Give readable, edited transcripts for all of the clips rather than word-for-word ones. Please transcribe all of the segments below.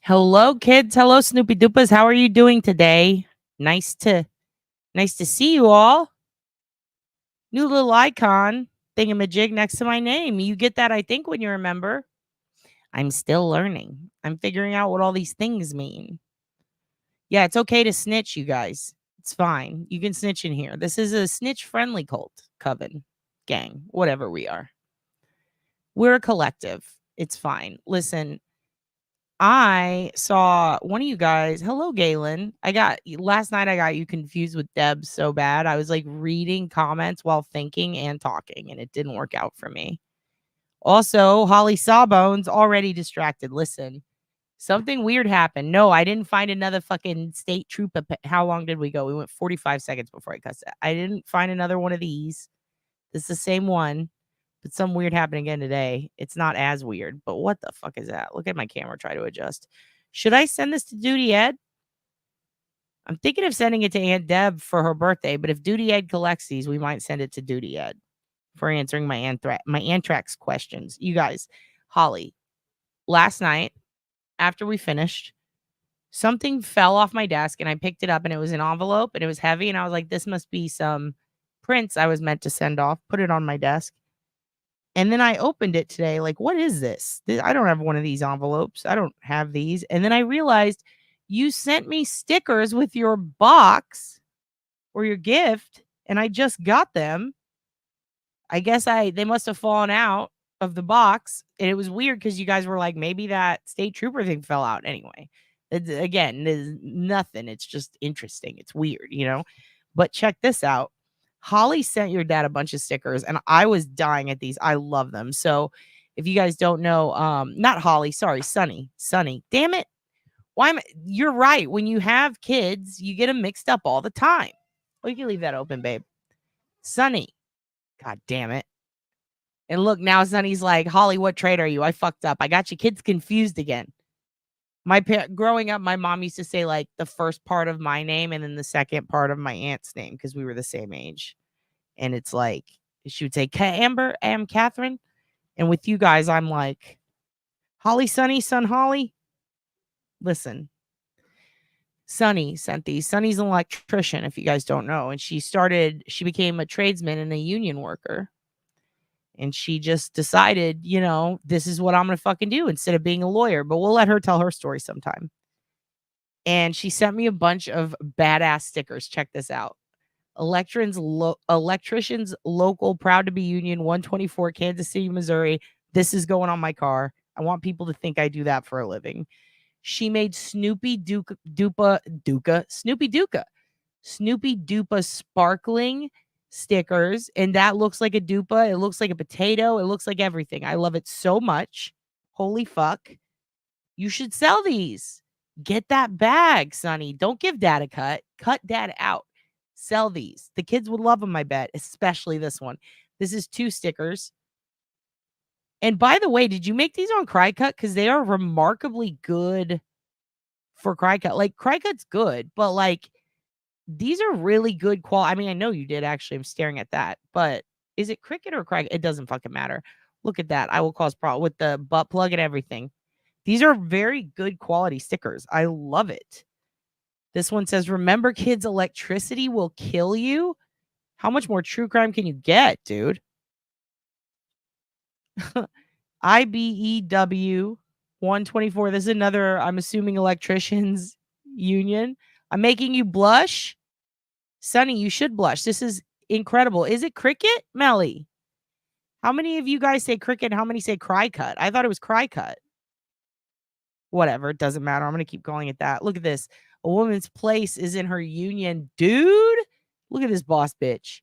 Hello, kids. Hello, Snoopy Doopas. How are you doing today? Nice to see you all. New little icon thingamajig next to my name. You get that, I think, when you remember. I'm still learning. I'm figuring out what all these things mean. Yeah, it's okay to snitch, you guys. It's fine. You can snitch in here. This is a snitch-friendly cult, coven, gang, whatever we are. We're a collective. It's fine. Listen, I saw one of you guys. Hello, Galen. Last night I got you confused with Deb so bad. I was like reading comments while thinking and talking, and it didn't work out for me. Also, Holly Sawbones already distracted. Listen, something weird happened. No, I didn't find another fucking state trooper. How long did we go? We went 45 seconds before I cussed it. I didn't find another one of these. This is the same one. But some weird happened again today. It's not as weird, but what the fuck is that? Look at my camera, try to adjust. Should I send this to Duty Ed? I'm thinking of sending it to Aunt Deb for her birthday, but if Duty Ed collects these, we might send it to Duty Ed for answering my anthrax questions. You guys, Holly, last night after we finished, something fell off my desk and I picked it up and it was an envelope and it was heavy and I was like, this must be some prints I was meant to send off. Put it on my desk. And then I opened it today, like, what is this? I don't have one of these envelopes. I don't have these. And then I realized you sent me stickers with your box or your gift, and I just got them. I guess they must have fallen out of the box. And it was weird because you guys were like, maybe that state trooper thing fell out. Anyway, again, there's nothing. It's just interesting. It's weird, But check this out. Holly sent your dad a bunch of stickers and I was dying at these. I love them. So if you guys don't know, not Holly, sorry, Sunny, damn it. You're right. When you have kids, you get them mixed up all the time. Oh, you can leave that open, babe. Sunny. God damn it. And look, now Sunny's like, Holly, what trade are you? I fucked up. I got you kids confused again. Growing up, my mom used to say like the first part of my name and then the second part of my aunt's name because we were the same age. And it's like, she would say, Amber, I am Catherine. And with you guys, I'm like, Holly, Sunny, son, Holly. Listen, Sunny sent these. Sunny's an electrician, if you guys don't know. And she became a tradesman and a union worker. And she just decided, this is what I'm going to fucking do instead of being a lawyer. But we'll let her tell her story sometime. And she sent me a bunch of badass stickers. Check this out. Electricians local, proud to be union, 124 Kansas City, Missouri. This is going on my car. I want people to think I do that for a living. She made Snoopy Doopa sparkling stickers, and that looks like a dupa. It looks like a potato. It looks like everything. I love it so much. Holy fuck. You should sell these. Get that bag, Sonny. Don't give dad a cut. Cut dad out. Sell these. The kids would love them, I bet, especially this one. This is 2 stickers. And by the way, did you make these on Crycut? Because they are remarkably good for Crycut. Like, Cricut's good, but like, these are really good quality. I mean, I know you did, actually. I'm staring at that. But is it Cricut or Crycut? It doesn't fucking matter. Look at that. I will cause problem with the butt plug and everything. These are very good quality stickers. I love it. This one says, remember, kids, electricity will kill you. How much more true crime can you get, dude? IBEW 124. This is another, I'm assuming, electricians union. I'm making you blush. Sunny, you should blush. This is incredible. Is it Cricket? Melly. How many of you guys say Cricket? How many say Crycut? I thought it was Crycut. Whatever. It doesn't matter. I'm going to keep calling it that. Look at this. A woman's place is in her union. Dude, look at this boss bitch.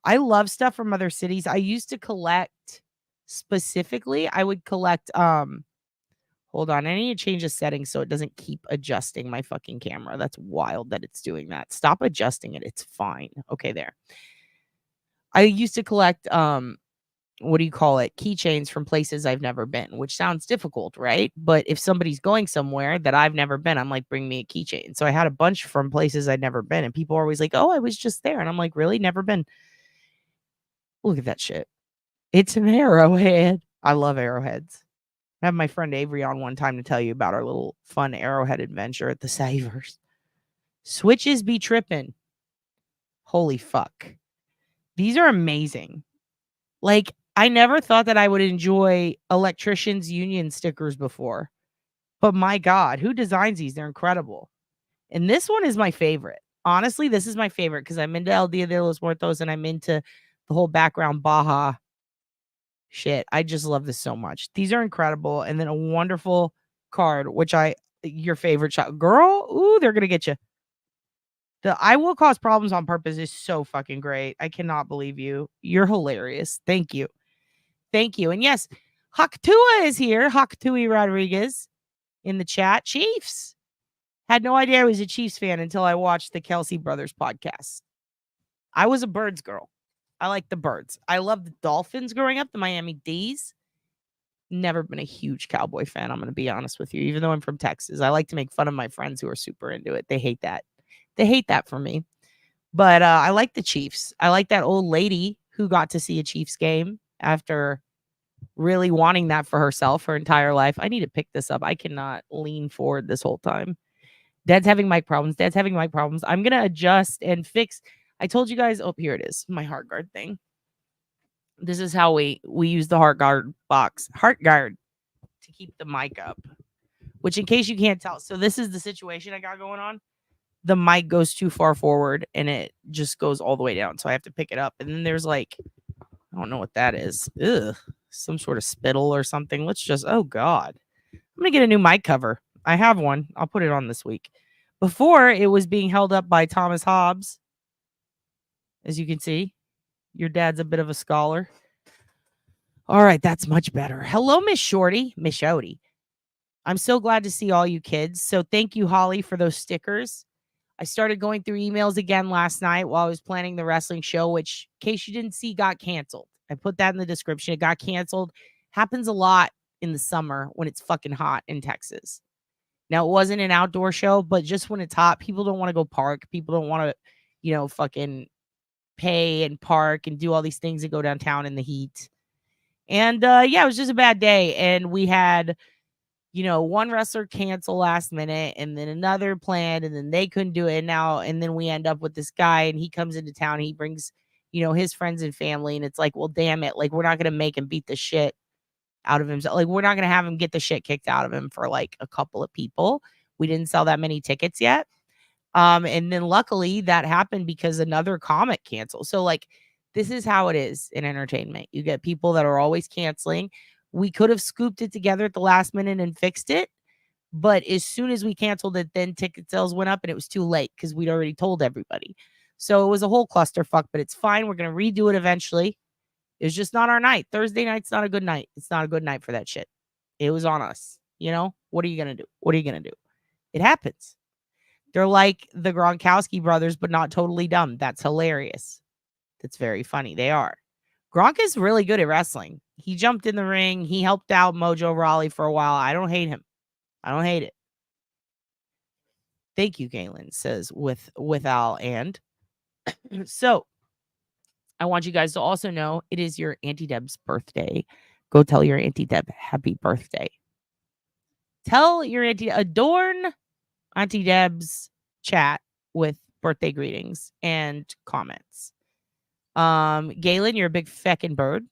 I love stuff from other cities. I used to collect, specifically, I would collect, hold on. I need to change the settings so it doesn't keep adjusting my fucking camera. That's wild that it's doing that. Stop adjusting it. It's fine. Okay, there. I used to collect, what do you call it? Keychains from places I've never been, which sounds difficult, right? But if somebody's going somewhere that I've never been, I'm like, bring me a keychain. So I had a bunch from places I'd never been, and people are always like, oh, I was just there. And I'm like, really? Never been? Look at that shit. It's an arrowhead. I love arrowheads. I have my friend Avery on one time to tell you about our little fun Arrowhead adventure at the Savers. Switches be tripping. Holy fuck. These are amazing. Like, I never thought that I would enjoy electricians union stickers before. But my God, who designs these? They're incredible. And this one is my favorite. Honestly, this is my favorite because I'm into El Dia de los Muertos and I'm into the whole background Baja shit. I just love this so much. These are incredible. And then a wonderful card, which your favorite shot. Girl, ooh, they're going to get you. The I will cause problems on purpose is so fucking great. I cannot believe you. You're hilarious. Thank you. Thank you. And yes, Haktua is here. Haktui Rodriguez in the chat. Chiefs. Had no idea I was a Chiefs fan until I watched the Kelsey Brothers podcast. I was a Birds girl. I like the Birds. I love the Dolphins growing up, the Miami D's. Never been a huge Cowboy fan, I'm going to be honest with you, even though I'm from Texas. I like to make fun of my friends who are super into it. They hate that. They hate that for me. But I like the Chiefs. I like that old lady who got to see a Chiefs game after really wanting that for herself her entire life. I need to pick this up. I cannot lean forward this whole time. Dad's having mic problems. Dad's having mic problems. I'm going to adjust and fix. I told you guys. Oh, here it is. My heart guard thing. This is how we use the heart guard box. Heart guard to keep the mic up. Which, in case you can't tell. So this is the situation I got going on. The mic goes too far forward and it just goes all the way down. So I have to pick it up. And then there's like, I don't know what that is. Ugh. Some sort of spittle or something. Let's just, oh God. I'm going to get a new mic cover. I have one. I'll put it on this week. Before, it was being held up by Thomas Hobbs. As you can see, your dad's a bit of a scholar. All right, that's much better. Hello, Miss Shorty. Miss Shorty. I'm so glad to see all you kids. So thank you, Holly, for those stickers. I started going through emails again last night while I was planning the wrestling show, which, in case you didn't see, got canceled. I put that in the description. It got canceled. Happens a lot in the summer when it's fucking hot in Texas. Now, it wasn't an outdoor show, but just when it's hot, people don't want to go park. People don't want to, fucking pay and park and do all these things and go downtown in the heat. And, it was just a bad day. And we had, one wrestler cancel last minute and then another planned and then they couldn't do it. And then we end up with this guy and he comes into town. And he brings, his friends and family. And it's like, well, damn it. Like, we're not going to make him beat the shit out of himself. Like, we're not going to have him get the shit kicked out of him for like a couple of people. We didn't sell that many tickets yet. And then luckily that happened because another comic canceled. So like, this is how it is in entertainment. You get people that are always canceling. We could have scooped it together at the last minute and fixed it. But as soon as we canceled it, then ticket sales went up and it was too late because we'd already told everybody. So it was a whole clusterfuck, but it's fine. We're going to redo it eventually. It's just not our night. Thursday night's not a good night. It's not a good night for that shit. It was on us. What are you going to do? What are you going to do? It happens. They're like the Gronkowski brothers, but not totally dumb. That's hilarious. That's very funny. They are. Gronk is really good at wrestling. He jumped in the ring. He helped out Mojo Rawley for a while. I don't hate him. I don't hate it. Thank you, Galen, says with Al. And so I want you guys to also know it is your Auntie Deb's birthday. Go tell your Auntie Deb happy birthday. Tell your Auntie, adorn Auntie Deb's chat with birthday greetings and comments. Galen, you're a big feckin' bird.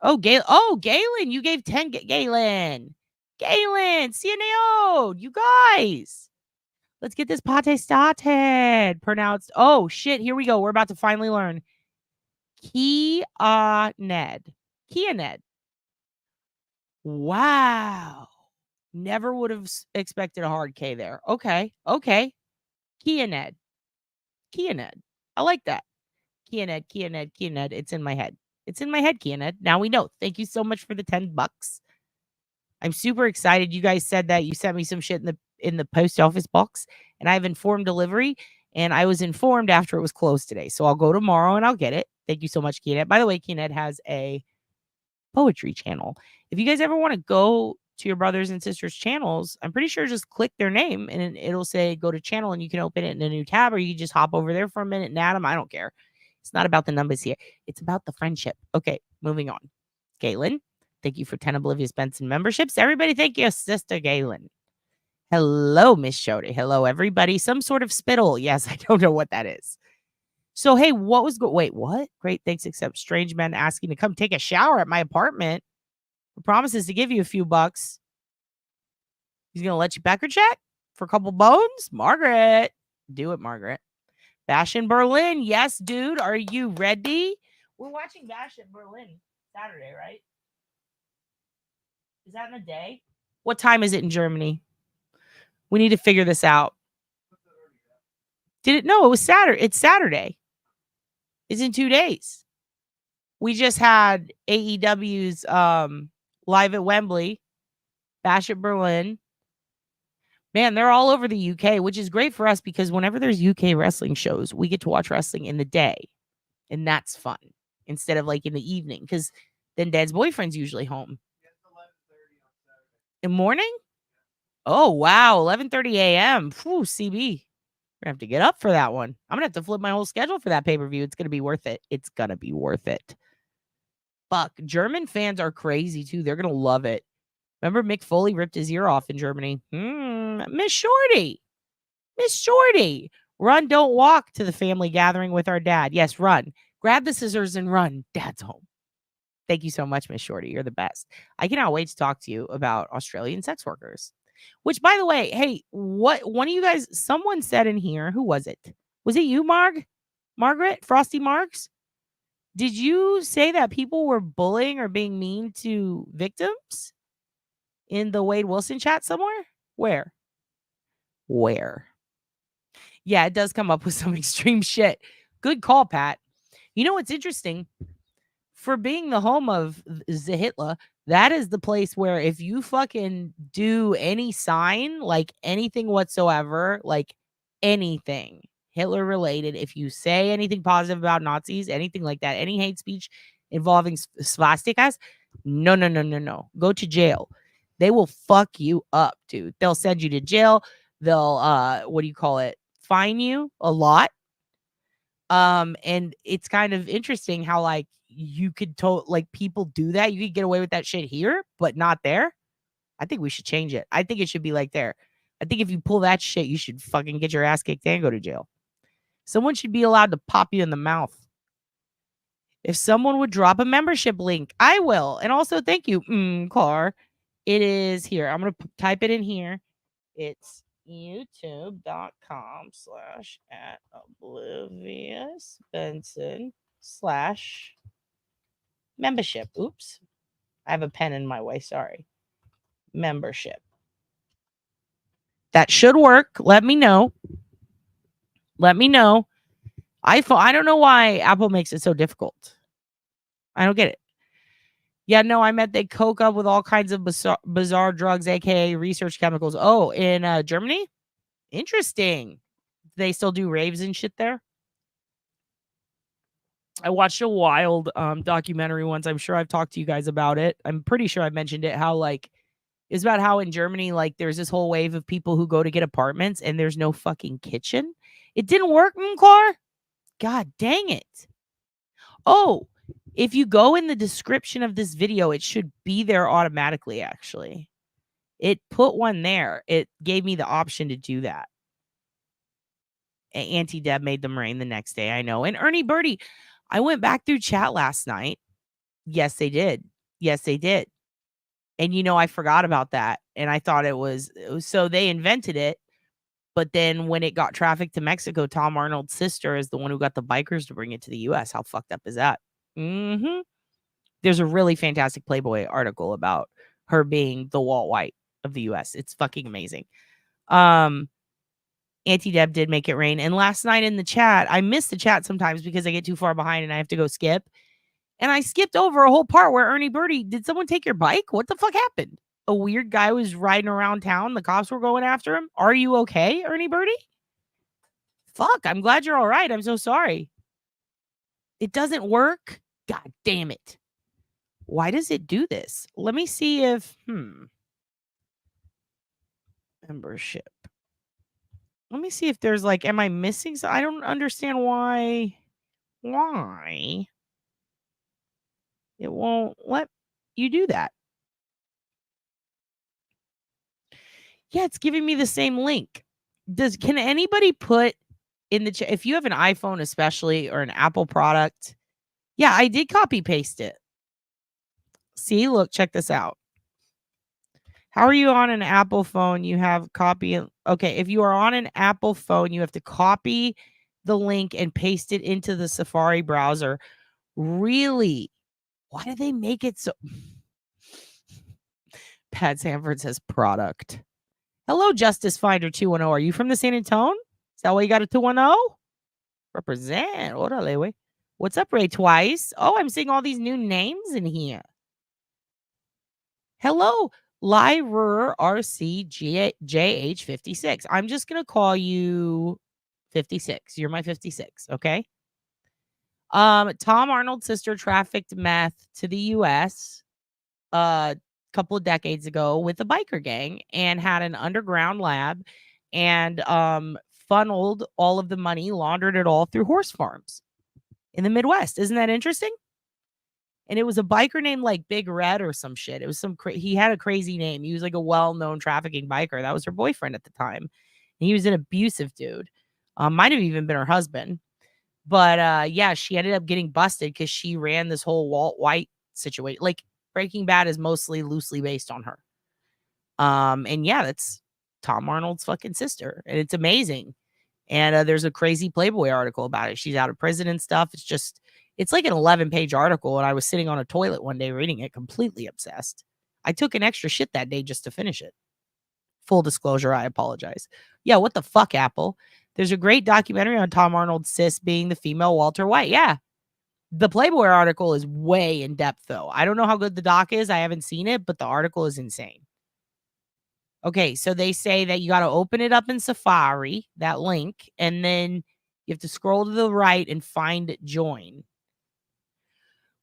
Oh, Galen, you gave 10. Galen, CNAO, you guys. Let's get this party started. Pronounced. Oh, shit. Here we go. We're about to finally learn. Kia Ned. Wow. Never would have expected a hard K there. Okay. Kia Ned. I like that. Kia Ned. It's in my head. Kia Ned. Now we know. Thank you so much for the $10. I'm super excited. You guys said that you sent me some shit in the post office box, and I have informed delivery, and I was informed after it was closed today. So I'll go tomorrow and I'll get it. Thank you so much, Kia Ned. By the way, Kia Ned has a poetry channel. If you guys ever want to go to your brothers and sisters channels, I'm pretty sure just click their name and it'll say go to channel and you can open it in a new tab, or you can just hop over there for a minute and add them. I don't care. It's not about the numbers here. It's about the friendship. Okay, moving on. Galen, Thank you for 10 Oblivious Benson memberships. Everybody, thank you, Sister Galen. Hello, Miss Shody. Hello, everybody. Some sort of spittle. Yes, I don't know what that is. So, hey, wait, what? Great, thanks, except strange men asking to come take a shower at my apartment. Promises to give you a few bucks. He's going to let you Becker check for a couple bones? Margaret. Do it, Margaret. Bash in Berlin. Yes, dude. Are you ready? We're watching Bash in Berlin Saturday, right? Is that in a day? What time is it in Germany? We need to figure this out. Did it? No, it was Saturday. It's Saturday. It's in 2 days. We just had AEW's live at Wembley, Bash at Berlin. Man, they're all over the UK, which is great for us because whenever there's UK wrestling shows, we get to watch wrestling in the day. And that's fun instead of like in the evening because then Dad's boyfriend's usually home. In the morning? Oh, wow. 11:30 a.m. Phew, CB. We're going to have to get up for that one. I'm going to have to flip my whole schedule for that pay-per-view. It's going to be worth it. It's going to be worth it. Fuck. German fans are crazy, too. They're going to love it. Remember Mick Foley ripped his ear off in Germany? Miss Shorty. Miss Shorty. Run, don't walk to the family gathering with our dad. Yes, run. Grab the scissors and run. Dad's home. Thank you so much, Miss Shorty. You're the best. I cannot wait to talk to you about Australian sex workers. Which, by the way, hey, what one of you guys, someone said in here, who was it? Was it you, Margaret? Frosty Marks? Did you say that people were bullying or being mean to victims in the Wade Wilson chat somewhere? Where? Yeah, it does come up with some extreme shit. Good call, Pat. You know what's interesting? For being the home of the Hitler, that is the place where if you fucking do any sign, like anything whatsoever, like anything Hitler related, if you say anything positive about Nazis, anything like that, any hate speech involving swastikas, no. Go to jail. They will fuck you up, dude. They'll send you to jail. They'll, fine you a lot. And it's kind of interesting how like you could people do that. You could get away with that shit here, but not there. I think we should change it. I think it should be like there. I think if you pull that shit, you should fucking get your ass kicked and go to jail. Someone should be allowed to pop you in the mouth. If someone would drop a membership link, I will. And also, thank you, Car. It is here. I'm going to type it in here. It's youtube.com/@obliviousbenson/membership. Oops. I have a pen in my way. Sorry. Membership. That should work. Let me know. I don't know why Apple makes it so difficult. I don't get it. Yeah, no, I meant they coke up with all kinds of bizarre drugs, aka research chemicals. Oh, in Germany? Interesting. They still do raves and shit there? I watched a wild documentary once. I'm sure I've talked to you guys about it. I'm pretty sure I mentioned it. How it's about how in Germany, there's this whole wave of people who go to get apartments and there's no fucking kitchen. It didn't work, Car. God dang it. Oh, if you go in the description of this video, it should be there automatically, actually. It put one there. It gave me the option to do that. Auntie Deb made them rain the next day, I know. And Ernie Birdie, I went back through chat last night. Yes, they did. And I forgot about that. And I thought it was so they invented it. But then when it got trafficked to Mexico, Tom Arnold's sister is the one who got the bikers to bring it to the US. How fucked up is that? There's a really fantastic Playboy article about her being the Walt White of the US. It's fucking amazing. Auntie Deb did make it rain. And last night in the chat, I miss the chat sometimes because I get too far behind and I have to go skip. And I skipped over a whole part where Ernie Birdie, did someone take your bike? What the fuck happened? A weird guy was riding around town. The cops were going after him. Are you okay, Ernie Birdie? Fuck, I'm glad you're all right. I'm so sorry. It doesn't work. God damn it. Why does it do this? Let me see if, membership. Let me see if there's am I missing? I don't understand why it won't let you do that. Yeah, it's giving me the same link. Can anybody put in the chat if you have an iPhone especially or an Apple product? Yeah, I did copy paste it. See, look, check this out. How are you on an Apple phone? You have copy. Okay, if you are on an Apple phone, you have to copy the link and paste it into the Safari browser. Really? Why do they make it so? Pat Sanford says product. Hello, Justice Finder 210. Are you from the San Antonio? Is that why you got a 210? Represent. Orale, wey. What's up, Ray Twice? Oh, I'm seeing all these new names in here. Hello, Lyrer RCJH56. I'm just going to call you 56. You're my 56, okay? Tom Arnold's sister trafficked meth to the U.S. a couple of decades ago with a biker gang and had an underground lab and funneled all of the money, laundered it all through horse farms in the Midwest. Isn't that interesting? And it was a biker named like Big Red or some shit. It was he had a crazy name. He was like a well-known trafficking biker. That was her boyfriend at the time. And he was an abusive dude. Might have even been her husband. But yeah, she ended up getting busted because she ran this whole Walt White situation. Like Breaking Bad is mostly loosely based on her. And yeah, that's Tom Arnold's fucking sister. And it's amazing. And there's a crazy Playboy article about it. She's out of prison and stuff. It's like an 11-page article. And I was sitting on a toilet one day reading it, completely obsessed. I took an extra shit that day just to finish it. Full disclosure, I apologize. Yeah, what the fuck, Apple? There's a great documentary on Tom Arnold's sis being the female Walter White. Yeah. The Playboy article is way in depth, though. I don't know how good the doc is. I haven't seen it, but the article is insane. Okay, so they say that you got to open it up in Safari, that link, and then you have to scroll to the right and find join.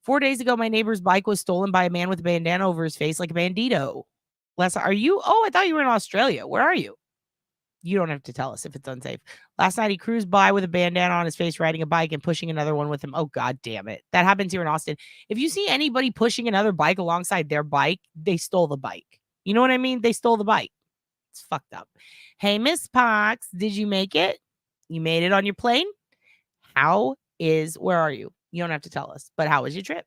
4 days ago, my neighbor's bike was stolen by a man with a bandana over his face like a bandito. Are you? Oh, I thought you were in Australia. Where are you? You don't have to tell us if it's unsafe. Last night, he cruised by with a bandana on his face, riding a bike and pushing another one with him. Oh, God damn it. That happens here in Austin. If you see anybody pushing another bike alongside their bike, they stole the bike. You know what I mean? They stole the bike. It's fucked up. Hey, Miss Pox, did you make it? You made it on your plane? Where are you? You don't have to tell us, but how was your trip?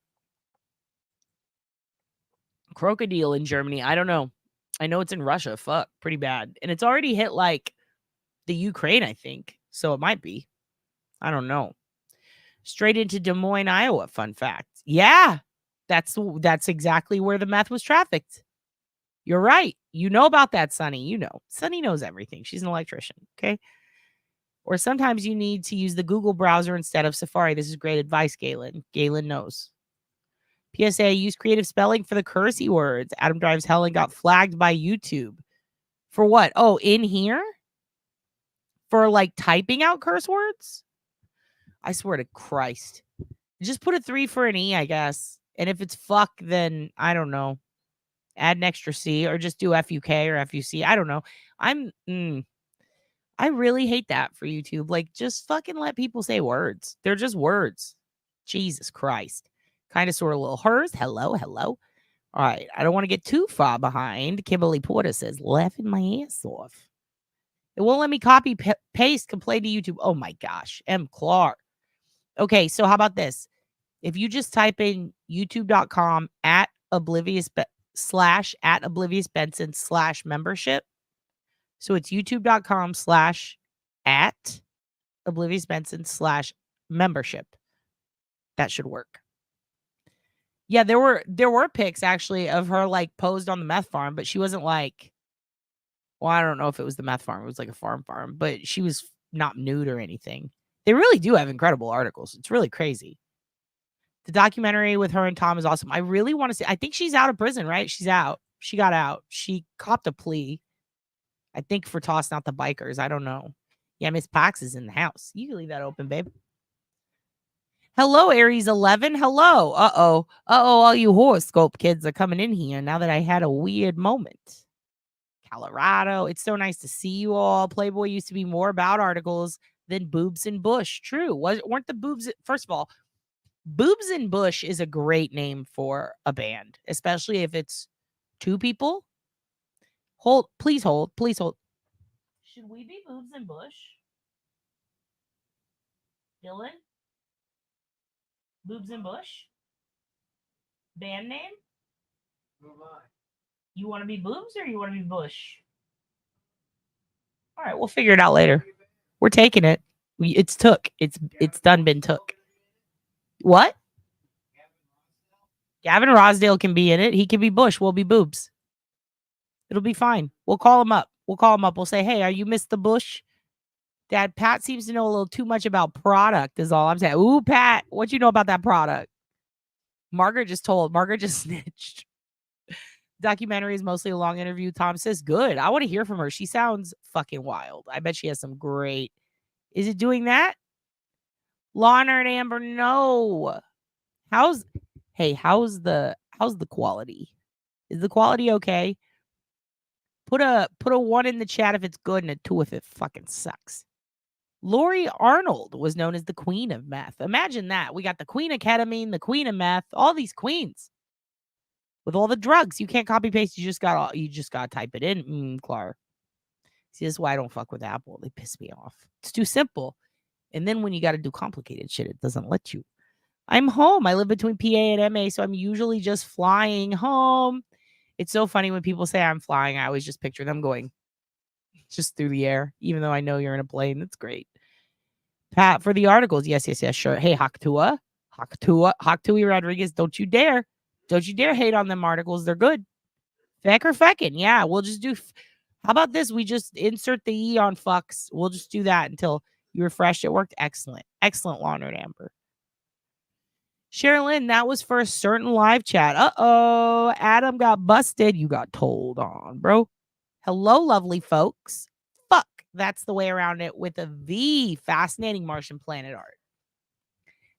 Crocodile in Germany. I don't know. I know it's in Russia. Fuck, pretty bad. And it's already hit like the Ukraine, I think. So it might be. I don't know. Straight into Des Moines, Iowa. Fun fact. Yeah, that's exactly where the meth was trafficked. You're right. You know about that, Sunny. You know. Sunny knows everything. She's an electrician. Okay. Or sometimes you need to use the Google browser instead of Safari. This is great advice, Galen. Galen knows. PSA, use creative spelling for the cursey words. Adam drives hell and got flagged by YouTube. For what? Oh, in here? For like typing out curse words? I swear to Christ. Just put a 3 for an E, I guess. And if it's fuck, then I don't know. Add an extra C or just do FUK or FUC. I don't know. I really hate that for YouTube. Like, just fucking let people say words. They're just words. Jesus Christ. Kind of sort of little hers. Hello. All right. I don't want to get too far behind. Kimberly Porter says, laughing my ass off. It won't let me copy, paste, complain to YouTube. Oh my gosh. M. Clark. Okay. So how about this? If you just type in youtube.com @ oblivious /@obliviousbenson/membership. So it's youtube.com /@obliviousbenson/membership. That should work. Yeah, there were pics actually of her like posed on the meth farm, but she wasn't like, well, I don't know if it was the meth farm. It was like a farm, but she was not nude or anything. They really do have incredible articles. It's really crazy. The documentary with her and Tom is awesome. I really want to see. I think she's out of prison, right? She's out. She got out. She copped a plea. I think for tossing out the bikers. I don't know. Yeah, Miss Pox is in the house. You can leave that open, babe. Hello, Aries 11. Hello. Uh-oh, all you horoscope kids are coming in here now that I had a weird moment. Colorado. It's so nice to see you all. Playboy used to be more about articles than Boobs and Bush. True. Weren't the boobs? First of all, Boobs and Bush is a great name for a band, especially if it's 2 people. Hold, please hold, please hold. Should we be boobs and bush? Dylan? Boobs and bush? Band name? You want to be boobs or you want to be bush? All right, we'll figure it out later. We're taking it. It's took. It's done. Been took. What? Gavin Rosdale can be in it. He can be bush. We'll be boobs. It'll be fine. We'll call him up. We'll say, hey, are you Mr. Bush? Dad, Pat seems to know a little too much about product, is all I'm saying. Ooh, Pat, what you know about that product? Margaret just snitched. Documentary is mostly a long interview. Tom says, good. I want to hear from her. She sounds fucking wild. I bet she has some great. Is it doing that? Lana and Amber, no. How's the quality? Is the quality okay? Put a 1 in the chat if it's good and a 2 if it fucking sucks. Lori Arnold was known as the queen of meth. Imagine that. We got the queen of ketamine, the queen of meth, all these queens. With all the drugs. You can't copy paste. You just gotta type it in. Clark. See, this is why I don't fuck with Apple. They piss me off. It's too simple. And then when you gotta do complicated shit, it doesn't let you. I'm home. I live between PA and MA, so I'm usually just flying home. It's so funny when people say I'm flying. I always just picture them going just through the air, even though I know you're in a plane. That's great. Pat, for the articles. Yes, sure. Hey, Haktui Rodriguez, don't you dare hate on them articles. They're good. Feck or feckin'. Yeah, we'll just do. How about this? We just insert the E on fucks. We'll just do that until you refresh. It worked. Excellent. Lana and Amber. Sherilyn, that was for a certain live chat. Uh-oh. Adam got busted. You got told on, bro. Hello, lovely folks. Fuck. That's the way around it with a V. Fascinating Martian planet art.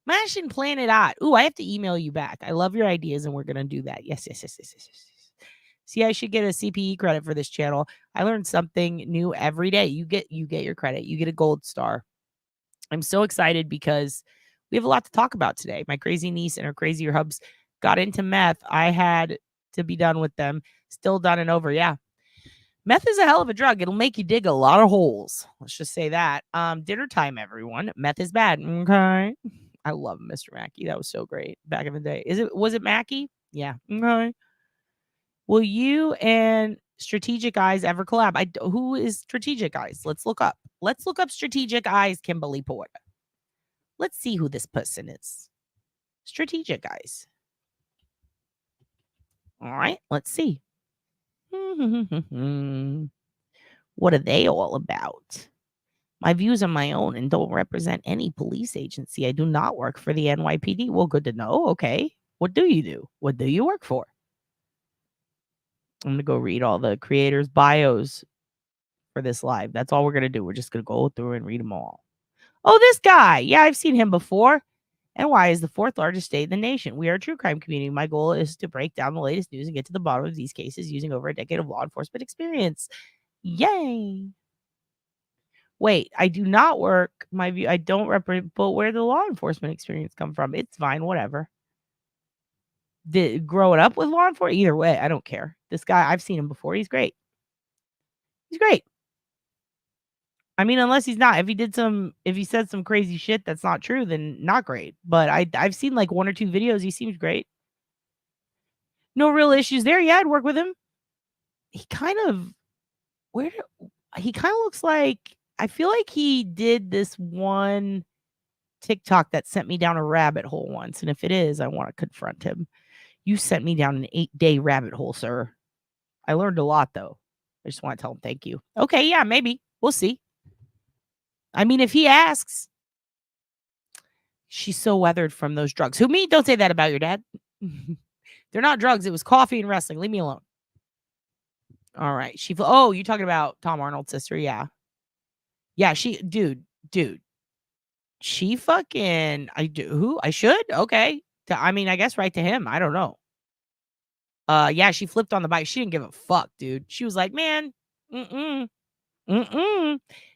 Martian planet art. Ooh, I have to email you back. I love your ideas, and we're going to do that. Yes. See, I should get a CPE credit for this channel. I learned something new every day. You get your credit. You get a gold star. I'm so excited because we have a lot to talk about today. My crazy niece and her crazier hubs got into meth. I had to be done with them. Still done and over. Yeah. Meth is a hell of a drug. It'll make you dig a lot of holes. Let's just say that. Dinner time, everyone. Meth is bad. Okay. I love Mr. Mackey. That was so great back in the day. Was it Mackey? Yeah. Okay. Will you and Strategic Eyes ever collab? Who is Strategic Eyes? Let's look up. Strategic Eyes, Kimberly Porter. Let's see who this person is. Strategic Eyes. All right, let's see. What are they all about? My views are my own and don't represent any police agency. I do not work for the NYPD. Well, good to know. Okay. What do you do? What do you work for? I'm going to go read all the creators' bios for this live. That's all we're going to do. We're just going to go through and read them all. Oh, this guy. Yeah, I've seen him before. NY is the 4th largest state in the nation. We are a true crime community. My goal is to break down the latest news and get to the bottom of these cases using over a decade of law enforcement experience. Yay. Wait, I do not work. My view, I don't represent, but where the law enforcement experience come from? It's fine, whatever. Growing up with law enforcement, either way, I don't care. This guy, I've seen him before. He's great. I mean, unless he's not. If he said some crazy shit that's not true, then not great. But I've seen like 1 or 2 videos. He seems great. No real issues there. Yeah, I'd work with him. He kind of looks like, I feel like he did this one TikTok that sent me down a rabbit hole once. And if it is, I want to confront him. You sent me down an 8-day rabbit hole, sir. I learned a lot, though. I just want to tell him thank you. Okay, yeah, maybe. We'll see. I mean, if he asks. She's so weathered from those drugs. Who, me? Don't say that about your dad. They're not drugs. It was coffee and wrestling. Leave me alone. All right. You're talking about Tom Arnold's sister. Yeah. Yeah, dude. She fucking, I should? Okay. I mean, I guess right to him. I don't know. Yeah, she flipped on the bike. She didn't give a fuck, dude. She was like, man, It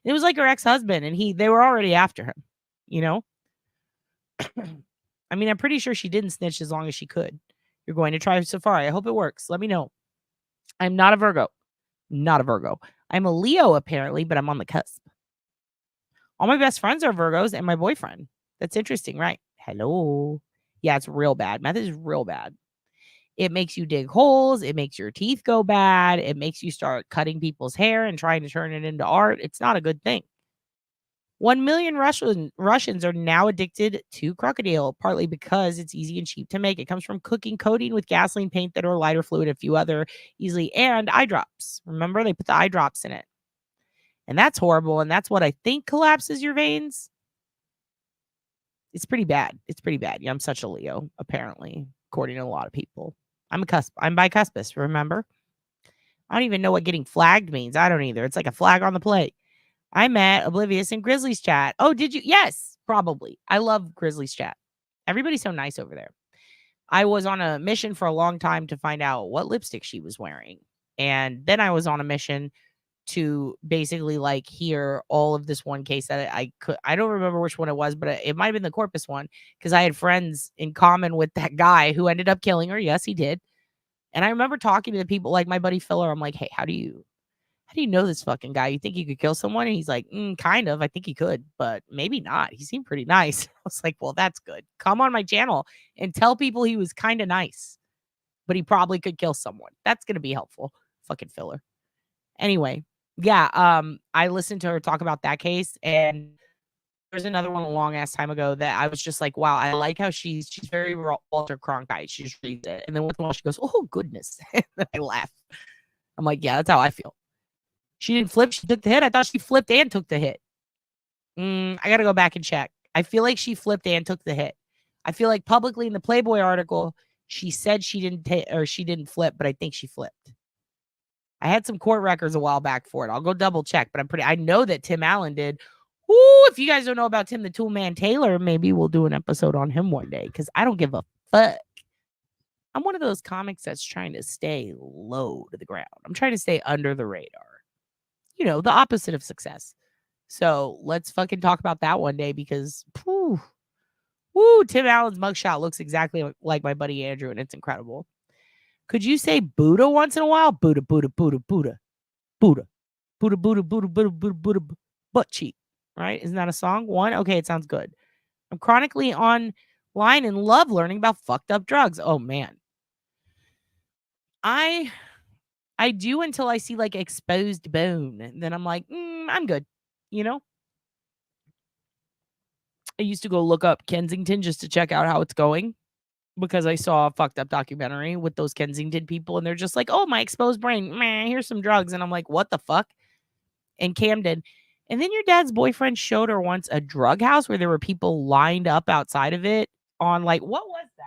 was like her ex-husband, and they were already after him, you know? I mean, I'm pretty sure she didn't snitch as long as she could. You're going to try Safari. I hope it works. Let me know. I'm not a Virgo. Not a Virgo. I'm a Leo apparently, but I'm on the cusp. All my best friends are Virgos and my boyfriend. That's interesting, right? Hello. Yeah, it's real bad. Meth is real bad. It makes you dig holes. It makes your teeth go bad. It makes you start cutting people's hair and trying to turn it into art. It's not a good thing. 1 million Russians are now addicted to crocodile, partly because it's easy and cheap to make. It comes from cooking coating with gasoline, paint that or lighter fluid, a few other easily, and eye drops. Remember, they put the eye drops in it. And that's horrible. And that's what I think collapses your veins. It's pretty bad. It's pretty bad. Yeah, I'm such a Leo, apparently, according to a lot of people. I'm bicuspus, remember? I don't even know what getting flagged means. I don't either. It's like a flag on the plate. I met Oblivious in Grizzly's chat. Oh, did you? Yes, probably. I love Grizzly's chat. Everybody's so nice over there. I was on a mission for a long time to find out what lipstick she was wearing. And then I was on a mission to basically like hear all of this one case that I don't remember which one it was, but it might have been the Corpus one because I had friends in common with that guy who ended up killing her. Yes, he did. And I remember talking to the people like my buddy Filler. I'm like, hey, how do you know this fucking guy? You think he could kill someone? And he's like, kind of. I think he could, but maybe not. He seemed pretty nice. I was like, well, that's good. Come on my channel and tell people he was kind of nice, but he probably could kill someone. That's going to be helpful. Fucking Filler. Anyway, yeah, I listened to her talk about that case, and there's another one a long ass time ago that I was just like, wow, I like how she's very Walter Cronkite. She just reads it, and then once in a while she goes, oh goodness, and then I laugh. I'm like, yeah, that's how I feel. She didn't flip, she took the hit. I thought she flipped and took the hit. I gotta go back and check. I feel like she flipped and took the hit. I feel like publicly in the Playboy article, she said she didn't flip, but I think she flipped. I had some court records a while back for it. I'll go double check, but I know that Tim Allen did. Ooh, if you guys don't know about Tim the Toolman Taylor, maybe we'll do an episode on him one day because I don't give a fuck. I'm one of those comics that's trying to stay low to the ground. I'm trying to stay under the radar. You know, the opposite of success. So let's fucking talk about that one day because, woo, Tim Allen's mugshot looks exactly like my buddy Andrew, and it's incredible. Could you say Buddha once in a while? Buddha, Buddha, Buddha, Buddha, Buddha, Buddha, Buddha, Buddha, Buddha, Buddha, Buddha, butt cheek, right? Isn't that a song? One? Okay, it sounds good. I'm chronically online and love learning about fucked up drugs. Oh, man. I do until I see like exposed bone. And then I'm like, I'm good. You know? I used to go look up Kensington just to check out how it's going because I saw a fucked up documentary with those Kensington people and they're just like, oh, my exposed brain, man, here's some drugs. And I'm like, what the fuck? And Camden. And then your dad's boyfriend showed her once a drug house where there were people lined up outside of it on like, what was that?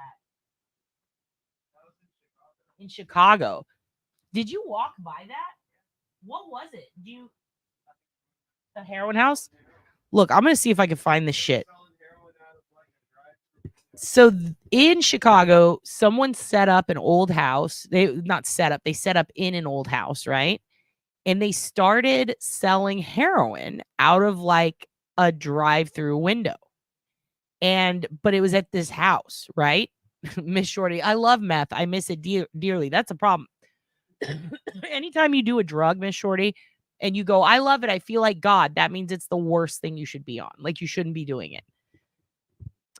In Chicago. Did you walk by that? What was it? The heroin house? Look, I'm going to see if I can find this shit. So in Chicago, someone set up an old house. They set up in an old house, right? And they started selling heroin out of like a drive-through window. But it was at this house, right? Miss Shorty, I love meth. I miss it dearly. That's a problem. Anytime you do a drug, Miss Shorty, and you go, I love it, I feel like God, that means it's the worst thing you should be on. Like you shouldn't be doing it.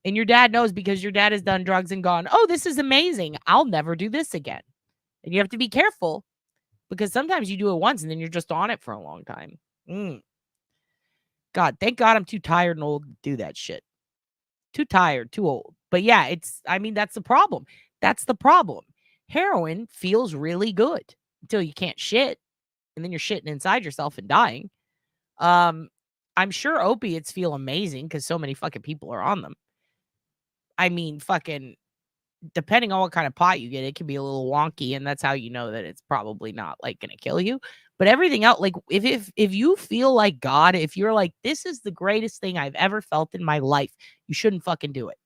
And your dad knows because your dad has done drugs and gone, oh, this is amazing. I'll never do this again. And you have to be careful because sometimes you do it once and then you're just on it for a long time. God, thank God I'm too tired and old to do that shit. Too tired, too old. But yeah, that's the problem. That's the problem. Heroin feels really good until you can't shit. And then you're shitting inside yourself and dying. I'm sure opiates feel amazing because so many fucking people are on them. I mean, fucking, depending on what kind of pot you get, it can be a little wonky, and that's how you know that it's probably not like gonna kill you. But everything else, like if you feel like God, if you're like, this is the greatest thing I've ever felt in my life, you shouldn't fucking do it.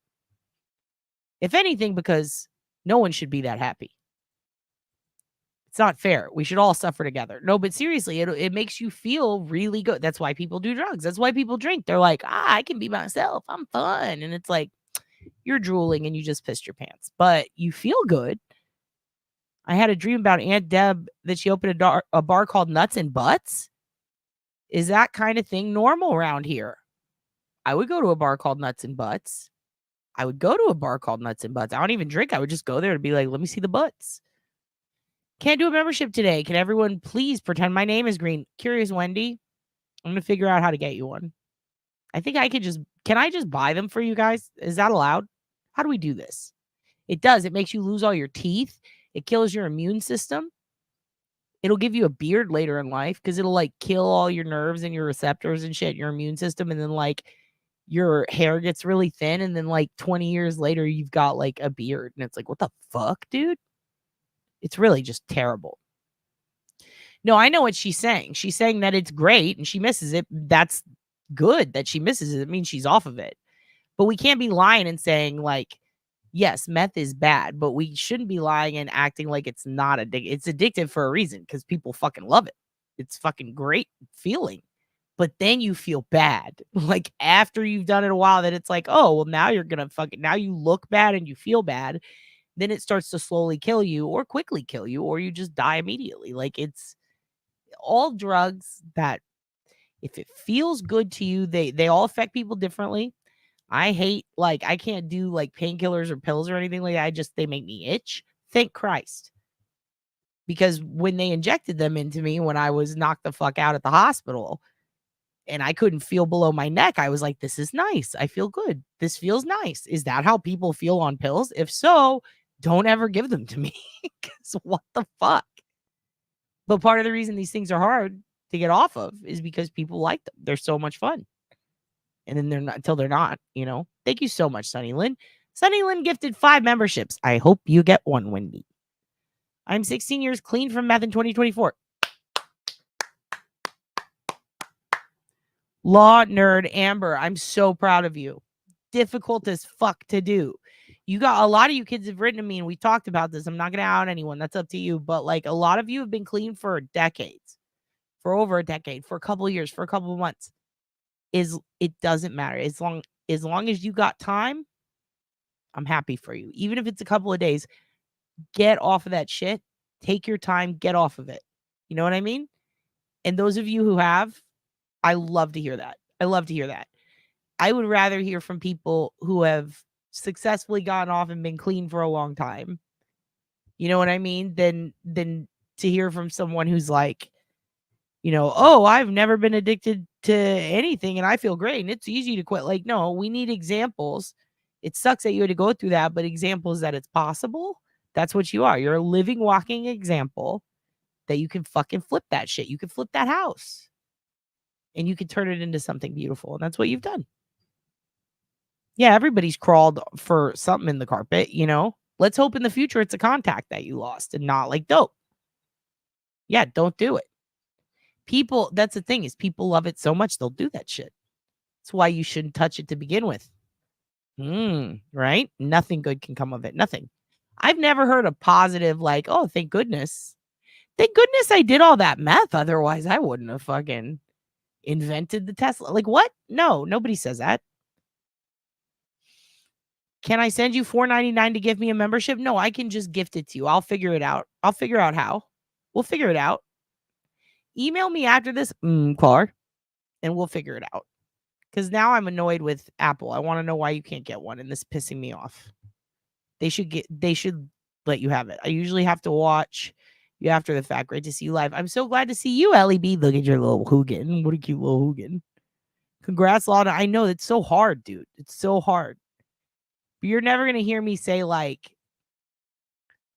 If anything, because no one should be that happy. It's not fair. We should all suffer together. No, but seriously, it makes you feel really good. That's why people do drugs. That's why people drink. They're like, I can be myself. I'm fun. And it's like, you're drooling and you just pissed your pants, but you feel good. I had a dream about Aunt Deb that she opened a bar called Nuts and Butts. Is that kind of thing normal around here? I would go to a bar called Nuts and Butts. I would go to a bar called Nuts and Butts. I don't even drink. I would just go there and be like, let me see the butts. Can't do a membership today. Can everyone please pretend my name is green? Curious Wendy. I'm going to figure out how to get you one. I think I could can I just buy them for you guys? Is that allowed? How do we do this? It does. It makes you lose all your teeth. It kills your immune system. It'll give you a beard later in life because it'll like kill all your nerves and your receptors and shit, your immune system. And then like your hair gets really thin. And then like 20 years later, you've got like a beard. And it's like, what the fuck, dude? It's really just terrible. No, I know what she's saying. She's saying that it's great and she misses it. That's good that she misses it. It means she's off of it. But we can't be lying and saying like, yes, meth is bad, but we shouldn't be lying and acting like it's not addictive. It's addictive for a reason because people fucking love it. It's fucking great feeling. But then you feel bad. Like after you've done it a while, that it's like, oh, well, now you're going to now you look bad and you feel bad. Then it starts to slowly kill you or quickly kill you, or you just die immediately. Like it's all drugs that if it feels good to you, they all affect people differently. I hate, like, I can't do like painkillers or pills or anything like that. They make me itch. Thank Christ. Because when they injected them into me when I was knocked the fuck out at the hospital and I couldn't feel below my neck, I was like, this is nice. I feel good. This feels nice. Is that how people feel on pills? If so, don't ever give them to me. Because what the fuck? But part of the reason these things are hard to get off of is because people like them. They're so much fun. And then they're not until they're not, you know. Thank you so much, Sunny Lynn. Sunny Lynn gifted 5 memberships. I hope you get one, Wendy. I'm 16 years clean from meth in 2024. Law nerd Amber, I'm so proud of you. Difficult as fuck to do. You got a lot of you kids have written to me and we talked about this. I'm not going to out anyone. That's up to you. But like a lot of you have been clean for decades, for over a decade, for a couple of years, for a couple of months. It doesn't matter. As long as you got time, I'm happy for you. Even if it's a couple of days, get off of that shit. Take your time, get off of it. You know what I mean? And those of you who have, I love to hear that. I love to hear that. I would rather hear from people who have successfully gotten off and been clean for a long time. You know what I mean? Than to hear from someone who's like, you know, oh, I've never been addicted to anything and I feel great and it's easy to quit. Like, no, we need examples. It sucks that you had to go through that, but examples that it's possible. That's what you are. You're a living, walking example that you can fucking flip that shit. You can flip that house and you can turn it into something beautiful. And that's what you've done. Yeah, everybody's crawled for something in the carpet, you know. Let's hope in the future it's a contact that you lost and not like dope. Yeah, don't do it. People, that's the thing, is people love it so much they'll do that shit. That's why you shouldn't touch it to begin with. Right? Nothing good can come of it. Nothing. I've never heard a positive like, oh, thank goodness. Thank goodness I did all that meth. Otherwise, I wouldn't have fucking invented the Tesla. Like, what? No, nobody says that. Can I send you $4.99 to give me a membership? No, I can just gift it to you. I'll figure it out. I'll figure out how. We'll figure it out. Email me after this, Clark, and we'll figure it out. Because now I'm annoyed with Apple. I want to know why you can't get one, and this is pissing me off. They should let you have it. I usually have to watch you after the fact. Great to see you live. I'm so glad to see you, LEB. Look at your little Hoogan. What a cute little Hoogan. Congrats, Lana. I know it's so hard, dude. It's so hard. But you're never gonna hear me say like,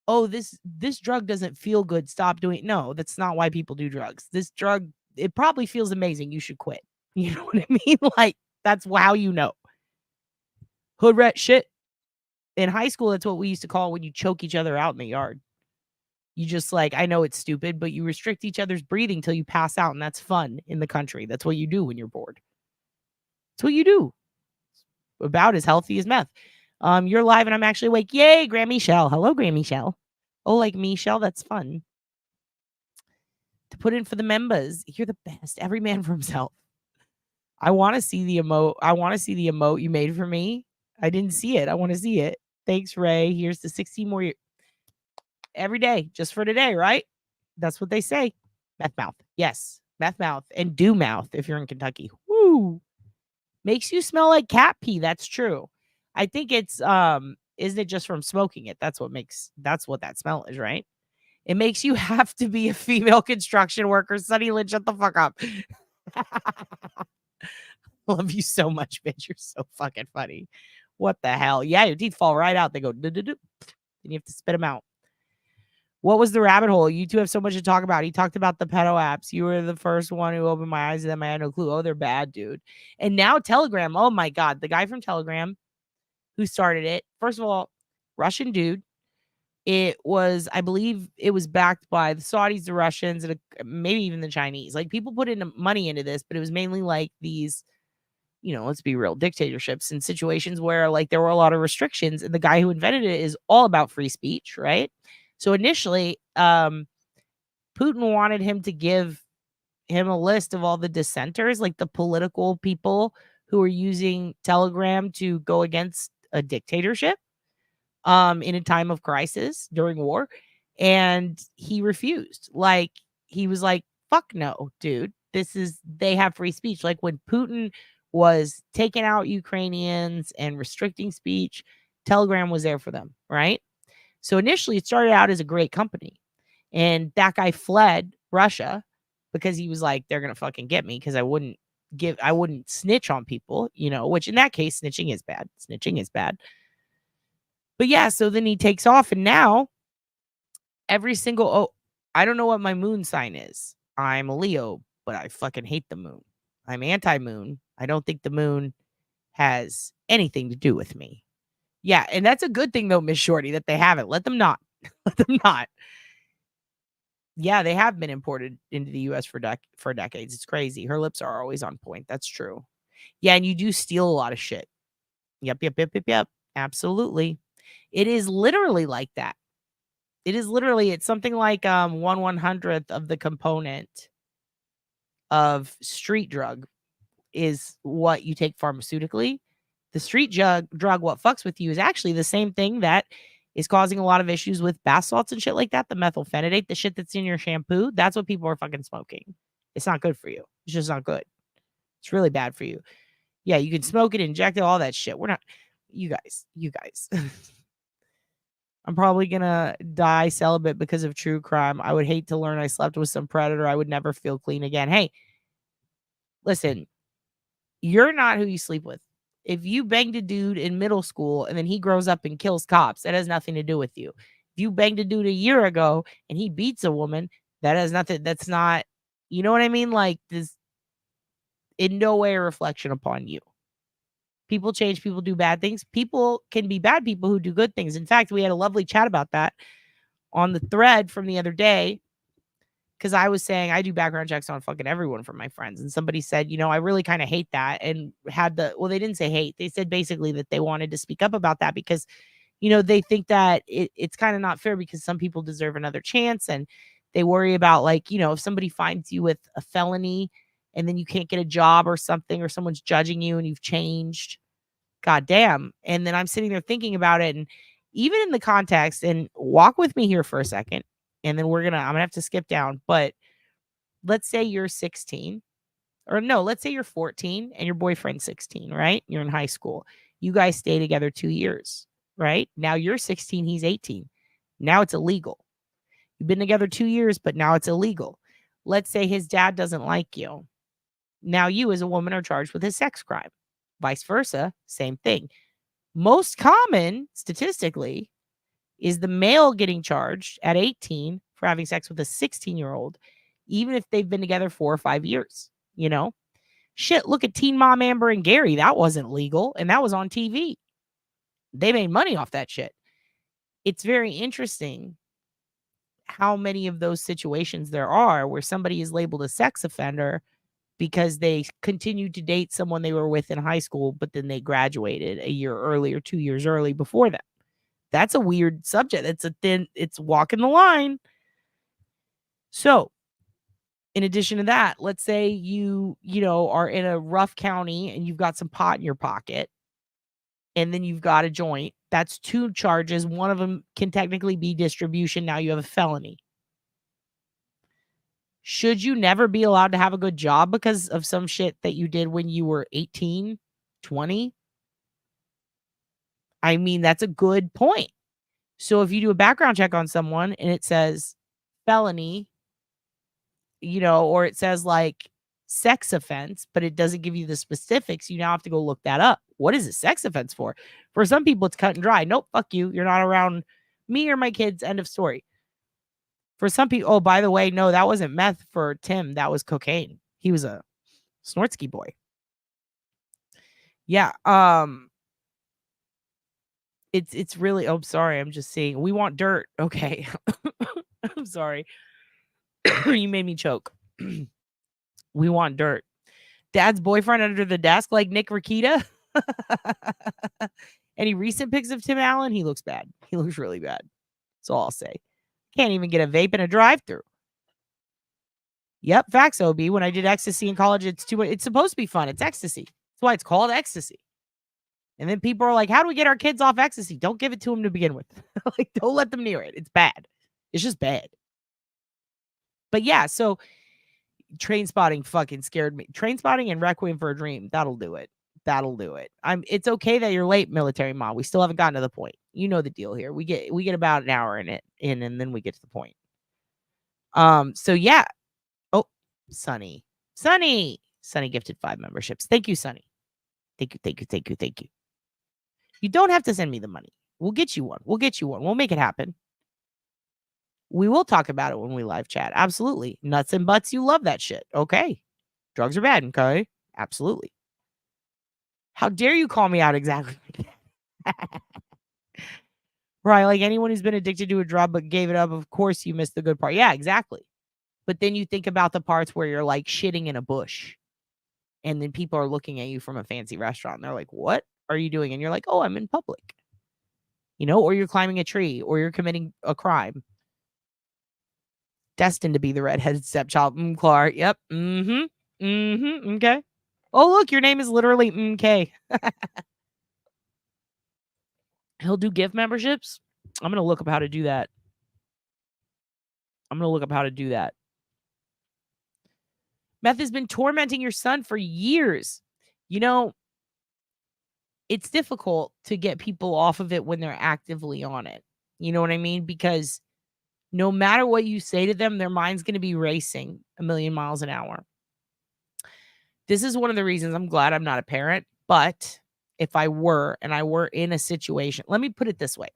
oh, this drug doesn't feel good. Stop doing it. No, that's not why people do drugs. This drug, it probably feels amazing. You should quit. You know what I mean? Like, that's how you know. Hood rat shit. In high school, that's what we used to call when you choke each other out in the yard. You just like, I know it's stupid, but you restrict each other's breathing till you pass out, and that's fun in the country. That's what you do when you're bored. That's what you do. About as healthy as meth. You're live and I'm actually awake. Yay, Graham Michelle. Hello, Graham Michelle. Oh, like Michelle, that's fun. To put in for the members. You're the best. Every man for himself. I want to see the emote. I want to see the emote you made for me. I didn't see it. I want to see it. Thanks, Ray. Here's the 16 more years. every day just for today, right? That's what they say. Meth mouth. Yes. Meth mouth and dew mouth if you're in Kentucky. Woo. Makes you smell like cat pee. That's true. I think it's isn't it just from smoking it? That's what that smell is, right? It makes you have to be a female construction worker. Sunny Lynn, shut the fuck up. Love you so much, bitch. You're so fucking funny. What the hell? Yeah, your teeth fall right out. They go, and you have to spit them out. What was the rabbit hole? You two have so much to talk about. He talked about the pedo apps. You were the first one who opened my eyes to them. I had no clue. Oh, they're bad, dude. And now Telegram. Oh my God. The guy from Telegram who started it. First of all, Russian dude. It was, I believe it was backed by the Saudis, the Russians, and maybe even the Chinese. Like people put in money into this, but it was mainly like these, let's be real, dictatorships and situations where like there were a lot of restrictions. And the guy who invented it is all about free speech, right? So initially, Putin wanted him to give him a list of all the dissenters, like the political people who were using Telegram to go against a dictatorship in a time of crisis during war. And he refused. Like, he was like, fuck no, dude. They have free speech. Like when Putin was taking out Ukrainians and restricting speech, Telegram was there for them, right? So initially it started out as a great company. And that guy fled Russia because he was like, they're going to fucking get me because I wouldn't snitch on people, which in that case, snitching is bad. Snitching is bad. But yeah, so then he takes off and now I don't know what my moon sign is. I'm a Leo, but I fucking hate the moon. I'm anti-moon. I don't think the moon has anything to do with me. Yeah, and that's a good thing though, Miss Shorty, that they haven't. Let them not. Let them not. Yeah, they have been imported into the US for decades. It's crazy. Her lips are always on point. That's true. Yeah, and you do steal a lot of shit. Yep. Absolutely. It is literally like that. It's something like 1/100th of the component of street drug is what you take pharmaceutically. The street drug, what fucks with you, is actually the same thing that is causing a lot of issues with bath salts and shit like that. The methylphenidate, the shit that's in your shampoo, that's what people are fucking smoking. It's not good for you. It's just not good. It's really bad for you. Yeah, you can smoke it, inject it, all that shit. We're not, you guys. I'm probably gonna die celibate because of true crime. I would hate to learn I slept with some predator. I would never feel clean again. Hey, listen, you're not who you sleep with. If you banged a dude in middle school and then he grows up and kills cops, that has nothing to do with you. If you banged a dude a year ago and he beats a woman, that has nothing. That's not, you know what I mean? Like, this in no way a reflection upon you. People change, people do bad things. People can be bad people who do good things. In fact, we had a lovely chat about that on the thread from the other day, because I was saying I do background checks on fucking everyone from my friends. And somebody said, I really kind of hate that. And they didn't say hate. They said basically that they wanted to speak up about that because, they think that it's kind of not fair because some people deserve another chance. And they worry about like, if somebody finds you with a felony and then you can't get a job or something, or someone's judging you and you've changed, goddamn. And then I'm sitting there thinking about it. And even in the context, and walk with me here for a second, and then I'm going to have to skip down. But let's say you're 16, or no, let's say you're 14 and your boyfriend's 16, right? You're in high school. You guys stay together 2 years, right? Now you're 16, he's 18. Now it's illegal. You've been together 2 years, but now it's illegal. Let's say his dad doesn't like you. Now you as a woman are charged with a sex crime. Vice versa, same thing. Most common, statistically, is the male getting charged at 18 for having sex with a 16-year-old, even if they've been together 4 or 5 years, Shit, look at Teen Mom Amber and Gary. That wasn't legal, and that was on TV. They made money off that shit. It's very interesting how many of those situations there are where somebody is labeled a sex offender because they continued to date someone they were with in high school, but then they graduated a year early or 2 years early before that. That's a weird subject. It's walking the line. So in addition to that, let's say you are in a rough county and you've got some pot in your pocket and then you've got a joint That's 2 charges. One of them can technically be distribution. Now you have a felony. Should you never be allowed to have a good job because of some shit that you did when you were 18, 20? I mean, that's a good point. So if you do a background check on someone and it says felony, or it says like sex offense, but it doesn't give you the specifics, you now have to go look that up. What is a sex offense for? For some people, it's cut and dry. Nope, fuck you. You're not around me or my kids. End of story. For some people, oh, by the way, no, that wasn't meth for Tim. That was cocaine. He was a Snortsky boy. Yeah. It's really, oh, sorry. I'm just seeing. We want dirt. Okay. I'm sorry. You made me choke. We want dirt. Dad's boyfriend under the desk like Nick Rakita. Any recent pics of Tim Allen? He looks bad. He looks really bad. That's all I'll say. Can't even get a vape in a drive-thru. Yep, facts, OB. When I did ecstasy in college, it's supposed to be fun. It's ecstasy. That's why it's called ecstasy. And then people are like, how do we get our kids off ecstasy? Don't give it to them to begin with. Like, don't let them near it. It's bad. It's just bad. But yeah, so Trainspotting fucking scared me. Trainspotting and Requiem for a Dream. That'll do it. That'll do it. It's okay that you're late, military mom. We still haven't gotten to the point. You know the deal here. We get about an hour in, and then we get to the point. So yeah. Oh, Sunny gifted 5 memberships. Thank you, Sunny. Thank you. You don't have to send me the money. We'll get you one. We'll make it happen. We will talk about it when we live chat. Absolutely. Nuts and butts. You love that shit. Okay. Drugs are bad. Okay. Absolutely. How dare you call me out exactly like that? Right. Like anyone who's been addicted to a drug but gave it up, of course you missed the good part. Yeah, exactly. But then you think about the parts where you're like shitting in a bush and then people are looking at you from a fancy restaurant. And they're like, what are you doing? And you're like, oh, I'm in public. Or you're climbing a tree or you're committing a crime. Destined to be the redheaded stepchild. Clark. Yep. Okay. Oh, look, your name is literally MK. He'll do gift memberships. I'm going to look up how to do that. Meth has been tormenting your son for years. It's difficult to get people off of it when they're actively on it. You know what I mean? Because no matter what you say to them, their mind's going to be racing a million miles an hour. This is one of the reasons I'm glad I'm not a parent. But if I were, and I were in a situation, let me put it this way.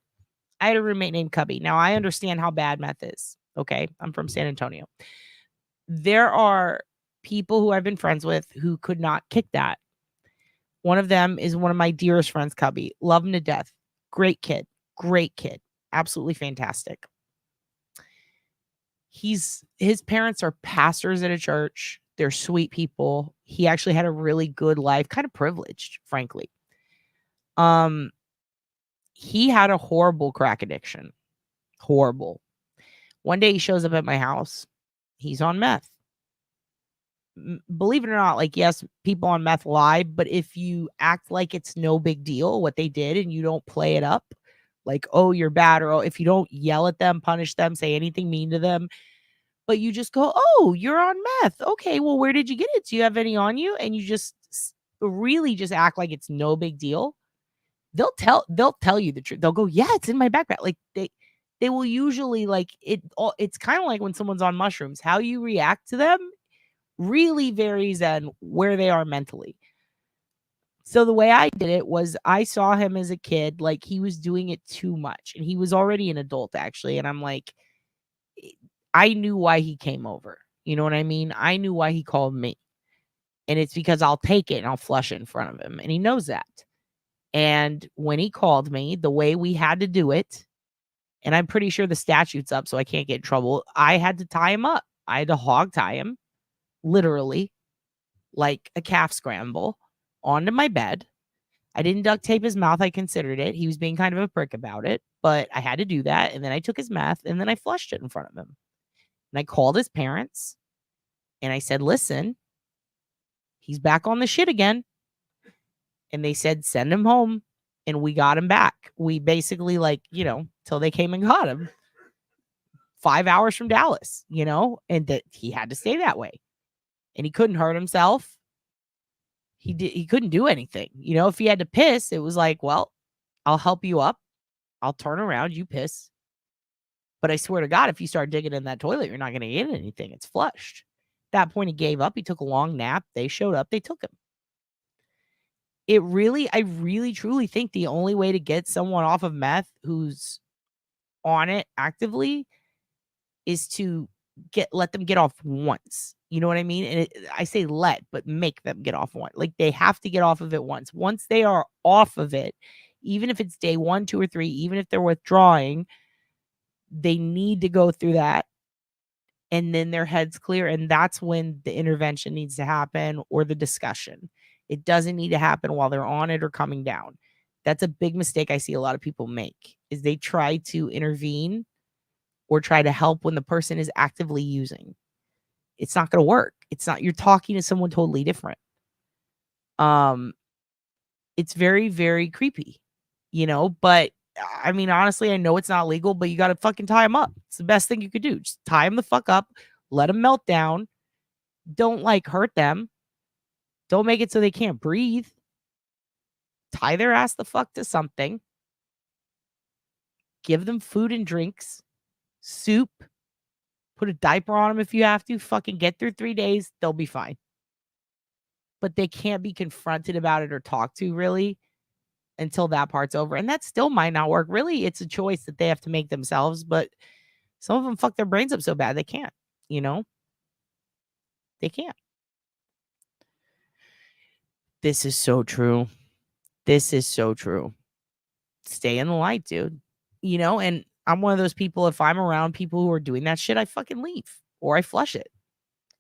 I had a roommate named Cubby. Now, I understand how bad meth is. Okay. I'm from San Antonio. There are people who I've been friends with who could not kick that. One of them is one of my dearest friends, Cubby. Love him to death. Great kid. Absolutely fantastic. His parents are pastors at a church. They're sweet people. He actually had a really good life, kind of privileged, frankly. He had a horrible crack addiction. Horrible. One day he shows up at my house. He's on meth. Believe it or not, like, yes, people on meth lie, but if you act like it's no big deal what they did and you don't play it up, like, oh, you're bad, or if you don't yell at them, punish them, say anything mean to them, but you just go, oh, you're on meth. Okay, well, where did you get it? Do you have any on you? And you just really just act like it's no big deal. They'll tell you the truth. They'll go, yeah, it's in my backpack. Like they will usually, like, it's kind of like when someone's on mushrooms. How you react to them really varies on where they are mentally. So the way I did it was I saw him as a kid, like he was doing it too much, and he was already an adult actually. And I'm like, I knew why he came over. You know what I mean? I knew why he called me, and it's because I'll take it and I'll flush it in front of him. And he knows that. And when he called me, the way we had to do it, and I'm pretty sure the statute's up, so I can't get in trouble. I had to tie him up. I had to hog tie him, literally, like a calf scramble, onto my bed. I didn't duct tape his mouth. I considered it. He was being kind of a prick about it, but I had to do that. And then I took his meth and then I flushed it in front of him. And I called his parents and I said, listen, he's back on the shit again. And they said, send him home. and we got him back. We basically, like, till they came and got him 5 hours from Dallas, and that he had to stay that way. And he couldn't hurt himself. He couldn't do anything. If he had to piss, it was like, well, I'll help you up. I'll turn around, you piss. But I swear to God, if you start digging in that toilet, you're not going to get anything. It's flushed. At that point, he gave up. He took a long nap. They showed up. They took him. I really, truly think the only way to get someone off of meth who's on it actively is to let them get off once. You know what I mean? And I say but make them get off once. Like, they have to get off of it once. Once they are off of it, even if it's day 1, 2, or 3, even if they're withdrawing, they need to go through that. And then their head's clear. And that's when the intervention needs to happen, or the discussion. It doesn't need to happen while they're on it or coming down. That's a big mistake I see a lot of people make, is they try to intervene or try to help when the person is actively using. It's not going to work. It's not, you're talking to someone totally different. It's very, very creepy, but I mean, honestly, I know it's not legal, but you got to fucking tie them up. It's the best thing you could do. Just tie them the fuck up, let them melt down. Don't hurt them. Don't make it so they can't breathe. Tie their ass the fuck to something. Give them food and drinks, soup, put a diaper on them if you have to. Fucking get through 3 days. They'll be fine. But they can't be confronted about it or talked to, really, until that part's over. And that still might not work. Really, it's a choice that they have to make themselves. But some of them fuck their brains up so bad they can't, They can't. This is so true. This is so true. Stay in the light, dude. And I'm one of those people, if I'm around people who are doing that shit, I fucking leave or I flush it.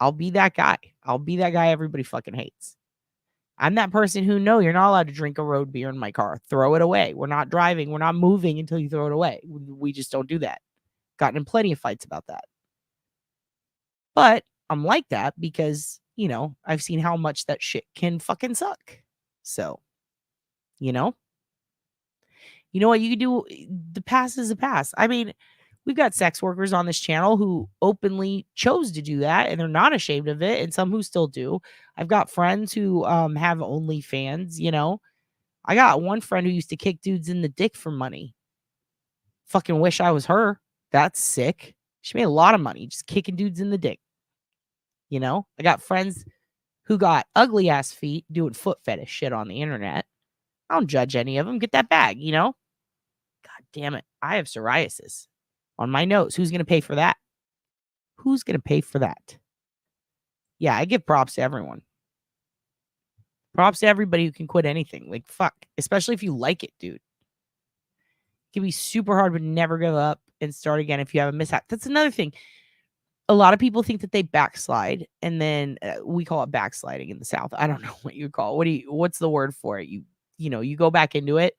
I'll be that guy. I'll be that guy everybody fucking hates. I'm that person who, no, you're not allowed to drink a road beer in my car. Throw it away. We're not driving. We're not moving until you throw it away. We just don't do that. Gotten in plenty of fights about that. But I'm like that because, I've seen how much that shit can fucking suck. So, you know what you can do? The past is a past. I mean, we've got sex workers on this channel who openly chose to do that, and they're not ashamed of it, and some who still do. I've got friends who have OnlyFans, I got one friend who used to kick dudes in the dick for money. Fucking wish I was her. That's sick. She made a lot of money just kicking dudes in the dick. I got friends who got ugly ass feet doing foot fetish shit on the internet. I don't judge any of them. Get that bag, God damn it. I have psoriasis on my nose. Who's going to pay for that? Who's going to pay for that? Yeah, I give props to everyone. Props to everybody who can quit anything. Like, fuck. Especially if you like it, dude. It can be super hard, but never give up and start again if you have a mishap. That's another thing. A lot of people think that they backslide, and then we call it backsliding in the South. I don't know what you call it. What's the word for it? You go back into it.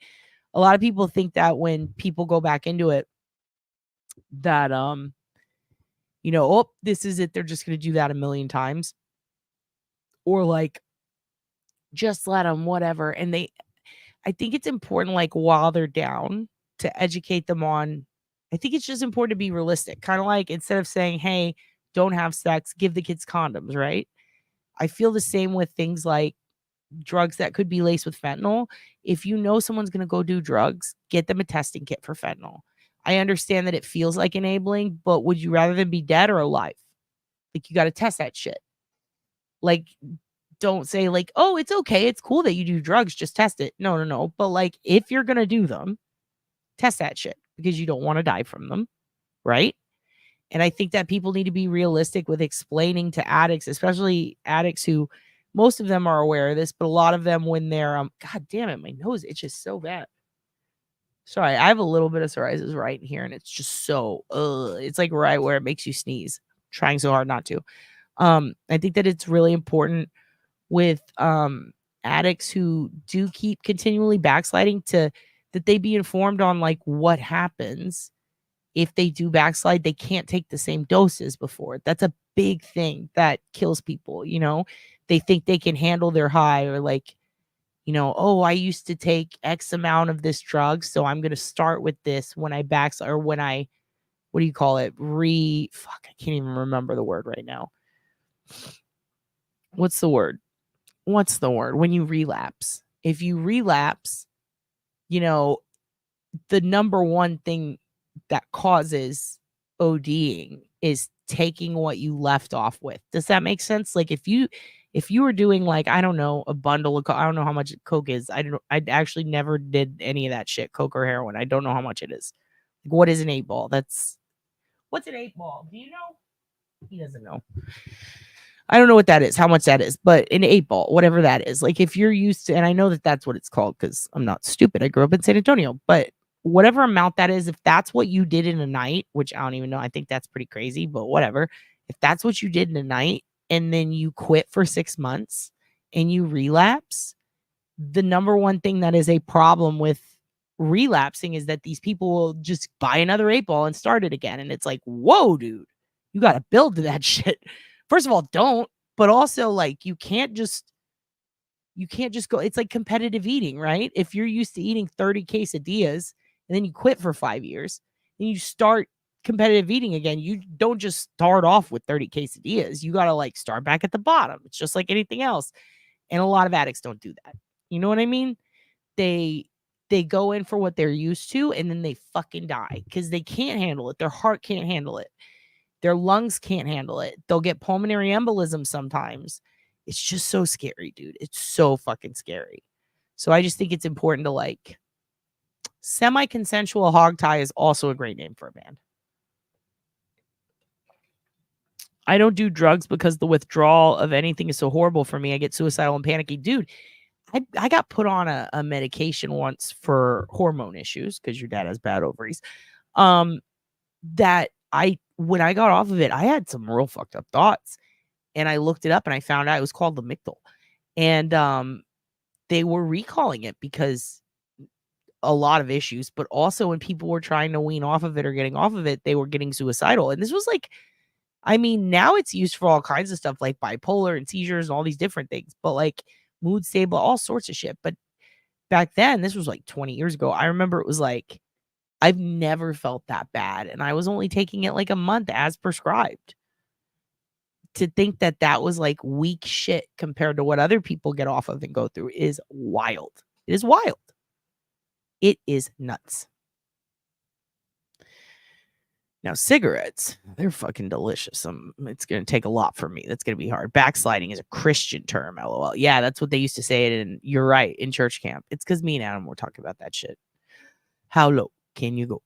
A lot of people think that when people go back into it, that, oh, this is it. They're just going to do that a million times. Or just let them, whatever. And I think it's important, while they're down, to educate them on, I think it's just important to be realistic. Kind of instead of saying, hey, don't have sex, give the kids condoms, right? I feel the same with things like drugs that could be laced with fentanyl. If you know someone's going to go do drugs, get them a testing kit for fentanyl. I understand that it feels like enabling, but would you rather them be dead or alive? You got to test that shit. Don't say oh, it's okay. It's cool that you do drugs. Just test it. No. But if you're going to do them, test that shit because you don't want to die from them. Right. And I think that people need to be realistic with explaining to addicts, especially addicts who, most of them are aware of this, but a lot of them when they're, God damn it, my nose itches so bad. Sorry, I have a little bit of psoriasis right here, and it's just so, it's right where it makes you sneeze. I'm trying so hard not to. I think that it's really important with addicts who do keep continually backsliding that they be informed on what happens if they do backslide. They can't take the same doses before. That's a big thing that kills people. They think they can handle their high, or Oh, I used to take X amount of this drug, so I'm going to start with this when I or when I, what do you call it? Fuck, I can't even remember the word right now. What's the word? When you relapse? If you relapse, the number one thing that causes ODing is taking what you left off with. Does that make sense? Like if you were doing like, I don't know, a bundle of I don't know how much coke is. I actually never did any of that shit, coke or heroin. I don't know how much it is. Like, what is an 8-ball? What's an 8-ball? Do you know? He doesn't know. I don't know what that is, how much that is, but an 8-ball, whatever that is. Like if you're used to, and I know that that's what it's called because I'm not stupid. I grew up in San Antonio, but whatever amount that is, if that's what you did in a night, which I don't even know, I think that's pretty crazy, but whatever. If that's what you did in a night and then you quit for 6 months and you relapse, the number one thing that is a problem with relapsing is that these people will just buy another 8-ball and start it again. And it's like, whoa, dude, you got to build to that shit. First of all, don't, but also like you can't just go. It's like competitive eating, right? If you're used to eating 30 quesadillas and then you quit for 5 years and you start competitive eating again, you don't just start off with 30 quesadillas. You got to like start back at the bottom. It's just like anything else. And a lot of addicts don't do that. You know what I mean? They go in for what they're used to and then they fucking die because they can't handle it. Their heart can't handle it. Their lungs can't handle it. They'll get pulmonary embolism sometimes. It's just so scary, dude. It's so fucking scary. So I just think it's important to like semi-consensual hog tie is also a great name for a band. I don't do drugs because the withdrawal of anything is so horrible for me. I get suicidal and panicky. Dude, I got put on a medication once for hormone issues because your dad has bad ovaries. That when I got off of it, I had some real fucked up thoughts. And I looked it up and I found out it was called Lamictal. And they were recalling it because a lot of issues, but also when people were trying to wean off of it or getting off of it, they were getting suicidal. And this was like, I mean, now it's used for all kinds of stuff like bipolar and seizures and all these different things, but like mood stable, all sorts of shit. But back then, this was like 20 years ago. I remember it was like, I've never felt that bad. And I was only taking it like a month as prescribed. To think that that was like weak shit compared to what other people get off of and go through is wild. It is wild. It is nuts. Now, cigarettes, they're fucking delicious. It's going to take a lot for me. That's going to be hard. Backsliding is a Christian term, LOL. Yeah, that's what they used to say it in. You're right, in church camp. It's because me and Adam were talking about that shit. How low can you go?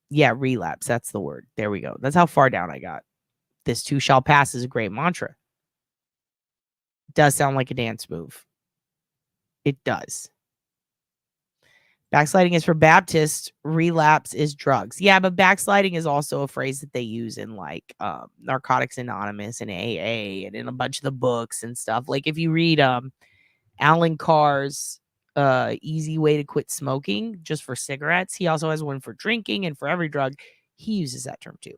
Yeah, relapse. That's the word. There we go. That's how far down I got. This too shall pass is a great mantra. It does sound like a dance move. It does. Backsliding is for Baptists. Relapse is drugs. Yeah, but backsliding is also a phrase that they use in like Narcotics Anonymous and AA and in a bunch of the books and stuff. Like if you read Alan Carr's Easy Way to Quit Smoking just for cigarettes, he also has one for drinking and for every drug. He uses that term too.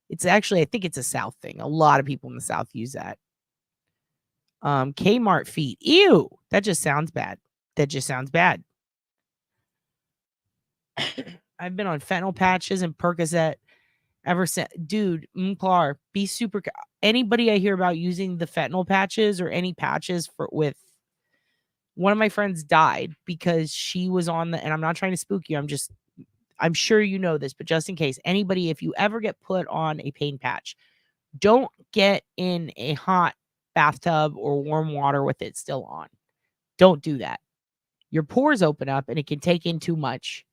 It's actually, I think it's a South thing. A lot of people in the South use that. Kmart feet. Ew. That just sounds bad. That just sounds bad. I've been on fentanyl patches and Percocet ever since. Dude, Clar, be super. Anybody I hear about using the fentanyl patches or any patches with one of my friends died because she was on and I'm not trying to spook you. I'm sure you know this, but just in case, anybody, if you ever get put on a pain patch, don't get in a hot bathtub or warm water with it still on. Don't do that. Your pores open up and it can take in too much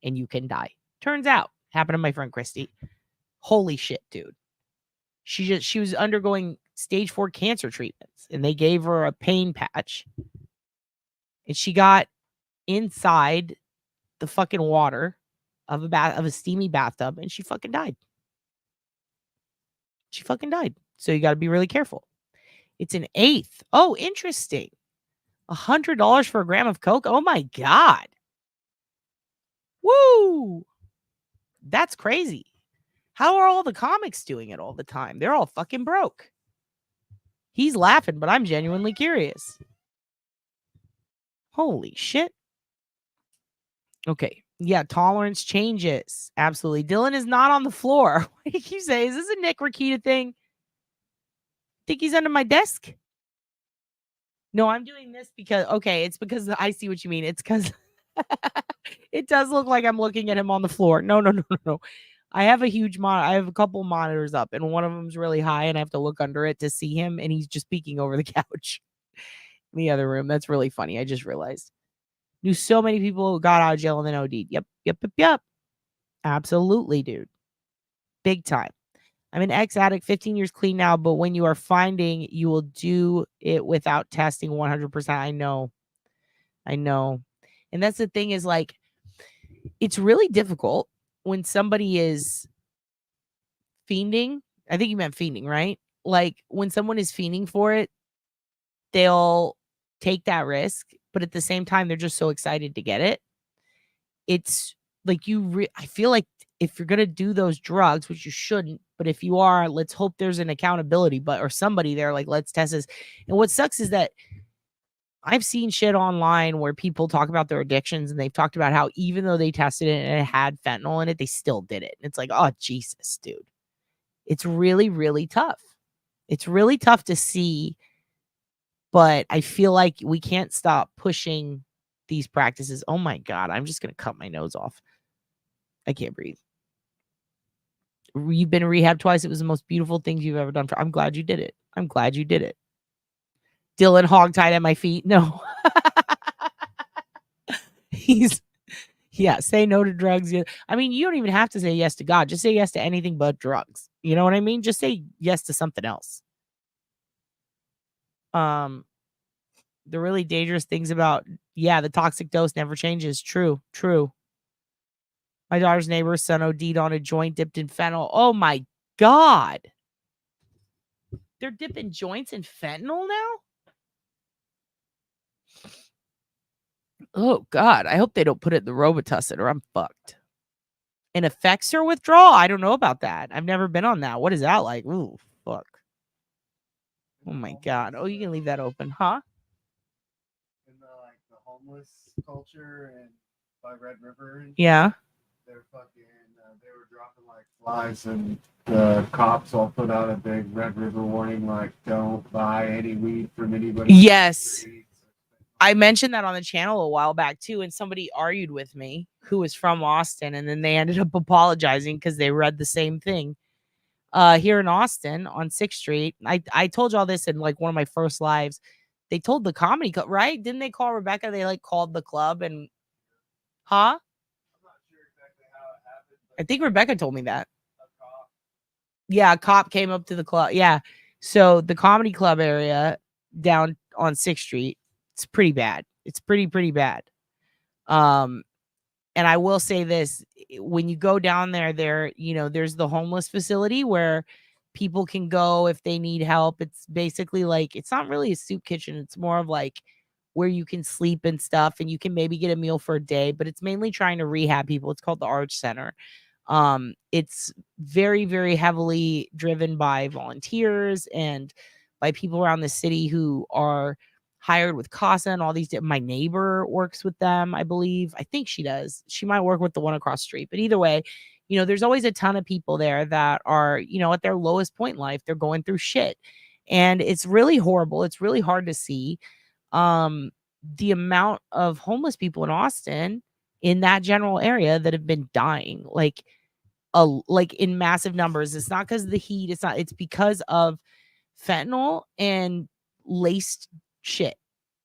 and you can die. Turns out, happened to my friend Christy. Holy shit, dude. She was undergoing stage 4 cancer treatments and they gave her a pain patch. And she got inside the fucking water of a steamy bathtub and she fucking died. She fucking died. So you got to be really careful. It's an eighth. Oh, interesting. $100 for a gram of coke. Oh my God. Woo. That's crazy. How are all the comics doing it all the time? They're all fucking broke. He's laughing, but I'm genuinely curious. Holy shit. Okay. Yeah, tolerance changes. Absolutely. Dylan is not on the floor. What did you say? Is this a Nick Rakita thing? Think he's under my desk? No, I'm doing this because it's because I see what you mean. It's because it does look like I'm looking at him on the floor. No, no, no, no, no. I have a huge I have a couple monitors up, and one of them's really high, and I have to look under it to see him, and he's just peeking over the couch in the other room. That's really funny. I just realized. Knew so many people who got out of jail and then OD'd. Yep. Absolutely, dude. Big time. I'm an ex-addict, 15 years clean now, but when you are finding, you will do it without testing 100%. I know. And that's the thing is, like, it's really difficult when somebody is fiending. I think you meant fiending, right? Like, when someone is fiending for it, they'll take that risk, but at the same time, they're just so excited to get it. It's like I feel like if you're gonna do those drugs, which you shouldn't, but if you are, let's hope there's an accountability or somebody there, like, let's test this. And what sucks is that I've seen shit online where people talk about their addictions, and they've talked about how even though they tested it and it had fentanyl in it, they still did it. And it's like, oh Jesus, dude. It's really, really tough. It's really tough to see, but I feel like we can't stop pushing these practices. Oh my God, I'm just gonna cut my nose off. I can't breathe. You've been in rehab twice. It was the most beautiful things you've ever done. I'm glad you did it. I'm glad you did it. Dylan hogtied at my feet. No. Say no to drugs. I mean, you don't even have to say yes to God. Just say yes to anything but drugs. You know what I mean? Just say yes to something else. The really dangerous things about, the toxic dose never changes. True. My daughter's neighbor's son OD'd on a joint dipped in fentanyl. Oh my God. They're dipping joints in fentanyl now? Oh God. I hope they don't put it in the Robitussin or I'm fucked. It affects her withdrawal? I don't know about that. I've never been on that. What is that like? Ooh, fuck. Oh my God. Oh, you can leave that open, huh? In the homeless culture and by Red River. Yeah. They're fucking. They were dropping like flies, and the cops all put out a big Red River warning, like, don't buy any weed from anybody. Yes. I mentioned that on the channel a while back too, and somebody argued with me who was from Austin, and then they ended up apologizing because they read the same thing. Here in Austin on 6th Street, I told you all this in like one of my first lives. They told the comedy club, right? Didn't they call Rebecca? They like called the club and, huh? I'm not sure exactly how it happened. I think Rebecca told me that. A cop came up to the club. Yeah. So the comedy club area down on 6th Street, it's pretty bad. It's pretty bad. And I will say this, when you go down there, there's the homeless facility where people can go if they need help. It's basically like, it's not really a soup kitchen. It's more of like where you can sleep and stuff, and you can maybe get a meal for a day, but it's mainly trying to rehab people. It's called the Arch Center. It's very, very heavily driven by volunteers and by people around the city who are hired with CASA and all these. My neighbor works with them, I believe. I think she does. She might work with the one across the street. But either way, there's always a ton of people there that are, at their lowest point in life. They're going through shit. And it's really horrible. It's really hard to see. The amount of homeless people in Austin in that general area that have been dying, like in massive numbers. It's not because of the heat. It's because of fentanyl and laced shit.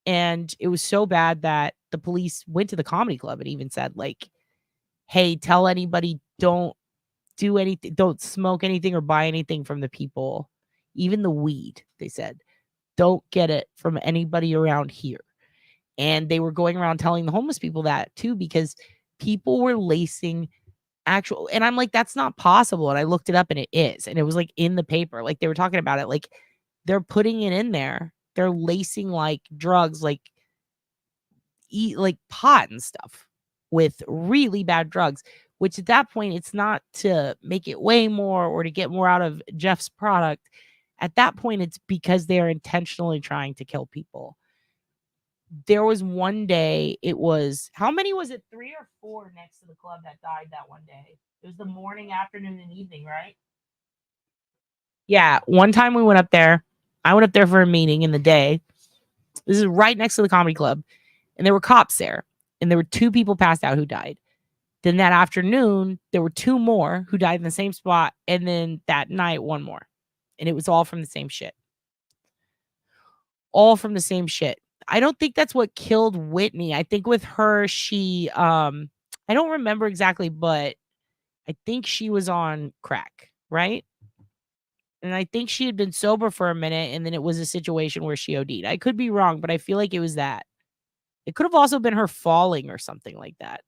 And it was so bad that the police went to the comedy club and even said, like, hey, tell anybody, don't do anything, don't smoke anything or buy anything from the people. Even the weed, they said, don't get it from anybody around here. And they were going around telling the homeless people that too, because people were lacing and I'm like, that's not possible. And I looked it up and it is. And it was like in the paper, like they were talking about it, like they're putting it in there. They're lacing like drugs, like pot and stuff with really bad drugs, which at that point, it's not to make it weigh more or to get more out of Jeff's product. At that point, it's because they're intentionally trying to kill people. there was one day, it was, how many was it? 3 or 4 next to the club that died that one day. It was the morning, afternoon, and evening, right? Yeah. One time we went up there. I went up there for a meeting in the day. This is right next to the comedy club. And there were cops there. And there were 2 people passed out who died. Then that afternoon, there were 2 more who died in the same spot. And then that night, 1 more. And it was all from the same shit. All from the same shit. I don't think that's what killed Whitney. I think with her, she I don't remember exactly, but I think she was on crack, right? And I think she had been sober for a minute, and then it was a situation where she OD'd. I could be wrong, but I feel like it was that. It could have also been her falling or something like that.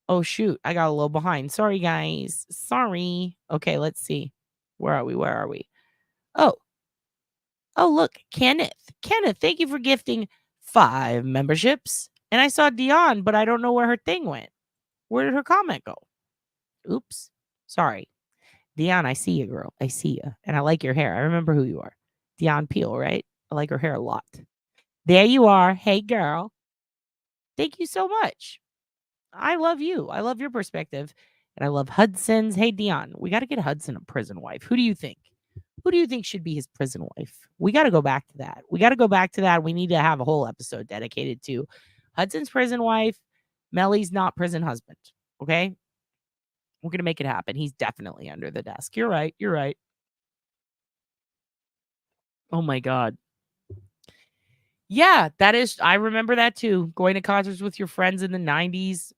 Oh, shoot. I got a little behind. Sorry, guys. Sorry. Okay, let's see. Where are we? Where are we? Oh. Oh, look. Kenneth. Kenneth, thank you for gifting 5 memberships. And I saw Dion, but I don't know where her thing went. Where did her comment go? Oops. Sorry. Dion, I see you, girl. I see you. And I like your hair. I remember who you are. Dion Peel, right? I like her hair a lot. There you are. Hey, girl. Thank you so much. I love you. I love your perspective. And I love Hudson's. Hey, Dion, we got to get Hudson a prison wife. Who do you think? Who do you think should be his prison wife? We got to go back to that. We got to go back to that. We need to have a whole episode dedicated to Hudson's prison wife. Melly's not prison husband. Okay. We're going to make it happen. He's definitely under the desk. You're right. You're right. Oh my God. Yeah, that is. I remember that too. Going to concerts with your friends in the 90s.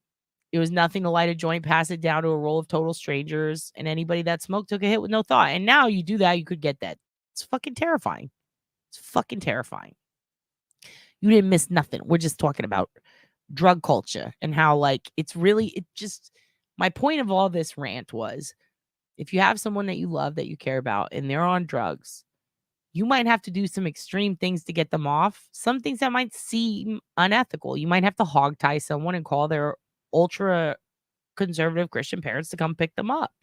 It was nothing to light a joint, pass it down to a roll of total strangers, and anybody that smoked took a hit with no thought. And now you do that, you could get dead. It's fucking terrifying. It's fucking terrifying. You didn't miss nothing. We're just talking about drug culture and how, like, it's really, it just, my point of all this rant was, if you have someone that you love, that you care about, and they're on drugs, you might have to do some extreme things to get them off. Some things that might seem unethical. You might have to hog tie someone and call their ultra conservative Christian parents to come pick them up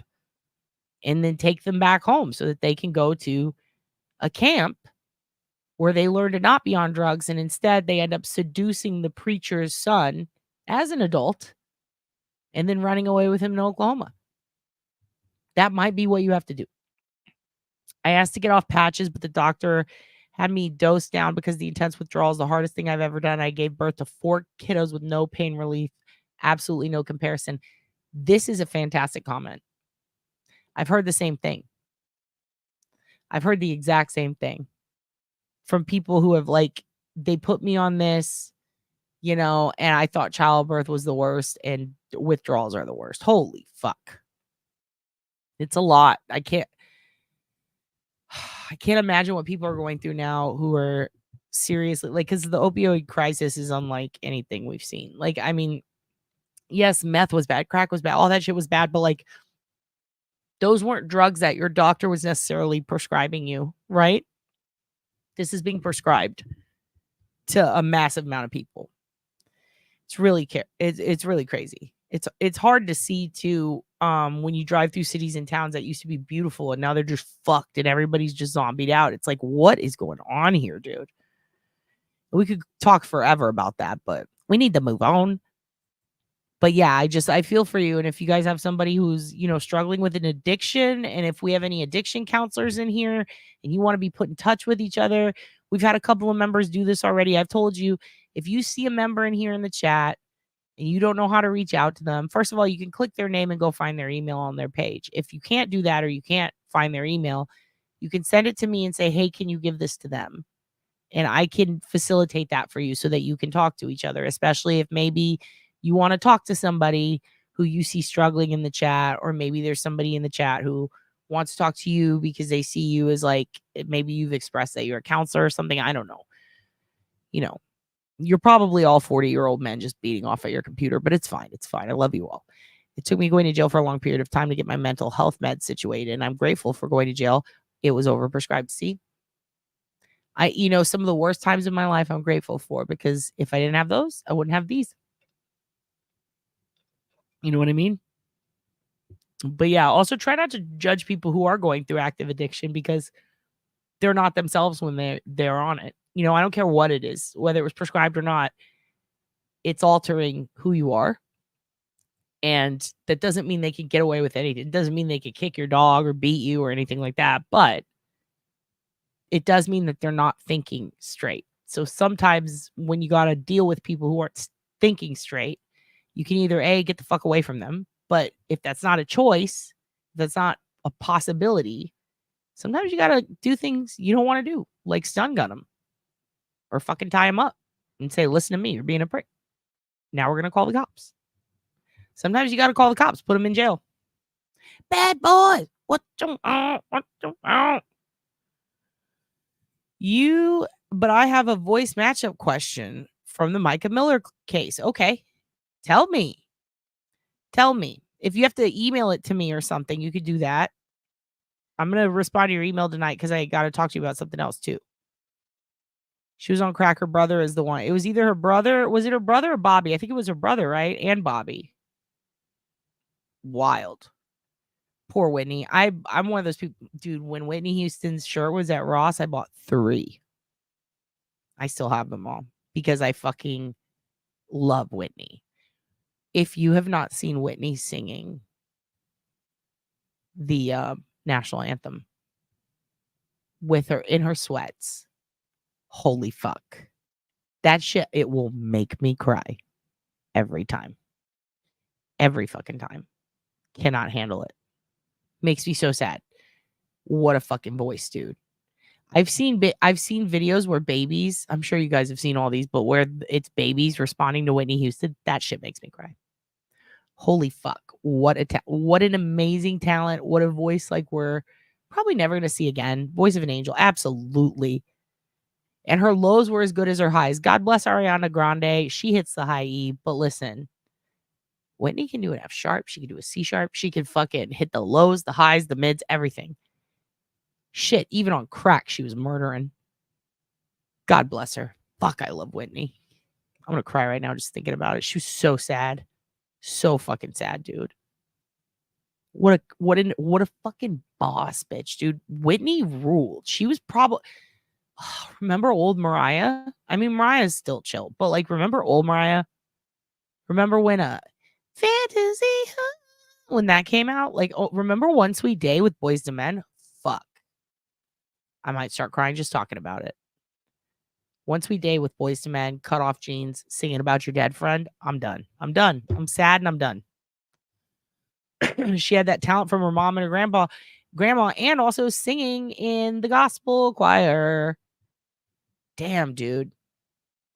and then take them back home so that they can go to a camp where they learn to not be on drugs, and instead they end up seducing the preacher's son as an adult and then running away with him in Oklahoma. That might be what you have to do. I asked to get off patches, but the doctor had me dosed down because the intense withdrawal is the hardest thing I've ever done. I gave birth to 4 kiddos with no pain relief. Absolutely no comparison. This is a fantastic comment. I've heard the same thing. I've heard the exact same thing from people who have, like, they put me on this, you know, and I thought childbirth was the worst and withdrawals are the worst. Holy fuck. It's a lot. I can't imagine what people are going through now who are seriously, like, because the opioid crisis is unlike anything we've seen. Like, I mean, yes, meth was bad, crack was bad, all that shit was bad, but like, those weren't drugs that your doctor was necessarily prescribing you, right? This is being prescribed to a massive amount of people. It's really it's really crazy. It's hard to see too, when you drive through cities and towns that used to be beautiful and now they're just fucked and everybody's just zombied out. It's like, what is going on here, dude? We could talk forever about that, but we need to move on. But yeah, I feel for you. And if you guys have somebody who's, you know, struggling with an addiction, and if we have any addiction counselors in here and you want to be put in touch with each other, we've had a couple of members do this already. I've told you, if you see a member in here in the chat and you don't know how to reach out to them, first of all, you can click their name and go find their email on their page. If you can't do that, or you can't find their email, you can send it to me and say, hey, can you give this to them? And I can facilitate that for you so that you can talk to each other, especially if maybe you want to talk to somebody who you see struggling in the chat, or maybe there's somebody in the chat who wants to talk to you because they see you as, like, maybe you've expressed that you're a counselor or something. I don't know. You know, you're probably all 40-year-old men just beating off at your computer, but it's fine. It's fine. I love you all. It took me going to jail for a long period of time to get my mental health meds situated, and I'm grateful for going to jail. It was overprescribed. See, you know, some of the worst times in my life I'm grateful for, because if I didn't have those, I wouldn't have these. You know what I mean? But yeah, also try not to judge people who are going through active addiction, because they're not themselves when they're on it. You know, I don't care what it is, whether it was prescribed or not. It's altering who you are. And that doesn't mean they can get away with anything. It doesn't mean they could kick your dog or beat you or anything like that. But it does mean that they're not thinking straight. So sometimes when you got to deal with people who aren't thinking straight, you can either A, get the fuck away from them. But if that's not a choice, that's not a possibility, sometimes you got to do things you don't want to do, like stun gun them or fucking tie them up and say, listen to me, you're being a prick. Now we're going to call the cops. Sometimes you got to call the cops, put them in jail. Bad boy. What you want? But I have a voice matchup question from the Micah Miller case. Okay. Tell me. If you have to email it to me or something, you could do that. I'm going to respond to your email tonight because I got to talk to you about something else too. She was on crack. Her brother is the one. It was either her brother. Was it her brother or Bobby? I think it was her brother, right? And Bobby. Wild. Poor Whitney. I'm one of those people, dude. When Whitney Houston's shirt was at Ross, I bought 3. I still have them all because I fucking love Whitney. If you have not seen Whitney singing the national anthem with her in her sweats, holy fuck. That shit, it will make me cry every time. Every fucking time. Cannot handle it. Makes me so sad. What a fucking voice, dude. I've seen videos where babies, I'm sure you guys have seen all these, but where it's babies responding to Whitney Houston, that shit makes me cry. Holy fuck. What an amazing talent. What a voice like we're probably never going to see again. Voice of an angel. Absolutely. And her lows were as good as her highs. God bless Ariana Grande. She hits the high E, but listen, Whitney can do an F sharp. She can do a C sharp. She can fucking hit the lows, the highs, the mids, everything. Shit, even on crack, she was murdering. God bless her. Fuck, I love Whitney. I'm going to cry right now just thinking about it. She was so sad. So fucking sad, dude. What a fucking boss, bitch, dude. Whitney ruled. She was probably... remember old Mariah? I mean, Mariah's still chill, but like, remember old Mariah? Remember when Fantasy, when that came out? Like, remember One Sweet Day with Boyz II Men? Fuck. I might start crying just talking about it. One Sweet Day with Boyz II Men, cut off jeans, singing about your dead friend. I'm done. I'm sad and I'm done. She had that talent from her mom and her grandma, and also singing in the gospel choir. Damn, dude.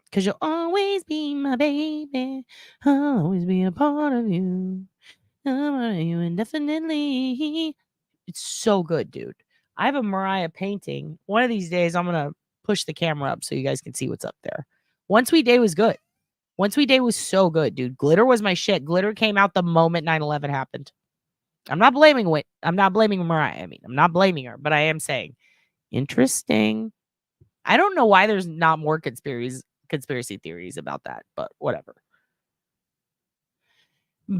Because you'll always be my baby. I'll always be a part of you. You indefinitely. It's so good, dude. I have a Mariah painting. One of these days, I'm going to push the camera up so you guys can see what's up there. One Sweet Day was good. One Sweet Day was so good, dude. Glitter was my shit. Glitter came out the moment 9/11 happened. I'm not blaming Mariah. I'm not blaming her, but I am saying interesting. I don't know why there's not more conspiracy theories about that, but whatever.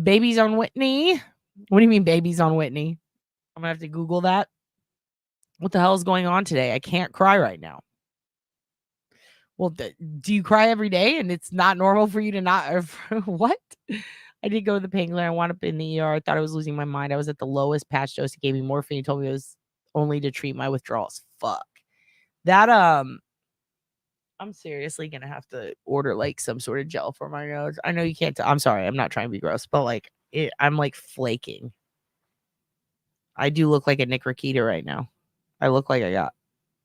Babies on Whitney. What do you mean babies on Whitney? I'm gonna have to Google that. What the hell is going on today? I can't cry right now. Well, do you cry every day and it's not normal for you to not? Or what? I did go to the painkiller. I wound up in the ER. I thought I was losing my mind. I was at the lowest patch dose. He gave me morphine. He told me it was only to treat my withdrawals. Fuck. That, I'm seriously going to have to order like some sort of gel for my nose. I know you can't. I'm sorry. I'm not trying to be gross, but like I'm like flaking. I do look like a Nick Rakita right now. I look like I got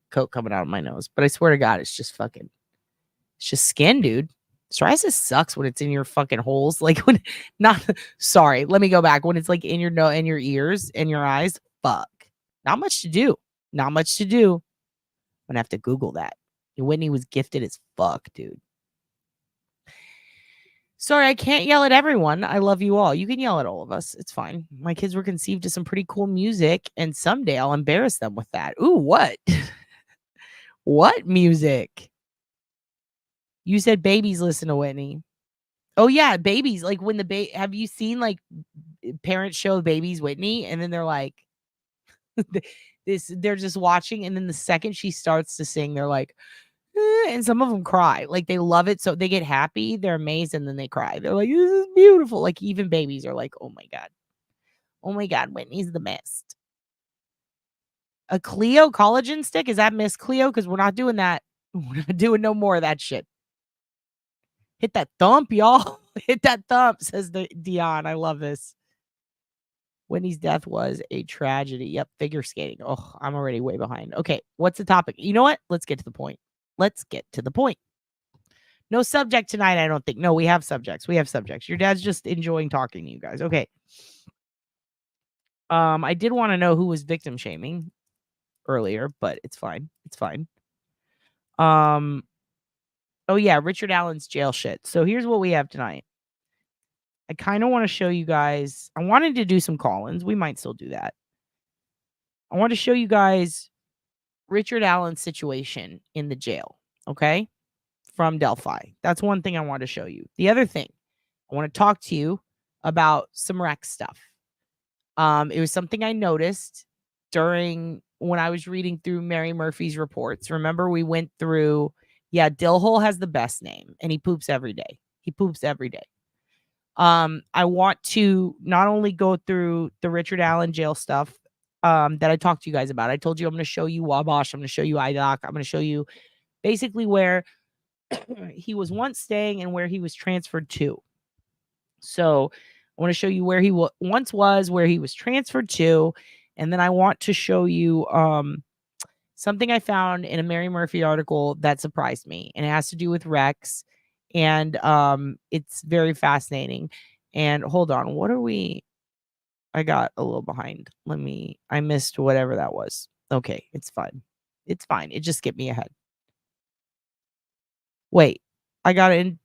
coke coming out of my nose, but I swear to God, it's just skin, dude. Psoriasis sucks when it's in your fucking holes. Like when sorry, let me go back. When it's like in your nose, in your ears, and your eyes, fuck. Not much to do. I'm gonna have to Google that. Whitney was gifted as fuck, dude. Sorry, I can't yell at everyone. I love you all. You can yell at all of us. It's fine. My kids were conceived to some pretty cool music, and someday I'll embarrass them with that. Ooh, what? What music? You said babies listen to Whitney. Oh yeah, babies. Like when have you seen like parents show babies Whitney and then they're like they're just watching, and then the second she starts to sing, they're like, And some of them cry. Like, they love it, so they get happy, they're amazed, and then they cry. They're like, "This is beautiful." Like, even babies are like, "Oh my god. Oh my god, Whitney's the best." A Cleo collagen stick? Is that Miss Cleo? Because we're not doing that. We're not doing no more of that shit. Hit that thump, y'all. Hit that thump, says the Dion. I love this. Whitney's death was a tragedy. Yep, figure skating. Oh, I'm already way behind. Okay, what's the topic? You know what? Let's get to the point. Let's get to the point. No subject tonight, I don't think. No, we have subjects. We have subjects. Your dad's just enjoying talking to you guys. Okay. I did want to know who was victim shaming earlier, but it's fine. It's fine. Oh yeah, Richard Allen's jail shit. So here's what we have tonight. I kind of want to show you guys. I wanted to do some call-ins. We might still do that. I want to show you guys Richard Allen's situation in the jail. Okay. From Delphi. That's one thing I want to show you. The other thing, I want to talk to you about some rec stuff. It was something I noticed during when I was reading through Mary Murphy's reports. Remember, we went through, Dillhole has the best name and he poops every day. He poops every day. I want to not only go through the Richard Allen jail stuff that I talked to you guys about. I told you I'm going to show you Wabash. I'm going to show you IDOC. I'm going to show you basically where he was once staying and where he was transferred to. So I want to show you where he once was, where he was transferred to, and then I want to show you something I found in a Mary Murphy article that surprised me, and it has to do with Rex, and it's very fascinating. And hold on, what are we? I got a little behind. I missed whatever that was. Okay, it's fine. It's fine. It just skipped me ahead. Wait, I got it in.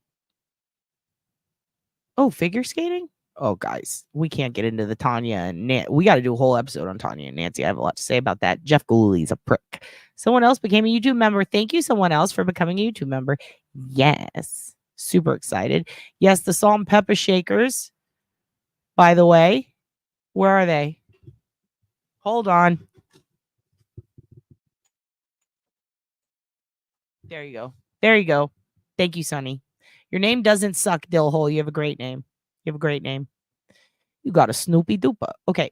Oh, figure skating? Oh, guys, we can't get into the Tanya and we got to do a whole episode on Tanya and Nancy. I have a lot to say about that. Jeff Gooley's a prick. Someone else became a YouTube member. Thank you, someone else, for becoming a YouTube member. Yes. Super excited. Yes, the salt and pepper shakers, by the way. Where are they? Hold on. There you go. There you go. Thank you, Sonny. Your name doesn't suck, Dillhole. You have a great name. You have a great name. You got a Snoopy Doopa. Okay.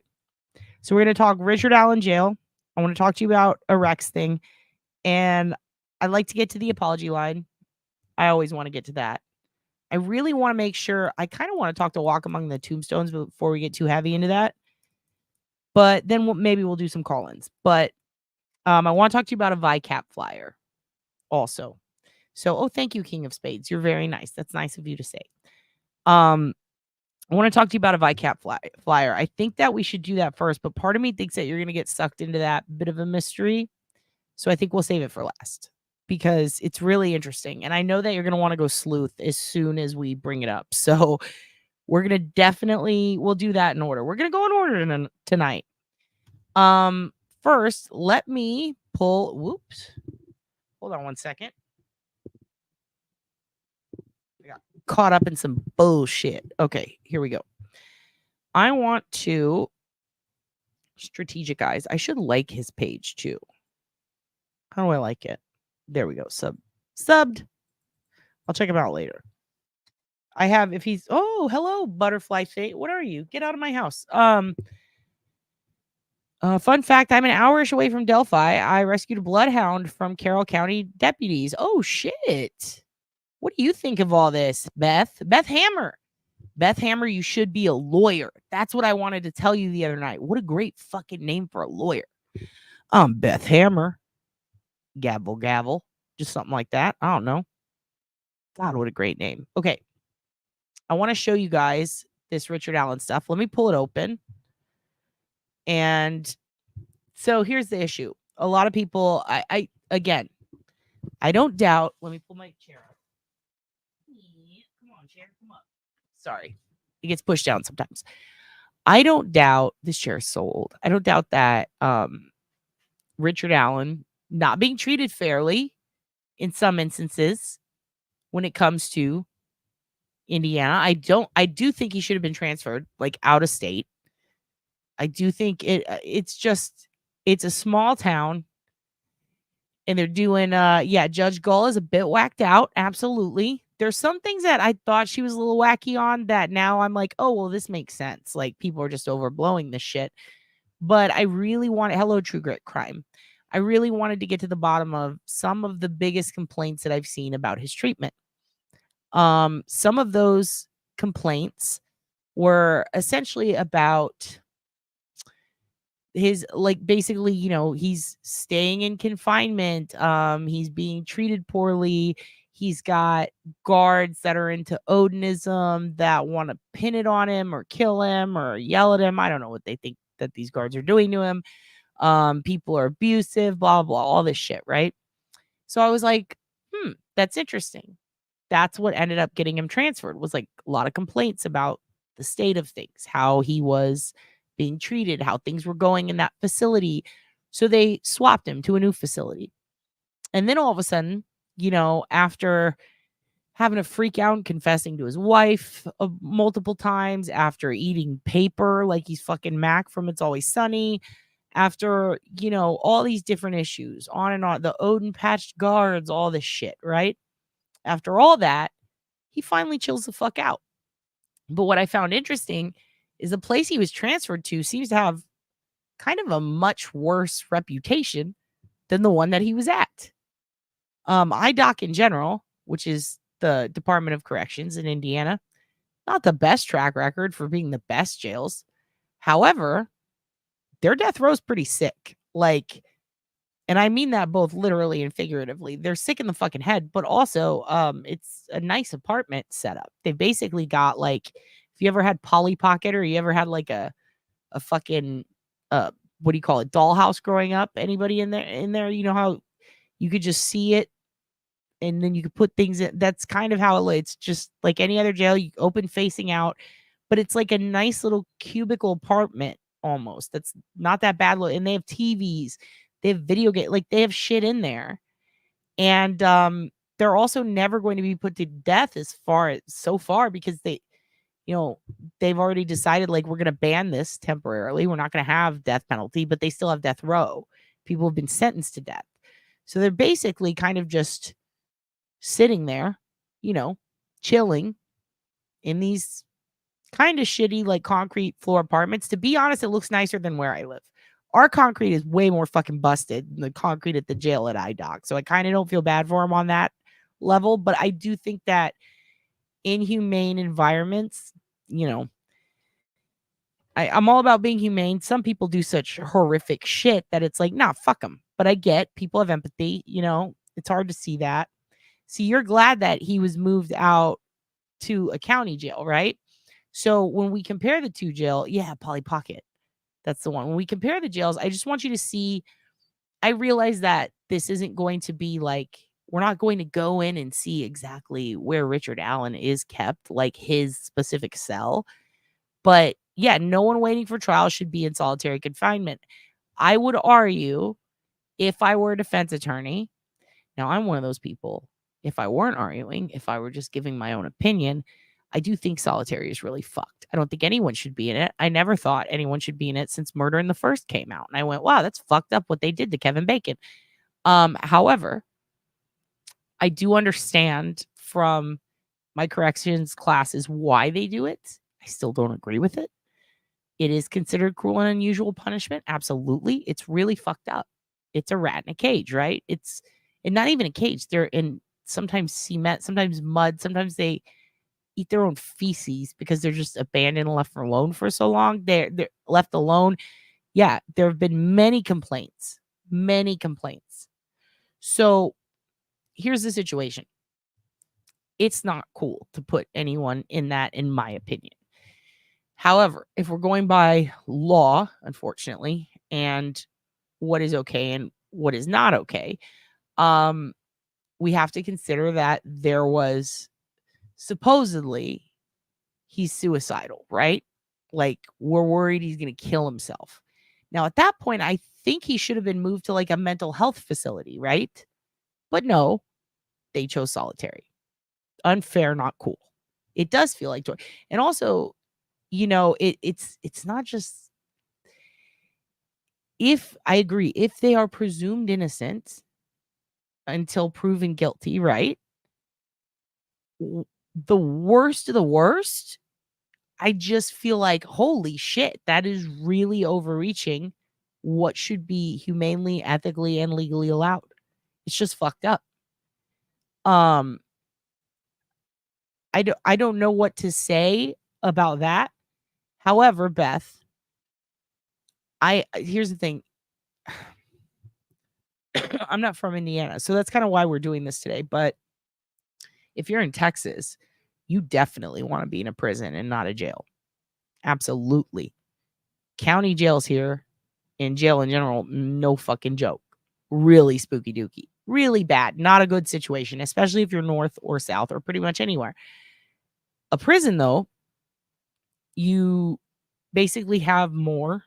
So we're going to talk Richard Allen jail. I want to talk to you about a Rex thing. And I'd like to get to the apology line. I always want to get to that. I really want to make sure. I kind of want to talk to Walk Among the Tombstones before we get too heavy into that. But then maybe we'll do some call-ins. But I want to talk to you about a VICAP flyer also. So, thank you, King of Spades. You're very nice. That's nice of you to say. I want to talk to you about a VICAP flyer. I think that we should do that first, but part of me thinks that you're going to get sucked into that bit of a mystery. So I think we'll save it for last because it's really interesting. And I know that you're going to want to go sleuth as soon as we bring it up. So we're going to we'll do that in order. We're going to go in order tonight. First, let me pull, hold on one second. I got caught up in some bullshit. Okay, here we go. I want to strategize. I should like his page too. How do I like it? There we go. Subbed. I'll check him out later. I have if he's hello, Butterfly Fate. What are you? Get out of my house. Fun fact, I'm an hour-ish away from Delphi. I rescued a bloodhound from Carroll County deputies. Oh shit. What do you think of all this, Beth? Beth Hammer. Beth Hammer, you should be a lawyer. That's what I wanted to tell you the other night. What a great fucking name for a lawyer. Beth Hammer. Gavel, gavel. Just something like that. I don't know. God, what a great name. Okay. I want to show you guys this Richard Allen stuff. Let me pull it open. And so here's the issue. A lot of people, I don't doubt. Let me pull my chair up. Come on, chair. Come up. Sorry. It gets pushed down sometimes. I don't doubt this chair is sold. I don't doubt that Richard Allen not being treated fairly in some instances when it comes to Indiana. I do think he should have been transferred like out of state. I do think it's a small town And they're doing Judge Gull is a bit whacked out, absolutely. There's some things that I thought she was a little wacky on that now I'm like, oh well, this makes sense. Like people are just overblowing this shit. But I really wanted, hello True Grit Crime, I really wanted to get to the bottom of some of the biggest complaints that I've seen about his treatment. Some of those complaints were essentially about his, like, basically, he's staying in confinement, he's being treated poorly, he's got guards that are into Odinism that want to pin it on him or kill him or yell at him. I don't know what they think that these guards are doing to him. People are abusive, blah blah, all this shit, right? So I was like, that's interesting. That's what ended up getting him transferred, was like a lot of complaints about the state of things, how he was being treated, how things were going in that facility. So they swapped him to a new facility. And then all of a sudden, after having a freak out and confessing to his wife multiple times, after eating paper like he's fucking Mac from It's Always Sunny, after, all these different issues, on and on, the Odin patched guards, all this shit, right? After all that, he finally chills the fuck out. But what I found interesting is the place he was transferred to seems to have kind of a much worse reputation than the one that he was at. IDOC in general, which is the Department of Corrections in Indiana, not the best track record for being the best jails. However, their death row is pretty sick. Like, and I mean that both literally and figuratively. They're sick in the fucking head, but also it's a nice apartment setup. They've basically got, like, if you ever had Polly Pocket or you ever had like a fucking what do you call it, dollhouse growing up, anybody in there, you know how you could just see it and then you could put things in. That's kind of how it's just like any other jail, you open facing out, but it's like a nice little cubicle apartment almost. That's not that bad. And they have TVs, they have video game, like they have shit in there. And they're also never going to be put to death so far because they've already decided, like, we're going to ban this temporarily. We're not going to have death penalty, but they still have death row. People have been sentenced to death. So they're basically kind of just sitting there, chilling in these kind of shitty, like, concrete floor apartments. To be honest, it looks nicer than where I live. Our concrete is way more fucking busted than the concrete at the jail at IDOC. So I kind of don't feel bad for him on that level. But I do think that inhumane environments, I'm all about being humane. Some people do such horrific shit that it's like, nah, fuck them. But I get people have empathy. It's hard to see that. See, you're glad that he was moved out to a county jail, right? So when we compare the two jail, Polly Pocket, that's the one. When we compare the jails, I just want you to see, I realize that this isn't going to be like, we're not going to go in and see exactly where Richard Allen is kept, like his specific cell. But no one waiting for trial should be in solitary confinement. I would argue, if I were a defense attorney, now I'm one of those people, if I weren't arguing, if I were just giving my own opinion, I do think solitary is really fucked. I don't think anyone should be in it. I never thought anyone should be in it since Murder in the First came out. And I went, wow, that's fucked up what they did to Kevin Bacon. However, I do understand from my corrections classes why they do it. I still don't agree with it. It is considered cruel and unusual punishment. Absolutely. It's really fucked up. It's a rat in a cage, right? And not even a cage. They're in sometimes cement, sometimes mud. Sometimes they eat their own feces because they're just abandoned and left alone for so long. They're left alone. Yeah, there have been many complaints. So here's the situation. It's not cool to put anyone in that, in my opinion. However, if we're going by law, unfortunately, and what is okay and what is not okay, we have to consider that there was supposedly he's suicidal, right? Like, we're worried he's going to kill himself. Now, at that point, I think he should have been moved to like a mental health facility, right? But no, they chose solitary. Unfair, not cool. It does feel like torture. And also, it's not just, if I agree, if they are presumed innocent, until proven guilty, right? The worst of the worst, I just feel like, holy shit, that is really overreaching what should be humanely, ethically, and legally allowed. It's just fucked up. I don't know what to say about that. However, Beth, here's the thing. I'm not from Indiana, so that's kind of why we're doing this today. But if you're in Texas, you definitely want to be in a prison and not a jail. Absolutely. County jails here and jail in general, no fucking joke. Really spooky dooky. Really bad. Not a good situation, especially if you're north or south or pretty much anywhere. A prison, though, you basically have more.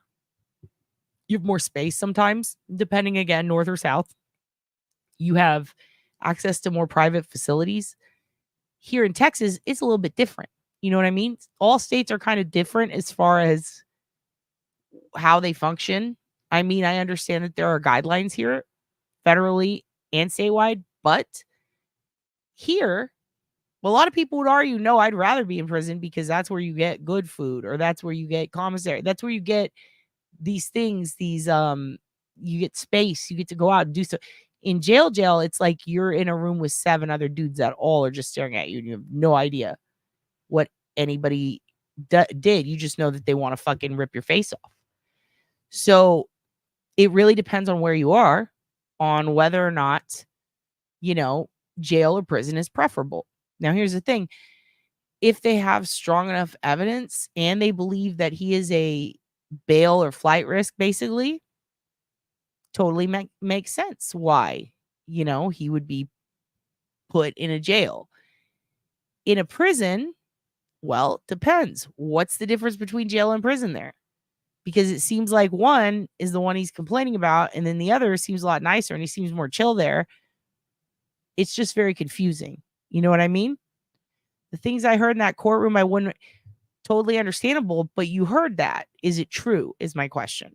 You have more space sometimes, depending again, north or south. You have access to more private facilities. Here in Texas, it's a little bit different. You know what I mean? All states are kind of different as far as how they function. I mean, I understand that there are guidelines here, federally and statewide, but here, a lot of people would argue, no, I'd rather be in prison because that's where you get good food, or that's where you get commissary. That's where you get these things, you get space, you get to go out and do stuff. In jail, it's like you're in a room with 7 other dudes that all are just staring at you and you have no idea what anybody did. You just know that they want to fucking rip your face off. So it really depends on where you are, on whether or not, jail or prison is preferable. Now, here's the thing. If they have strong enough evidence and they believe that he is a bail or flight risk, basically, totally makes sense why, he would be put in a jail. In a prison, well, depends. What's the difference between jail and prison there? Because it seems like one is the one he's complaining about, and then the other seems a lot nicer and he seems more chill there. It's just very confusing. You know what I mean? The things I heard in that courtroom, I wouldn't totally understandable, but you heard that. Is it true? Is my question.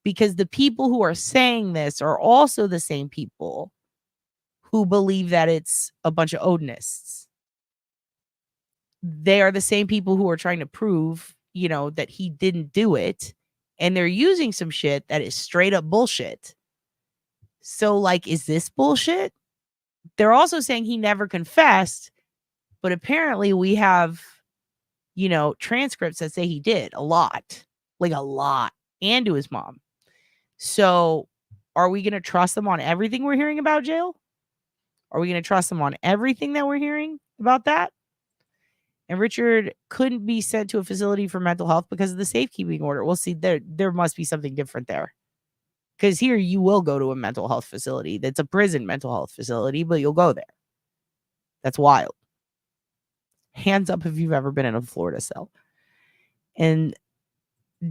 Because the people who are saying this are also the same people who believe that it's a bunch of Odinists. They are the same people who are trying to prove, that he didn't do it. And they're using some shit that is straight up bullshit. So, like, is this bullshit? They're also saying he never confessed, but apparently we have, transcripts that say he did a lot, and to his mom. So are we going to trust them on everything we're hearing about jail? Are we going to trust them on everything that we're hearing about that? And Richard couldn't be sent to a facility for mental health because of the safekeeping order. We'll see. There must be something different there. Because here you will go to a mental health facility. That's a prison mental health facility, but you'll go there. That's wild. Hands up if you've ever been in a Florida cell. And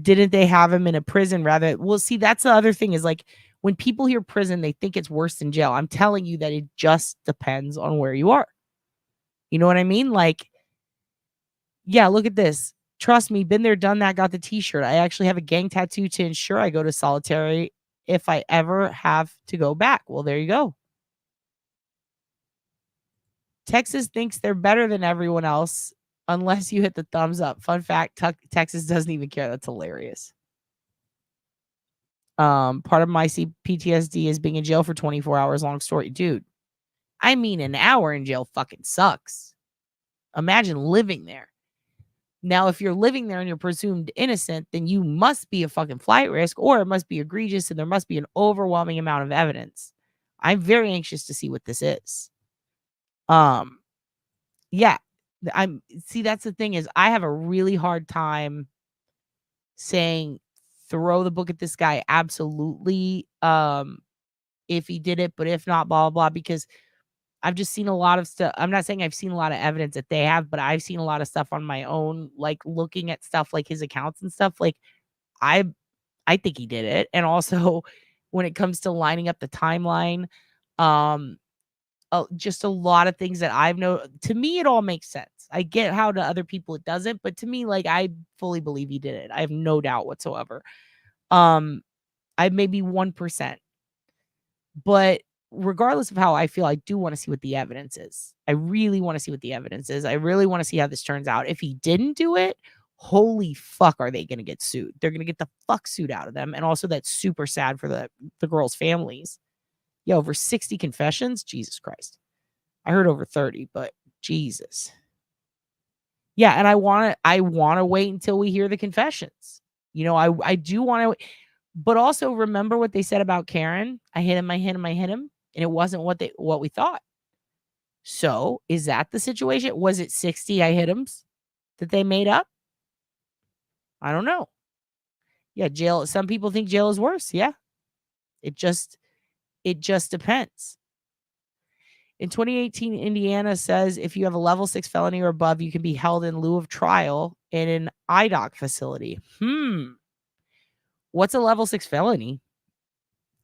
didn't they have him in a prison rather? Well, see, that's the other thing is, like, when people hear prison, they think it's worse than jail. I'm telling you that it just depends on where you are. You know what I mean? Like, yeah, look at this. Trust me, been there, done that, got the t-shirt. I actually have a gang tattoo to ensure I go to solitary if I ever have to go back. Well, there you go. Texas thinks they're better than everyone else unless you hit the thumbs up. Fun fact, Texas doesn't even care. That's hilarious. Part of my PTSD is being in jail for 24 hours. Long story. Dude, I mean, an hour in jail fucking sucks. Imagine living there. Now, if you're living there and you're presumed innocent, then you must be a fucking flight risk, or it must be egregious and there must be an overwhelming amount of evidence. I'm very anxious to see what this is. Yeah, that's the thing is I have a really hard time saying throw the book at this guy. Absolutely. If he did it, but if not, blah, blah, blah, because I've just seen a lot of stuff. I'm not saying I've seen a lot of evidence that they have, but I've seen a lot of stuff on my own, like looking at stuff like his accounts and stuff. Like I think he did it. And also when it comes to lining up the timeline, just a lot of things that I've known. To me, it all makes sense. I get how to other people it doesn't, but to me, like, I fully believe he did it. I have no doubt whatsoever. I maybe 1%. But regardless of how I feel, I do want to see what the evidence is. I really want to see what the evidence is. I really want to see how this turns out. If he didn't do it, holy fuck, are they going to get sued? They're going to get the fuck suit out of them. And also, that's super sad for the girls' families. Yeah, over 60 confessions. Jesus Christ. I heard over 30, but Jesus. Yeah, and I want to wait until we hear the confessions. You know, I do want to, but also remember what they said about Karen. I hit him, and it wasn't what we thought. So, is that the situation? Was it 60 I hit hims that they made up? I don't know. Yeah, jail. Some people think jail is worse. Yeah. It just depends. In 2018, Indiana says if you have a level 6 felony or above, you can be held in lieu of trial in an IDOC facility. What's a level 6 felony?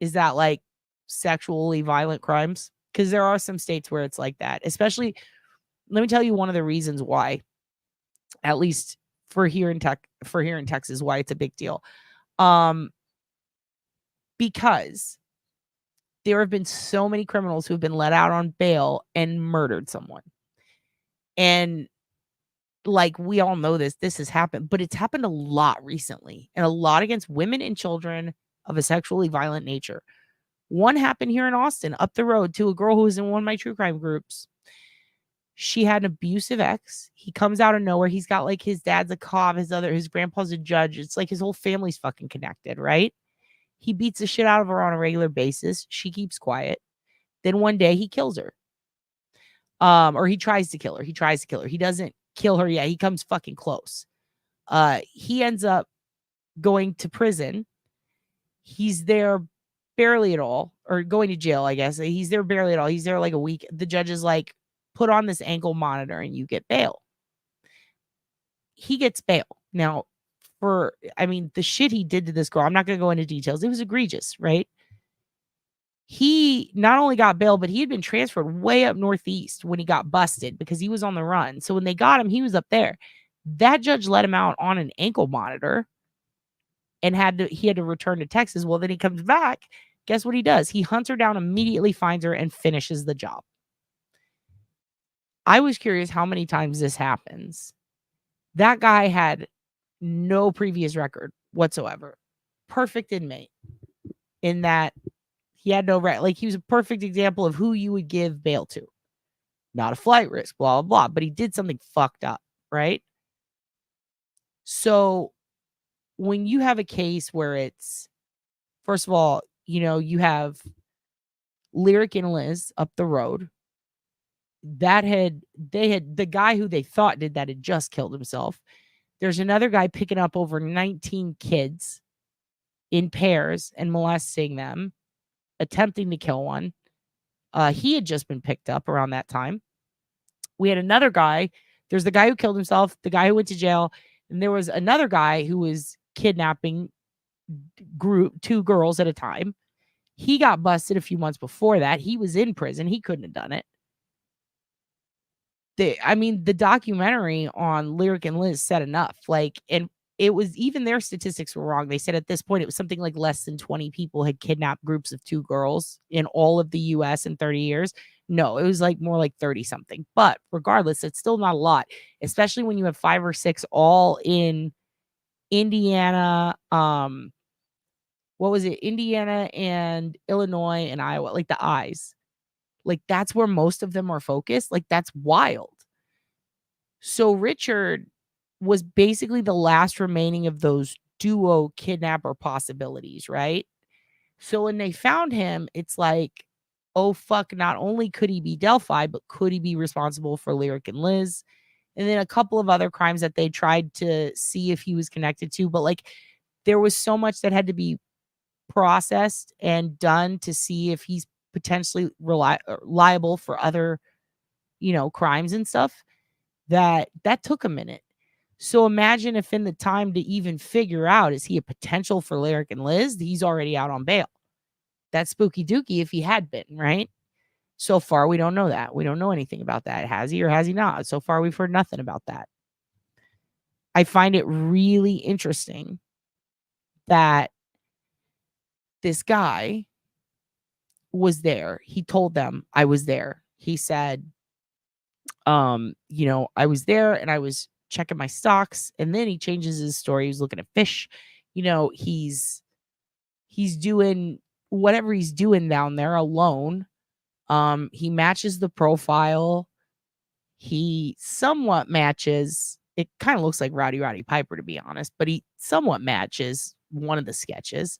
Is that like sexually violent crimes? Because there are some states where it's like that. Especially, let me tell you one of the reasons why, at least for here in Texas, why it's a big deal. Because there have been so many criminals who have been let out on bail and murdered someone. And like, we all know this has happened, but it's happened a lot recently, and a lot against women and children of a sexually violent nature. One happened here in Austin, up the road, to a girl who was in one of my true crime groups. She had an abusive ex. He comes out of nowhere. He's got like, his dad's a cop, his grandpa's a judge. It's like his whole family's fucking connected, right? He beats the shit out of her on a regular basis. She keeps quiet. Then one day he kills her. Or he tries to kill her. He doesn't kill her yet. He comes fucking close. He ends up going to prison. He's there barely at all, or going to jail, I guess. He's there barely at all. He's there like a week. The judge is like, put on this ankle monitor and you get bail. He gets bail. Now, the shit he did to this girl, I'm not going to go into details. It was egregious, right? He not only got bail, but he had been transferred way up northeast when he got busted because he was on the run. So when they got him, he was up there. That judge let him out on an ankle monitor and he had to return to Texas. Well, then he comes back. Guess what he does? He hunts her down, immediately finds her, and finishes the job. I was curious how many times this happens. That guy had no previous record whatsoever. Perfect inmate in that he had no right. Like, he was a perfect example of who you would give bail to. Not a flight risk, blah, blah, blah. But he did something fucked up, right? So when you have a case where it's, first of all, you have Lyric and Liz up the road. The guy who they thought did that had just killed himself. There's another guy picking up over 19 kids in pairs and molesting them, attempting to kill one. He had just been picked up around that time. We had another guy. There's the guy who killed himself, the guy who went to jail, and there was another guy who was kidnapping two girls at a time. He got busted a few months before that. He was in prison. He couldn't have done it. The documentary on Lyric and Liz said enough. Like, and it was, even their statistics were wrong. They said at this point it was something like less than 20 people had kidnapped groups of two girls in all of the US in 30 years. No, it was like more like 30 something. But regardless, it's still not a lot, especially when you have 5 or 6 all in Indiana. What was it? Indiana and Illinois and Iowa, like the eyes. Like, that's where most of them are focused. Like, that's wild. So Richard was basically the last remaining of those duo kidnapper possibilities, right? So when they found him, it's like, oh, fuck, not only could he be Delphi, but could he be responsible for Lyric and Liz? And then a couple of other crimes that they tried to see if he was connected to. But like, there was so much that had to be processed and done to see if he's potentially liable for other, crimes and stuff, that took a minute. So imagine if in the time to even figure out, is he a potential for Lyric and Liz? He's already out on bail. That's spooky dookie if he had been, right? So far, we don't know that. We don't know anything about that. Has he or has he not? So far, we've heard nothing about that. I find it really interesting that this guy was there. He told them I was there. He said, I was there and I was checking my stocks. And then he changes his story. He was looking at fish. He's doing whatever he's doing down there alone. He matches the profile. He somewhat matches. It kind of looks like Roddy Piper, to be honest, but he somewhat matches one of the sketches.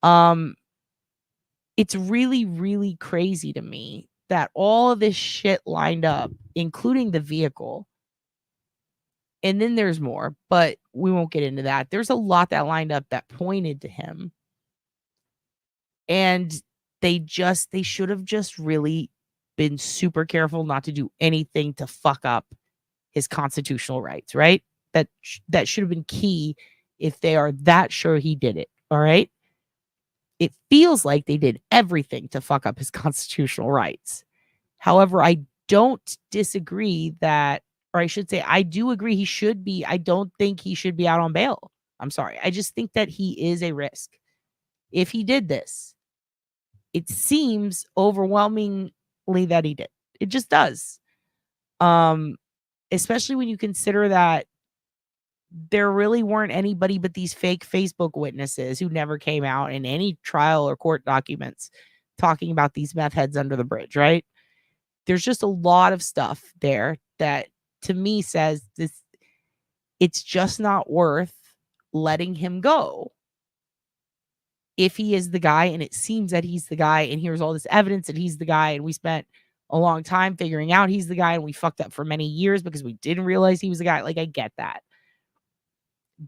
It's really, really crazy to me that all of this shit lined up, including the vehicle. And then there's more, but we won't get into that. There's a lot that lined up that pointed to him. And they should have just really been super careful not to do anything to fuck up his constitutional rights, right? That should have been key if they are that sure he did it, all right? It feels like they did everything to fuck up his constitutional rights. However, I don't disagree that, or I should say, I do agree I don't think he should be out on bail. I'm sorry. I just think that he is a risk. If he did this, it seems overwhelmingly that he did. It just does. Especially when you consider that there really weren't anybody but these fake Facebook witnesses who never came out in any trial or court documents talking about these meth heads under the bridge, right? There's just a lot of stuff there that to me says it's just not worth letting him go if he is the guy, and it seems that he's the guy, and here's all this evidence that he's the guy, and we spent a long time figuring out he's the guy, and we fucked up for many years because we didn't realize he was the guy. Like, I get that.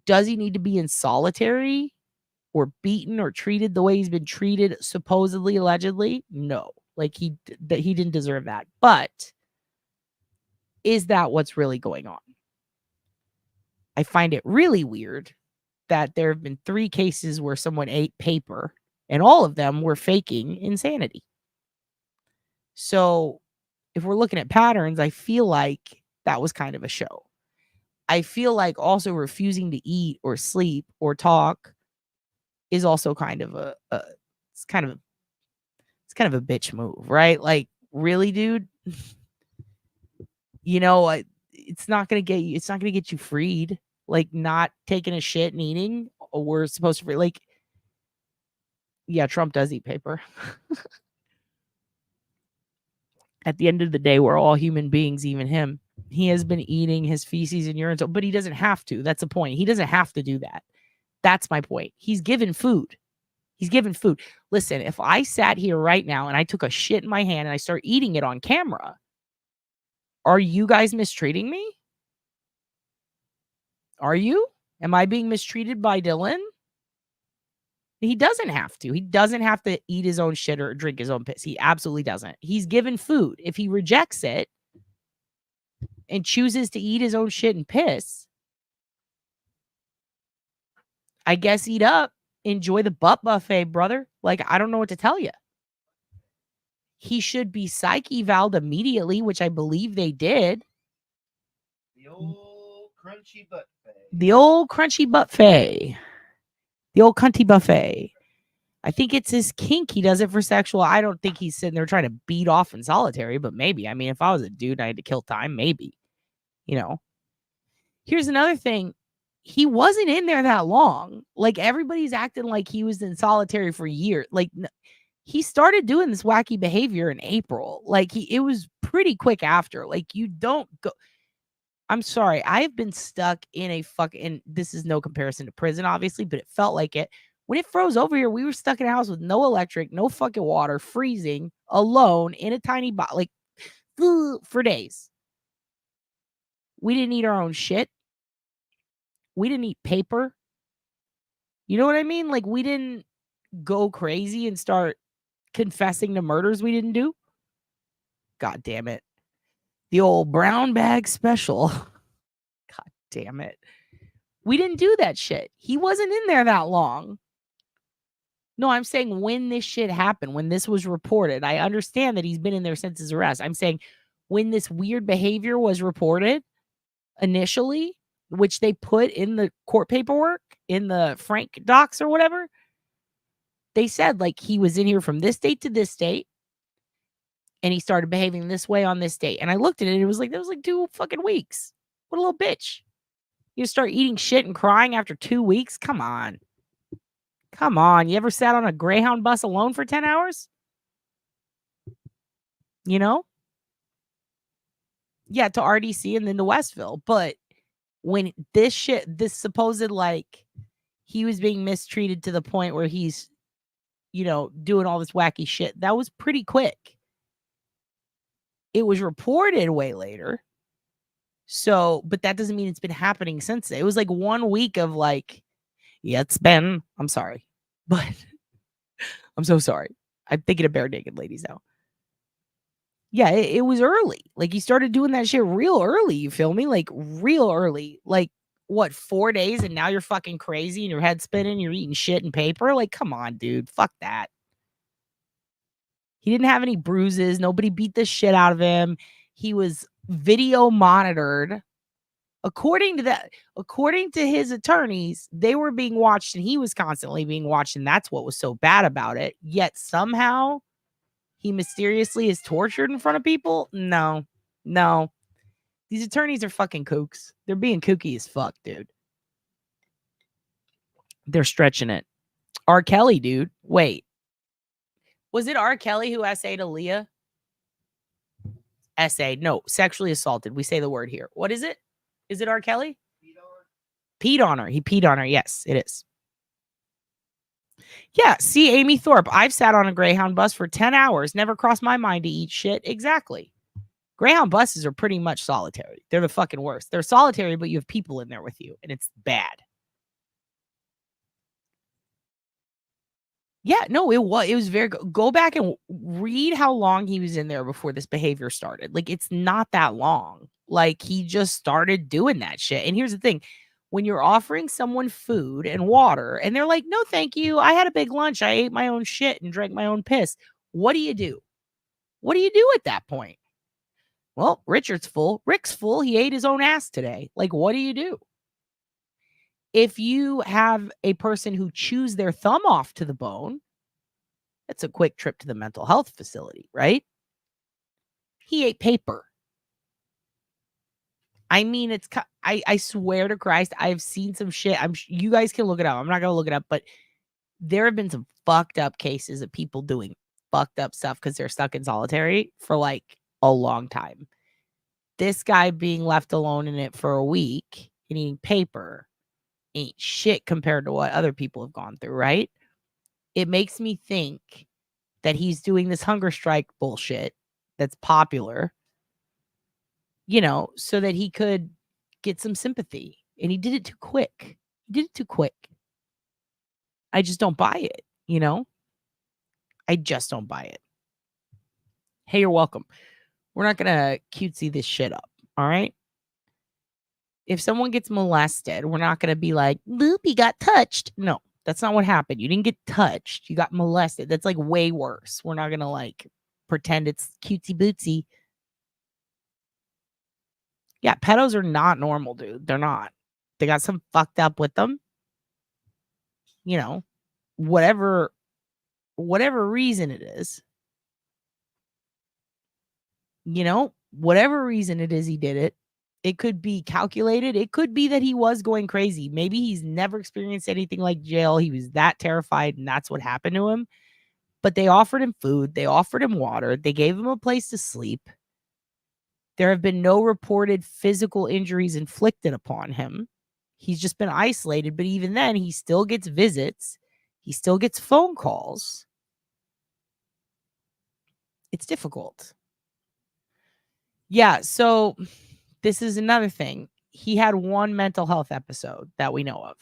Does he need to be in solitary or beaten or treated the way he's been treated, supposedly, allegedly? No. Like, he didn't deserve that. But is that what's really going on? I find it really weird that there have been 3 cases where someone ate paper, and all of them were faking insanity. So if we're looking at patterns, I feel like that was kind of a show. I feel like also refusing to eat or sleep or talk is also kind of it's kind of a bitch move, right? Like, really, dude? It's not going to get you freed. Like, not taking a shit and eating, or we're supposed to like, yeah, Trump does eat paper. At the end of the day, we're all human beings, even him. He has been eating his feces and urine, but he doesn't have to. That's the point. He doesn't have to do that. That's my point. He's given food. Listen, if I sat here right now and I took a shit in my hand and I start eating it on camera, are you guys mistreating me? Are you? Am I being mistreated by Dylan? He doesn't have to. He doesn't have to eat his own shit or drink his own piss. He absolutely doesn't. He's given food. If he rejects it and chooses to eat his own shit and piss, I guess eat up. Enjoy the butt buffet, brother. Like, I don't know what to tell you. He should be psych eval'd immediately, which I believe they did. The old crunchy butt fay. The old crunchy buffet. The old cunty buffet. I think it's his kink. He does it for sexual. I don't think he's sitting there trying to beat off in solitary, but maybe. I mean, if I was a dude and I had to kill time, maybe. Here's another thing. He wasn't in there that long. Like, everybody's acting like he was in solitary for years. Like, he started doing this wacky behavior in April. Like, it was pretty quick after. Like, you don't go. I'm sorry. I've been stuck in a fucking, this is no comparison to prison, obviously, but it felt like it. When it froze over here, we were stuck in a house with no electric, no fucking water, freezing, alone, in a tiny box, like, for days. We didn't eat our own shit. We didn't eat paper. You know what I mean? Like, we didn't go crazy and start confessing to murders we didn't do. God damn it. The old brown bag special. God damn it. We didn't do that shit. He wasn't in there that long. No, I'm saying when this shit happened, when this was reported, I understand that he's been in there since his arrest. I'm saying when this weird behavior was reported initially, which they put in the court paperwork, in the Frank docs or whatever, they said, like, he was in here from this date to this date, and he started behaving this way on this date. And I looked at it, and it was like, that was like 2 fucking weeks. What a little bitch. You start eating shit and crying after 2 weeks? Come on. Come on. You ever sat on a Greyhound bus alone for 10 hours? You know? Yeah, to RDC and then to Westville. But when this supposed, like, he was being mistreated to the point where he's, doing all this wacky shit, that was pretty quick. It was reported way later. So, but that doesn't mean it's been happening since then. It was like 1 week of like, yeah, it's been, I'm sorry, but I'm so sorry. I'm thinking of bare naked ladies now. Yeah, it was early. Like, he started doing that shit real early. You feel me? Like, real early. Like, what, 4 days and now you're fucking crazy and your head spinning, you're eating shit and paper? Like, come on, dude. Fuck that. He didn't have any bruises. Nobody beat the shit out of him. He was video monitored. According to his attorneys, they were being watched and he was constantly being watched, and that's what was so bad about it. Yet somehow he mysteriously is tortured in front of people? No. These attorneys are fucking kooks. They're being kooky as fuck, dude. They're stretching it. R. Kelly, dude. Wait. Was it R. Kelly who essayed Aaliyah? Essayed. No, sexually assaulted. We say the word here. What is it? Is it R. Kelly? Peed on her. He peed on her. Yes, it is. Yeah, see, Amy Thorpe. I've sat on a Greyhound bus for 10 hours. Never crossed my mind to eat shit. Exactly. Greyhound buses are pretty much solitary. They're the fucking worst. They're solitary, but you have people in there with you, and it's bad. Yeah, no, it was very good. Go back and read how long he was in there before this behavior started. Like, it's not that long. Like, he just started doing that shit. And here's the thing. When you're offering someone food and water and they're like, no, thank you. I had a big lunch. I ate my own shit and drank my own piss. What do you do? What do you do at that point? Well, Richard's full. Rick's full. He ate his own ass today. Like, what do you do? If you have a person who chews their thumb off to the bone, that's a quick trip to the mental health facility, right? He ate paper. I mean, I swear to Christ, I've seen some shit. You guys can look it up. I'm not going to look it up, but there have been some fucked up cases of people doing fucked up stuff because they're stuck in solitary for like a long time. This guy being left alone in it for a week and eating paper ain't shit compared to what other people have gone through, right? It makes me think that he's doing this hunger strike bullshit that's popular, so that he could get some sympathy. And he did it too quick. I just don't buy it, I just don't buy it. Hey, you're welcome. We're not going to cutesy this shit up, all right? If someone gets molested, we're not going to be like, Loopy got touched. No, that's not what happened. You didn't get touched. You got molested. That's like way worse. We're not going to like pretend it's cutesy bootsy. Yeah, pedos are not normal, dude. They're not. They got some fucked up with them. Whatever reason it is. Whatever reason it is he did it. It could be calculated. It could be that he was going crazy. Maybe he's never experienced anything like jail. He was that terrified, and that's what happened to him. But they offered him food. They offered him water. They gave him a place to sleep. There have been no reported physical injuries inflicted upon him. He's just been isolated. But even then, he still gets visits. He still gets phone calls. It's difficult. Yeah, so this is another thing. He had one mental health episode that we know of.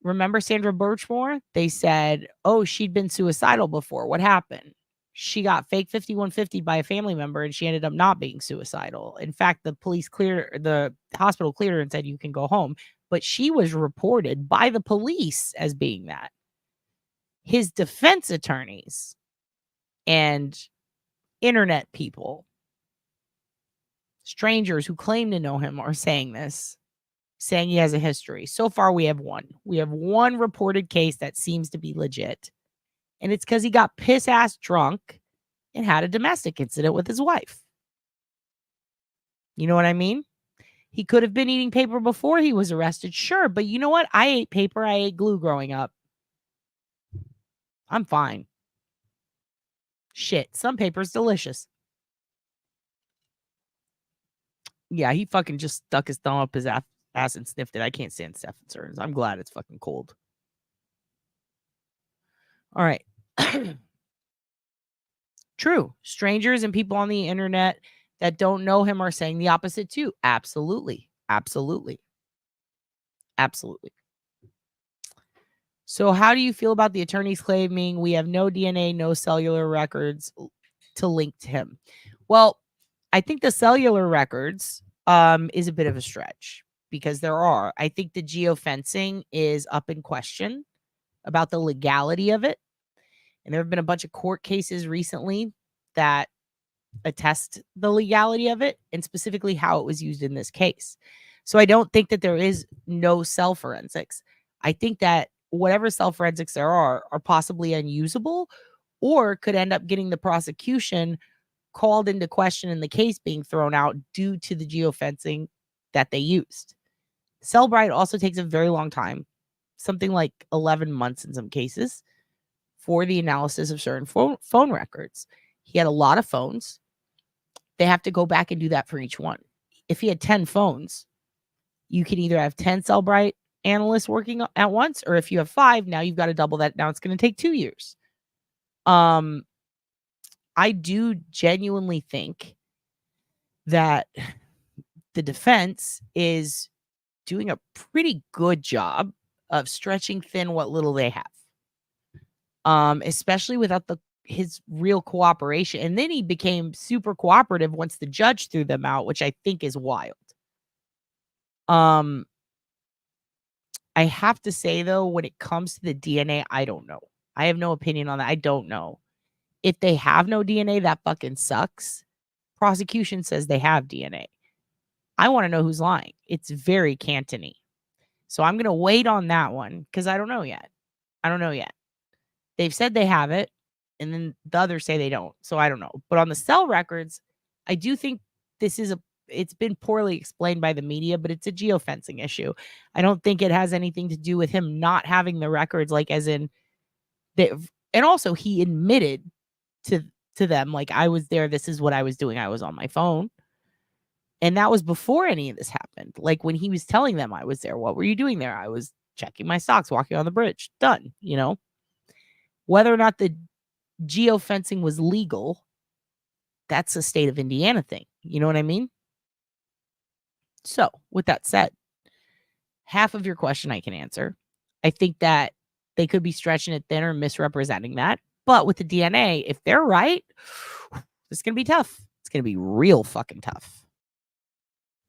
Remember Sandra Birchmore? They said, oh, she'd been suicidal before. What happened? She got fake 5150 by a family member and she ended up not being suicidal. In fact, the hospital cleared her and said, you can go home. But she was reported by the police as being that. His defense attorneys and internet people, strangers who claim to know him, are saying this. saying he has a history. So far, we have one. We have one reported case that seems to be legit. And it's because he got piss-ass drunk and had a domestic incident with his wife. You know what I mean? He could have been eating paper before he was arrested, sure. But you know what? I ate paper. I ate glue growing up. I'm fine. Shit, some paper's delicious. Yeah, he fucking just stuck his thumb up his ass and sniffed it. I can't stand Stefan Cerns. I'm glad it's fucking cold. All right. True. Strangers and people on the internet that don't know him are saying the opposite too. Absolutely. Absolutely. Absolutely. So how do you feel about the attorneys claiming we have no DNA, no cellular records to link to him? Well, I think the cellular records is a bit of a stretch because there are. I think the geofencing is up in question about the legality of it. And there have been a bunch of court cases recently that attest the legality of it and specifically how it was used in this case. So I don't think that there is no cell forensics. I think that whatever cell forensics there are possibly unusable or could end up getting the prosecution called into question and the case being thrown out due to the geofencing that they used. Cellbrite also takes a very long time, something like 11 months in some cases, for the analysis of certain phone records. He had a lot of phones. They have to go back and do that for each one. If he had 10 phones, you can either have 10 Cellbrite analysts working at once, or if you have 5, now you've got to double that. Now it's going to take 2 years. I do genuinely think that the defense is doing a pretty good job of stretching thin what little they have. Especially without his real cooperation. And then he became super cooperative once the judge threw them out, which I think is wild. I have to say, though, when it comes to the DNA, I don't know. I have no opinion on that. I don't know. If they have no DNA, that fucking sucks. Prosecution says they have DNA. I want to know who's lying. It's very Cantony. So I'm going to wait on that one because I don't know yet. They've said they have it, and then the others say they don't. So I don't know. But on the cell records, I do think it's been poorly explained by the media, but it's a geofencing issue. I don't think it has anything to do with him not having the records, like as in and also he admitted to them, like, I was there, this is what I was doing, I was on my phone. And that was before any of this happened. Like when he was telling them I was there, what were you doing there? I was checking my stocks, walking on the bridge. Done, you know? Whether or not the geofencing was legal, that's a state of Indiana thing. You know what I mean? So, with that said, half of your question I can answer. I think that they could be stretching it thin or misrepresenting that. But with the DNA, if they're right, it's going to be tough. It's going to be real fucking tough.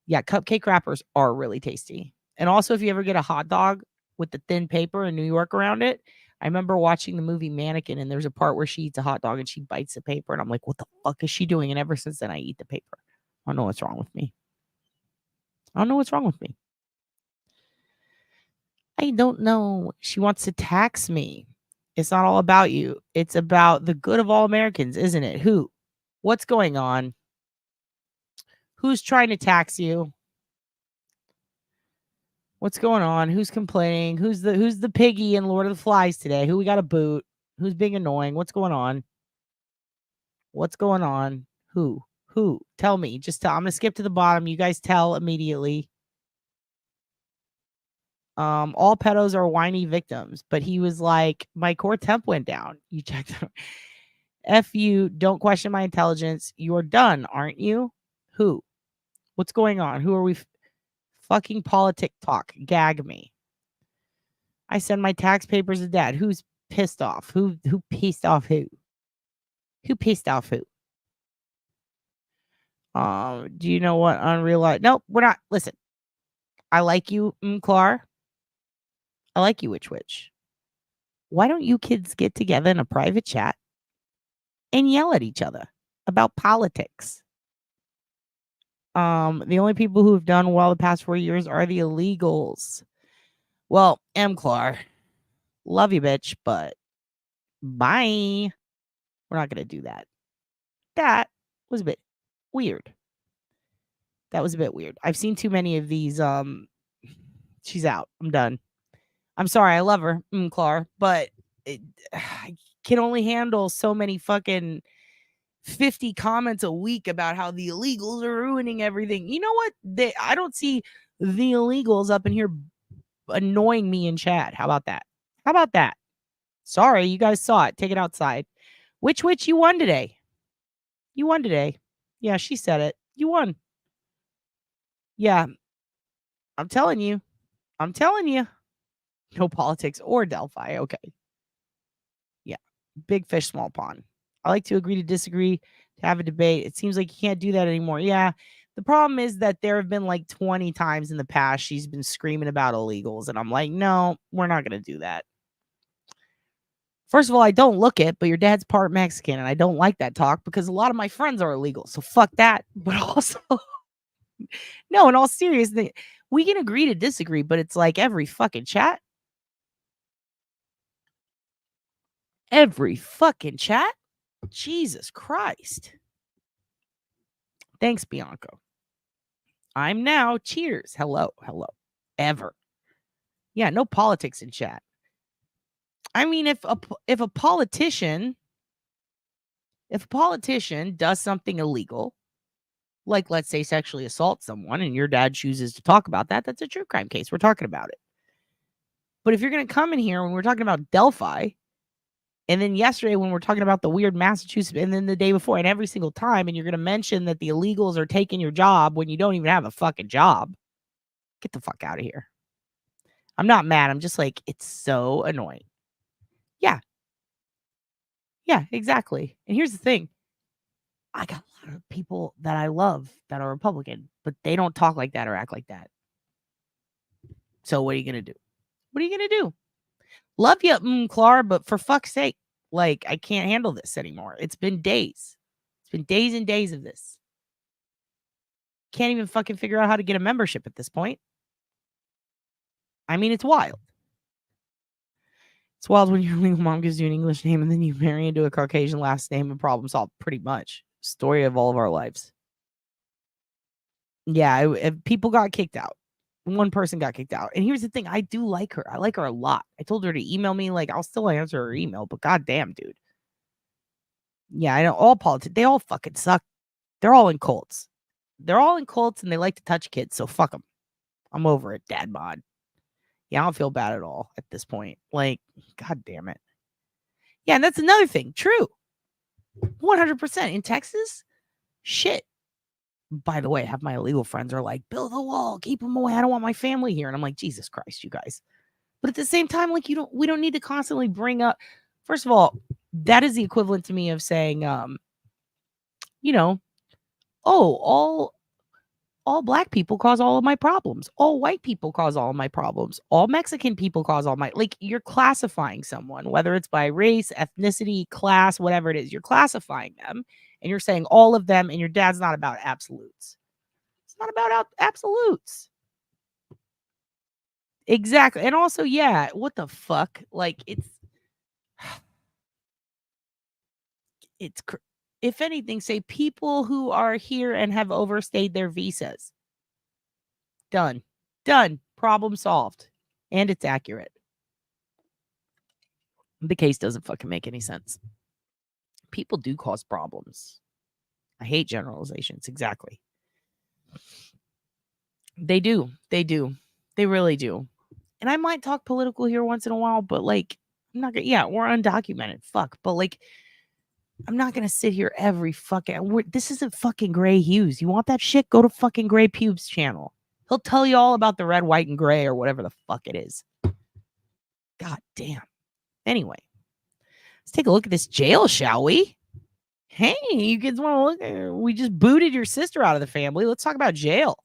Yeah, cupcake wrappers are really tasty. And also, if you ever get a hot dog with the thin paper in New York around it, I remember watching the movie Mannequin, and there's a part where she eats a hot dog and she bites the paper. And I'm like, what the fuck is she doing? And ever since then, I eat the paper. I don't know what's wrong with me. I don't know. She wants to tax me. It's not all about you. It's about the good of all Americans, isn't it? Who? What's going on? Who's trying to tax you? What's going on? Who's complaining? Who's the piggy in Lord of the Flies today? Who we got to boot? Who's being annoying? What's going on? Who? Tell me. Just tell. I'm gonna skip to the bottom. You guys tell immediately. All pedos are whiny victims, but he was like, my core temp went down. You checked. F you, don't question my intelligence. You're done, aren't you? Who? What's going on? Who are we? Fucking politic talk. Gag me. I send my tax papers to dad. Who's pissed off? Who pissed off who? Who pissed off who? Do you know what unreal? Nope, we're not. Listen, I like you, Clar. I like you, Witch. Why don't you kids get together in a private chat and yell at each other about politics? The only people who have done well the past 4 years are the illegals. Well, Clar, love you, bitch, but bye. We're not gonna do that. That was a bit weird. That was a bit weird. I've seen too many of these. She's out. I'm done. I'm sorry. I love her, Clar, but I can only handle so many fucking 50 comments a week about how the illegals are ruining everything. You know what? I don't see the illegals up in here annoying me in chat. How about that? How about that? Sorry, you guys saw it. Take it outside. Which you won today? You won today. Yeah, she said it. You won. Yeah, I'm telling you. I'm telling you. No politics or Delphi. Okay. Yeah. Big fish, small pond. I like to agree to disagree, to have a debate. It seems like you can't do that anymore. Yeah. The problem is that there have been like 20 times in the past she's been screaming about illegals. And I'm like, no, we're not going to do that. First of all, I don't look it, but your dad's part Mexican. And I don't like that talk because a lot of my friends are illegal. So fuck that. But also, no, in all seriousness, we can agree to disagree, but it's like every fucking chat. Every fucking chat? Jesus Christ. Thanks, Bianca. I'm now. Cheers. Hello. Hello. Ever. Yeah, no politics in chat. I mean, if a politician does something illegal, like let's say sexually assault someone, and your dad chooses to talk about that, that's a true crime case. We're talking about it. But if you're going to come in here when we're talking about Delphi, and then yesterday when we're talking about the weird Massachusetts, and then the day before, and every single time, and you're going to mention that the illegals are taking your job when you don't even have a fucking job, get the fuck out of here. I'm not mad. I'm just like, it's so annoying. Yeah. Yeah, exactly. And here's the thing. I got a lot of people that I love that are Republican, but they don't talk like that or act like that. So what are you going to do? What are you going to do? Love you, Clara, but for fuck's sake, like, I can't handle this anymore. It's been days. It's been days and days of this. Can't even fucking figure out how to get a membership at this point. I mean, it's wild. It's wild when your legal mom gives you an English name and then you marry into a Caucasian last name and problem solved. Pretty much. Story of all of our lives. Yeah, people got kicked out. One person got kicked out. And here's the thing. I do like her. I like her a lot. I told her to email me. Like, I'll still answer her email. But goddamn, dude. Yeah, I know. All politics. They all fucking suck. They're all in cults. They're all in cults and they like to touch kids. So fuck them. I'm over it, dad bod. Yeah, I don't feel bad at all at this point. Like, god damn it. Yeah, and that's another thing. True. 100%. In Texas, shit. By the way, half my illegal friends are like, build a wall, keep them away. I don't want my family here. And I'm like, Jesus Christ, you guys. But at the same time, like, we don't need to constantly bring up. First of all, that is the equivalent to me of saying, you know, oh, all black people cause all of my problems. All white people cause all of my problems. All Mexican people cause all my, like, you're classifying someone, whether it's by race, ethnicity, class, whatever it is, you're classifying them and you're saying all of them. And your dad's not about absolutes. It's not about absolutes. Exactly. And also, yeah, what the fuck? Like, it's, if anything, say people who are here and have overstayed their visas. Done. Done. Problem solved. And it's accurate. The case doesn't fucking make any sense. People do cause problems. I hate generalizations. Exactly. They do. They do. They really do. And I might talk political here once in a while, but like, I'm not gonna, yeah, we're undocumented. Fuck. But like, I'm not gonna sit here every fucking, this isn't fucking Gray Hughes. You want that shit? Go to fucking Gray Pubes channel. He'll tell you all about the red, white, and gray or whatever the fuck it is. God damn. Anyway, let's take a look at this jail, shall we? Hey, you kids want to look? We just booted your sister out of the family. Let's talk about jail.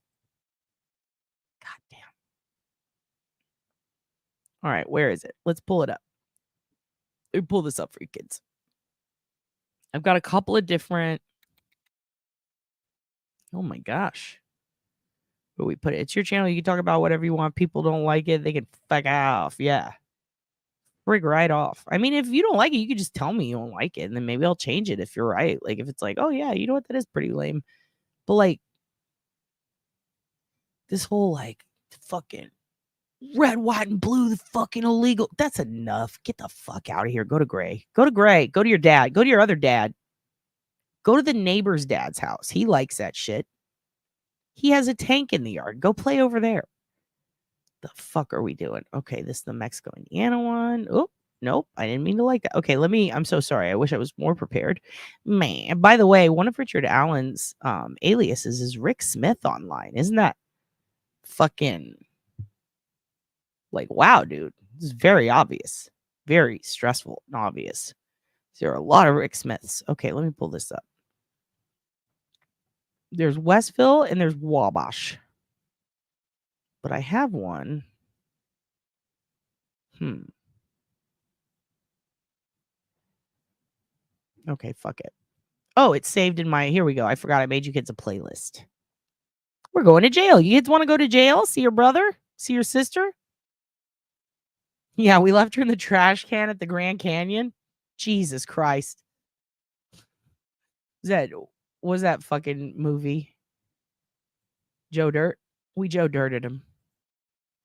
God damn. All right, where is it? Let's pull it up. Let me pull this up for you kids. I've got a couple of different Oh my gosh. But we put it. It's your channel. You can talk about whatever you want. People don't like it. They can fuck off. Yeah. Frig right off. I mean, if you don't like it, you could just tell me you don't like it. And then maybe I'll change it if you're right. Like if it's like, oh yeah, you know what? That is pretty lame. But like this whole like fucking red, white, and blue, the fucking illegal. That's enough. Get the fuck out of here. Go to Gray. Go to Gray. Go to your dad. Go to your other dad. Go to the neighbor's dad's house. He likes that shit. He has a tank in the yard. Go play over there. The fuck are we doing? Okay, this is the Mexico Indiana one. Oh, nope. I didn't mean to like that. Okay, I'm so sorry. I wish I was more prepared. Man, by the way, one of Richard Allen's aliases is Rick Smith online. Isn't that fucking like, wow, dude? This is very obvious. Very stressful and obvious. There are a lot of Rick Smiths. Okay, let me pull this up. There's Westville and there's Wabash. But I have one. Okay, fuck it. Oh, it's saved in my. Here we go. I forgot I made you kids a playlist. We're going to jail. You kids want to go to jail? See your brother? See your sister? Yeah, we left her in the trash can at the Grand Canyon. Jesus Christ. Was that fucking movie? Joe Dirt? We Joe Dirted him.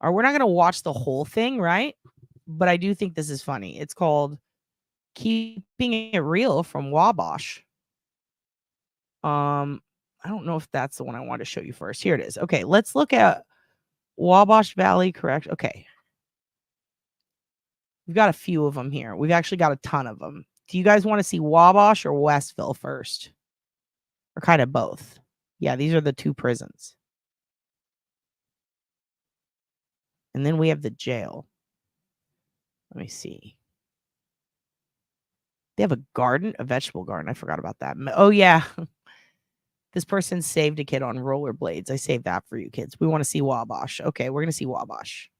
Or we're not going to watch the whole thing, right? But I do think this is funny. It's called Keeping It Real from Wabash. I don't know if that's the one I want to show you first. Here it is. Okay, let's look at Wabash Valley Correct. Okay. We've got a few of them here. We've actually got a ton of them. Do you guys want to see Wabash or Westville first? Or kind of both? Yeah, these are the two prisons. And then we have the jail. Let me see. They have a garden, a vegetable garden. I forgot about that. Oh, yeah. This person saved a kid on rollerblades. I saved that for you kids. We want to see Wabash. Okay, we're going to see Wabash,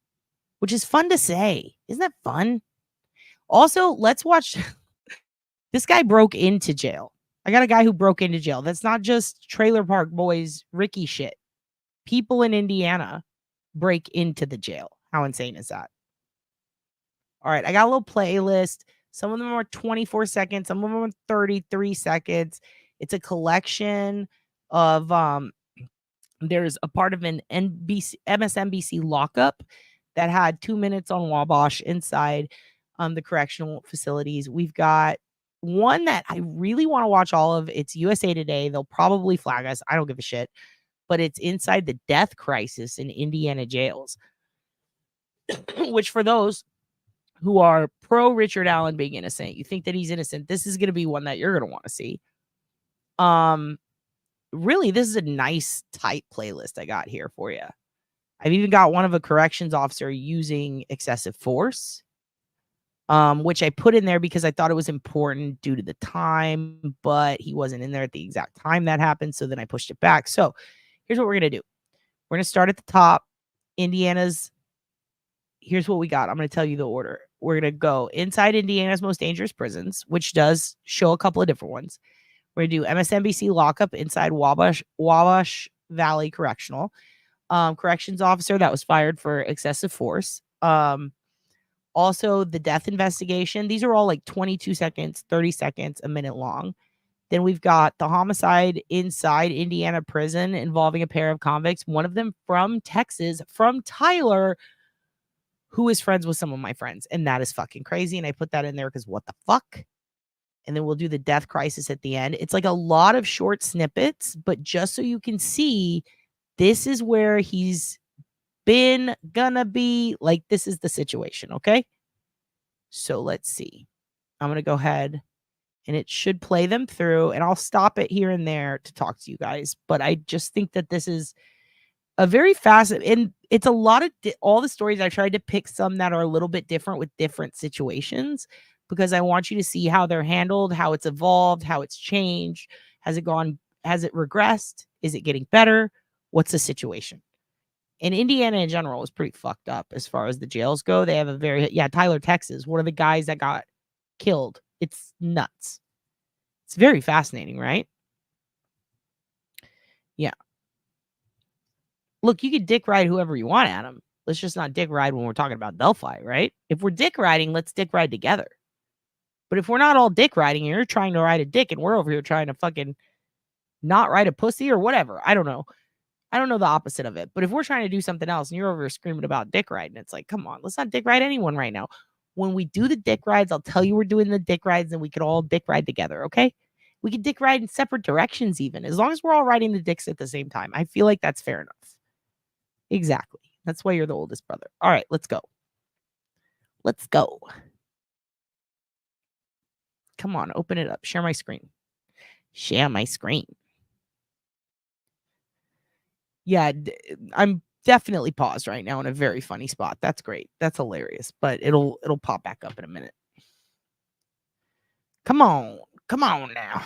which is fun to say. Isn't that fun? Also, let's watch. This guy broke into jail. I got a guy who broke into jail. That's not just Trailer Park Boys Ricky shit. People in Indiana break into the jail. How insane is that? All right, I got a little playlist. Some of them are 24 seconds. Some of them are 33 seconds. It's a collection of there's a part of an MSNBC lockup that had 2 minutes on Wabash inside the correctional facilities. We've got one that I really want to watch all of. It's USA Today. They'll probably flag us. I don't give a shit. But it's inside the death crisis in Indiana jails. Which for those who are pro Richard Allen being innocent, you think that he's innocent, this is going to be one that you're going to want to see. Really, this is a nice tight playlist I got here for you. I've even got one of a corrections officer using excessive force, which I put in there because I thought it was important due to the time, but he wasn't in there at the exact time that happened. So then I pushed it back. So here's what we're going to do. We're going to start at the top. Here's what we got. I'm going to tell you the order. We're going to go inside Indiana's most dangerous prisons, which does show a couple of different ones. We're going to do MSNBC lockup inside Wabash Valley Correctional. Corrections officer that was fired for excessive force. Also, the death investigation. These are all like 22 seconds, 30 seconds, a minute long. Then we've got the homicide inside Indiana prison involving a pair of convicts, one of them from Texas, from Tyler, who is friends with some of my friends. And that is fucking crazy. And I put that in there because what the fuck? And then we'll do the death crisis at the end. It's like a lot of short snippets, but just so you can see, this is where he's gonna be. Like, this is the situation, okay? So let's see. I'm going to go ahead and it should play them through, and I'll stop it here and there to talk to you guys. But I just think that this is a very and it's a lot of all the stories. I tried to pick some that are a little bit different with different situations because I want you to see how they're handled, how it's evolved, how it's changed. Has it regressed? Is it getting better? What's the situation? And Indiana in general is pretty fucked up as far as the jails go. They have Tyler, Texas, one of the guys that got killed. It's nuts. It's very fascinating, right? Yeah. Look, you can dick ride whoever you want, Adam. Let's just not dick ride when we're talking about Delphi, right? If we're dick riding, let's dick ride together. But if we're not all dick riding and you're trying to ride a dick and we're over here trying to fucking not ride a pussy or whatever, I don't know. I don't know the opposite of it. But if we're trying to do something else and you're over here screaming about dick riding, it's like, come on, let's not dick ride anyone right now. When we do the dick rides, I'll tell you we're doing the dick rides and we could all dick ride together, okay? We could dick ride in separate directions even, as long as we're all riding the dicks at the same time. I feel like that's fair enough. Exactly. That's why you're the oldest brother. All right, let's go. Let's go. Come on, open it up. Share my screen. Share my screen. Yeah, I'm definitely paused right now in a very funny spot. That's great. That's hilarious. But it'll pop back up in a minute. Come on. Come on now.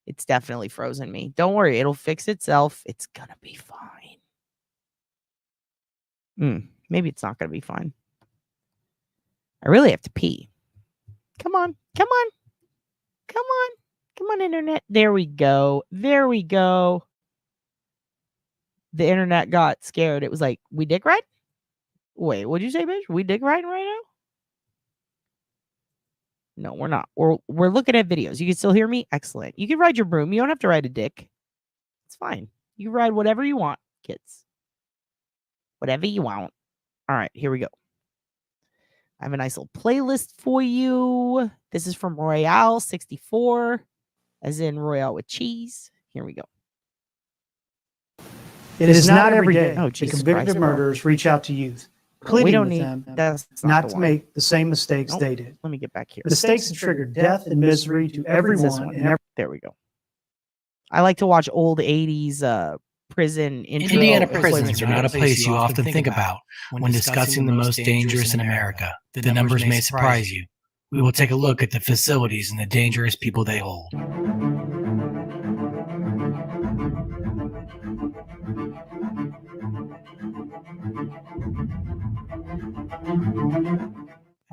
It's definitely frozen me. Don't worry. It'll fix itself. It's gonna be fine. Maybe it's not gonna be fine. I really have to pee. Come on. Come on. Come on. Come on, internet. There we go. There we go. The internet got scared. It was like, we dick ride? Wait, what'd you say, bitch? We dick riding right now? No, we're not. We're looking at videos. You can still hear me? Excellent. You can ride your broom. You don't have to ride a dick. It's fine. You can ride whatever you want, kids. Whatever you want. All right, here we go. I have a nice little playlist for you. This is from Royale 64, as in Royale with cheese. Here we go. It is not every day Oh, that Jesus convicted Christ. murderers reach out to youth, We pleading don't with need them that's not the to one. make the same mistakes Nope. they did. Let me get back here. The mistakes that triggered death and misery to It's this everyone one. and every. There we go. I like to watch old 80s prison intro. Indiana employment prisons are not a videos. place you often think about when discussing the most dangerous in America. The numbers may surprise you. We will take a look at the facilities and the dangerous people they hold.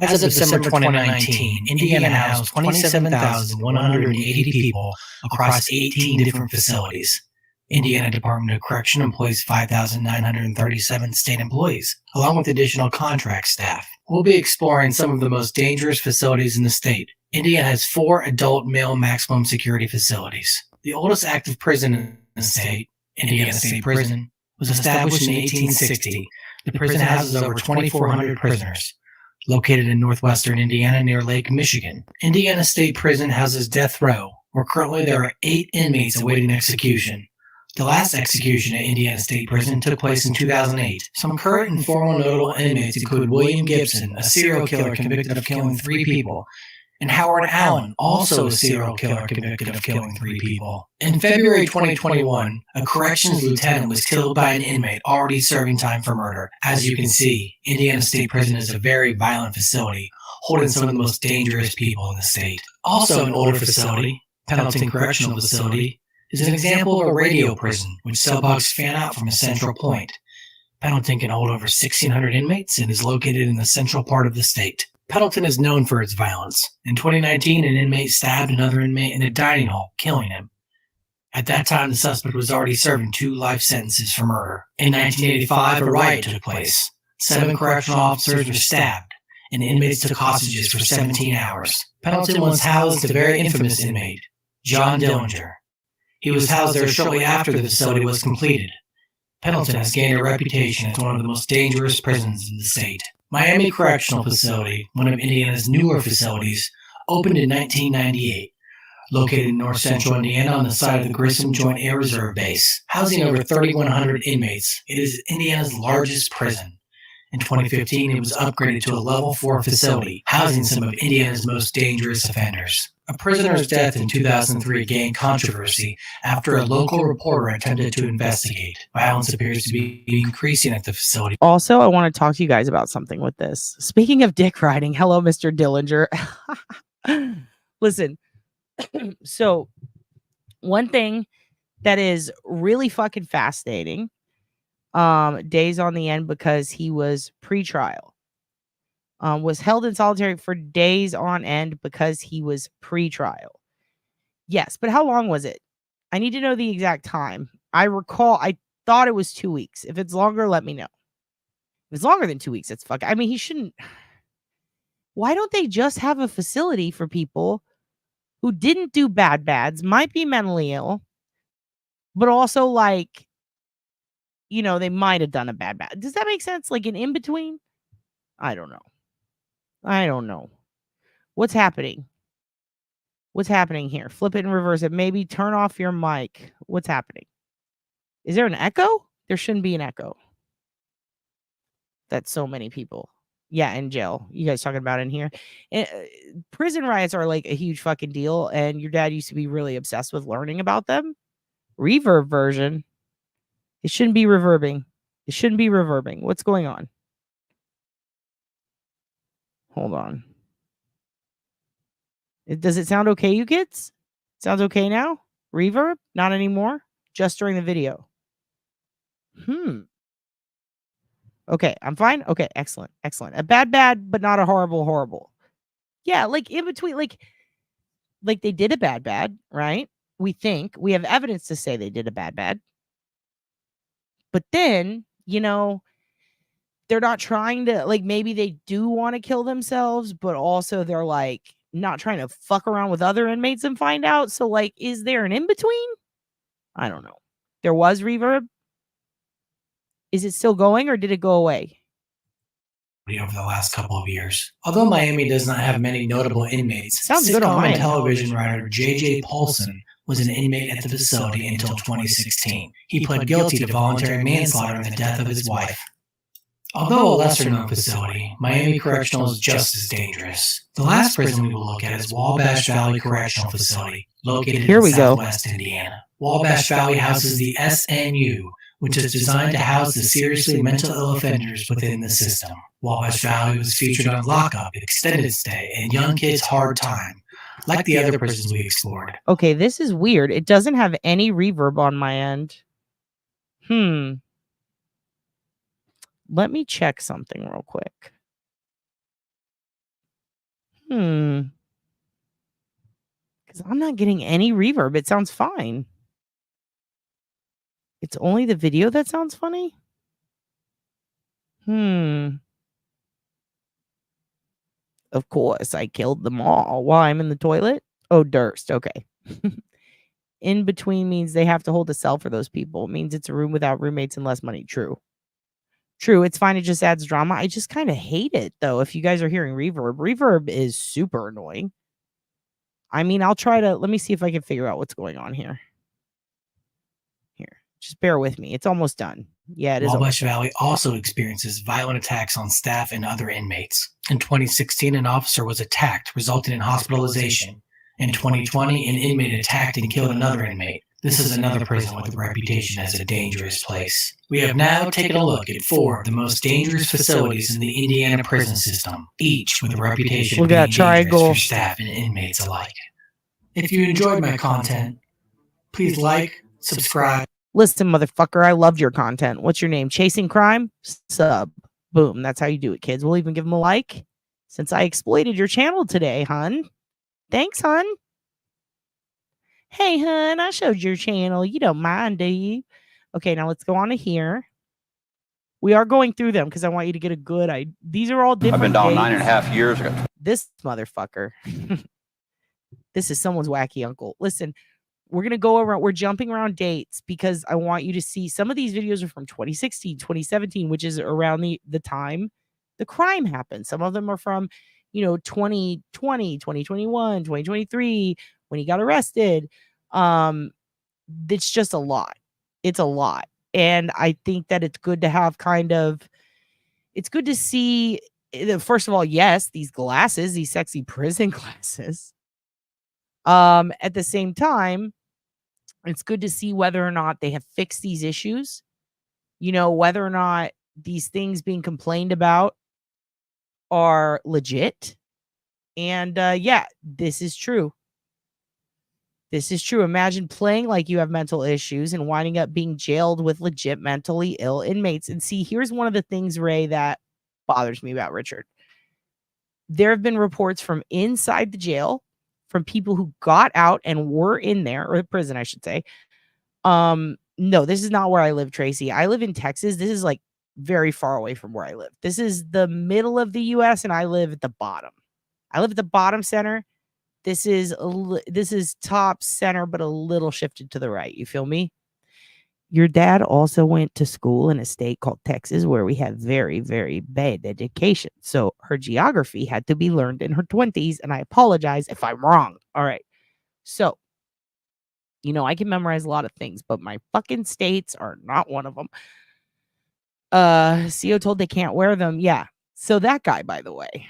As of December 2019, Indiana housed 27,180 people across 18 different facilities. Indiana Department of Correction employs 5,937 state employees, along with additional contract staff. We'll be exploring some of the most dangerous facilities in the state. Indiana has 4 adult male maximum security facilities. The oldest active prison in the state, Indiana State Prison, was established in 1860. The prison houses over 2,400 prisoners. Located in northwestern Indiana near Lake Michigan, Indiana State Prison houses death row, where currently there are 8 inmates awaiting execution. The last execution at Indiana State Prison took place in 2008. Some current and former notable inmates include William Gibson, a serial killer convicted of killing 3 people, and Howard Allen, also a serial killer convicted of killing 3 people. In February 2021, a corrections lieutenant was killed by an inmate already serving time for murder. As you can see, Indiana State Prison is a very violent facility, holding some of the most dangerous people in the state. Also an older facility, Pendleton Correctional Facility, is an example of a radio prison, which cell blocks fan out from a central point. Pendleton can hold over 1,600 inmates and is located in the central part of the state. Pendleton is known for its violence. In 2019, an inmate stabbed another inmate in a dining hall, killing him. At that time, the suspect was already serving 2 life sentences for murder. In 1985, a riot took place. 7 correctional officers were stabbed, and inmates took hostages for 17 hours. Pendleton once housed a very infamous inmate, John Dillinger. He was housed there shortly after the facility was completed. Pendleton has gained a reputation as one of the most dangerous prisons in the state. Miami Correctional Facility, one of Indiana's newer facilities, opened in 1998. Located in north central Indiana on the site of the Grissom Joint Air Reserve Base, housing over 3,100 inmates, it is Indiana's largest prison. In 2015, it was upgraded to a level 4 facility, housing some of Indiana's most dangerous offenders. A prisoner's death in 2003 gained controversy after a local reporter attempted to investigate. Violence appears to be increasing at the facility. Also, I want to talk to you guys about something with this. Speaking of dick riding, hello, Mr. Dillinger. Listen, so one thing that is really fucking fascinating, days on the end because he was pre-trial. Was held in solitary for days on end because he was pre-trial. Yes, but how long was it? I need to know the exact time. I thought it was 2 weeks. If it's longer, let me know. If it's longer than 2 weeks, it's fuck. I mean, he shouldn't. Why don't they just have a facility for people who didn't do bads, might be mentally ill, but also like, they might have done a bad. Does that make sense? Like an in between? I don't know. What's happening? What's happening here? Flip it and reverse it. Maybe turn off your mic. What's happening? Is there an echo? There shouldn't be an echo. That's so many people. Yeah, in jail. You guys talking about in here? Prison riots are like a huge fucking deal, and your dad used to be really obsessed with learning about them. Reverb version. It shouldn't be reverbing. It shouldn't be reverbing. What's going on? Hold on. Does it sound okay, you kids? Sounds okay now? Reverb? Not anymore? Just during the video. Okay, I'm fine. Okay, excellent. A bad, but not a horrible. Yeah, like in between, like they did a bad, right? We have evidence to say they did a bad. But then, they're not trying to, like, maybe they do want to kill themselves, but also they're like not trying to fuck around with other inmates and find out. So, like, is there an in between? I don't know. There was reverb. Is it still going or did it go away? Over the last couple of years. Although Miami does not have many notable inmates, Sounds good on sitcom and Miami. television writer J.J. Paulson was an inmate at the facility until 2016. He pled guilty to voluntary manslaughter in the death of his wife. Although a lesser-known facility, Miami Correctional is just as dangerous. The last prison we will look at is Wabash Valley Correctional Facility, located in southwest Indiana. Wabash Valley houses the SNU, which is designed to house the seriously mental ill offenders within the system. Wabash Valley was featured on Lockup, Extended Stay, and Young Kids Hard Time, like the other prisons we explored. Okay, this is weird. It doesn't have any reverb on my end. Let me check something real quick. Because I'm not getting any reverb. It sounds fine. It's only the video that sounds funny? Of course, I killed them all while I'm in the toilet. Oh, Durst. Okay. In between means they have to hold a cell for those people. It means it's a room without roommates and less money. True. It's fine. It just adds drama. I just kind of hate it, though. If you guys are hearing reverb is super annoying. I mean, let me see if I can figure out what's going on here. Just bear with me. It's almost done. Yeah, it is. Wabash Valley also experiences violent attacks on staff and other inmates. In 2016, an officer was attacked, resulting in hospitalization. In 2020, an inmate attacked and killed another inmate. This is another prison with a reputation as a dangerous place. We have now taken a look at 4 of the most dangerous facilities in the Indiana prison system, each with a reputation of being dangerous for staff and inmates alike. If you enjoyed my content, please like, subscribe. Listen, motherfucker, I loved your content. What's your name? Chasing Crime? Sub. Boom. That's how you do it, kids. We'll even give them a like since I exploited your channel today, hun. Thanks, hun. Hey, hun, I showed your channel. You don't mind, do you? Okay, now let's go on to here. We are going through them because I want you to get a good idea. These are all different. I've been down 9.5 years ago. This motherfucker. This is someone's wacky uncle. Listen. We're going to go around. We're jumping around dates because I want you to see some of these videos are from 2016, 2017, which is around the time the crime happened. Some of them are from, 2020, 2021, 2023, when he got arrested. It's just a lot. It's a lot. And I think that it's good to have it's good to see, first of all, yes, these glasses, these sexy prison glasses. At the same time, it's good to see whether or not they have fixed these issues, whether or not these things being complained about are legit. And this is true. This is true. Imagine playing like you have mental issues and winding up being jailed with legit mentally ill inmates. And see, here's one of the things, Ray, that bothers me about Richard. There have been reports from inside the jail from people who got out and were in there, or the prison, I should say. No, this is not where I live, Tracy. I live in Texas. This is like very far away from where I live. This is the middle of the US and I live at the bottom. I live at the bottom center. This is top center, but a little shifted to the right. You feel me? Your dad also went to school in a state called Texas where we have very, very bad education. So her geography had to be learned in her 20s. And I apologize if I'm wrong. All right. So, you know, I can memorize a lot of things, but my fucking states are not one of them. CO told they can't wear them. Yeah. So that guy, by the way,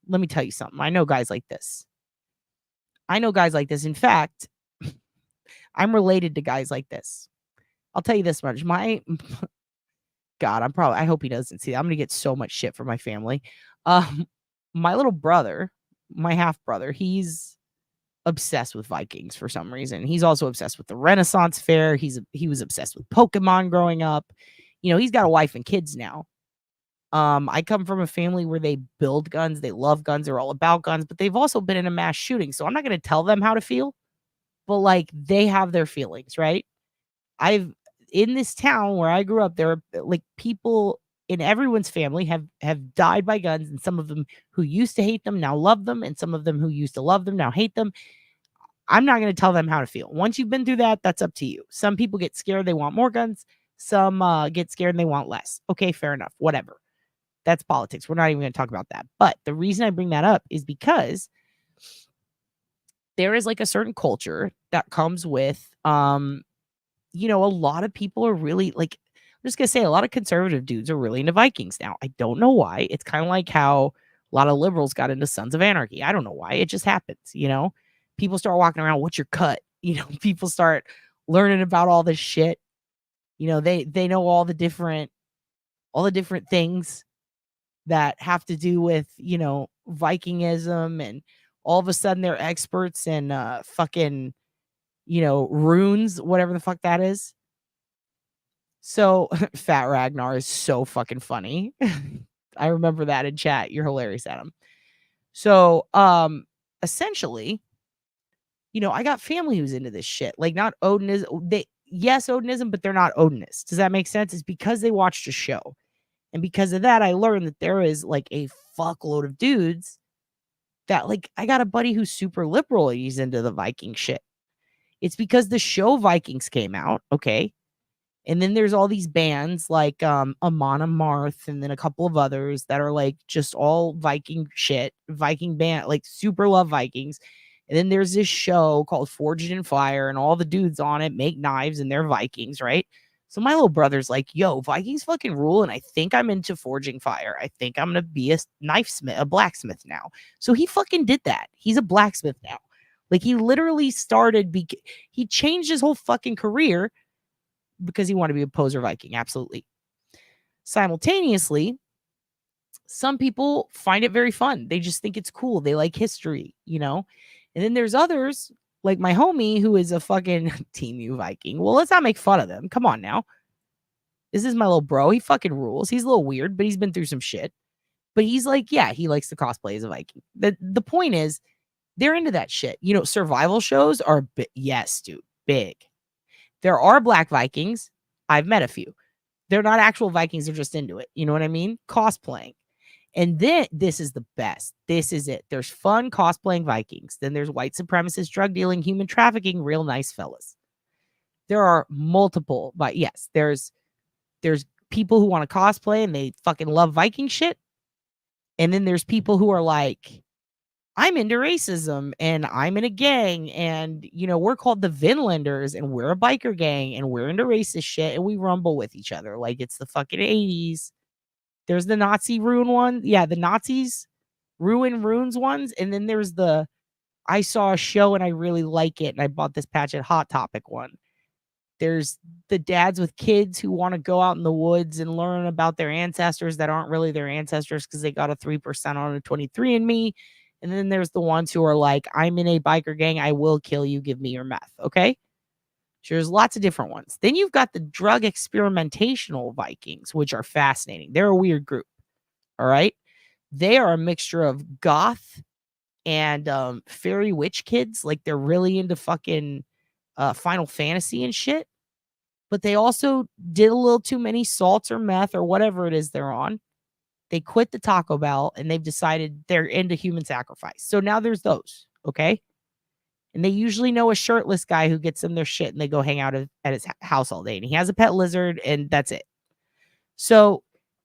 let me tell you something. I know guys like this. In fact, I'm related to guys like this. I'll tell you this much. God, I hope he doesn't see that. I'm going to get so much shit from my family. My little brother, my half brother, he's obsessed with Vikings for some reason. He's also obsessed with the Renaissance Fair. He was obsessed with Pokemon growing up. You know, he's got a wife and kids now. I come from a family where they build guns, they love guns, they're all about guns, but they've also been in a mass shooting. So I'm not going to tell them how to feel, but like they have their feelings, right? In this town where I grew up, there are like people in everyone's family have died by guns, and some of them who used to hate them now love them, and some of them who used to love them now hate them. I'm not going to tell them how to feel. Once you've been through that, that's up to you. Some people get scared, they want more guns. Some get scared and they want less. Okay, fair enough. Whatever. That's politics. We're not even going to talk about that. But the reason I bring that up is because there is like a certain culture that comes with, you know, a lot of people are really like, I'm just going to say a lot of conservative dudes are really into Vikings now. I don't know why. It's kind of like how a lot of liberals got into Sons of Anarchy. I don't know why. It just happens, you know? People start walking around, what's your cut? You know, people start learning about all this shit. You know, they know all the different things that have to do with, you know, Vikingism, and all of a sudden they're experts in fucking, you know, runes, whatever the fuck that is. So Fat Ragnar is so fucking funny. I remember that in chat. You're hilarious, Adam. So essentially, you know, I got family who's into this shit. Like, not Odinism. Yes, Odinism, but they're not Odinists. Does that make sense? It's because they watched a show. And because of that, I learned that there is like a fuckload of dudes that, like, I got a buddy who's super liberal. He's into the Viking shit. It's because the show Vikings came out. Okay. And then there's all these bands like Amon Amarth, and then a couple of others that are like just all Viking shit, Viking band, like super love Vikings. And then there's this show called Forged in Fire, and all the dudes on it make knives and they're Vikings, right? So my little brother's like, yo, Vikings fucking rule. And I think I'm into forging fire. I think I'm going to be a knifesmith, a blacksmith now. So he fucking did that. He's a blacksmith now. Like, he literally he changed his whole fucking career because he wanted to be a poser Viking. Absolutely. Simultaneously, some people find it very fun. They just think it's cool. They like history, you know? And then there's others like my homie who is a fucking Team U Viking. Well, let's not make fun of them. Come on now. This is my little bro. He fucking rules. He's a little weird, but he's been through some shit. But he's like, yeah, he likes to cosplay as a Viking. The point is, they're into that shit. You know, survival shows are, yes, dude, big. There are black Vikings. I've met a few. They're not actual Vikings. They're just into it. You know what I mean? Cosplaying. And then this is the best. This is it. There's fun cosplaying Vikings. Then there's white supremacist, drug dealing, human trafficking, real nice fellas. There are multiple, but yes, there's people who want to cosplay and they fucking love Viking shit. And then there's people who are like, I'm into racism and I'm in a gang, and, you know, we're called the Vinlanders and we're a biker gang and we're into racist shit and we rumble with each other like it's the fucking 80s. There's the Nazi rune one. Yeah, the Nazis ruin runes ones. And then there's I saw a show and I really like it, and I bought this patch at Hot Topic one. There's the dads with kids who want to go out in the woods and learn about their ancestors that aren't really their ancestors because they got a 3% on a 23andMe. And then there's the ones who are like, I'm in a biker gang. I will kill you. Give me your meth. Okay. So there's lots of different ones. Then you've got the drug experimentational Vikings, which are fascinating. They're a weird group. All right. They are a mixture of goth and fairy witch kids, like they're really into fucking Final Fantasy and shit. But they also did a little too many salts or meth or whatever it is they're on. They quit the Taco Bell and they've decided they're into human sacrifice. So now there's those, okay? And they usually know a shirtless guy who gets them their shit and they go hang out at his house all day. And he has a pet lizard and that's it. So,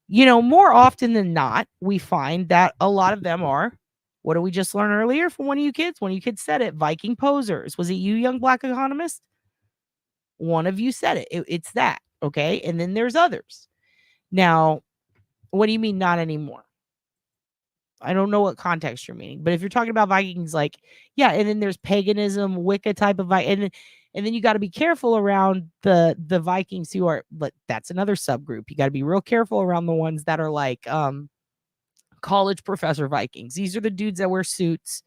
more often than not, we find that a lot of them are, what did we just learn earlier from one of you kids? One of you kids said it, Viking posers. Was it you, young black economist? One of you said it. It's that, okay? And then there's others. Now, what do you mean not anymore? I don't know what context you're meaning, but if you're talking about Vikings, like, yeah, and then there's paganism, Wicca type of and then you got to be careful around the Vikings who are, but that's another subgroup. You got to be real careful around the ones that are like college professor Vikings. These are the dudes that wear suits.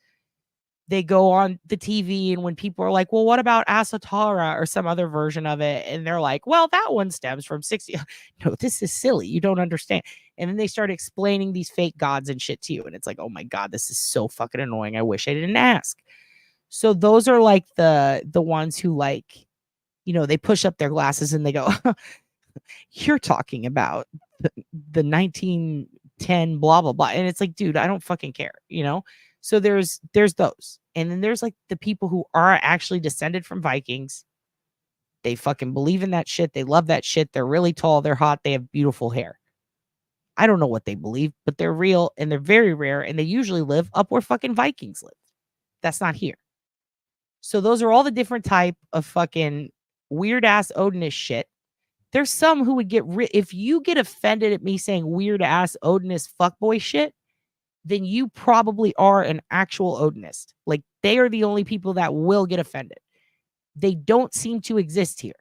They go on the TV, and when people are like, well, what about Asatara or some other version of it? And they're like, well, that one stems from 60. No, this is silly. You don't understand. And then they start explaining these fake gods and shit to you. And it's like, oh my God, this is so fucking annoying. I wish I didn't ask. So those are like the ones who like, they push up their glasses and they go, you're talking about the 1910 blah, blah, blah. And it's like, dude, I don't fucking care, So there's those. And then there's like the people who are actually descended from Vikings. They fucking believe in that shit. They love that shit. They're really tall. They're hot. They have beautiful hair. I don't know what they believe, but they're real and they're very rare. And they usually live up where fucking Vikings live. That's not here. So those are all the different type of fucking weird ass Odinist shit. There's some who would get if you get offended at me saying weird ass Odinist fuckboy shit, then you probably are an actual Odinist. Like, they are the only people that will get offended. They don't seem to exist here.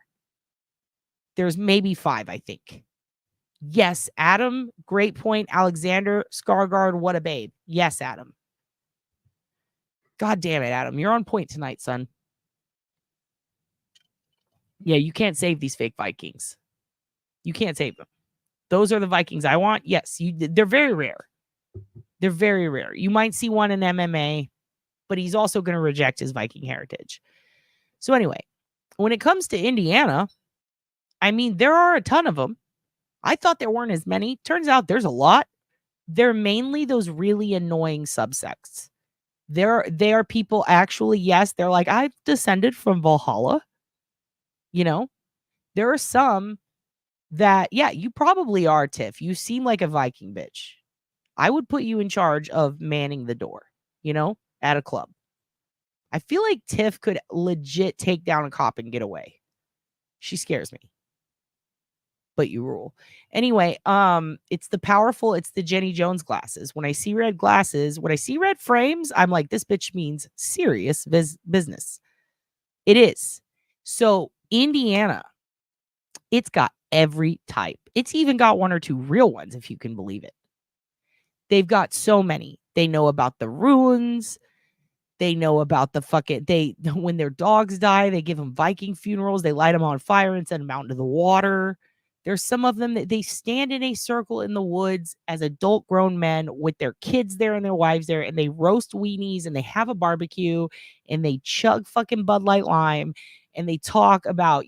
There's maybe 5, I think. Yes, Adam, great point. Alexander, Scarguard, what a babe. Yes, Adam. God damn it, Adam. You're on point tonight, son. Yeah, you can't save these fake Vikings. You can't save them. Those are the Vikings I want. Yes, they're very rare. They're very rare. You might see one in MMA, but he's also going to reject his Viking heritage. So anyway, when it comes to Indiana, I mean, there are a ton of them. I thought there weren't as many. Turns out there's a lot. They're mainly those really annoying subsects. They are people actually, yes, they're like, I've descended from Valhalla. There are some that, yeah, you probably are, Tiff. You seem like a Viking bitch. I would put you in charge of manning the door, at a club. I feel like Tiff could legit take down a cop and get away. She scares me. But you rule. Anyway, it's the powerful, it's the Jenny Jones glasses. When I see red glasses, when I see red frames, I'm like, this bitch means serious business. It is. So Indiana, it's got every type. It's even got 1 or 2 real ones, if you can believe it. They've got so many. They know about the ruins. They know about the when their dogs die, they give them Viking funerals. They light them on fire and send them out into the water. There's some of them that they stand in a circle in the woods as adult grown men with their kids there and their wives there, and they roast weenies and they have a barbecue and they chug fucking Bud Light Lime and they talk about,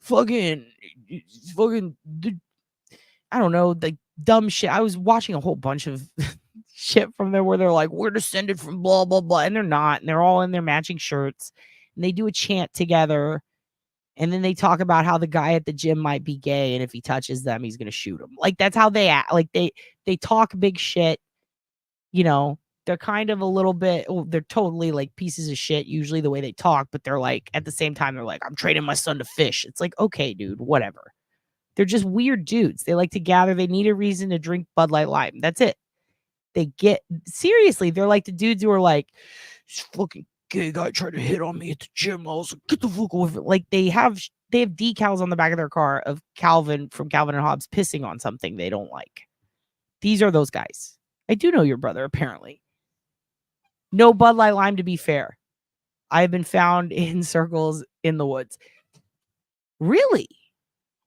fucking, I don't know, the dumb shit. I was watching a whole bunch of shit from there where they're like, we're descended from blah, blah, blah. And they're not. And they're all in their matching shirts. And they do a chant together. And then they talk about how the guy at the gym might be gay. And if he touches them, he's going to shoot him. Like, that's how they act. Like, they talk big shit. They're kind of a little bit, they're totally like pieces of shit, usually the way they talk. But they're like, at the same time, they're like, I'm trading my son to fish. It's like, okay, dude, whatever. They're just weird dudes. They like to gather. They need a reason to drink Bud Light Lime. That's it. Seriously, they're like the dudes who are like, this fucking gay guy tried to hit on me at the gym. I was like, get the fuck away from it. Like, they have decals on the back of their car of Calvin from Calvin and Hobbes pissing on something they don't like. These are those guys. I do know your brother, apparently. No Bud Light Lime, to be fair. I've been found in circles in the woods. Really?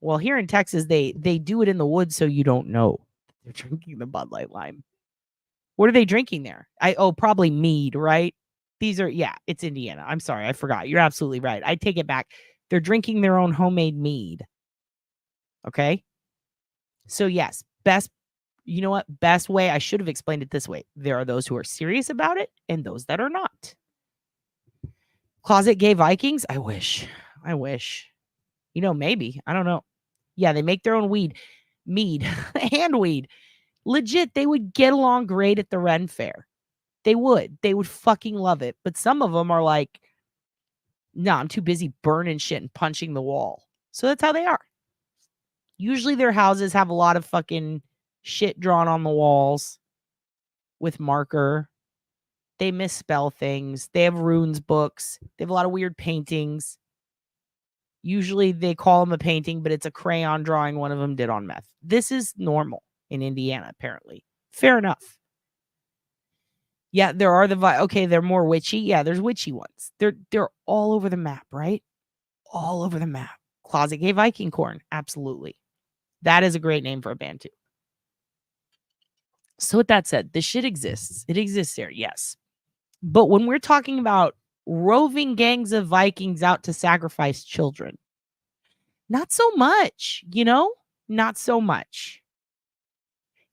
Well, here in Texas, they do it in the woods so you don't know they're drinking the Bud Light Lime. What are they drinking there? Probably mead, right? It's Indiana. I'm sorry, I forgot. You're absolutely right. I take it back. They're drinking their own homemade mead. Okay? So yes, best way, I should have explained it this way. There are those who are serious about it and those that are not. Closet gay Vikings? I wish. Maybe. I don't know. Yeah, they make their own mead, and weed. Legit, they would get along great at the Ren Fair. They would fucking love it. But some of them are like, no, I'm too busy burning shit and punching the wall. So that's how they are. Usually their houses have a lot of fucking shit drawn on the walls with marker. They misspell things. They have runes books. They have a lot of weird paintings. Usually they call them a painting, but it's a crayon drawing one of them did on meth. This is normal in Indiana, apparently. Fair enough. Yeah, there are they're more witchy. Yeah, there's witchy ones. They're all over the map, right? All over the map. Closet Gay Viking Corn. Absolutely. That is a great name for a band too. So with that said, this shit exists. It exists there, yes. But when we're talking about roving gangs of Vikings out to sacrifice children, not so much, not so much.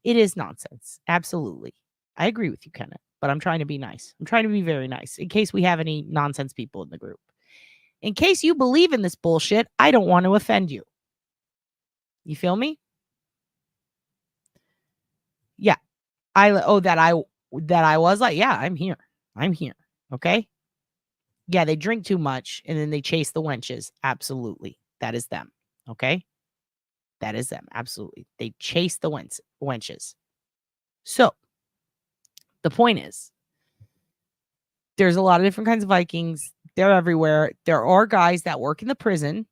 It is nonsense. Absolutely. I agree with you, Kenneth, but I'm trying to be nice. I'm trying to be very nice in case we have any nonsense people in the group. In case you believe in this bullshit, I don't want to offend you. You feel me? Yeah. That I was like, yeah, I'm here. Okay. Yeah, they drink too much and then they chase the wenches. Absolutely. That is them. Okay. That is them. Absolutely. They chase the wenches. So the point is, there's a lot of different kinds of Vikings. They're everywhere. There are guys that work in the prison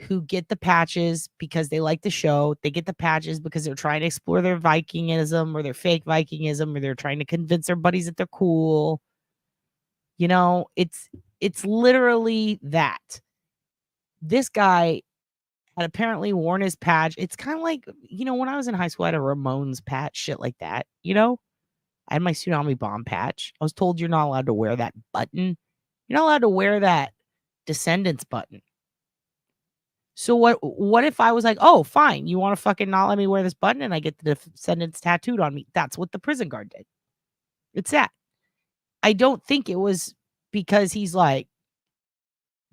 who get the patches because they like the show. They get the patches because they're trying to explore their Vikingism or their fake Vikingism, or they're trying to convince their buddies that they're cool. It's literally that. This guy had apparently worn his patch. It's kind of like, when I was in high school, I had a Ramones patch, shit like that. I had my Tsunami Bomb patch. I was told you're not allowed to wear that button. You're not allowed to wear that Descendants button. So what if I was like, oh, fine, you want to fucking not let me wear this button and I get the Descendants tattooed on me? That's what the prison guard did. It's that. I don't think it was because he's like,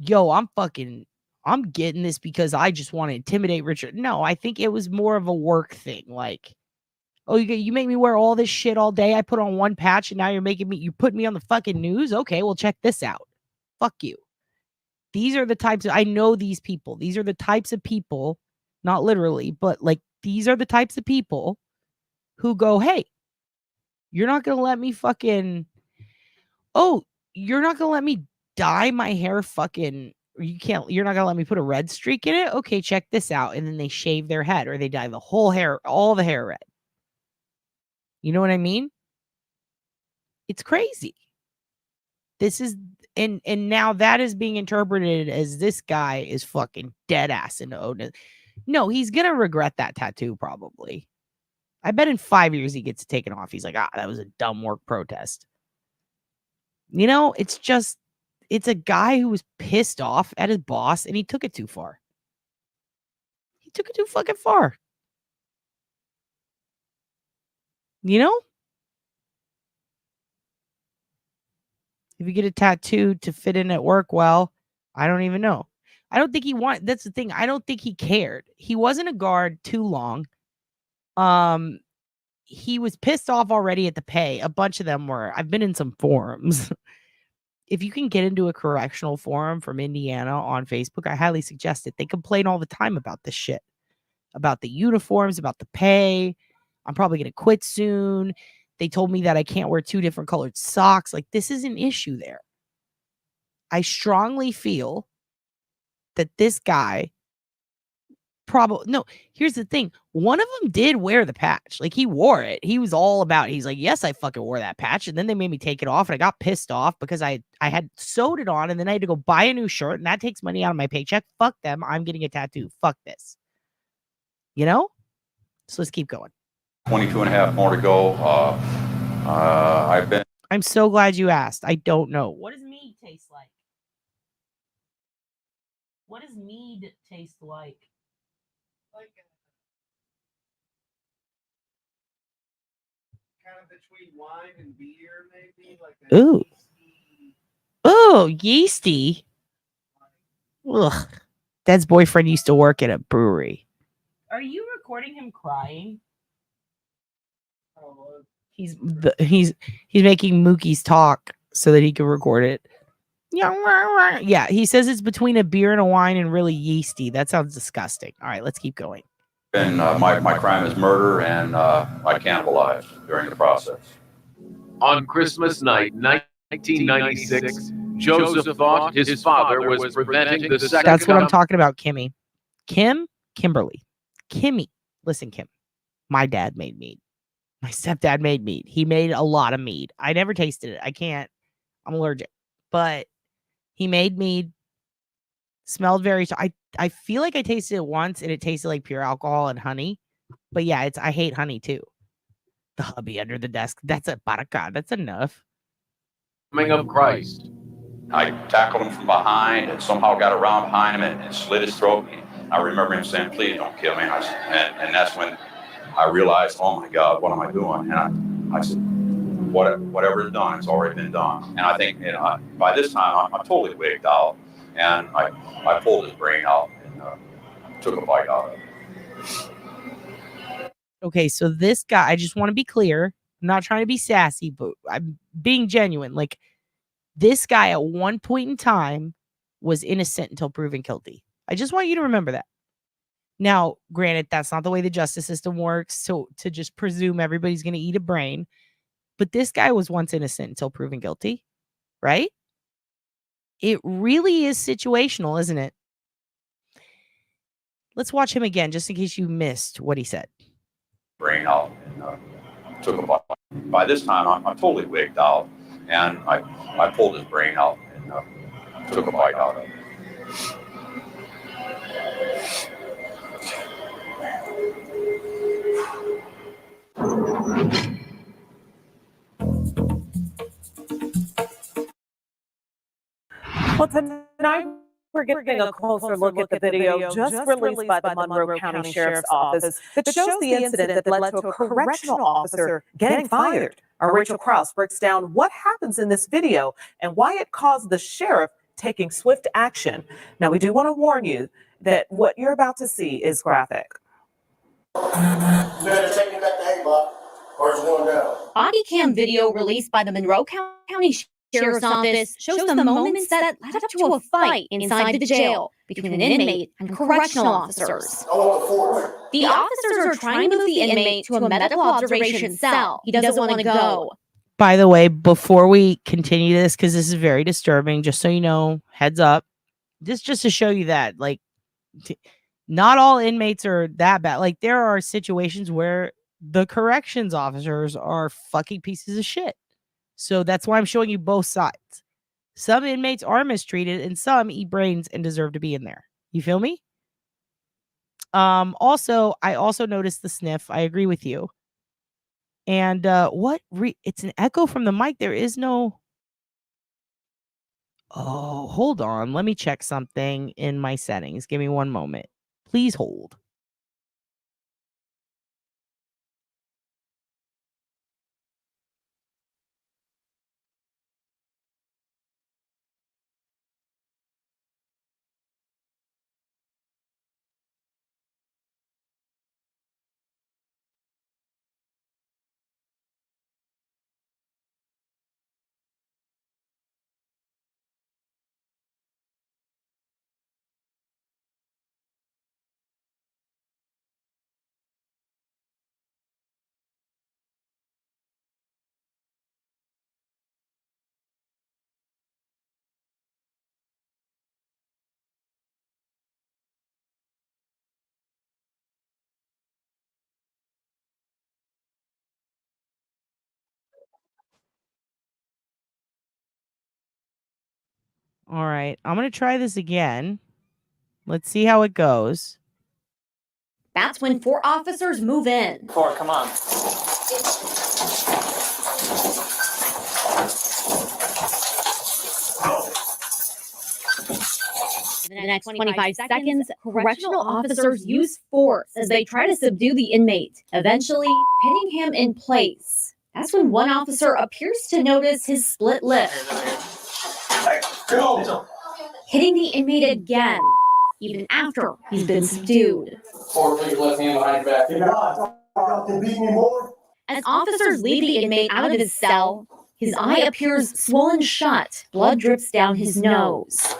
yo, I'm getting this because I just want to intimidate Richard. No, I think it was more of a work thing. Like, oh, you make me wear all this shit all day. I put on one patch and now you put me on the fucking news. Okay, well, check this out. Fuck you. These are the types I know these people. These are the types of people, not literally, but like these are the types of people who go, hey, you're not going to let me you're not going to let me dye my hair you're not going to let me put a red streak in it? Okay, check this out. And then they shave their head or they dye the whole hair, all the hair red. You know what I mean? It's crazy. This is, and now that is being interpreted as this guy is fucking dead ass into Odin. No, he's going to regret that tattoo probably. I bet in 5 years he gets it taken off. He's like, that was a dumb work protest. It's a guy who was pissed off at his boss and he took it too far. He took it too fucking far. If you get a tattoo to fit in at work, well, I don't even know. I don't think that's the thing. I don't think he cared. He wasn't a guard too long. He was pissed off already at the pay. A bunch of them were. I've been in some forums. If you can get into a correctional forum from Indiana on Facebook, I highly suggest it. They complain all the time about this shit. About the uniforms, about the pay. I'm probably going to quit soon. They told me that I can't wear 2 different colored socks. Like, this is an issue there. I strongly feel that this guy here's the thing. One of them did wear the patch. Like, he wore it. He was all about it. He's like, yes, I fucking wore that patch. And then they made me take it off and I got pissed off because I had sewed it on and then I had to go buy a new shirt and that takes money out of my paycheck. Fuck them. I'm getting a tattoo. Fuck this. So let's keep going. 22 and a half more to go. I've been I'm so glad you asked. I don't know. What does mead taste like? What does mead taste like? Like kind of between wine and beer, maybe. Like a Ooh. yeasty- Oh, yeasty. Ugh. Dad's boyfriend used to work at a brewery. Are you recording him crying? Oh, He's making Mookie's talk so that he can record it. Yeah, he says it's between a beer and a wine and really yeasty. That sounds disgusting. All right, let's keep going. my crime is murder, and I cannibalized during the process. On Christmas night, 1996, Joseph thought his father was preventing the second. That's what I'm talking about, Kimmy. Kimberly. Kimmy. Listen, Kim. My dad made mead. My stepdad made mead. He made a lot of mead. I never tasted it. I can't. I'm allergic. But he made mead. Smelled very. I feel like I tasted it once and it tasted like pure alcohol and honey. But yeah, I hate honey too. The hubby under the desk. That's a baraka. That's enough. Coming of Christ. I tackled him from behind and somehow got around behind him and slit his throat. I remember him saying, "Please don't kill me." And that's when I realized, oh my God, what am I doing? And I said, whatever is done, it's already been done. And I think, by this time, I'm totally wigged out. And I pulled his brain out and took a bite out of it. Okay, so this guy, I just want to be clear. I'm not trying to be sassy, but I'm being genuine. Like, this guy at one point in time was innocent until proven guilty. I just want you to remember that. Now, granted, that's not the way the justice system works, so to just presume everybody's going to eat a brain. But this guy was once innocent until proven guilty, right? It really is situational, isn't it? Let's watch him again, just in case you missed what he said. Brain out and took a bite. By this time, I'm totally wigged out. And I pulled his brain out and took a bite out of it. Well, tonight we're getting a closer look at the video just released by the Monroe County Sheriff's Office that shows the incident that led to a correctional officer getting fired. Our Rachel Krause breaks down what happens in this video and why it caused the sheriff taking swift action. Now, we do want to warn you that what you're about to see is graphic. Better take me back to Hayblock, or it's going down. Body cam video released by the Monroe County Sheriff's Office shows the moments that led up to a fight inside the jail between an inmate and correctional officers. I want the fork. The officers are trying to move the inmate to a medical observation cell. He doesn't want to go. By the way, before we continue this, because this is very disturbing, just so you know, heads up, this just to show you that, like, not all inmates are that bad. Like, there are situations where the corrections officers are fucking pieces of shit. So that's why I'm showing you both sides. Some inmates are mistreated and some eat brains and deserve to be in there. You feel me? I also noticed the sniff. I agree with you. And it's an echo from the mic. There is no. Oh, hold on. Let me check something in my settings. Give me one moment. Please hold. All right. I'm going to try this again. Let's see how it goes. That's when 4 officers move in. Come on. In the next 25 seconds, correctional officers use force as they try to subdue the inmate, eventually pinning him in place. That's when one officer appears to notice his split lip, hitting the inmate again, even after he's been subdued. Put your left hand behind your back. They beat me more. As officers lead the inmate out of his cell, his eye appears swollen shut, blood drips down his nose.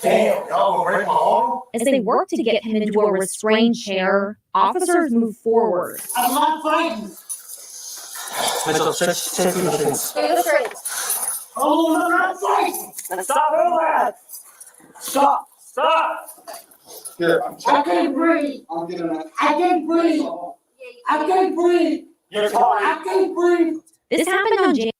Damn, y'all gonna break my arm? As they work to get him into a restrained chair, officers move forward. I'm not fighting. Mitchell, check your things. Oh, I'm not fighting. Stop all that. Stop. Here, I can't breathe. I can't breathe. I can't breathe. I can't breathe. This happened on January.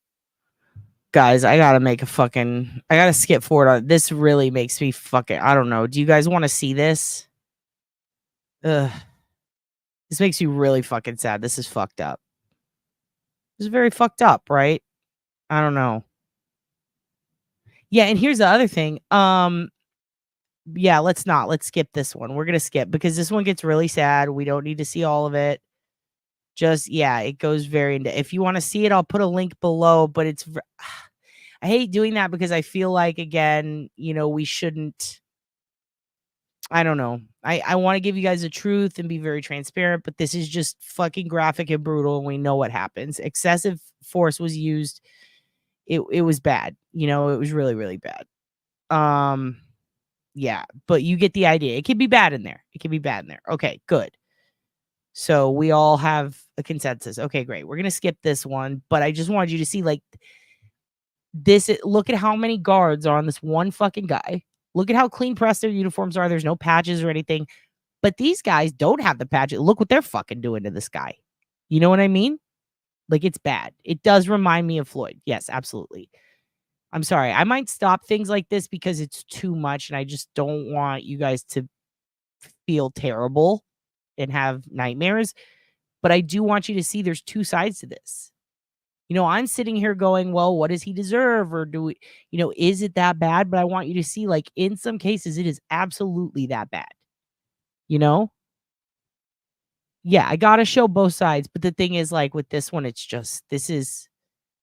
Guys, I gotta skip forward on this. Really makes me I don't know. Do you guys want to see this? Ugh. This makes me really fucking sad. This is fucked up. This is very fucked up, right? I don't know. Yeah, and here's the other thing. Yeah, let's skip this one. We're gonna skip because this one gets really sad. We don't need to see all of it. Just, yeah, it goes very into. If you want to see it, I'll put a link below, but I hate doing that because I feel like, again, we shouldn't. I don't know. I want to give you guys the truth and be very transparent, but this is just fucking graphic and brutal, and we know what happens. Excessive force was used. It was bad. It was really, really bad. Yeah, but you get the idea. It can be bad in there. Okay, good. So we all have a consensus. Okay, great. We're going to skip this one, but I just wanted you to see this. Look at how many guards are on this one fucking guy. Look at how clean pressed their uniforms are. There's no patches or anything, but these guys don't have the patches. Look what they're fucking doing to this guy. You know what I mean? It's bad. It does remind me of Floyd. Yes, absolutely. I'm sorry. I might stop things like this because it's too much and I just don't want you guys to feel terrible and have nightmares. But I do want you to see there's two sides to this. I'm sitting here going, well, what does he deserve? Or do we, is it that bad? But I want you to see, in some cases, it is absolutely that bad. Yeah, I got to show both sides. But the thing is, with this one, it's just,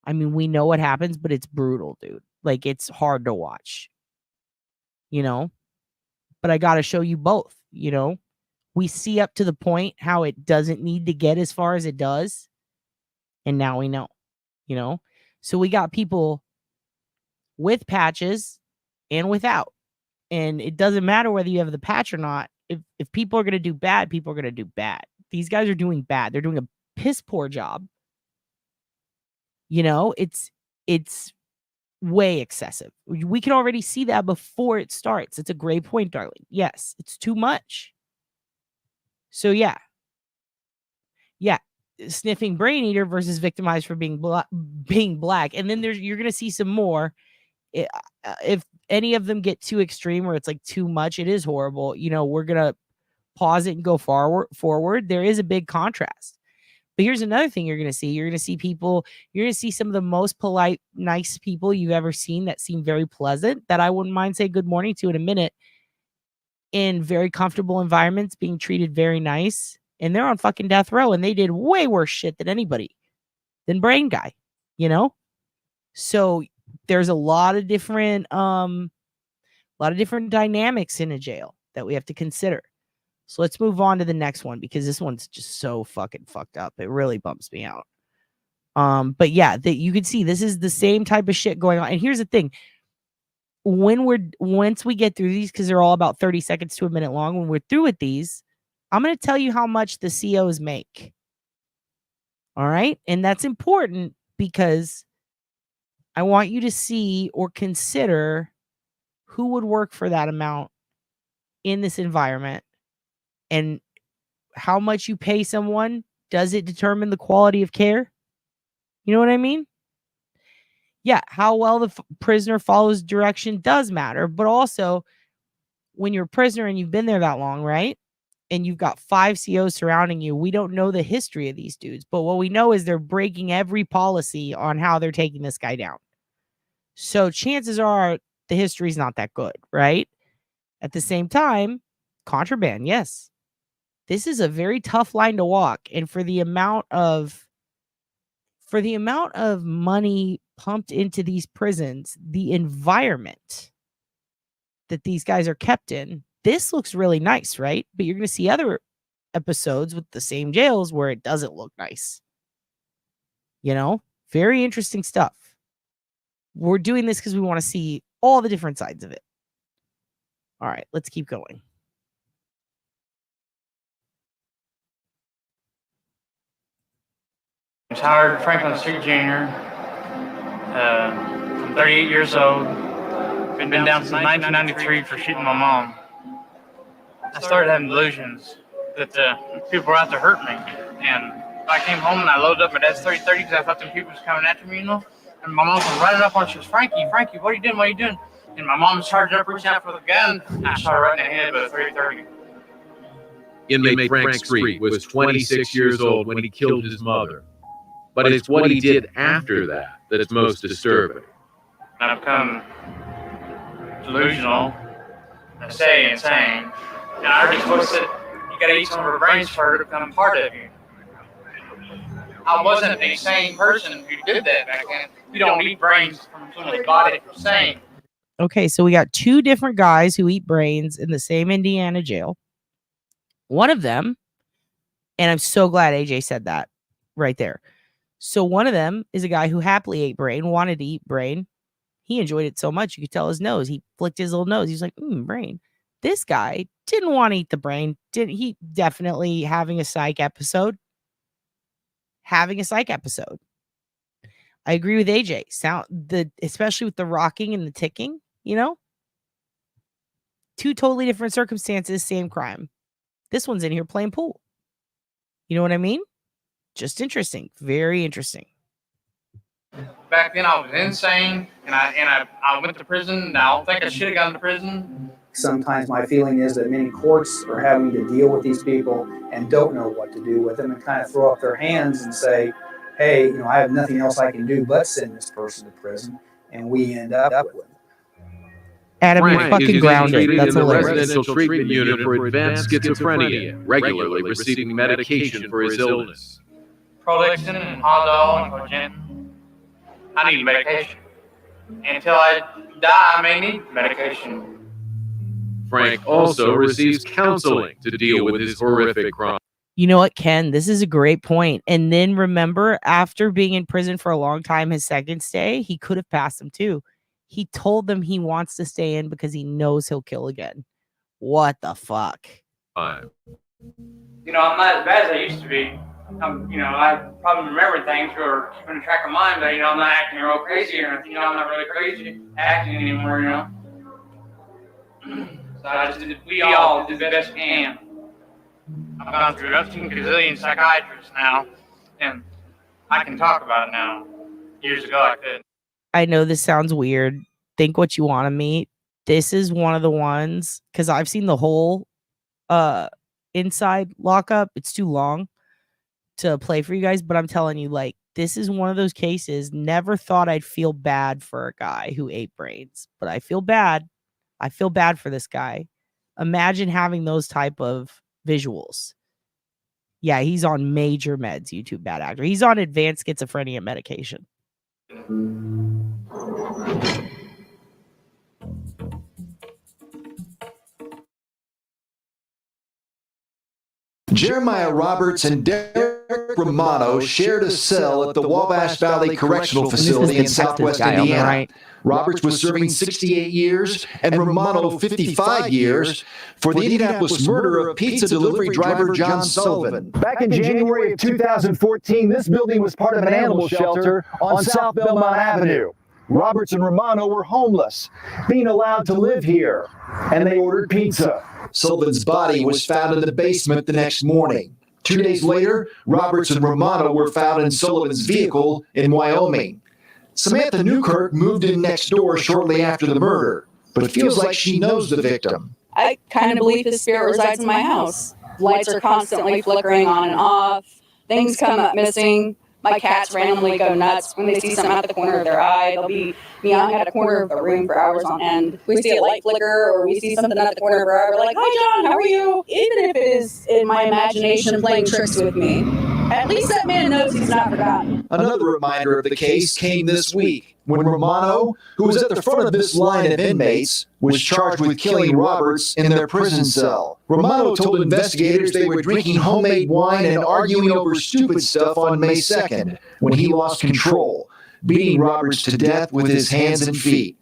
we know what happens, but it's brutal, dude. It's hard to watch, but I got to show you both, we see up to the point how it doesn't need to get as far as it does. And now we know, so we got people with patches and without, and it doesn't matter whether you have the patch or not. If people are going to do bad, people are going to do bad. These guys are doing bad. They're doing a piss poor job. It's way excessive. We can already see that before it starts. It's a great point, darling. Yes, it's too much. So yeah, sniffing brain eater versus victimized for being black. And then you're going to see some more. If any of them get too extreme or it's too much, it is horrible. We're going to pause it and go forward. There is a big contrast. But here's another thing you're going to see. You're going to see people, you're going to see some of the most polite, nice people you've ever seen that seem very pleasant, that I wouldn't mind saying good morning to in a minute, in very comfortable environments, being treated very nice. And they're on fucking death row, and they did way worse shit than Brain Guy, So there's a lot of different dynamics in a jail that we have to consider. So let's move on to the next one, because this one's just so fucking fucked up. It really bumps me out. But yeah, you can see this is the same type of shit going on. And here's the thing. Once we get through these, because they're all about 30 seconds to a minute long, when we're through with these, I'm going to tell you how much the COs make. All right? And that's important because I want you to see or consider who would work for that amount in this environment, and how much you pay someone. Does it determine the quality of care? You know what I mean? Yeah, how well the prisoner follows direction does matter, but also when you're a prisoner and you've been there that long, right? and you've got 5 COs surrounding you, we don't know the history of these dudes. But what we know is they're breaking every policy on how they're taking this guy down. So chances are the history's not that good, right? At the same time, contraband, yes. This is a very tough line to walk. And for the amount of money pumped into these prisons, the environment that these guys are kept in, this looks really nice, right? But you're going to see other episodes with the same jails where it doesn't look nice. You know, very interesting stuff. We're doing this because we want to see all the different sides of it. All right, let's keep going. I'm Howard Franklin Street Jr. I'm 38 years old. Been down since 1993 for shooting my mom. I started having delusions that people were out to hurt me. And I came home and I loaded up my dad's 30-30 because I thought them people was coming after me, you know. And my mom was running up on her. She was, Frankie, what are you doing? What are you doing? And my mom charged up, reaching out for the gun. And I shot her right in the head with a 30-30. Inmate Frank Street was 26 years old when he killed his mother. But it's what he did after that that's most disturbing. I've become delusional, I say insane, and I already twisted. You gotta eat some of her brains for her to become part of you. I wasn't a sane person who did that back then. You don't eat brains from somebody's body for sane. Okay, so we got 2 different guys who eat brains in the same Indiana jail. One of them, and I'm so glad AJ said that right there. So one of them is a guy who happily ate brain, wanted to eat brain. He enjoyed it so much, you could tell his nose. He flicked his little nose. He was like, brain. This guy didn't want to eat the brain. He definitely having a psych episode. I agree with AJ. Especially with the rocking and the ticking, you know? 2 totally different circumstances, same crime. This one's in here playing pool. You know what I mean? Just interesting. Very interesting. Back then I was insane, and I went to prison, and I don't think I should have gone to prison. Sometimes my feeling is that many courts are having to deal with these people and don't know what to do with them and kind of throw up their hands and say, hey, I have nothing else I can do but send this person to prison, and we end up with it. Adam, you're fucking grounded. That's in the hilarious. residential treatment unit for advanced schizophrenia, regularly receiving medication for his illness. Prolixin and Haldol and Cogentin. I need medication. Until I die, I may need medication. Frank also receives counseling to deal with his horrific crime. You know what, Ken? This is a great point. And then remember, after being in prison for a long time, his second stay, he could have passed them too. He told them he wants to stay in because he knows he'll kill again. What the fuck? I'm not as bad as I used to be. I probably remember things or keeping track of mine, but, I'm not acting real crazy or anything. I'm not really crazy acting anymore, So we all do the best we can. I've gone through 15 gazillion psychiatrists now, and I can talk about it now. Years ago, I couldn't. I know this sounds weird. Think what you want of me. This is one of the ones, because I've seen the whole inside lockup. It's too long to play for you guys, but I'm telling you, this is one of those cases. Never thought I'd feel bad for a guy who ate brains, but I feel bad. I feel bad for this guy. Imagine having those type of visuals. Yeah, he's on major meds, YouTube bad actor. He's on advanced schizophrenia medication. Jeremiah Roberts and Derek Romano shared a cell at the Wabash Valley Correctional Facility in southwest Indiana. Right. Roberts was serving 68 years and Romano 55 years for the Indianapolis murder of pizza delivery driver John Sullivan. Back in January of 2014, this building was part of an animal shelter on South Belmont Avenue. Roberts and Romano were homeless, being allowed to live here, and they ordered pizza. Sullivan's body was found in the basement the next morning. 2 days later, Roberts and Romano were found in Sullivan's vehicle in Wyoming. Samantha Newkirk moved in next door shortly after the murder, but feels like she knows the victim. I kind of believe his spirit resides in my house. Lights are constantly flickering on and off. Things come up missing. My cats randomly go nuts when they see something out the corner of their eye. They'll be meowing at a corner of the room for hours on end. We see a light flicker or we see something at the corner of our eye. We're like, "Hi, John, how are you?" Even if it is in my imagination playing tricks with me, at least that man knows he's not forgotten. Another reminder of the case came this week when Romano, who was at the front of this line of inmates, was charged with killing Roberts in their prison cell. Romano told investigators they were drinking homemade wine and arguing over stupid stuff on May 2nd when he lost control, beating Roberts to death with his hands and feet.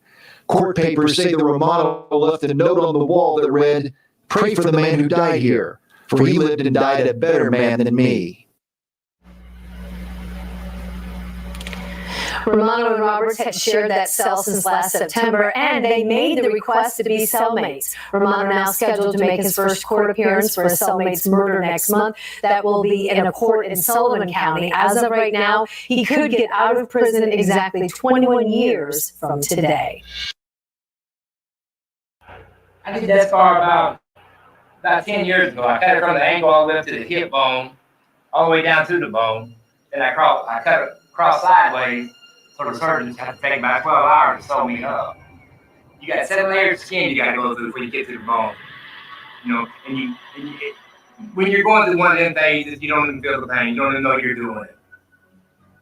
Court papers say that Romano left a note on the wall that read, "Pray for the man who died here, for he lived and died a better man than me." Romano and Roberts had shared that cell since last September, and they made the request to be cellmates. Romano now scheduled to make his first court appearance for a cellmate's murder next month. That will be in a court in Sullivan County. As of right now, he could get out of prison exactly 21 years from today. I did that far about 10 years ago. I cut it from the ankle all the way up to the hip bone, all the way down to the bone. Then I cut it cross sideways. So the surgeons have to take about 12 hours to sew me up. You got 7 layers of skin you got to go through before you get to the bone. You know, when you're going through one of them phases, you don't even feel the pain. You don't even know you're doing it.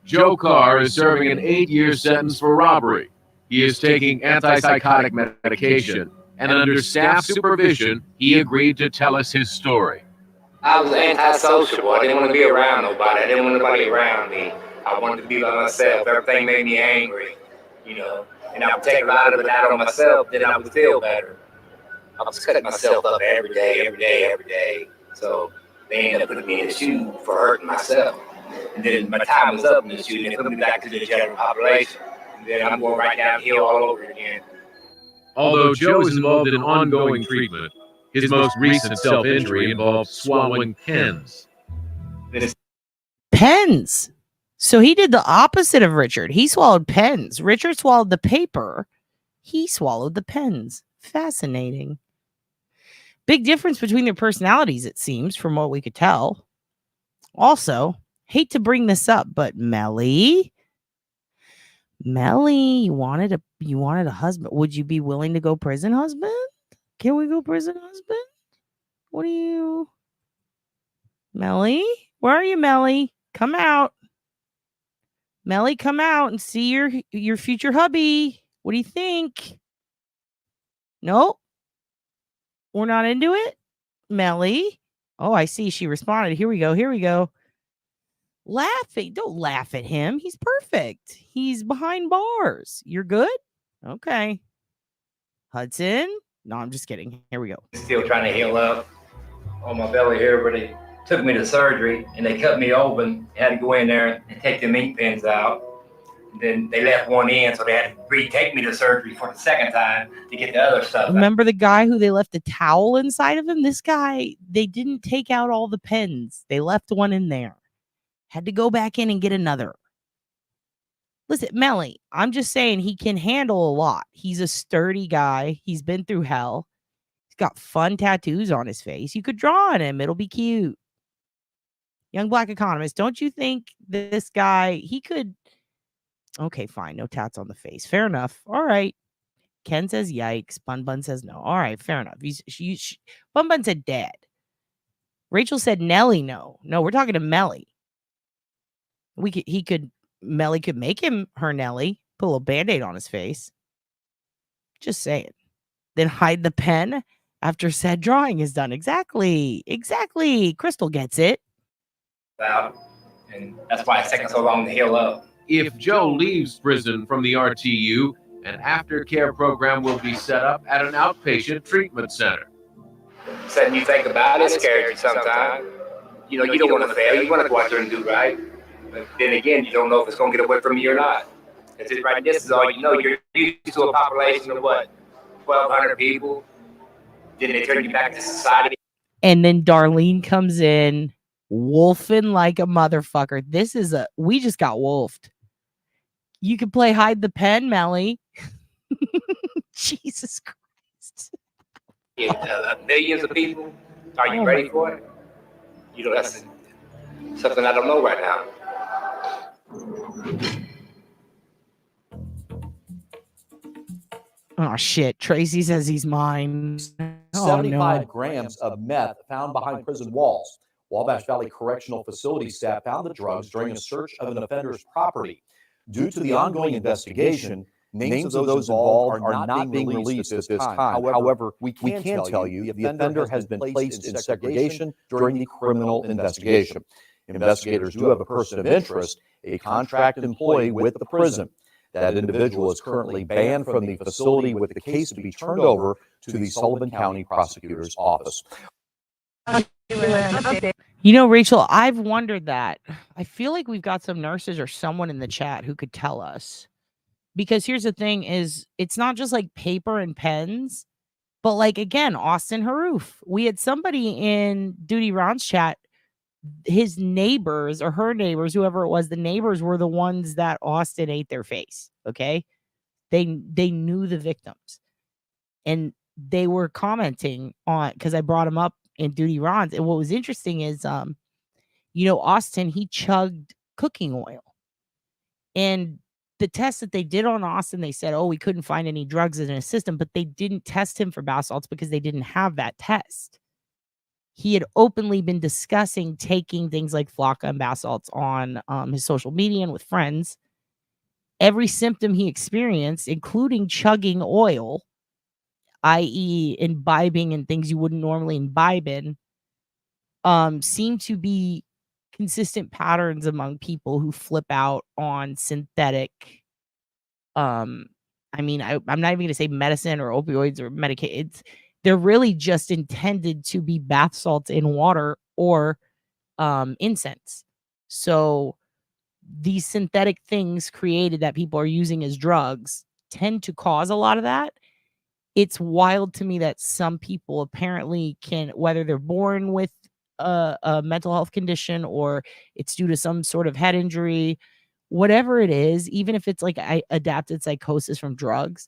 Joe Carr is serving an 8-year sentence for robbery. He is taking antipsychotic medication, and under staff supervision, he agreed to tell us his story. I was antisocial. I didn't want to be around nobody. I didn't want nobody around me. I wanted to be by myself. Everything made me angry, you know. And I would take a lot of it out on myself, then I would feel better. I was cutting myself up every day. So they ended up putting me in the shoe for hurting myself. And then my time was up in the shoe, and they put me back to the general population. And then I'm going right downhill all over again. Although Joe is involved in ongoing treatment, his most recent self-injury involved swallowing pens. Pens. So he did the opposite of Richard. He swallowed pens. Richard swallowed the paper. He swallowed the pens. Fascinating. Big difference between their personalities, it seems, from what we could tell. Also, hate to bring this up, but Melly, you wanted a husband. Would you be willing to go prison husband? Can we go prison husband? What are you? Melly? Where are you, Melly? Come out. Melly, come out and see your future hubby. What do you think? Nope. We're not into it? Melly? Oh, I see. She responded. Here we go. Laughing. Don't laugh at him. He's perfect. He's behind bars. You're good? Okay. Hudson? No, I'm just kidding. Here we go. Still trying to heal up on my belly here, but they took me to surgery and they cut me open. I had to go in there and take the meat pins out. And then they left one in, so they had to retake me to surgery for the second time to get the other stuff out. Remember the guy who they left a towel inside of him? This guy, they didn't take out all the pens. They left one in there. Had to go back in and get another. Listen, Melly, I'm just saying he can handle a lot. He's a sturdy guy. He's been through hell. He's got fun tattoos on his face. You could draw on him. It'll be cute. Young Black Economist, don't you think this guy, he could... Okay, fine. No tats on the face. Fair enough. All right. Ken says yikes. Bun Bun says no. All right, fair enough. Bun Bun said dead. Rachel said Nelly no. No, we're talking to Melly. Melly could make him her Nelly, put a little Band-Aid on his face. Just saying. Then hide the pen after said drawing is done. Exactly. Crystal gets it. And that's why it's taking so long to heal up. If Joe leaves prison from the RTU, an aftercare program will be set up at an outpatient treatment center. Something you think about it scares you sometimes. You know, you don't want to fail. You want to go out there and do right. But then again, you don't know if it's going to get away from you or not. This is all you know. You're used to a population of what? 1,200 people. Then they turn you back to society. And then Darlene comes in, wolfing like a motherfucker. We just got wolfed. You could play hide the pen, Melly. Jesus Christ. Millions of people. Are you ready for it? You know, that's something I don't know right now. Oh shit. Tracy says he's mine. Oh, 75 no. grams of meth found behind prison walls. Wabash Valley Correctional Facility staff found the drugs during a search of an offender's property. Due to the ongoing investigation, names of those involved are not being released at this time. However, we can tell you the offender has been placed in segregation during the criminal investigation. Investigators do have a person of interest, a contract employee with the prison. That individual is currently banned from the facility with the case to be turned over to the Sullivan County Prosecutor's Office. You know, Rachel, I've wondered that. I feel like we've got some nurses or someone in the chat who could tell us. Because here's the thing is, it's not just like paper and pens, but like, again, Austin Haroof. We had somebody in Duty Ron's chat, his neighbors or her neighbors, whoever it was, the neighbors were the ones that Austin ate their face, okay? They knew the victims. And they were commenting on, because I brought them up in Duty Ron's. And what was interesting is, you know, Austin, he chugged cooking oil. And the test that they did on Austin, they said, oh, we couldn't find any drugs in his system, but they didn't test him for bath salts because they didn't have that test. He had openly been discussing taking things like Flaka and bath salts on his social media and with friends. Every symptom he experienced, including chugging oil, i.e. imbibing in things you wouldn't normally imbibe in, seemed to be consistent patterns among people who flip out on synthetic, I mean, I'm not even going to say medicine or opioids or medications. They're really just intended to be bath salts in water or incense. So these synthetic things created that people are using as drugs tend to cause a lot of that. It's wild to me that some people apparently can, whether they're born with a mental health condition or it's due to some sort of head injury, whatever it is, even if it's like adapted psychosis from drugs,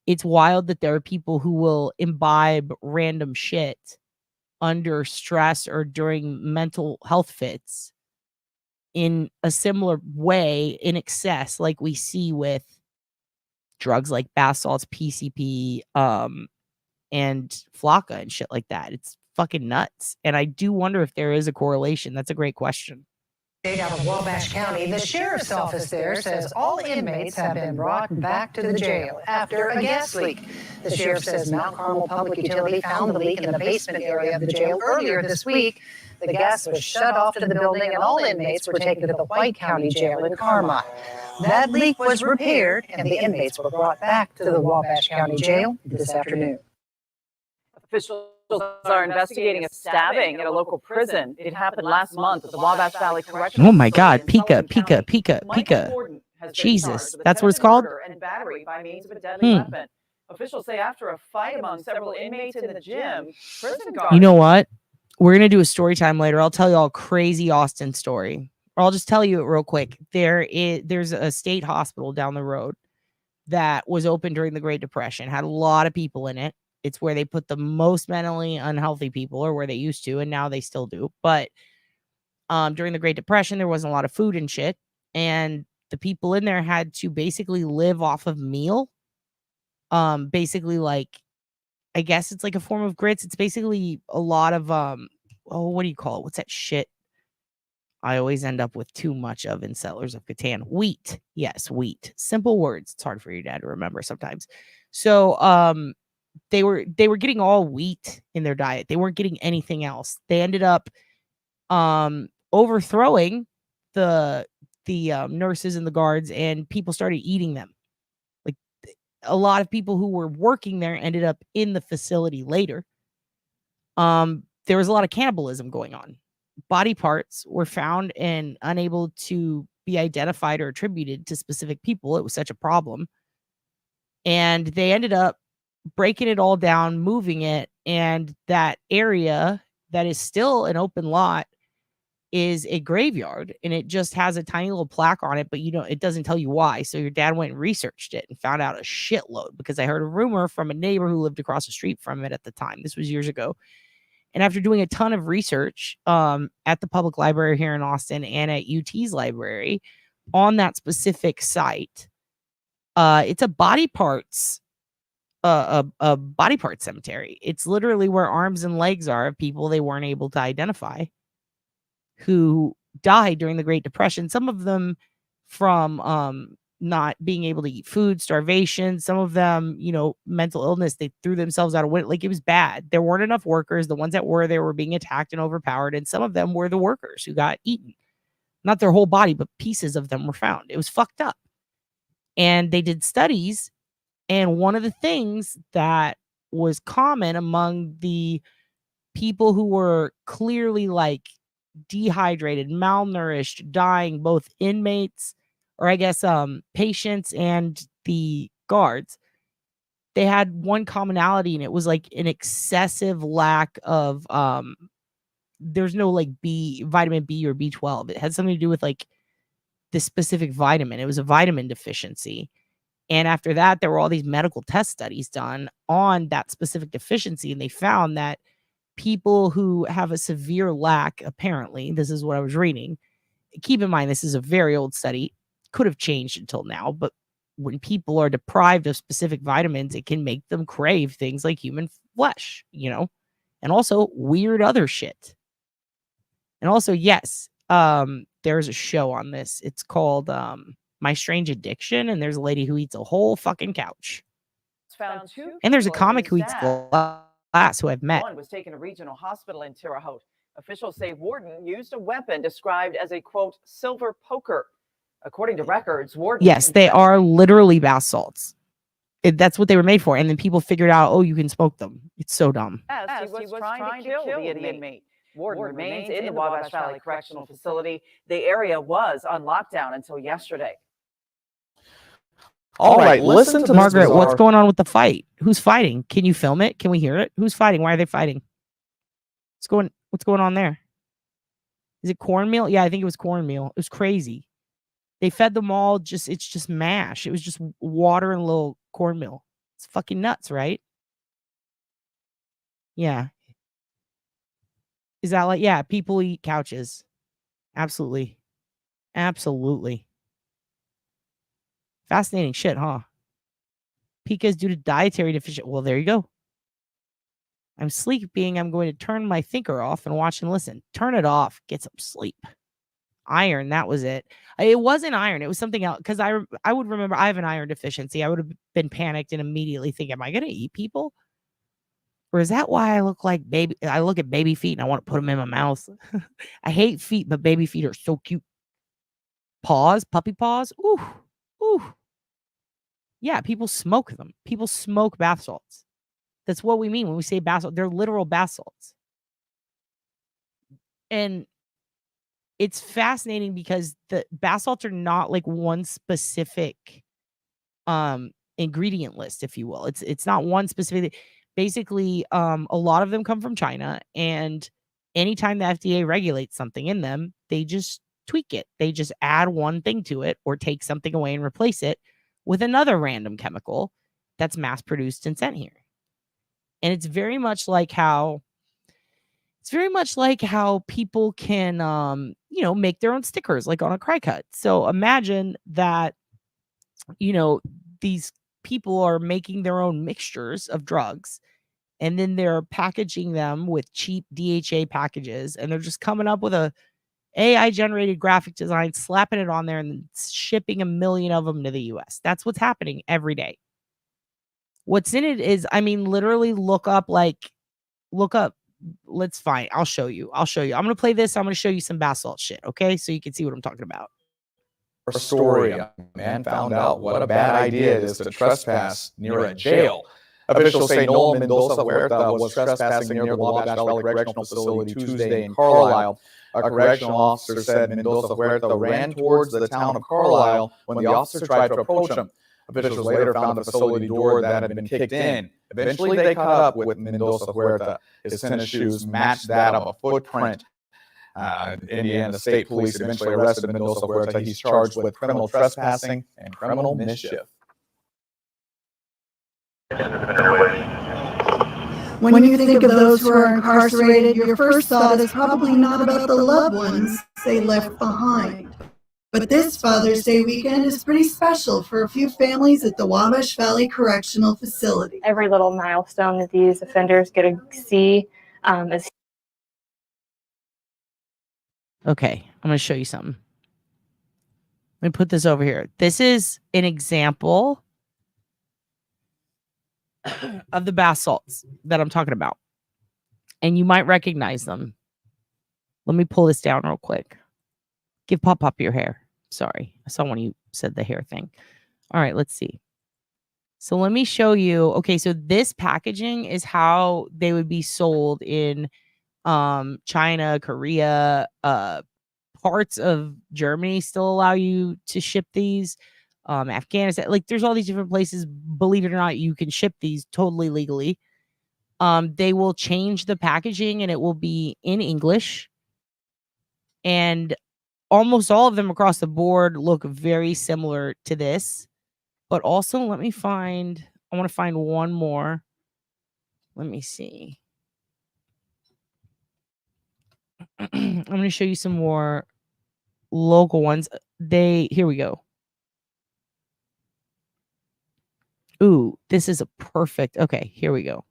it's wild that there are people who will imbibe random shit under stress or during mental health fits in a similar way in excess, like we see with drugs like bath salts, PCP, and Flaka and shit like that. It's fucking nuts. And I do wonder if there is a correlation. That's a great question. Out of Wabash County, the sheriff's office there says all inmates have been brought back to the jail after a gas leak. The sheriff says Mount Carmel Public Utility found the leak in the basement area of the jail earlier this week. The gas was shut off to the building and all inmates were taken to the White County Jail in Carmine. That leak was repaired and the inmates were brought back to the Wabash County Jail this afternoon. Officials are investigating a stabbing at a local prison. It happened last month at the Wabash Valley Correctional. Oh my God. Pika. Jesus. That's what it's called? And battery by means of a deadly weapon. Officials say after a fight among several inmates in the gym, prison guards. You know what? We're going to do a story time later. I'll tell you all a crazy Austin story. Or I'll just tell you it real quick. There's a state hospital down the road that was open during the Great Depression, had a lot of people in it. It's where they put the most mentally unhealthy people, or where they used to, and now they still do. But during the Great Depression, there wasn't a lot of food and shit. And the people in there had to basically live off of meal. Basically, like, I guess it's like a form of grits. It's basically a lot of, what do you call it? What's that shit I always end up with too much of in Settlers of Catan? Wheat. Yes, wheat. Simple words. It's hard for your dad to remember sometimes. So, they were getting all wheat in their diet. They weren't getting anything else. They ended up overthrowing the nurses and the guards, and people started eating them. Like, a lot of people who were working there ended up in the facility later. There was a lot of cannibalism going on. Body parts were found and unable to be identified or attributed to specific people. It was such a problem. And they ended up breaking it all down, moving it, and that area that is still an open lot is a graveyard, and it just has a tiny little plaque on it, but it doesn't tell you why. So your dad went and researched it and found out a shitload, because I heard a rumor from a neighbor who lived across the street from it at the time. This was years ago. And after doing a ton of research at the public library here in Austin and at UT's library on that specific site, it's a body parts cemetery. It's literally where arms and legs are of people they weren't able to identify who died during the Great Depression. Some of them from not being able to eat food, starvation, some of them, mental illness. They threw themselves out of window. Like, it was bad. There weren't enough workers. The ones that were there were being attacked and overpowered, and some of them were the workers who got eaten. Not their whole body, but pieces of them were found. It was fucked up. And they did studies, and one of the things that was common among the people who were clearly like dehydrated, malnourished, dying, both inmates, or I guess patients and the guards, they had one commonality, and it was like an excessive lack of there's no like vitamin B or B12. It had something to do with like this specific vitamin. It was a vitamin deficiency. And after that, there were all these medical test studies done on that specific deficiency, and they found that people who have a severe lack, apparently, this is what I was reading. Keep in mind, this is a very old study, could have changed until now, but when people are deprived of specific vitamins, it can make them crave things like human flesh, and also weird other shit. And also, yes, there's a show on this. It's called My Strange Addiction, and there's a lady who eats a whole fucking couch. And there's a comic who eats glass who I've met. One was taken to regional hospital in Terre Haute. Officials say Warden used a weapon described as a, quote, silver poker. According to records, Warden... Yes, they are literally bath salts. That's what they were made for. And then people figured out, oh, you can smoke them. It's so dumb. He was trying to kill the inmate. Warden remains in the Wabash Valley Correctional Facility. The area was on lockdown until yesterday. All right, listen to Margaret. What's going on with the fight? Who's fighting? Can you film it? Can we hear it? Who's fighting? Why are they fighting? What's going on there? Is it cornmeal? Yeah, I think it was cornmeal. It was crazy. They fed them all it's just mash. It was just water and a little cornmeal. It's fucking nuts, right? Yeah. Is that like, yeah, people eat couches. Absolutely. Absolutely. Fascinating shit, huh? Pica is due to dietary deficiency. Well, there you go. I'm sleeping. I'm going to turn my thinker off and watch and listen. Turn it off. Get some sleep. Iron, that was it. It wasn't iron. It was something else. Because I would remember I have an iron deficiency. I would have been panicked and immediately think, am I going to eat people? Or is that why I look like baby? I look at baby feet and I want to put them in my mouth. I hate feet, but baby feet are so cute. Paws, puppy paws. Ooh, ooh. Yeah, people smoke them. People smoke bath salts. That's what we mean when we say bath salts. They're literal bath salts. And it's fascinating because the bath salts are not like one specific ingredient list, if you will. It's not one specific. Basically, a lot of them come from China, and anytime the FDA regulates something in them, they just tweak it. They just add one thing to it or take something away and replace it with another random chemical that's mass produced and sent here. And it's very much like how people can make their own stickers, like on a cry cut. So imagine that these people are making their own mixtures of drugs, and then they're packaging them with cheap DHA packages, and they're just coming up with a AI generated graphic design, slapping it on there, and shipping 1 million of them to the US. That's what's happening every day. What's in it is, literally look up. Let's find. I'll show you. I'm going to play this. I'm going to show you some bath salt shit. Okay. So you can see what I'm talking about. Story. A man found out what a bad idea it is to trespass near a jail. Officials say Noel Mendoza Huerta was trespassing near the Wabash Valley Correctional Facility Tuesday in Carlisle. A correctional officer said Mendoza Huerta ran towards the town of Carlisle when the officer tried to approach him. Officials later found the facility door that had been kicked in. Eventually, they caught up with Mendoza Huerta. His tennis shoes matched that of a footprint. Indiana State Police eventually arrested Mendoza Huerta. He's charged with criminal trespassing and criminal mischief. When you think of those who are incarcerated, your first thought is probably not about the loved ones they left behind. But this Father's Day weekend is pretty special for a few families at the Wabash Valley Correctional Facility. Every little milestone that these offenders get to see is. Okay, I'm going to show you something. Let me put this over here. This is an example of the bath salts that I'm talking about. And you might recognize them. Let me pull this down real quick. Give Pop your hair. Sorry. I saw when you said the hair thing. All right, let's see. So let me show you. Okay, so this packaging is how they would be sold in China, Korea, parts of Germany still allow you to ship these. Afghanistan, like there's all these different places, believe it or not, you can ship these totally legally. They will change the packaging and it will be in English. And almost all of them across the board look very similar to this. But also, let me find, I want to find one more. Let me see. I'm going to show you some more local ones. Here we go. Ooh, this is a perfect. Okay, here we go.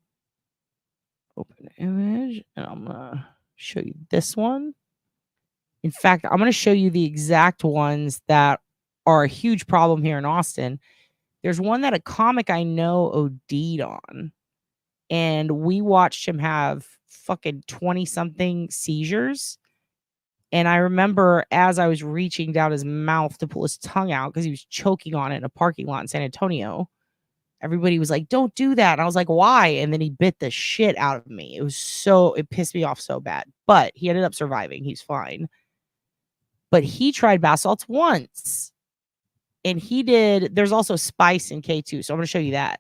Open image, and I'm gonna show you this one. In fact, I'm gonna show you the exact ones that are a huge problem here in Austin. There's one that a comic I know OD'd on, and we watched him have fucking 20-something seizures. And I remember as I was reaching down his mouth to pull his tongue out because he was choking on it in a parking lot in San Antonio, everybody was like, don't do that. And I was like, why? And then he bit the shit out of me. It pissed me off so bad. But he ended up surviving. He's fine. But he tried bath salts once. And there's also spice in K2. So I'm going to show you that.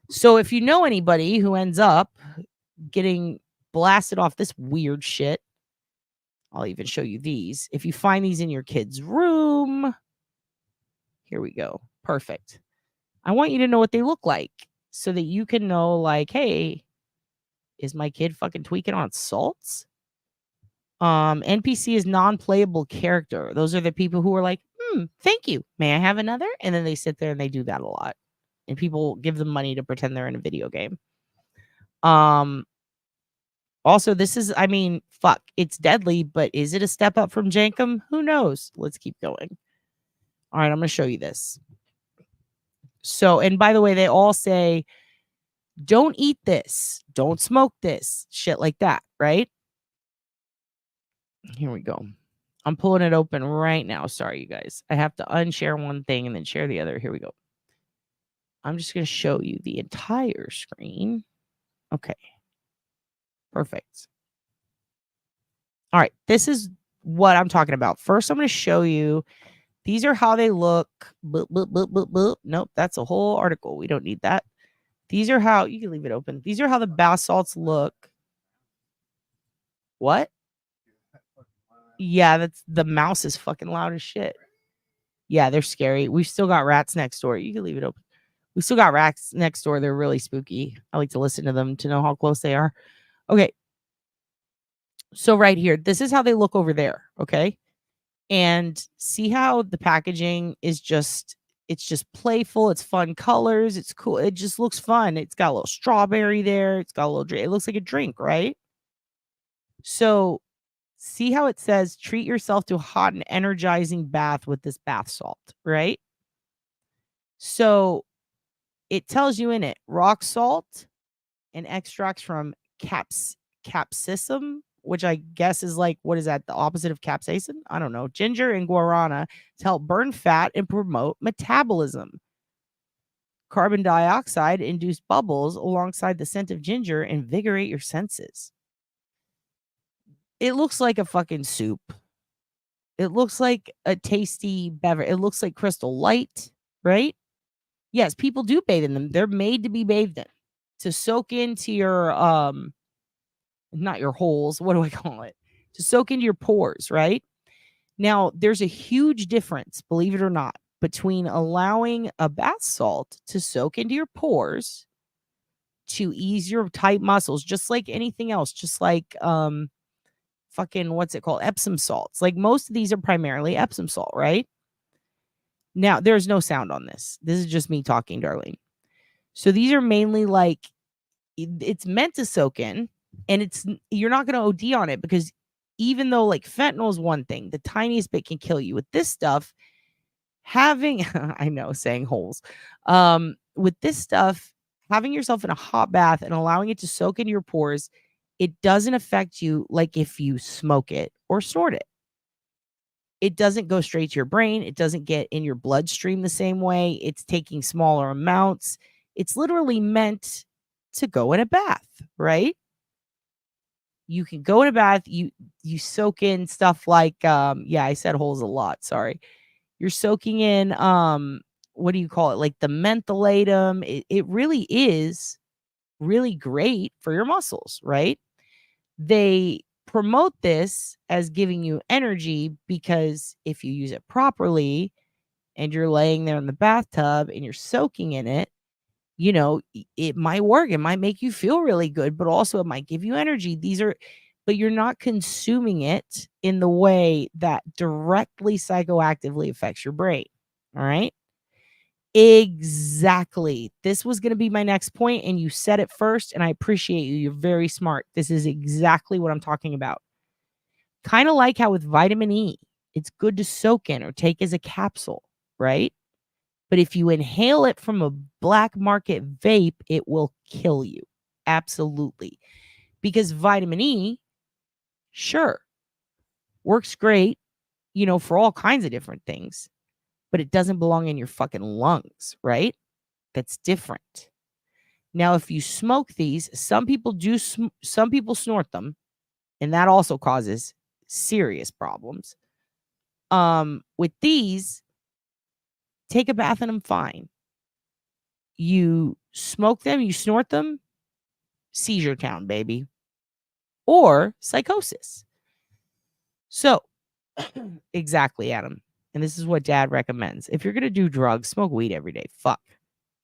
So if you know anybody who ends up getting blasted off this weird shit, I'll even show you these. If you find these in your kid's room, here we go. Perfect. I want you to know what they look like so that you can know, like, hey, is my kid fucking tweaking on salts? NPC is non-playable character. Those are the people who are like, thank you. May I have another? And then they sit there and they do that a lot. And people give them money to pretend they're in a video game. Also, this is, I mean, fuck, it's deadly, but is it a step up from Jankum? Who knows? Let's keep going. All right, I'm going to show you this. So, and by the way, they all say, don't eat this, don't smoke this, shit like that, right? Here we go. I'm pulling it open right now. Sorry, you guys. I have to unshare one thing and then share the other. Here we go. I'm just going to show you the entire screen. Okay. Perfect. All right. This is what I'm talking about. First, I'm going to show you. These are how they look. Nope, that's a whole article. We don't need that. These are how, you can leave it open. These are how the bath salts look. What? Yeah, the mouse is fucking loud as shit. Yeah, they're scary. We've still got rats next door. You can leave it open. We still got rats next door. They're really spooky. I like to listen to them to know how close they are. Okay. So right here, this is how they look over there. Okay. And see how the packaging is it's just playful. It's fun colors. It's cool. It just looks fun. It's got a little strawberry there. It's got a little drink. It looks like a drink, right? So see how it says, treat yourself to a hot and energizing bath with this bath salt, right? So it tells you in it, rock salt and extracts from capsicum, which I guess is like, what is that? The opposite of capsaicin? I don't know. Ginger and guarana to help burn fat and promote metabolism. Carbon dioxide induce bubbles alongside the scent of ginger, invigorate your senses. It looks like a fucking soup. It looks like a tasty beverage. It looks like Crystal Light, right? Yes, people do bathe in them. They're made to be bathed in, to soak into your not your holes, what do I call it? To soak into your pores, right? Now, there's a huge difference, believe it or not, between allowing a bath salt to soak into your pores to ease your tight muscles, just like anything else, just like fucking what's it called? Epsom salts. Like most of these are primarily Epsom salt, right? Now, there's no sound on this. This is just me talking, Darlene. So these are mainly like, it's meant to soak in, and you're not going to OD on it, because even though like fentanyl is one thing, the tiniest bit can kill you. With this stuff, having, I know, saying holes. With this stuff, having yourself in a hot bath and allowing it to soak into your pores, it doesn't affect you like if you smoke it or snort it. It doesn't go straight to your brain. It doesn't get in your bloodstream the same way. It's taking smaller amounts. It's literally meant to go in a bath, right? You can go in a bath. You soak in stuff like, yeah, I said holes a lot. Sorry. You're soaking in, what do you call it? Like the mentholatum. It really is really great for your muscles, right? They promote this as giving you energy, because if you use it properly and you're laying there in the bathtub and you're soaking in it, you know, it might work. It might make you feel really good, but also it might give you energy. But you're not consuming it in the way that directly psychoactively affects your brain. All right. Exactly. This was going to be my next point, and you said it first, and I appreciate you. You're very smart. This is exactly what I'm talking about. Kind of like how with vitamin E, it's good to soak in or take as a capsule, right? But if you inhale it from a black market vape, it will kill you. Absolutely. Because vitamin E, sure, works great, you know, for all kinds of different things, but it doesn't belong in your fucking lungs, right? That's different. Now, if you smoke these, some people some people snort them, and that also causes serious problems. With these, take a bath in them, fine. You smoke them, you snort them, seizure town, baby. Or psychosis. So, exactly, Adam. And this is what Dad recommends. If you're going to do drugs, smoke weed every day. Fuck.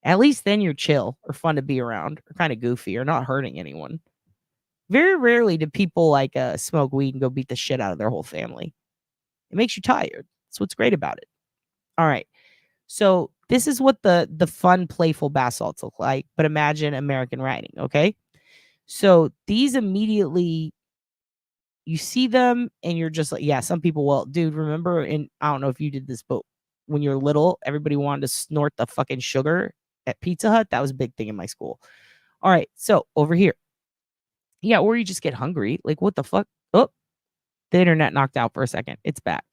At least then you're chill or fun to be around or kind of goofy or not hurting anyone. Very rarely do people like smoke weed and go beat the shit out of their whole family. It makes you tired. That's what's great about it. All right. So this is what the fun, playful bath salts look like, but imagine American writing, okay? So these immediately, you see them and you're just like, yeah, some people, well, dude, remember, and I don't know if you did this, but when you're little, everybody wanted to snort the fucking sugar at Pizza Hut. That was a big thing in my school. All right, so over here. Yeah, or you just get hungry. Like, what the fuck? Oh, the internet knocked out for a second. It's back.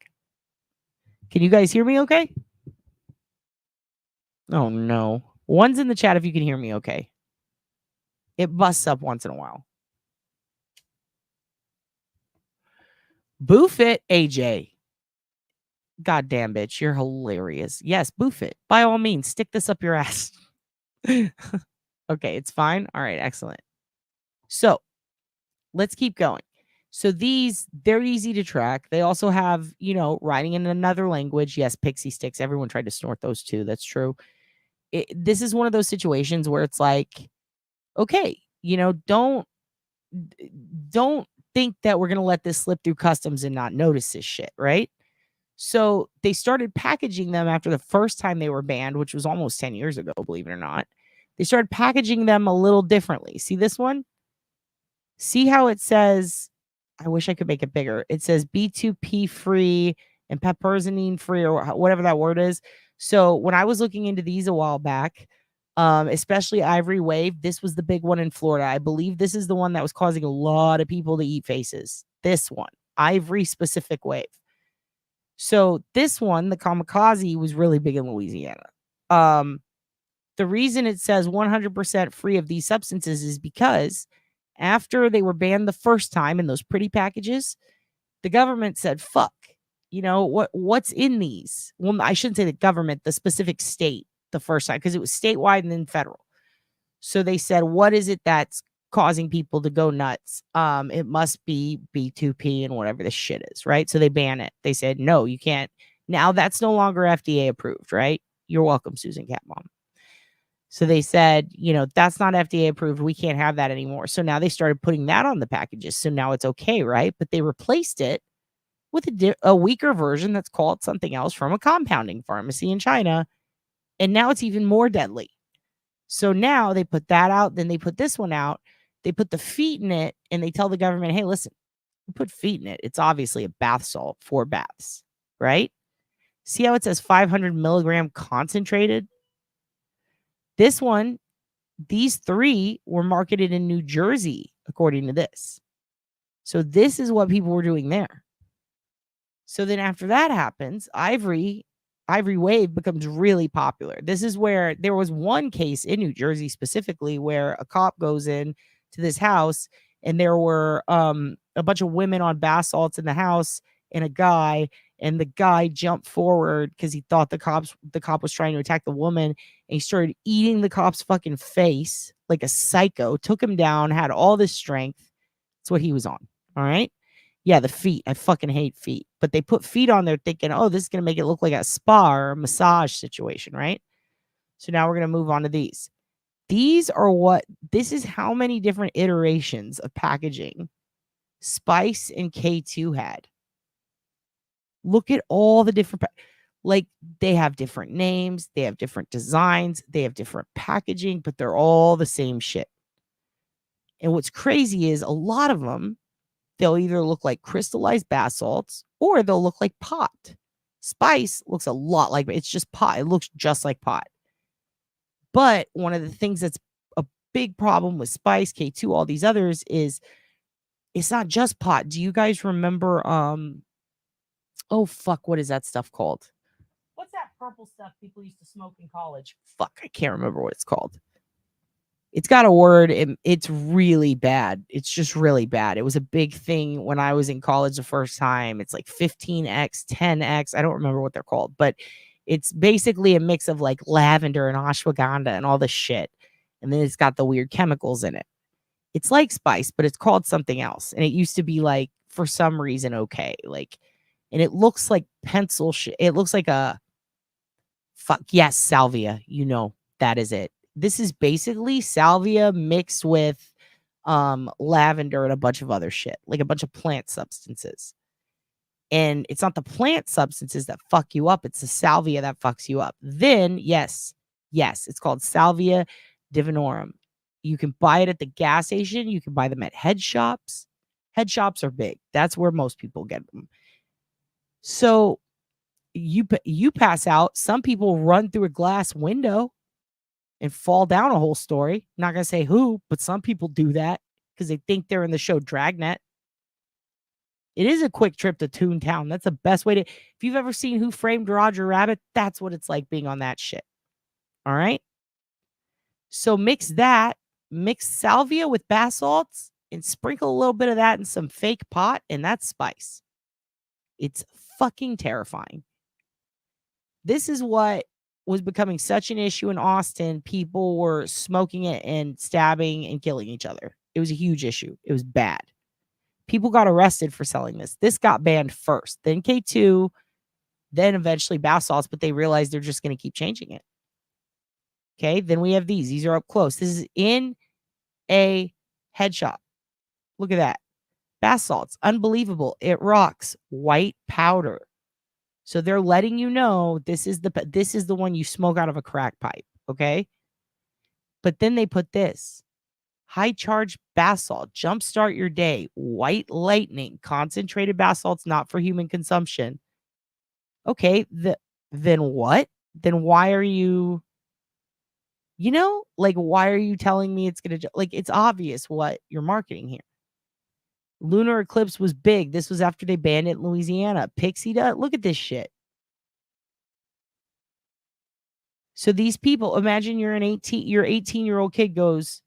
Can you guys hear me okay? Oh, no. One's in the chat if you can hear me okay. It busts up once in a while. Boof it, AJ. Goddamn, bitch. You're hilarious. Yes, boof it. By all means, stick this up your ass. Okay, it's fine. All right, excellent. So let's keep going. So these, they're easy to track. They also have, you know, writing in another language. Yes, pixie sticks. Everyone tried to snort those too. That's true. This is one of those situations where it's like, okay, you know, don't think that we're going to let this slip through customs and not notice this shit, right? So they started packaging them after the first time they were banned, which was almost 10 years ago, believe it or not. They started packaging them a little differently. See this one? See how it says, I wish I could make it bigger. It says B2P free and piperazine free, or whatever that word is. So when I was looking into these a while back, especially Ivory Wave, this was the big one in Florida. I believe this is the one that was causing a lot of people to eat faces. This one, Ivory specific wave. So this one, the kamikaze, was really big in Louisiana. The reason it says 100% free of these substances is because after they were banned the first time in those pretty packages, the government said, fuck, you know, what's in these? Well, I shouldn't say the government, the specific state the first time, because it was statewide and then federal. So they said, what is it that's causing people to go nuts? It must be B2P and whatever this shit is, right? So they ban it. They said, no, you can't. Now that's no longer FDA approved, right? You're welcome, Susan Catmom. So they said, that's not FDA approved. We can't have that anymore. So now they started putting that on the packages. So now it's okay, right? But they replaced it with a weaker version that's called something else from a compounding pharmacy in China. And now it's even more deadly. So now they put that out. Then they put this one out. They put the feet in it and they tell the government, hey, listen, we put feet in it. It's obviously a bath salt for baths, right? See how it says 500 milligram concentrated? This one, these 3 were marketed in New Jersey, according to this. So this is what people were doing there. So then after that happens, Ivory Wave becomes really popular. This is where there was one case in New Jersey specifically where a cop goes in to this house and there were a bunch of women on bath salts in the house and a guy, and the guy jumped forward because he thought the cop was trying to attack the woman, and he started eating the cop's fucking face like a psycho, took him down, had all this strength. That's what he was on. All right. Yeah, the feet. I fucking hate feet. But they put feet on there thinking, oh, this is going to make it look like a spa or a massage situation, right? So now we're going to move on to these. This is how many different iterations of packaging Spice and K2 had. Look at all the different, they have different names, they have different designs, they have different packaging, but they're all the same shit. And what's crazy is a lot of them, they'll either look like crystallized bath salts or they'll look like pot. Spice looks a lot like, it's just pot. It looks just like pot. But one of the things that's a big problem with Spice, K2, all these others is it's not just pot. Do you guys remember, oh fuck, what is that stuff called? What's that purple stuff people used to smoke in college? Fuck, I can't remember what it's called. It's got a word. It's really bad. It's just really bad. It was a big thing when I was in college the first time. It's like 15X, 10X. I don't remember what they're called, but it's basically a mix of like lavender and ashwagandha and all this shit. And then it's got the weird chemicals in it. It's like Spice, but it's called something else. And it used to be like, for some reason, okay. And it looks like pencil shit. It looks like salvia. That is it. This is basically salvia mixed with lavender and a bunch of other shit, like a bunch of plant substances. And it's not the plant substances that fuck you up. It's the salvia that fucks you up. Then, yes, it's called Salvia divinorum. You can buy it at the gas station. You can buy them at head shops. Head shops are big. That's where most people get them. So you pass out. Some people run through a glass window and fall down a whole story. Not going to say who, but some people do that because they think they're in the show Dragnet. It is a quick trip to Toontown. That's the best way to, if you've ever seen Who Framed Roger Rabbit, that's what it's like being on that shit. All right. So mix salvia with bath salts and sprinkle a little bit of that in some fake pot, and that's Spice. It's fucking terrifying. This is what was becoming such an issue in Austin. People were smoking it and stabbing and killing each other. It was a huge issue. It was bad. People got arrested for selling this. This got banned first, then K2, then eventually bath salts, but they realized they're just going to keep changing it. Okay, then we have these. These are up close. This is in a head shop. Look at that. Bath salts, unbelievable. It rocks. White powder. So they're letting you know this is the one you smoke out of a crack pipe, okay? But then they put this. High charge bath salt, jumpstart your day, white lightning, concentrated bath salts not for human consumption. Okay, then what? Then why are you why are you telling me it's going to, it's obvious what you're marketing here. Lunar eclipse was big. This was after they banned it in Louisiana. Pixie dust. Look at this shit. So these people, imagine your 18-year-old kid goes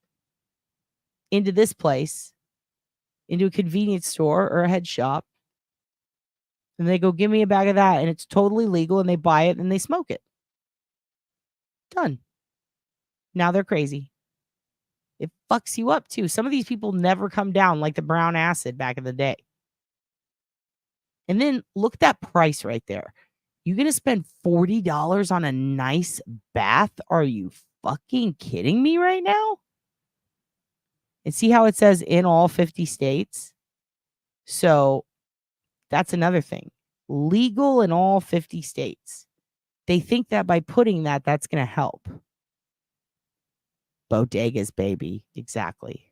into this place, into a convenience store or a head shop, and they go, give me a bag of that, and it's totally legal, and they buy it and they smoke it. Done. Now they're crazy. It fucks you up too. Some of these people never come down, like the brown acid back in the day. And then look at that price right there. You're going to spend $40 on a nice bath? Are you fucking kidding me right now? And see how it says in all 50 states? So that's another thing. Legal in all 50 states. They think that by putting that, that's going to help. Bodegas, baby. Exactly.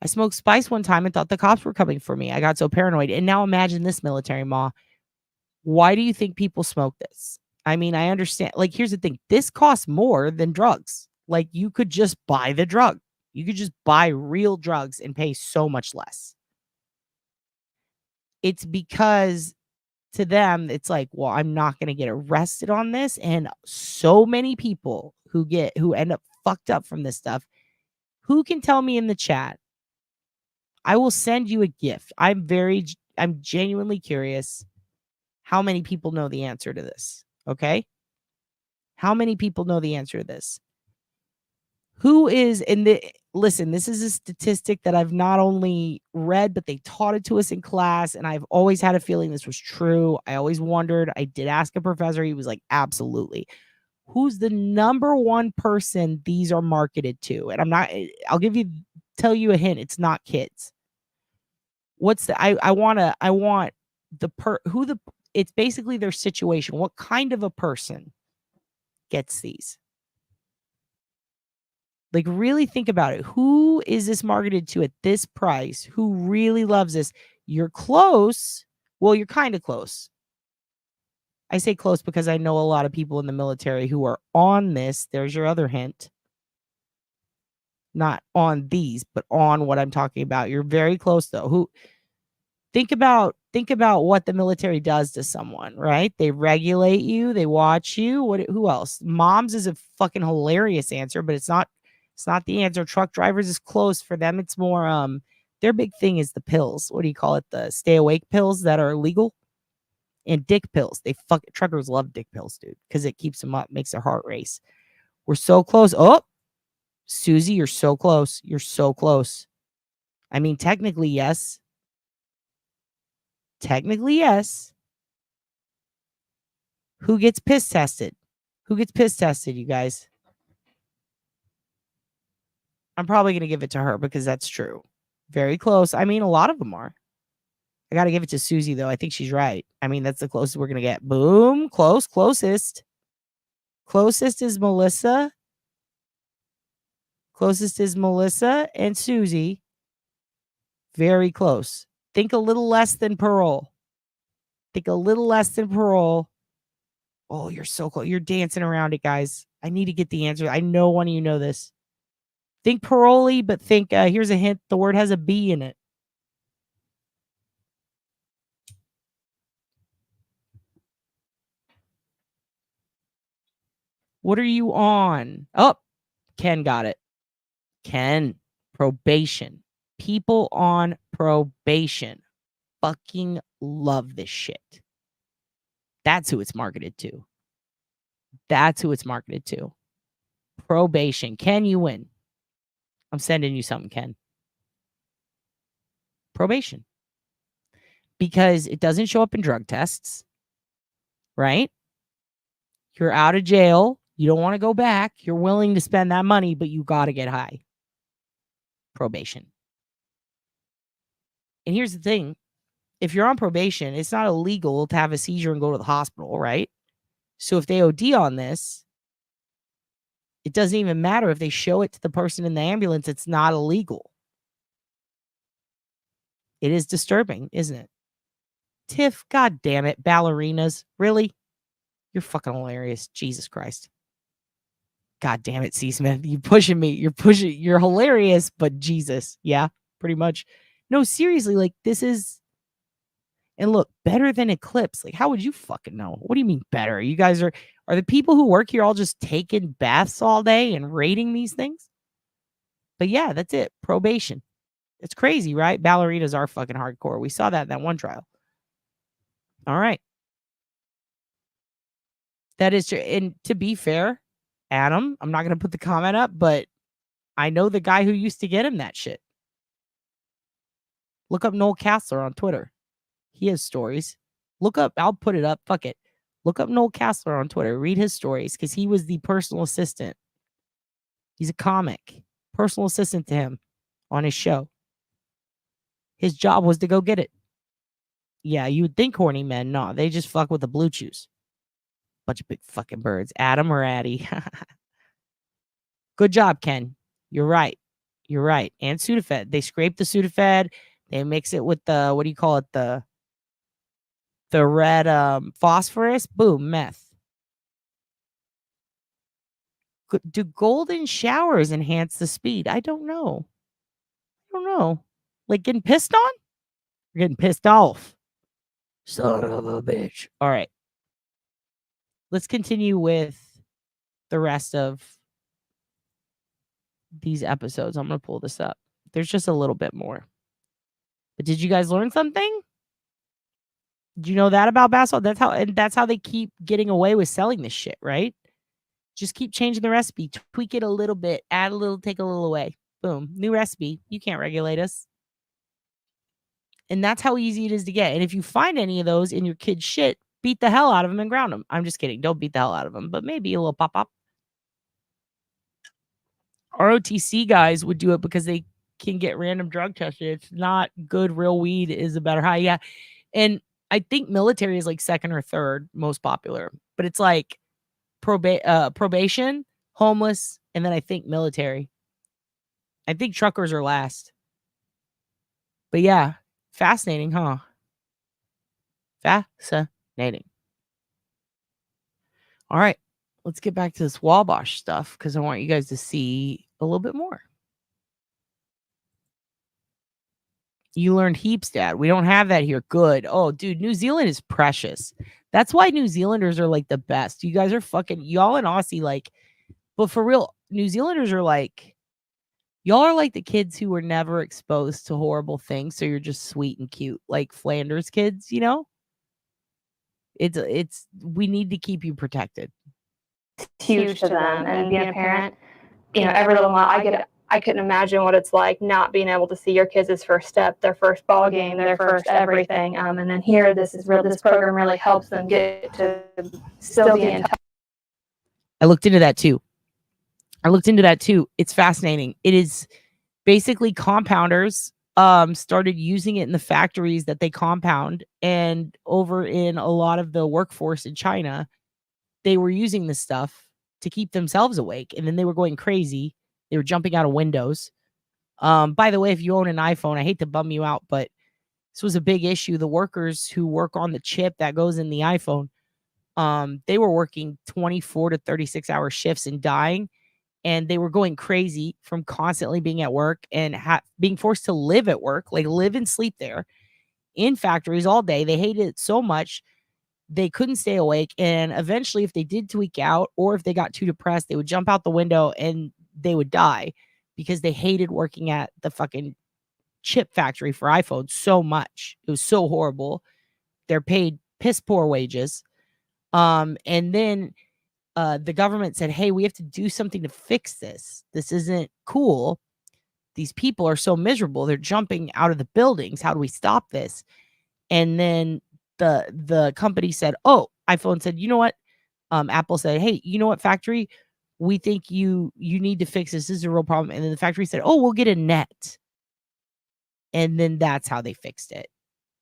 I smoked spice one time and thought the cops were coming for me. I got so paranoid. And now imagine this, military Ma. Why do you think people smoke this? I mean, I understand. Like, here's the thing. This costs more than drugs. Like, you could just buy the drug. You could just buy real drugs and pay so much less. It's because to them, it's like, well, I'm not going to get arrested on this. And so many people who end up fucked up from this stuff, who can tell me in the chat? I will send you a gift. I'm genuinely curious how many people know the answer to this. Okay. How many people know the answer to this? Listen, this is a statistic that I've not only read, but they taught it to us in class. And I've always had a feeling this was true. I always wondered. I did ask a professor. He was like, absolutely. Who's the number one person these are marketed to? And I'll tell you a hint. It's not kids. It's basically their situation. What kind of a person gets these? Like, really think about it. Who is this marketed to at this price? Who really loves this? You're close. Well, you're kind of close. I say close because I know a lot of people in the military who are on this. There's your other hint. Not on these, but on what I'm talking about. You're very close, though. Think about what the military does to someone, right? They regulate you. They watch you. Who else? Moms is a fucking hilarious answer, but it's not the answer. Truck drivers is close for them. It's more, their big thing is the pills. What do you call it? The stay awake pills that are illegal, and dick pills. Truckers love dick pills, dude, because it keeps them up, makes their heart race. We're so close. Oh, Susie, you're so close. You're so close. I mean, technically, yes. Technically, yes. Who gets piss tested? Who gets piss tested, you guys? I'm probably going to give it to her because that's true. Very close. I mean, a lot of them are. I got to give it to Susie, though. I think she's right. I mean, that's the closest we're going to get. Boom. Closest. Closest is Melissa. Closest is Melissa and Susie. Very close. Think a little less than parole. Think a little less than parole. Oh, you're so close. You're dancing around it, guys. I need to get the answer. I know one of you know this. Think parolee, but think, here's a hint. The word has a B in it. What are you on? Oh, Ken got it. Ken, probation. People on probation fucking love this shit. That's who it's marketed to. That's who it's marketed to. Probation. Ken, you win. I'm sending you something, Ken. Probation. Because it doesn't show up in drug tests, right? You're out of jail. You don't want to go back. You're willing to spend that money, but you got to get high. Probation. And here's the thing. If you're on probation, it's not illegal to have a seizure and go to the hospital, right? So if they OD on this, it doesn't even matter if they show it to the person in the ambulance. It's not illegal. It is disturbing, isn't it? Tiff, god damn it. Ballerinas. Really? You're fucking hilarious. Jesus Christ. God damn it, C. Smith. You pushing me. You're hilarious, but Jesus. Yeah, pretty much. No, seriously, like this is. And look, better than Eclipse. Like, how would you fucking know? What do you mean better? You guys are the people who work here all just taking baths all day and rating these things? But yeah, that's it. Probation. It's crazy, right? Ballerinas are fucking hardcore. We saw that in that one trial. All right. That is true. And to be fair, Adam, I'm not going to put the comment up, but I know the guy who used to get him that shit. Look up Noel Castler on Twitter. He has stories. Look up. I'll put it up. Fuck it. Look up Noel Castler on Twitter. Read his stories because he was the personal assistant. He's a comic. Personal assistant to him on his show. His job was to go get it. Yeah, you would think horny men. No, they just fuck with the blue chews. Bunch of big fucking birds. Adam or Addy. Good job, Ken. You're right. You're right. And Sudafed. They scrape the Sudafed. They mix it with the, what do you call it? The red phosphorus. Boom, meth. Do golden showers enhance the speed? I don't know. Like getting pissed on? Or getting pissed off. Son of a bitch. All right. Let's continue with the rest of these episodes. I'm going to pull this up. There's just a little bit more. But did you guys learn something? Did you know that about bath salts? That's how they keep getting away with selling this shit, right? Just keep changing the recipe, tweak it a little bit, add a little, take a little away. Boom, new recipe. You can't regulate us. And that's how easy it is to get. And if you find any of those in your kid's shit, beat the hell out of them and ground them. I'm just kidding. Don't beat the hell out of them, but maybe a little pop. ROTC guys would do it because they can get random drug tested. It's not good. Real weed is a better high. Yeah. And I think military is like second or third most popular, but it's like probation, homeless, and then I think military. I think truckers are last. But yeah, fascinating, huh? Fascinating. All right, let's get back to this Wabash stuff because I want you guys to see a little bit more. You learned heaps, Dad. We don't have that here. Good. Oh, dude, New Zealand is precious. That's why New Zealanders are like the best. You guys are fucking, y'all in Aussie, like, but for real, New Zealanders are like, y'all are like the kids who were never exposed to horrible things. So you're just sweet and cute, like Flanders kids, you know? We need to keep you protected. It's huge to them. And being a parent, every little while I couldn't imagine what it's like not being able to see your kids' first step, their first ball game, their first everything. And then here, this program really helps them get to still be in touch. I looked into that too. It's fascinating. It is basically compounders started using it in the factories that they compound, and over in a lot of the workforce in China, they were using this stuff to keep themselves awake, and then they were going crazy. They were jumping out of windows. By the way, if you own an iPhone, I hate to bum you out, but this was a big issue. The workers who work on the chip that goes in the iPhone, they were working 24 to 36-hour shifts and dying, and they were going crazy from constantly being at work and being forced to live at work, like live and sleep there in factories all day. They hated it so much they couldn't stay awake, and eventually if they did tweak out or if they got too depressed, they would jump out the window and they would die because they hated working at the fucking chip factory for iPhones so much. It was so horrible. They're paid piss poor wages. And then the government said, hey, we have to do something to fix this. This isn't cool. These people are so miserable. They're jumping out of the buildings. How do we stop this? And then the company said, iPhone said, you know what? Apple said, hey, you know what, factory? We think you need to fix this. This is a real problem. And then the factory said, we'll get a net. And then that's how they fixed it.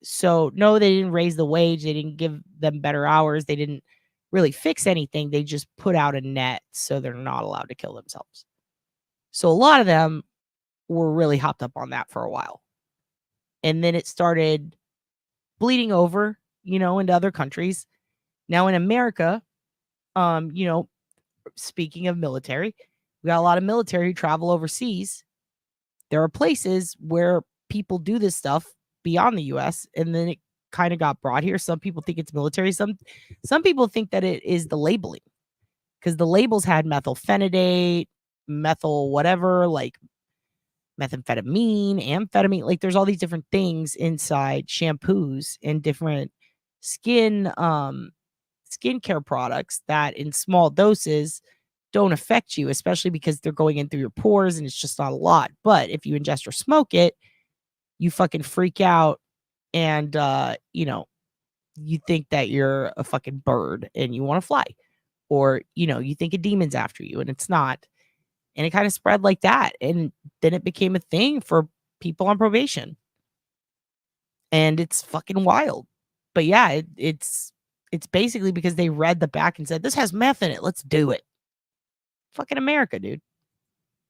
So no, they didn't raise the wage. They didn't give them better hours. They didn't really fix anything. They just put out a net so they're not allowed to kill themselves. So a lot of them were really hopped up on that for a while. And then it started bleeding over, into other countries. Now in America, speaking of military, we got a lot of military who travel overseas. There are places where people do this stuff beyond the US, and then it kind of got brought here. Some people think it's military. Some people think that it is the labeling, because the labels had methylphenidate, methyl whatever, like methamphetamine, amphetamine, like there's all these different things inside shampoos and different skincare products that in small doses don't affect you, especially because they're going in through your pores and it's just not a lot. But if you ingest or smoke it, you fucking freak out and you think that you're a fucking bird and you want to fly, or, you think a demon's after you and it's not. And it kind of spread like that. And then it became a thing for people on probation. And it's fucking wild. But yeah, it's basically because they read the back and said, this has meth in it. Let's do it. Fucking America, dude.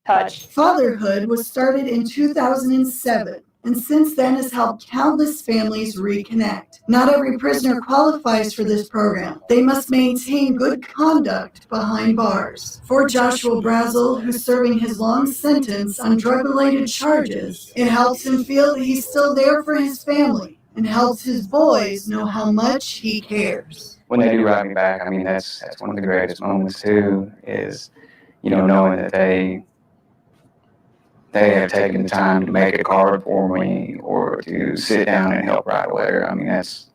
Fatherhood was started in 2007, and since then has helped countless families reconnect. Not every prisoner qualifies for this program. They must maintain good conduct behind bars. For Joshua Brazel, who's serving his long sentence on drug-related charges, it helps him feel that he's still there for his family and helps his boys know how much he cares. When they do write me back, I mean, that's one of the greatest moments too, is, knowing that they have taken the time to make a card for me or to sit down and help write a letter. I mean, it's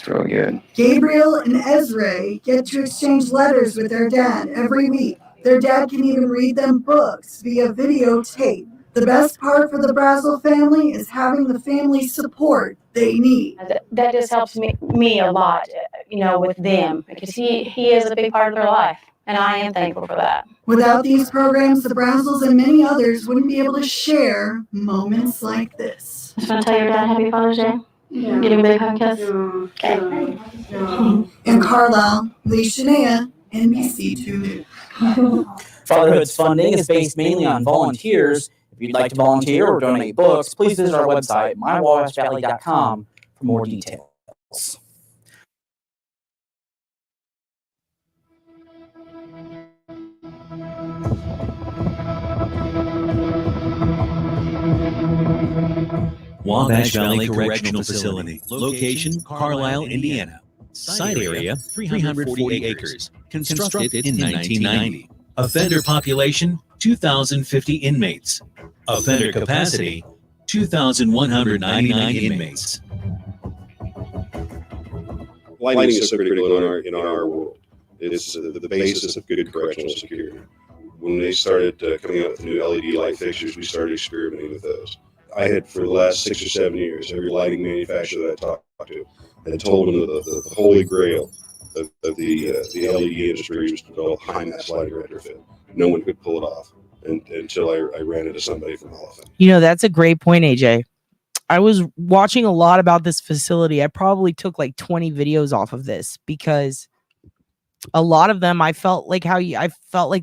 really good. Gabriel and Ezra get to exchange letters with their dad every week. Their dad can even read them books via videotape. The best part for the Brazel family is having the family support they need. That just helps me a lot, with them, because he is a big part of their life, and I am thankful for that. Without these programs, the Brazels and many others wouldn't be able to share moments like this. Just want to tell your dad Happy Father's Day? Yeah. Give him a big hug kiss? Okay. In Carlisle, Lee Shania, NBC2 News. Fatherhood's funding is based mainly on volunteers. If you'd like to volunteer or donate books, please visit our website, mywashvalley.com, for more details. Wabash Valley Correctional Facility. Location, Carlisle, Indiana. Site area, 340 acres. Constructed in 1990. Offender population, 2,050 inmates. Offender capacity, 2,199 inmates. Lighting is so critical in our world. It's the basis of good correctional security. When they started coming out with new LED light fixtures, we started experimenting with those. I had, for the last 6 or 7 years, every lighting manufacturer that I talked to, had told them the holy grail of the LED industry was to develop high-mass lighting retrofit. No one could pull it off until I ran into somebody from Elephant. That's a great point, AJ. I was watching a lot about this facility. I probably took like 20 videos off of this because a lot of them I felt like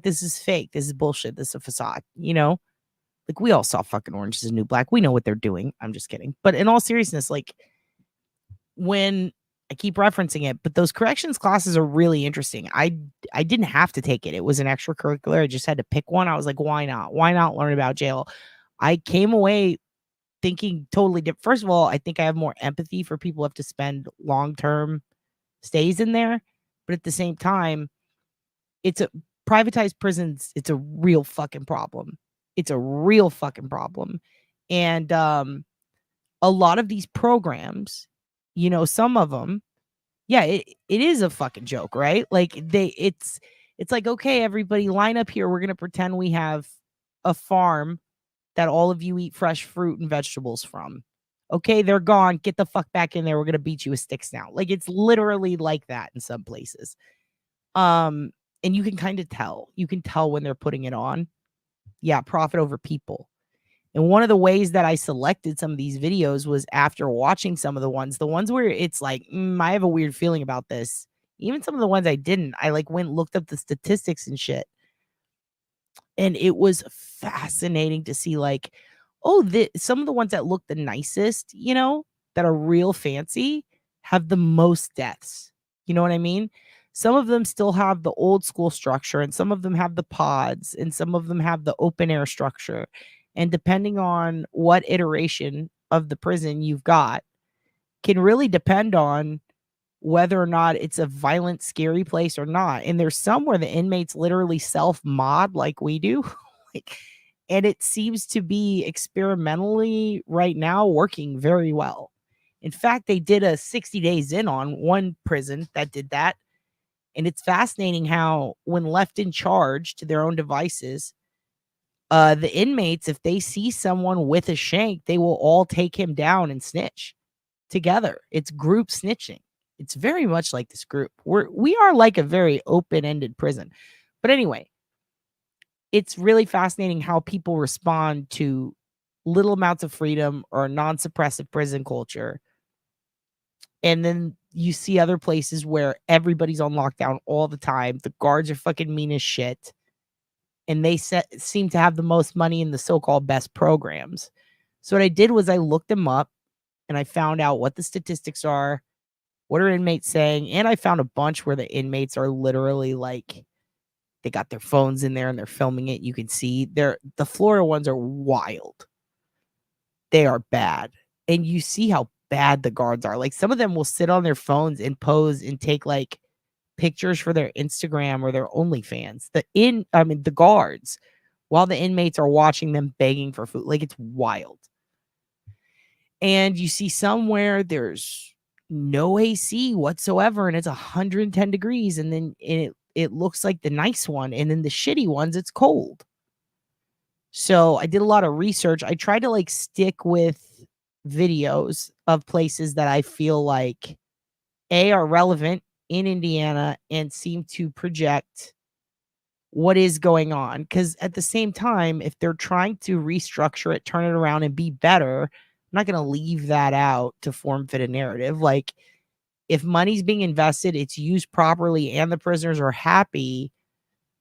this is fake. This is bullshit. This is a facade, Like, we all saw fucking Orange is the New Black. We know what they're doing. I'm just kidding. But in all seriousness, like, when I keep referencing it, but those corrections classes are really interesting. I didn't have to take it. It was an extracurricular. I just had to pick one. I was like, why not? Why not learn about jail? I came away thinking totally different. First of all, I think I have more empathy for people who have to spend long-term stays in there. But at the same time, it's a privatized prisons. It's a real fucking problem. It's a real fucking problem. And a lot of these programs, some of them, yeah, it is a fucking joke, right? Like it's like, okay, everybody line up here. We're going to pretend we have a farm that all of you eat fresh fruit and vegetables from. Okay, they're gone. Get the fuck back in there. We're going to beat you with sticks now. Like, it's literally like that in some places. And you can kind of tell. You can tell when they're putting it on. Yeah, profit over people. And one of the ways that I selected some of these videos was after watching some of the ones where it's like, I have a weird feeling about this. Even some of the ones I didn't, I like went and looked up the statistics and shit. And it was fascinating to see like, some of the ones that look the nicest, that are real fancy, have the most deaths. You know what I mean? Some of them still have the old school structure, and some of them have the pods, and some of them have the open air structure. And depending on what iteration of the prison you've got, can really depend on whether or not it's a violent, scary place or not. And there's some where the inmates literally self-mod like we do. And it seems to be experimentally right now working very well. In fact, they did a 60 days in on one prison that did that. And it's fascinating how when left in charge to their own devices, the inmates, if they see someone with a shank, they will all take him down and snitch together. It's group snitching. It's very much like this group. We are like a very open-ended prison. But anyway, it's really fascinating how people respond to little amounts of freedom or non-suppressive prison culture. And then you see other places where everybody's on lockdown all the time. The guards are fucking mean as shit. And they seem to have the most money in the so-called best programs. So what I did was I looked them up and I found out what the statistics are, what are inmates saying, and I found a bunch where the inmates are literally like, they got their phones in there and they're filming it. You can see the Florida ones are wild. They are bad. And you see how bad the guards are. Like some of them will sit on their phones and pose and take like pictures for their Instagram or their OnlyFans. The guards, while the inmates are watching them begging for food. Like it's wild. And you see somewhere there's no AC whatsoever and it's 110 degrees. And then it looks like the nice one. And then the shitty ones, it's cold. So I did a lot of research. I tried to like stick with videos of places that I feel like are relevant in Indiana and seem to project what is going on. Because at the same time, if they're trying to restructure it, turn it around and be better, I'm not going to leave that out to form fit a narrative. Like if money's being invested, it's used properly and the prisoners are happy,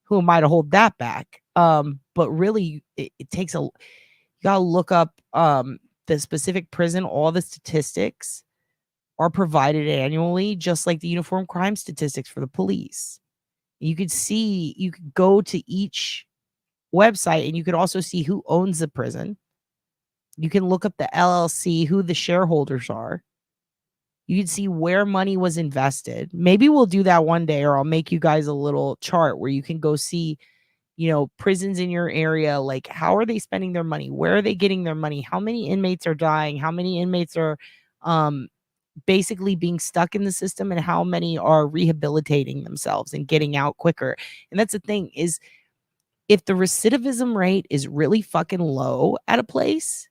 who am I to hold that back? But really it takes you gotta look up the specific prison. All the statistics are provided annually, just like the uniform crime statistics for the police. You could go to each website and you could also see who owns the prison. You can look up the LLC, who the shareholders are. You can see where money was invested. Maybe we'll do that one day, or I'll make you guys a little chart where you can go see, prisons in your area. Like, how are they spending their money? Where are they getting their money? How many inmates are dying? How many inmates are basically being stuck in the system, and how many are rehabilitating themselves and getting out quicker? And that's the thing, is if the recidivism rate is really fucking low at a place,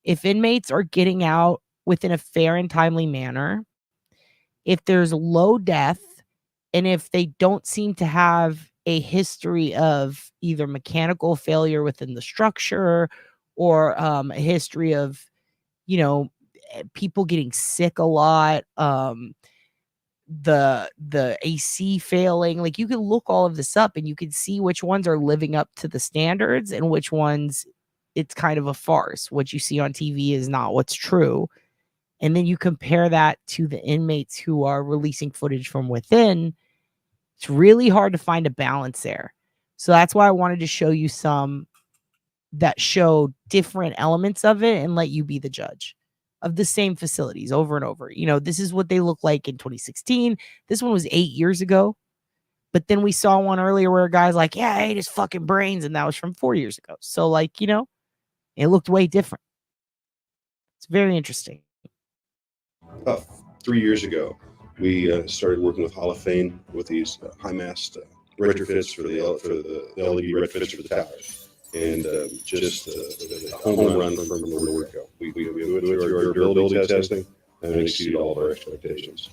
if inmates are getting out within a fair and timely manner, if there's low death, and if they don't seem to have a history of either mechanical failure within the structure or a history of, people getting sick a lot, the AC failing, like you can look all of this up and you can see which ones are living up to the standards and which ones it's kind of a farce. What you see on TV is not what's true. And then you compare that to the inmates who are releasing footage from within. It's really hard to find a balance there. So that's why I wanted to show you some that show different elements of it and let you be the judge of the same facilities over and over. This is what they look like in 2016. This one was 8 years ago. But then we saw one earlier where a guy's like, yeah, I ate his fucking brains. And that was from 4 years ago. So it looked way different. It's very interesting. About 3 years ago, we started working with Hall of Fame with these high-mast retrofits for the LED retrofits for the towers, and just a home run from the word go. We went through our durability testing and exceeded all of our expectations.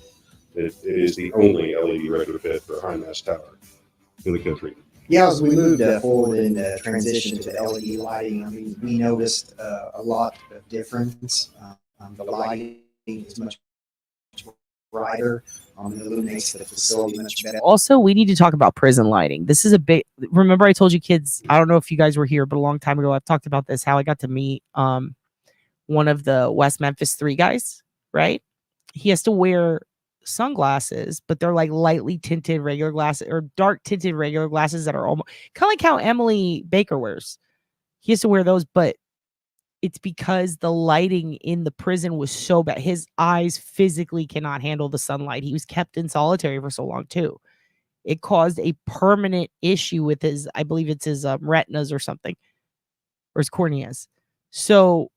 It is the only LED retrofit for a high-mast tower in the country. Yeah, as we moved forward in the transition to the LED lighting, we noticed a lot of difference. The lighting is much brighter. It illuminates the facility much better. Also, we need to talk about prison lighting. This is a big. Remember, I told you kids. I don't know if you guys were here, but a long time ago, I've talked about this. How I got to meet one of the West Memphis 3 guys. Right? He has to wear sunglasses, but they're like lightly tinted regular glasses or dark tinted regular glasses that are almost kind of like how Emily Baker wears. He has to wear those, but it's because the lighting in the prison was so bad. His eyes physically cannot handle the sunlight. He was kept in solitary for so long too. It caused a permanent issue with his, I believe it's his retinas or something, or his corneas. So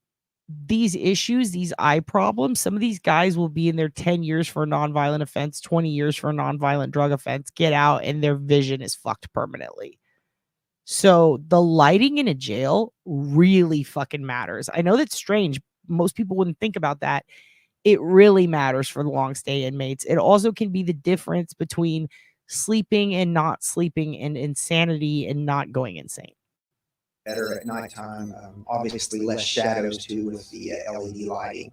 these issues, these eye problems, some of these guys will be in there 10 years for a nonviolent offense, 20 years for a nonviolent drug offense, get out, and their vision is fucked permanently. So the lighting in a jail really fucking matters. I know that's strange. Most people wouldn't think about that. it really matters for the long stay inmates. It also can be the difference between sleeping and not sleeping, and insanity and not going insane. Better at nighttime. Obviously, less shadows too with the LED lighting.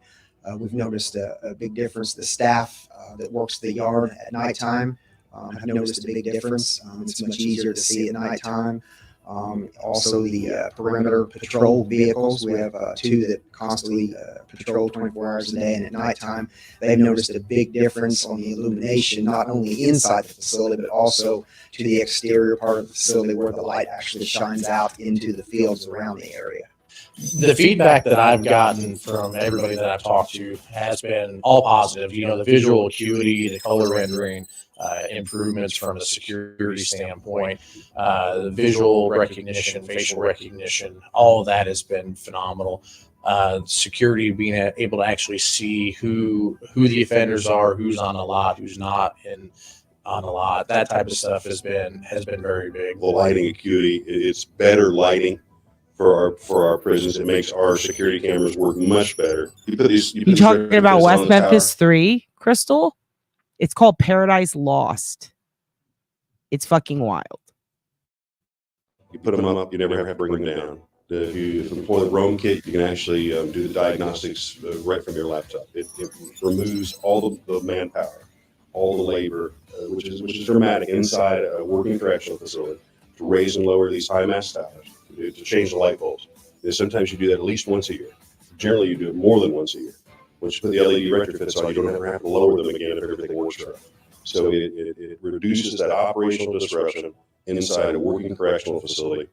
We've noticed a big difference. The staff that works the yard at nighttime have noticed a big difference. It's much easier to see at nighttime. Also, the perimeter patrol vehicles. We have two that constantly patrol 24 hours a day, and at nighttime, they've noticed a big difference on the illumination, not only inside the facility, but also to the exterior part of the facility where the light actually shines out into the fields around the area. The feedback that I've gotten from everybody that I've talked to has been all positive. You know, the visual acuity, the color rendering, improvements from a security standpoint, the visual recognition, facial recognition, all of that has been phenomenal. Security, being able to actually see who the offenders are, who's on a lot, who's not on a lot, that type of stuff has been very big. The lighting acuity, it's better lighting for our prisons. It makes our security cameras work much better. You talking about West Memphis 3, Crystal? It's called Paradise Lost. It's fucking wild. You put them up, you never have to bring them down. If you deploy the Roam kit, you can actually do the diagnostics right from your laptop. It removes all the manpower, all the labor, which is dramatic inside a working correctional facility to raise and lower these high mast towers, to change the light bulbs. And sometimes you do that at least once a year. Generally, you do it more than once a year. Once you put the LED retrofits on, you don't ever have to lower them again if everything works right. So it reduces that operational disruption inside a working correctional facility.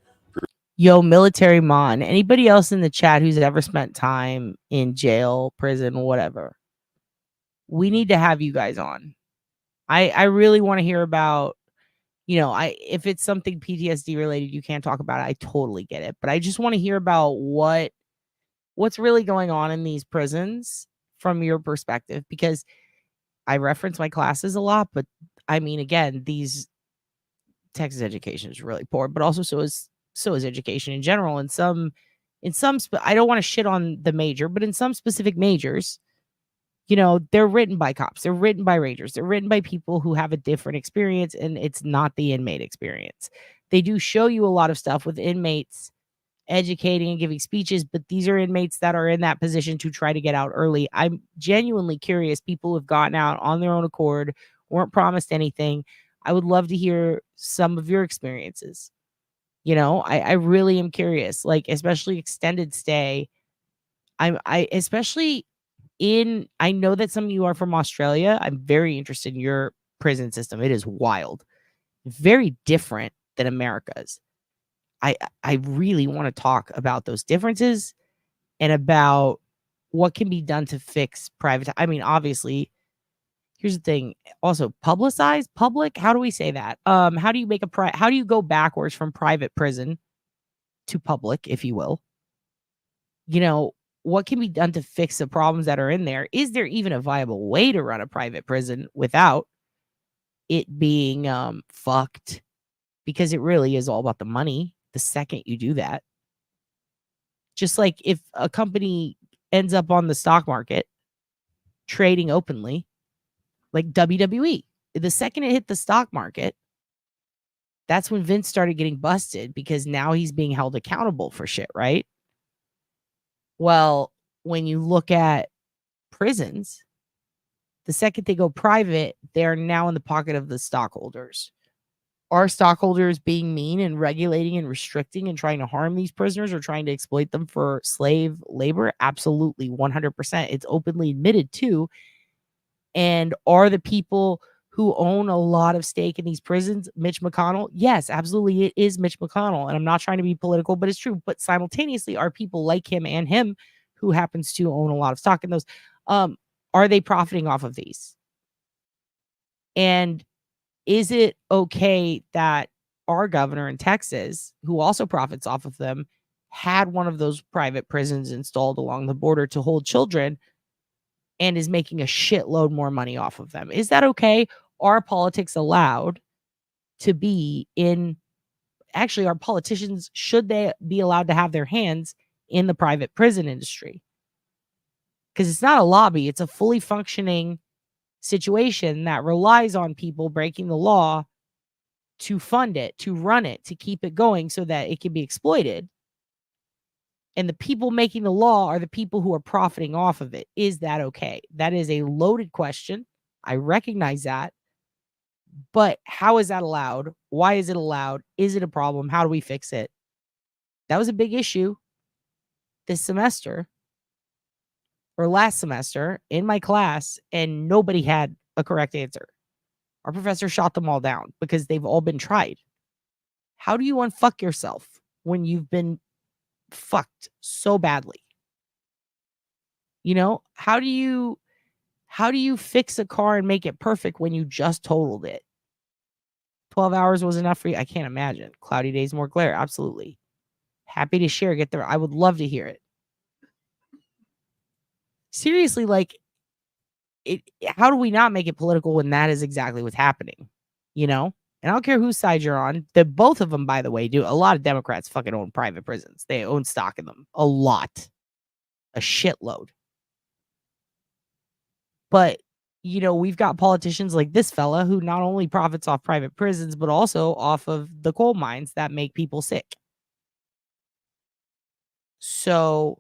Yo, Military Mon, anybody else in the chat who's ever spent time in jail, prison, whatever, we need to have you guys on. I really want to hear about, if it's something PTSD related, you can't talk about it. I totally get it. But I just want to hear about what's really going on in these prisons from your perspective, because I reference my classes a lot, but I mean, again, these Texas education is really poor, but also so is education in general. In some, I don't want to shit on the major, but in some specific majors, they're written by cops, they're written by rangers, they're written by people who have a different experience, and it's not the inmate experience. They do show you a lot of stuff with inmates educating and giving speeches, but these are inmates that are in that position to try to get out early. I'm genuinely curious. People who've gotten out on their own accord, weren't promised anything. I would love to hear some of your experiences. I really am curious, like, especially extended stay. I know that some of you are from Australia. I'm very interested in your prison system. It is wild, very different than America's. I really want to talk about those differences and about what can be done to fix private. I mean, obviously, here's the thing. Also, public. How do we say that? How do you make how do you go backwards from private prison to public, if you will? What can be done to fix the problems that are in there? Is there even a viable way to run a private prison without it being fucked? Because it really is all about the money. The second you do that, just like if a company ends up on the stock market trading openly, like WWE, the second it hit the stock market, that's when Vince started getting busted, because now he's being held accountable for shit, right? Well, when you look at prisons, the second they go private, they're now in the pocket of the stockholders. Are stockholders being mean and regulating and restricting and trying to harm these prisoners or trying to exploit them for slave labor? Absolutely, 100%. It's openly admitted to. And are the people who own a lot of stake in these prisons Mitch McConnell? Yes, absolutely, it is Mitch McConnell. And I'm not trying to be political, but it's true. But simultaneously, are people like him and him who happens to own a lot of stock in those, are they profiting off of these? And is it okay that our governor in Texas, who also profits off of them, had one of those private prisons installed along the border to hold children and is making a shitload more money off of them? Is that okay? Are politics allowed to be in? Actually, are politicians, should they be allowed to have their hands in the private prison industry? because it's not a lobby. It's a fully functioning situation that relies on people breaking the law to fund it, to run it, to keep it going so that it can be exploited. And the people making the law are the people who are profiting off of it. Is that okay? That is a loaded question. I recognize that. But how is that allowed? Why is it allowed? Is it a problem? How do we fix it? That was a big issue this semester or last semester in my class, and nobody had a correct answer. Our professor shot them all down because they've all been tried. How do you unfuck yourself when you've been fucked so badly? You know, how do you fix a car and make it perfect when you just totaled it? 12 hours was enough for you? I can't imagine. Cloudy days, more glare. Absolutely. Happy to share. Get there. I would love to hear it. Seriously, like, how do we not make it political when that is exactly what's happening? You know? And I don't care whose side you're on. Both of them, by the way, do. A lot of Democrats fucking own private prisons. They own stock in them. A lot. A shitload. But, you know, we've got politicians like this fella who not only profits off private prisons, but also off of the coal mines that make people sick. So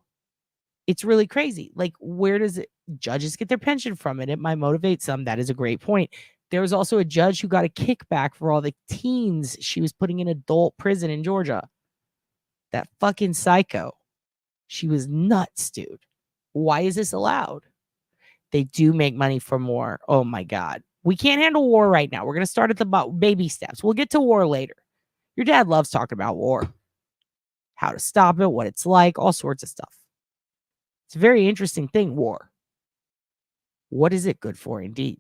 it's really crazy. Like, where does judges get their pension from? And it might motivate some. That is a great point. There was also a judge who got a kickback for all the teens she was putting in adult prison in Georgia. That fucking psycho. She was nuts, dude. Why is this allowed? They do make money from war. Oh my God. We can't handle war right now. We're going to start at the baby steps. We'll get to war later. Your dad loves talking about war. How to stop it, what it's like, all sorts of stuff. It's a very interesting thing, war. What is it good for, indeed?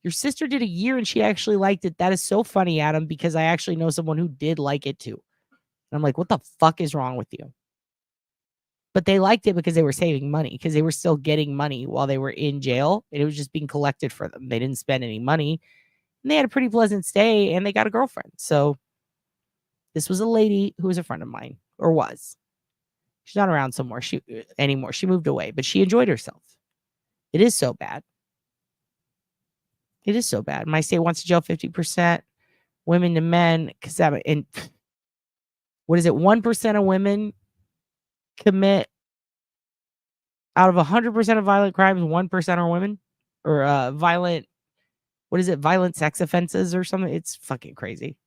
Your sister did a year and she actually liked it. That is so funny, Adam, because I actually know someone who did like it too. And I'm like, what the fuck is wrong with you? But they liked it because they were saving money, because they were still getting money while they were in jail. And it was just being collected for them. They didn't spend any money. And they had a pretty pleasant stay and they got a girlfriend. So this was a lady who was a friend of mine, or was. She's not around anymore. She moved away, but she enjoyed herself. It is so bad. It is so bad. My state wants to jail 50% women to men. And what is it? 1% of women commit, out of 100% of violent crimes, 1% are women, or violent sex offenses or something. It's fucking crazy.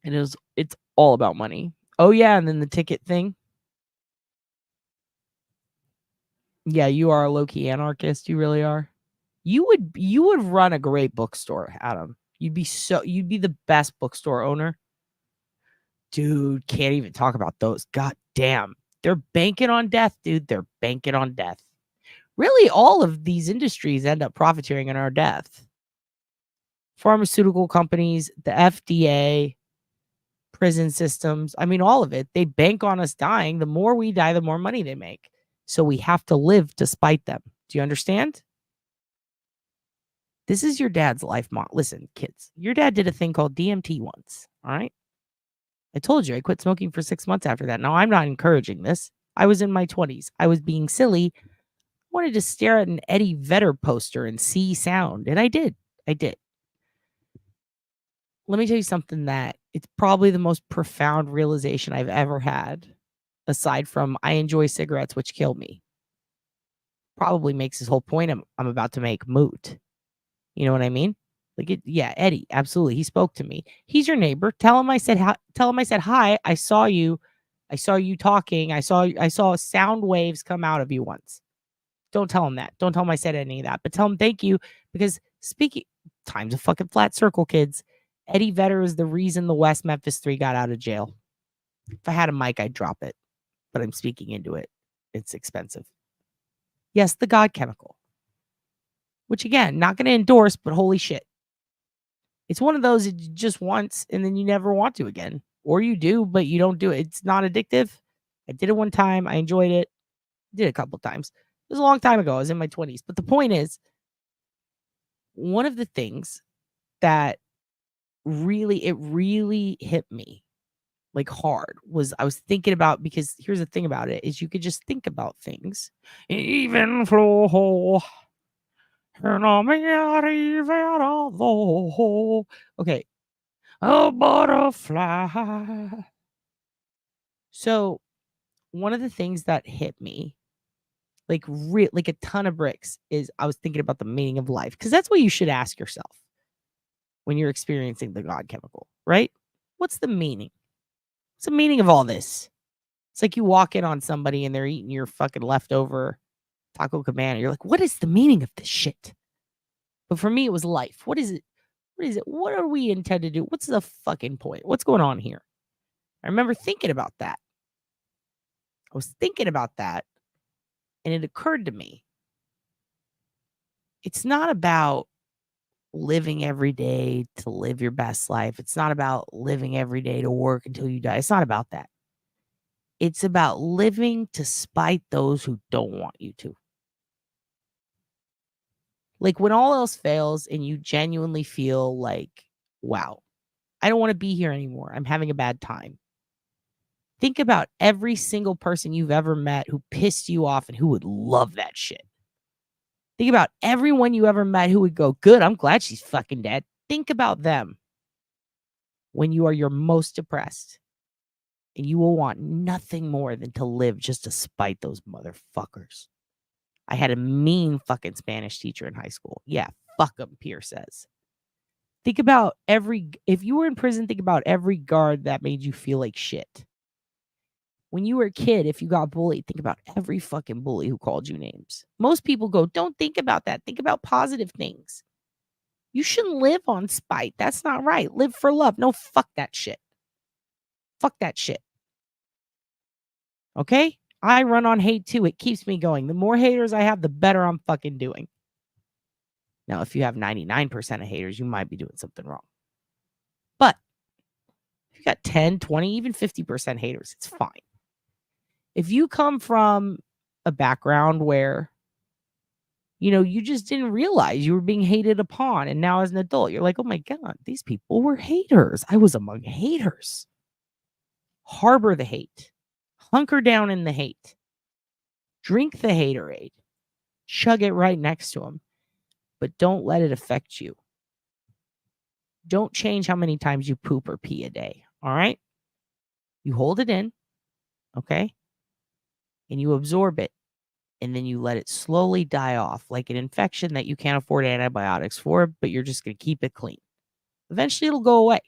It's all about money. Oh yeah, and then the ticket thing. Yeah, you are a low-key anarchist. You really are. You would run a great bookstore, Adam. You'd be the best bookstore owner. Dude, can't even talk about those. God damn. They're banking on death, dude. They're banking on death. Really, all of these industries end up profiteering on our death. Pharmaceutical companies, the FDA, prison systems. I mean, all of it. They bank on us dying. The more we die, the more money they make. So we have to live despite them. Do you understand? This is your dad's life model. Listen, kids, your dad did a thing called DMT once. All right. I told you I quit smoking for 6 months after that. Now, I'm not encouraging this. I was in my 20s. I was being silly. I wanted to stare at an Eddie Vedder poster and see sound. And I did. Let me tell you something that it's probably the most profound realization I've ever had, aside from I enjoy cigarettes, which kill me. Probably makes this whole point I'm about to make moot. You know what I mean? Yeah, Eddie, absolutely. He spoke to me. He's your neighbor. Tell him I said hi. I saw you talking. I saw sound waves come out of you once. Don't tell him that. Don't tell him I said any of that. But tell him thank you, because time's a fucking flat circle, kids. Eddie Vedder is the reason the West Memphis 3 got out of jail. If I had a mic, I'd drop it, but I'm speaking into it. It's expensive. Yes, the God chemical, which again, not going to endorse, but holy shit. It's one of those that you just once and then you never want to again, or you do, but you don't do it. It's not addictive. I did it one time. I enjoyed it. Did it a couple times. It was a long time ago. I was in my 20s. But the point is, one of the things that really hit me like hard was I was thinking about, because here's the thing about it is you could just think about things. Even flow. Okay. A butterfly. So one of the things that hit me like like a ton of bricks is I was thinking about the meaning of life, because that's what you should ask yourself when you're experiencing the God chemical, right? What's the meaning? What's the meaning of all this? It's like you walk in on somebody and they're eating your fucking leftover taco cabana. You're like, what is the meaning of this shit? But for me, it was life. What is it? What is it? What are we intended to do? What's the fucking point? What's going on here? I remember thinking about that. I was thinking about that, and it occurred to me. It's not about living every day to live your best life. It's not about living every day to work until you die. It's not about that. It's about living to spite those who don't want you to. Like when all else fails and you genuinely feel like, wow, I don't want to be here anymore. I'm having a bad time. Think about every single person you've ever met who pissed you off and who would love that shit. Think about everyone you ever met who would go, good, I'm glad she's fucking dead. Think about them when you are your most depressed. And you will want nothing more than to live just to spite those motherfuckers. I had a mean fucking Spanish teacher in high school. Yeah, fuck them, Pierre says. Think about if you were in prison, think about every guard that made you feel like shit. When you were a kid, if you got bullied, think about every fucking bully who called you names. Most people go, don't think about that. Think about positive things. You shouldn't live on spite. That's not right. Live for love. No, fuck that shit. Fuck that shit. Okay? I run on hate too. It keeps me going. The more haters I have, the better I'm fucking doing. Now, if you have 99% of haters, you might be doing something wrong. But if you got 10, 20, even 50% haters, it's fine. If you come from a background where, you just didn't realize you were being hated upon, and now as an adult, you're like, oh my God, these people were haters. I was among haters. Harbor the hate. Hunker down in the hate. Drink the haterade. Chug it right next to them. But don't let it affect you. Don't change how many times you poop or pee a day. All right? You hold it in. Okay? And you absorb it. And then you let it slowly die off, like an infection that you can't afford antibiotics for, but you're just going to keep it clean. Eventually, it'll go away.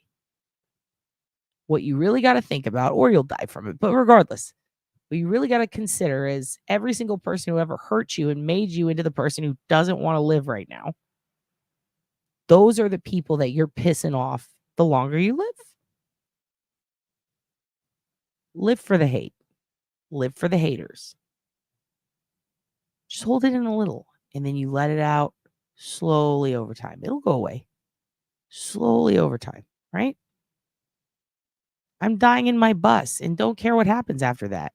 What you really got to think about, or you'll die from it, but regardless, what you really got to consider is every single person who ever hurt you and made you into the person who doesn't want to live right now, those are the people that you're pissing off the longer you live. Live for the hate. Live for the haters. Just hold it in a little, and then you let it out slowly over time. It'll go away. Slowly over time, right? I'm dying in my bus and don't care what happens after that.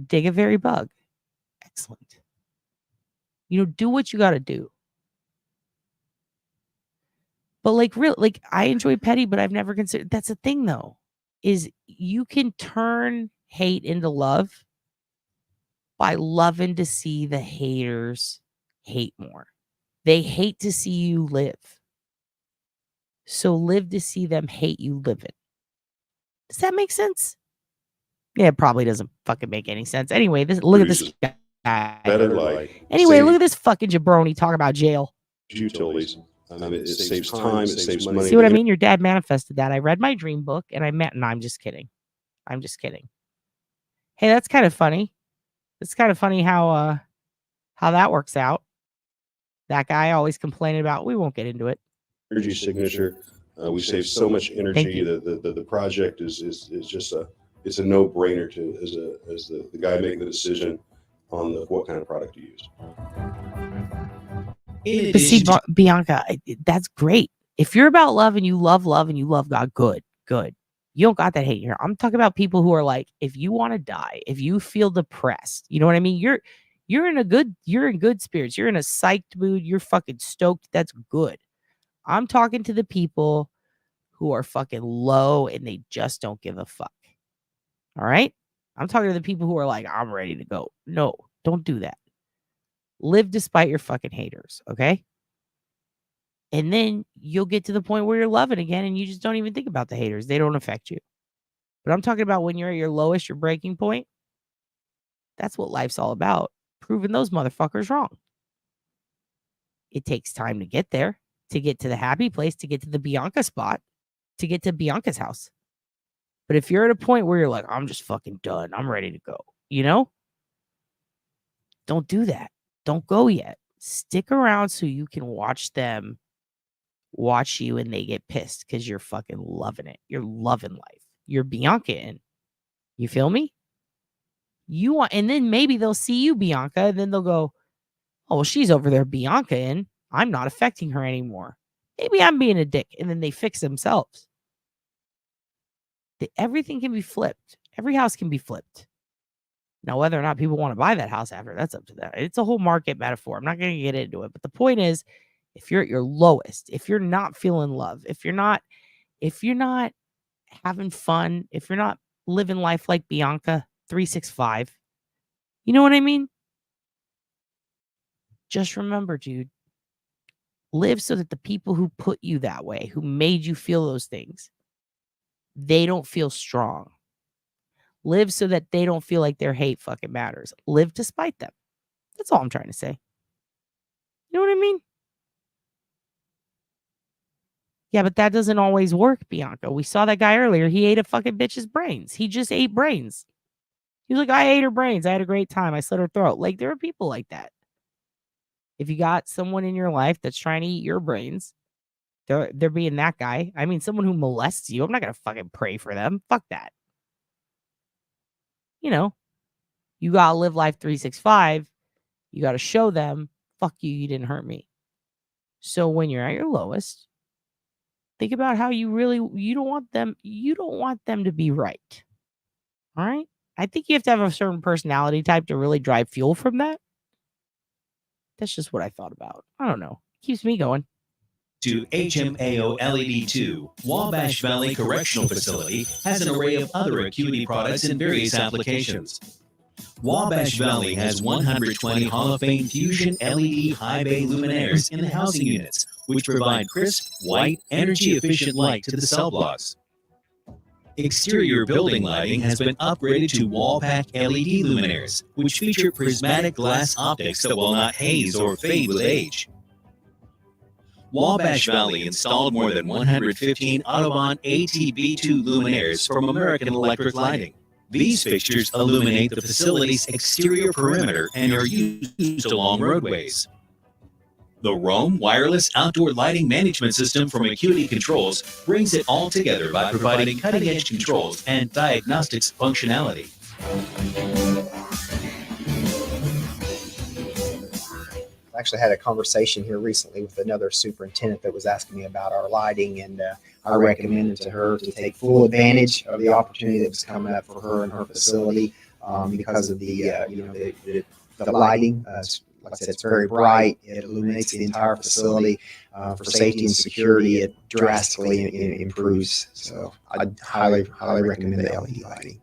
Dig a very bug. Excellent. Do what you got to do. But I enjoy petty, but I've never considered, that's the thing though, is you can turn hate into love by loving to see the haters hate more. They hate to see you live. So live to see them hate you living. Does that make sense? Yeah, it probably doesn't fucking make any sense. Anyway, look at this guy. Better like. Anyway, look at this fucking jabroni talking about jail. Utilities. It saves time. It saves money. See what I mean? Your dad manifested that. I read my dream book and no, I'm just kidding. I'm just kidding. Hey, that's kind of funny. It's kind of funny how that works out. That guy always complaining about, we won't get into it. Energy signature. We save so much energy. The project is just it's a no-brainer as the guy making the decision on what kind of product to use. But see, Bianca, that's great. If you're about love and you love God, good. You don't got that hate here. I'm talking about people who are like, if you want to die, if you feel depressed, you know what I mean? You're in good spirits. You're in a psyched mood. You're fucking stoked. That's good. I'm talking to the people who are fucking low and they just don't give a fuck. All right? I'm talking to the people who are like, I'm ready to go. No, don't do that. Live despite your fucking haters, okay? And then you'll get to the point where you're loving again and you just don't even think about the haters. They don't affect you. But I'm talking about when you're at your lowest, your breaking point. That's what life's all about. Proving those motherfuckers wrong. It takes time to get there, to get to the happy place, to get to the Bianca spot, to get to Bianca's house. But if you're at a point where you're like, I'm just fucking done, I'm ready to go, you know? Don't do that. Don't go yet. Stick around so you can watch them watch you and they get pissed because you're fucking loving it. You're loving life. You're Bianca in. You feel me? You want, and then maybe they'll see you, Bianca, and then they'll go, oh, well, she's over there, Bianca in. I'm not affecting her anymore. Maybe I'm being a dick. And then they fix themselves. Everything can be flipped. Every house can be flipped. Now, whether or not people want to buy that house after, that's up to them. It's a whole market metaphor. I'm not going to get into it. But the point is, if you're at your lowest, if you're not feeling love, if you're not having fun, if you're not living life like Bianca 365, you know what I mean? Just remember, dude, live so that the people who put you that way, who made you feel those things, they don't feel strong. Live so that they don't feel like their hate fucking matters. Live despite them. That's all I'm trying to say. You know what I mean? Yeah, but that doesn't always work, Bianca. We saw that guy earlier. He ate a fucking bitch's brains. He just ate brains. He was like, I ate her brains. I had a great time. I slit her throat. Like, there are people like that. If you got someone in your life that's trying to eat your brains, they're being that guy. I mean, someone who molests you, I'm not going to fucking pray for them. Fuck that. You know, you got to live life 365. You got to show them, fuck you, you didn't hurt me. So when you're at your lowest, think about how you don't want them to be right. All right? I think you have to have a certain personality type to really drive fuel from that. That's just what I thought about. I don't know. Keeps me going. To HMAO LED 2, Wabash Valley Correctional Facility has an array of other acuity products in various applications. Wabash Valley has 120 Hall of Fame Fusion LED high bay luminaires in the housing units, which provide crisp, white, energy-efficient light to the cell blocks. Exterior building lighting has been upgraded to wall-pack LED luminaires, which feature prismatic glass optics that will not haze or fade with age. Wabash Valley installed more than 115 Autobahn ATB2 luminaires from American Electric Lighting. These fixtures illuminate the facility's exterior perimeter and are used along roadways. The Roam Wireless Outdoor Lighting Management System from Acuity Controls brings it all together by providing cutting-edge controls and diagnostics functionality. I actually had a conversation here recently with another superintendent that was asking me about our lighting, and I recommended to her to take full advantage of the opportunity that was coming up for her and her facility because of the lighting. Like I said, it's very bright. It illuminates the entire facility. For safety and security, it drastically improves. So I highly recommend the LED lighting.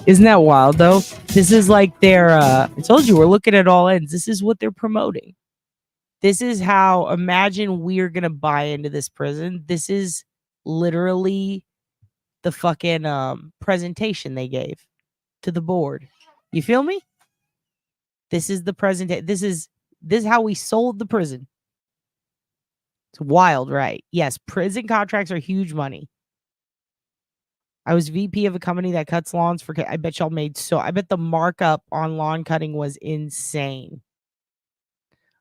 Isn't that wild, though? This is like their, I told you, we're looking at all ends. This is what they're promoting. This is how, imagine we're going to buy into this prison. This is literally the fucking presentation they gave to the board. You feel me? This is the presentation. This is how we sold the prison. It's wild, right? Yes, prison contracts are huge money. I was VP of a company that cuts lawns for, I bet y'all I bet the markup on lawn cutting was insane.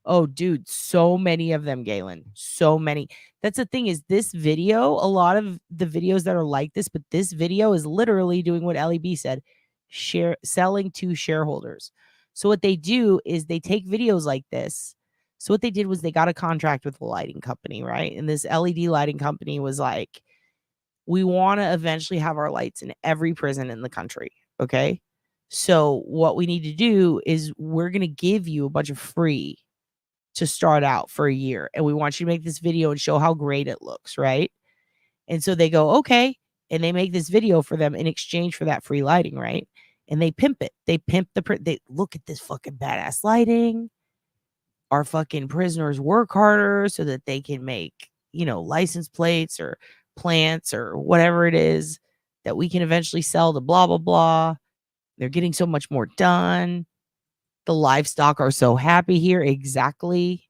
Oh, dude, so many of them, Galen. So many. That's the thing is this video, a lot of the videos that are like this, but this video is literally doing what LEB said, selling to shareholders. So what they do is they take videos like this, So what they did was they got a contract with a lighting company, right? And this LED lighting company was like, we want to eventually have our lights in every prison in the country. Okay. So what we need to do is we're going to give you a bunch of free to start out for a year. And we want you to make this video and show how great it looks. Right. And so they go, okay. And they make this video for them in exchange for that free lighting. Right. And they pimp it. They pimp they look at this fucking badass lighting. Our fucking prisoners work harder so that they can make, license plates or plants or whatever it is that we can eventually sell to blah, blah, blah. They're getting so much more done. The livestock are so happy here. Exactly.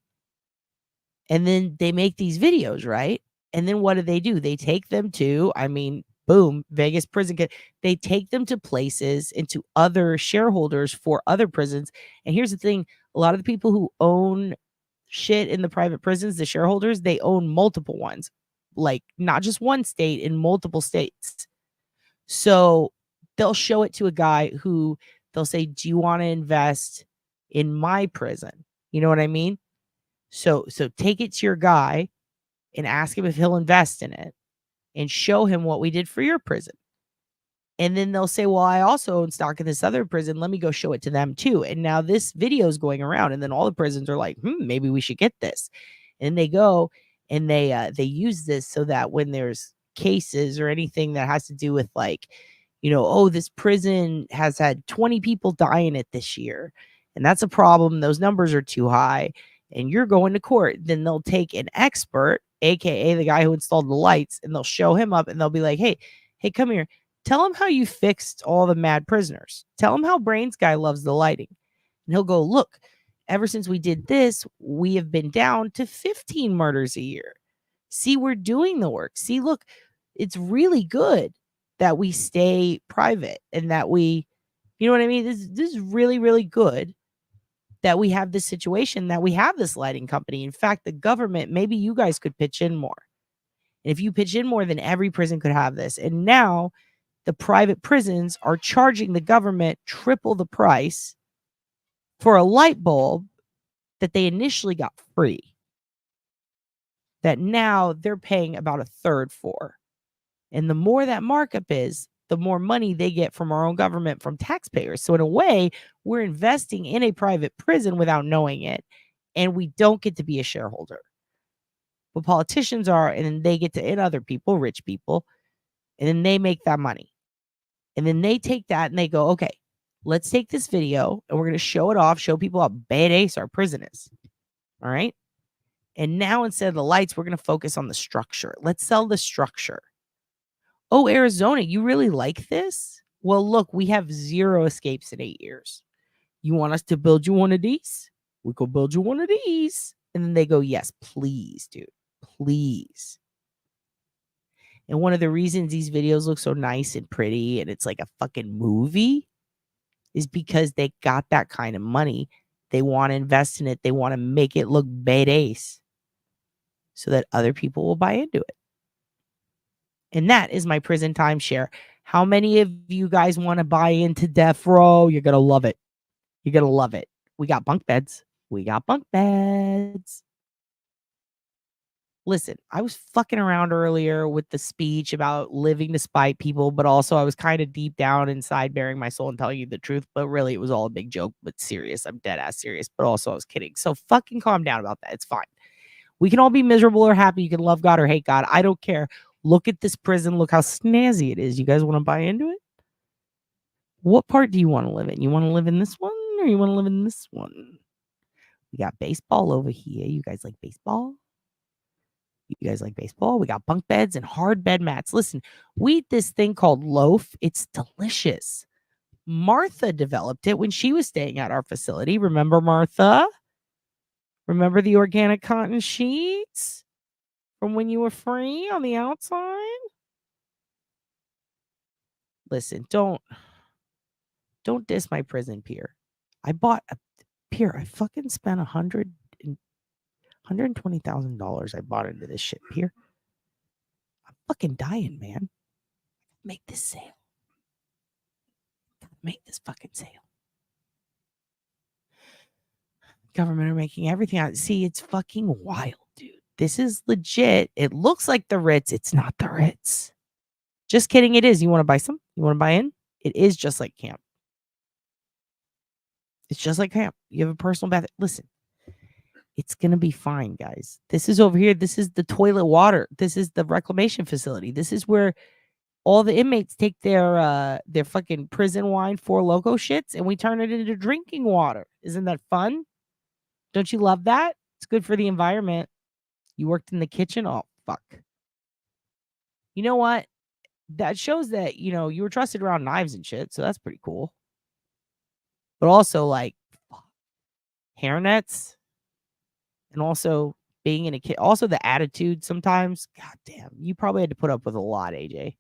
And then they make these videos, right? And then what do? They take them to, boom, Vegas prison. They take them to places and to other shareholders for other prisons. And here's the thing. A lot of the people who own shit in the private prisons, the shareholders, they own multiple ones, like not just one state, in multiple states. So they'll show it to a guy who they'll say, do you want to invest in my prison? You know what I mean? So take it to your guy and ask him if he'll invest in it and show him what we did for your prison. And then they'll say, well, I also own stock in this other prison. Let me go show it to them too. And now this video is going around, and then all the prisons are like, maybe we should get this. And they go and they use this so that when there's cases or anything that has to do with like, this prison has had 20 people die in it this year. And that's a problem. Those numbers are too high. And you're going to court. Then they'll take an expert, AKA the guy who installed the lights, and they'll show him up and they'll be like, hey, come here. Tell him how you fixed all the mad prisoners. Tell him how Brains Guy loves the lighting. And he'll go, look, ever since we did this, we have been down to 15 murders a year. See, we're doing the work. See, look, it's really good that we stay private and that we, you know what I mean? This is really, really good that we have this situation, that we have this lighting company. In fact, the government, maybe you guys could pitch in more. And if you pitch in more, then every prison could have this. And now the private prisons are charging the government triple the price for a light bulb that they initially got free, that now they're paying about a third for. And the more that markup is, the more money they get from our own government, from taxpayers. So in a way, we're investing in a private prison without knowing it, and we don't get to be a shareholder. But politicians are, and then they get to, and other people, rich people, and then they make that money. And then they take that and they go, okay, let's take this video and we're going to show it off, show people how badass our prison is. All right. And now instead of the lights, we're going to focus on the structure. Let's sell the structure. Oh, Arizona, you really like this? Well, look, we have 0 escapes in 8 years. You want us to build you one of these? We could build you one of these. And then they go, yes, please, dude, please. And one of the reasons these videos look so nice and pretty and it's like a fucking movie is because they got that kind of money. They want to invest in it. They want to make it look badass so that other people will buy into it. And that is my prison timeshare. How many of you guys want to buy into death row? You're going to love it. You're going to love it. We got bunk beds. Listen, I was fucking around earlier with the speech about living to spite people, but also I was kind of deep down inside bearing my soul and telling you the truth. But really, it was all a big joke, but serious. I'm dead ass serious, but also I was kidding. So fucking calm down about that. It's fine. We can all be miserable or happy. You can love God or hate God. I don't care. Look at this prison. Look how snazzy it is. You guys want to buy into it? What part do you want to live in? You want to live in this one or you want to live in this one? We got baseball over here. You guys like baseball? You guys like baseball? We got bunk beds and hard bed mats. Listen, we eat this thing called loaf. It's delicious. Martha developed it when she was staying at our facility. Remember Martha? Remember the organic cotton sheets from when you were free on the outside? Listen, don't diss my prison peer. I bought a peer. I fucking spent $120,000 I bought into this shit here. I'm fucking dying, man. Make this sale. Make this fucking sale. government are making everything out. See, it's fucking wild, dude. This is legit. It looks like the Ritz. It's not the Ritz. Just kidding. It is. You want to buy some? You want to buy in? It is just like camp. It's just like camp. You have a personal bath. Listen, it's going to be fine, guys. This is over here. This is the toilet water. This is the reclamation facility. This is where all the inmates take their fucking prison wine for loco shits and we turn it into drinking water. Isn't that fun? Don't you love that? It's good for the environment. You worked in the kitchen? Oh, fuck. You know what? That shows that, you know, you were trusted around knives and shit, so that's pretty cool. But also, like, hairnets and also being in a kid. Also, the attitude sometimes. God damn, you probably had to put up with a lot, AJ.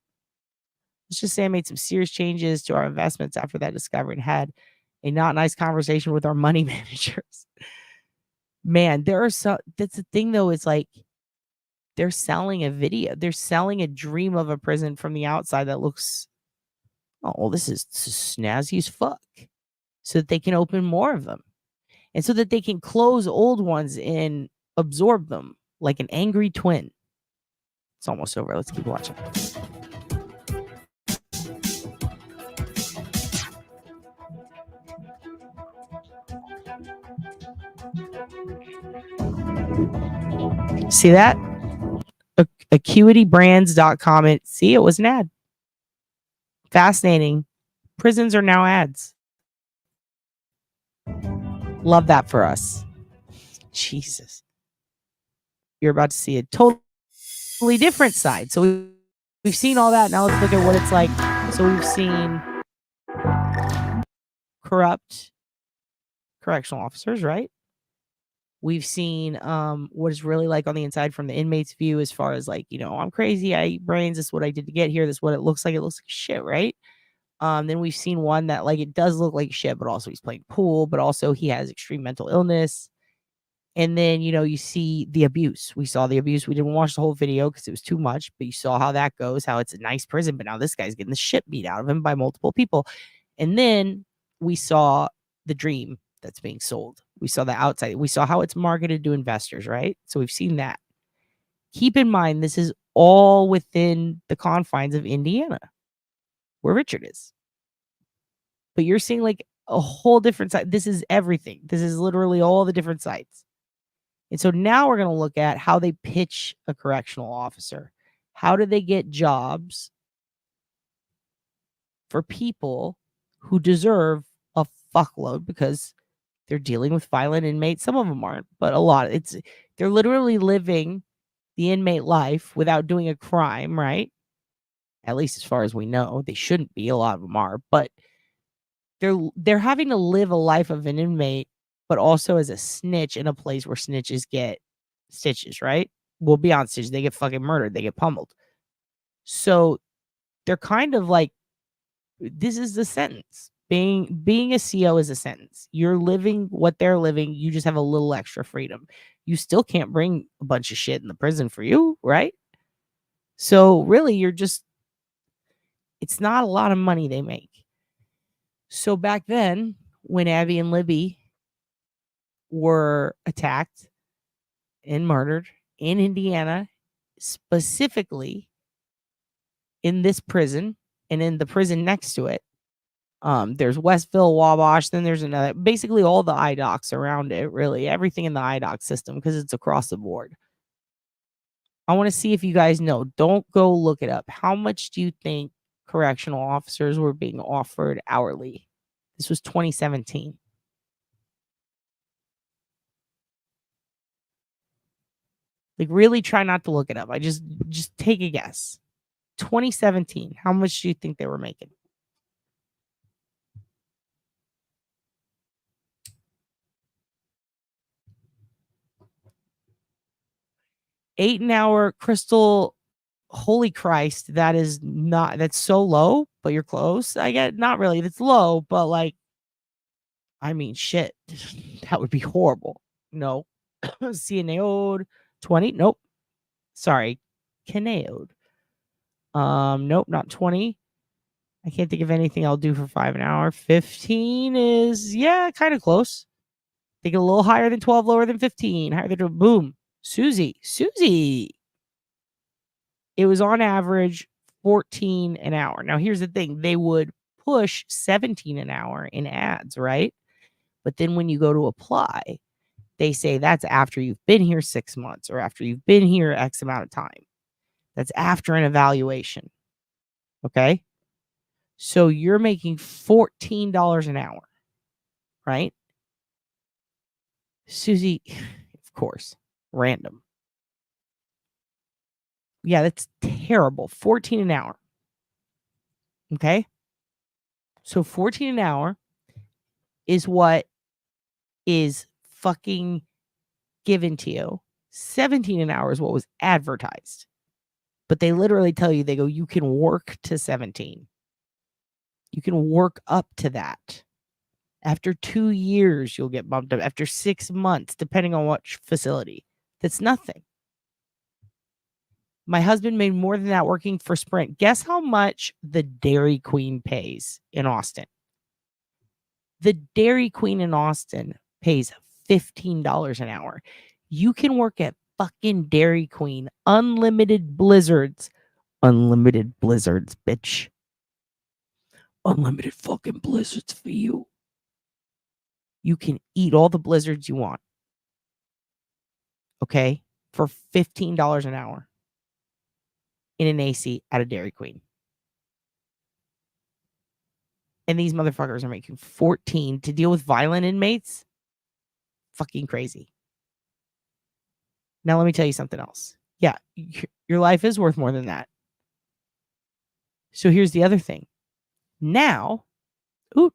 Let's just say I made some serious changes to our investments after that discovery and had a not nice conversation with our money managers. Man, there are so. That's the thing, though. It's like they're selling a video. They're selling a dream of a prison from the outside that looks, oh, this is snazzy as fuck. So that they can open more of them. And so that they can close old ones and absorb them like an angry twin. It's almost over. Let's keep watching. See that? AcuityBrands.com. See, it was an ad. Fascinating. Prisons are now ads. Love that for us. Jesus. You're about to see a totally different side. So we've seen all that. Now let's look at what it's like. So we've seen corrupt correctional officers, right? We've seen what it's really like on the inside from the inmate's view as far as like, you know, I'm crazy. I eat brains. This is what I did to get here. This is what it looks like. It looks like shit, right? Then we've seen one that like it does look like shit, but also he's playing pool, but also he has extreme mental illness. And then, you know, you see the abuse. We saw the abuse. We didn't watch the whole video because it was too much, but you saw how that goes, how it's a nice prison, but now this guy's getting the shit beat out of him by multiple people. And then we saw the dream that's being sold. We saw the outside. We saw how it's marketed to investors, right? So we've seen that. Keep in mind, this is all within the confines of Indiana, where Richard is. But you're seeing like a whole different side. This is everything. This is literally all the different sides. And so now we're going to look at how they pitch a correctional officer. How do they get jobs for people who deserve a fuckload because they're dealing with violent inmates? Some of them aren't, but a lot. They're literally living the inmate life without doing a crime, right? At least as far as we know, they shouldn't be. A lot of them are, but they're having to live a life of an inmate, but also as a snitch in a place where snitches get stitches, right? Well, beyond stitches, they get fucking murdered. They get pummeled. So they're kind of like, this is the sentence. Being a CO is a sentence. You're living what they're living. You just have a little extra freedom. You still can't bring a bunch of shit in the prison for you, right? So really, it's not a lot of money they make. So back then, when Abby and Libby were attacked and murdered in Indiana, specifically in this prison and in the prison next to it, there's Westville, Wabash, then there's another, basically all the IDOCs around it, really, everything in the IDOC system, because it's across the board. I want to see if you guys know. Don't go look it up. How much do you think correctional officers were being offered hourly? This was 2017. Like, really try not to look it up. I just take a guess. 2017. How much do you think they were making? $8 an hour. Crystal, holy Christ, that's so low, but you're close. I get, not really, that's low, but like, I mean, shit, that would be horrible. No. CNAO'd 20. Nope. Sorry. Canao'd. Nope, not 20. I can't think of anything I'll do for $5 an hour. 15 is, yeah, kind of close. They get a little higher than 12, lower than 15, higher than boom. Susie. It was on average 14 an hour. Now, here's the thing. They would push 17 an hour in ads, right? But then when you go to apply, they say that's after you've been here 6 months or after you've been here X amount of time. That's after an evaluation. Okay? So you're making $14 an hour, right? Susie, of course, random. Yeah, that's terrible. 14 an hour. Okay? So 14 an hour is what is fucking given to you. 17 an hour is what was advertised. But they literally tell you, they go, you can work to 17. You can work up to that. After 2 years, you'll get bumped up. After 6 months, depending on what facility. That's nothing. My husband made more than that working for Sprint. Guess how much the Dairy Queen pays in Austin? The Dairy Queen in Austin pays $15 an hour. You can work at fucking Dairy Queen. Unlimited blizzards. Unlimited blizzards, bitch. Unlimited fucking blizzards for you. You can eat all the blizzards you want. Okay? For $15 an hour. In an AC at a Dairy Queen. And these motherfuckers are making 14 to deal with violent inmates. Fucking crazy. Now let me tell you something else. Yeah, your life is worth more than that. So here's the other thing. Now,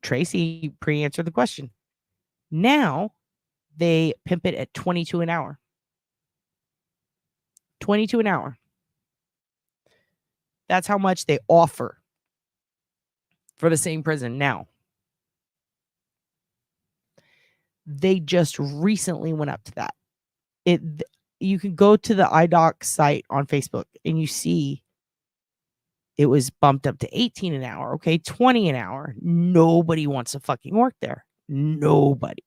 Tracy pre-answered the question. Now they pimp it at 22 an hour. 22 an hour. That's how much they offer for the same prison now. They just recently went up to that. You can go to the IDOC site on Facebook and you see it was bumped up to 18 an hour. Okay, 20 an hour. Nobody wants to fucking work there. Nobody.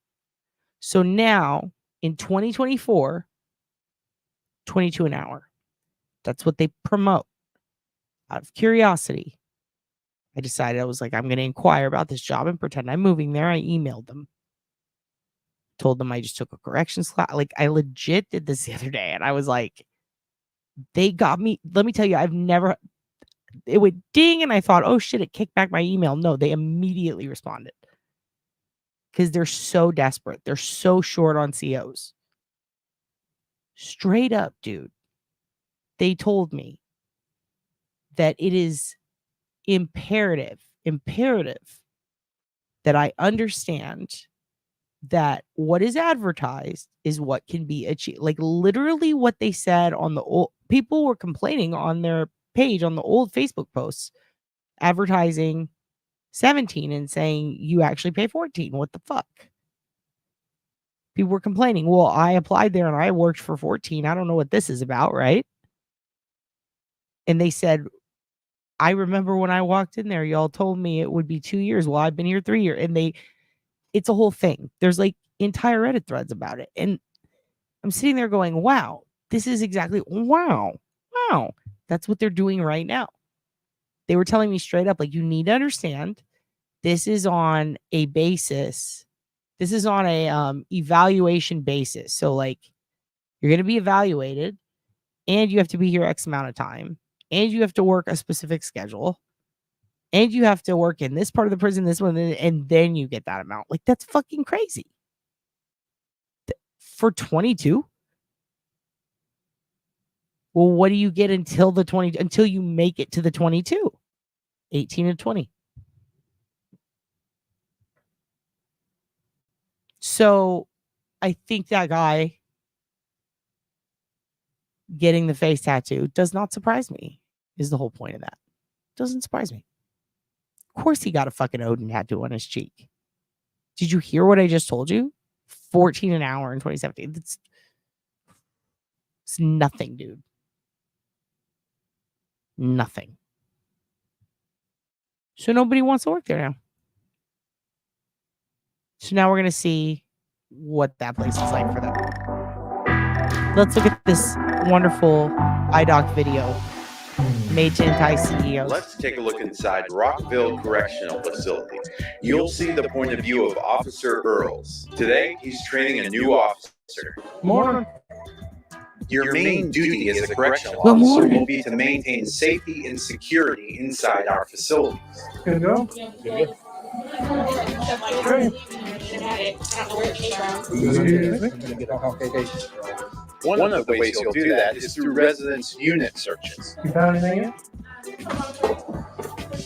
So now in 2024, 22 an hour. That's what they promote. Out of curiosity, I decided, I was like, I'm going to inquire about this job and pretend I'm moving there. I emailed them. Told them I just took a corrections class. Like, I legit did this the other day. And I was like, they got me. Let me tell you, it would ding. And I thought, oh shit, it kicked back my email. No, they immediately responded. Because they're so desperate. They're so short on COs. Straight up, dude. They told me that it is imperative that I understand that what is advertised is what can be achieved. Like literally what they said on the old, people were complaining on their page on the old Facebook posts, advertising 17 and saying you actually pay 14. What the fuck? People were complaining. Well, I applied there and I worked for 14. I don't know what this is about, right? And they said, I remember when I walked in there, y'all told me it would be 2 years. Well, I've been here 3 years. And it's a whole thing. There's like entire Reddit threads about it. And I'm sitting there going, wow, this is exactly, wow. That's what they're doing right now. They were telling me straight up, like, you need to understand, this is on a basis. This is on a evaluation basis. So like, you're going to be evaluated and you have to be here X amount of time. And you have to work a specific schedule. And you have to work in this part of the prison, this one, and then you get that amount. Like, that's fucking crazy. For 22? Well, what do you get until you make it to the 22? 18 and 20. So I think that guy getting the face tattoo does not surprise me, is the whole point of that. Doesn't surprise me. Of course he got a fucking Odin tattoo on his cheek. Did you hear what I just told you? 14 an hour in 2017. It's nothing, dude. Nothing. So nobody wants to work there now. So now we're going to see what that place is like for them. Let's look at this wonderful IDOC video made to entice CEOs. Let's take a look inside Rockville Correctional Facility. You'll see the point of view of Officer Earls. Today, he's training a new officer. Morning. Your main duty as a correctional officer will be to maintain safety and security inside our facilities. Good to go. One of the ways you'll do that is through residence unit searches. You found anything yet?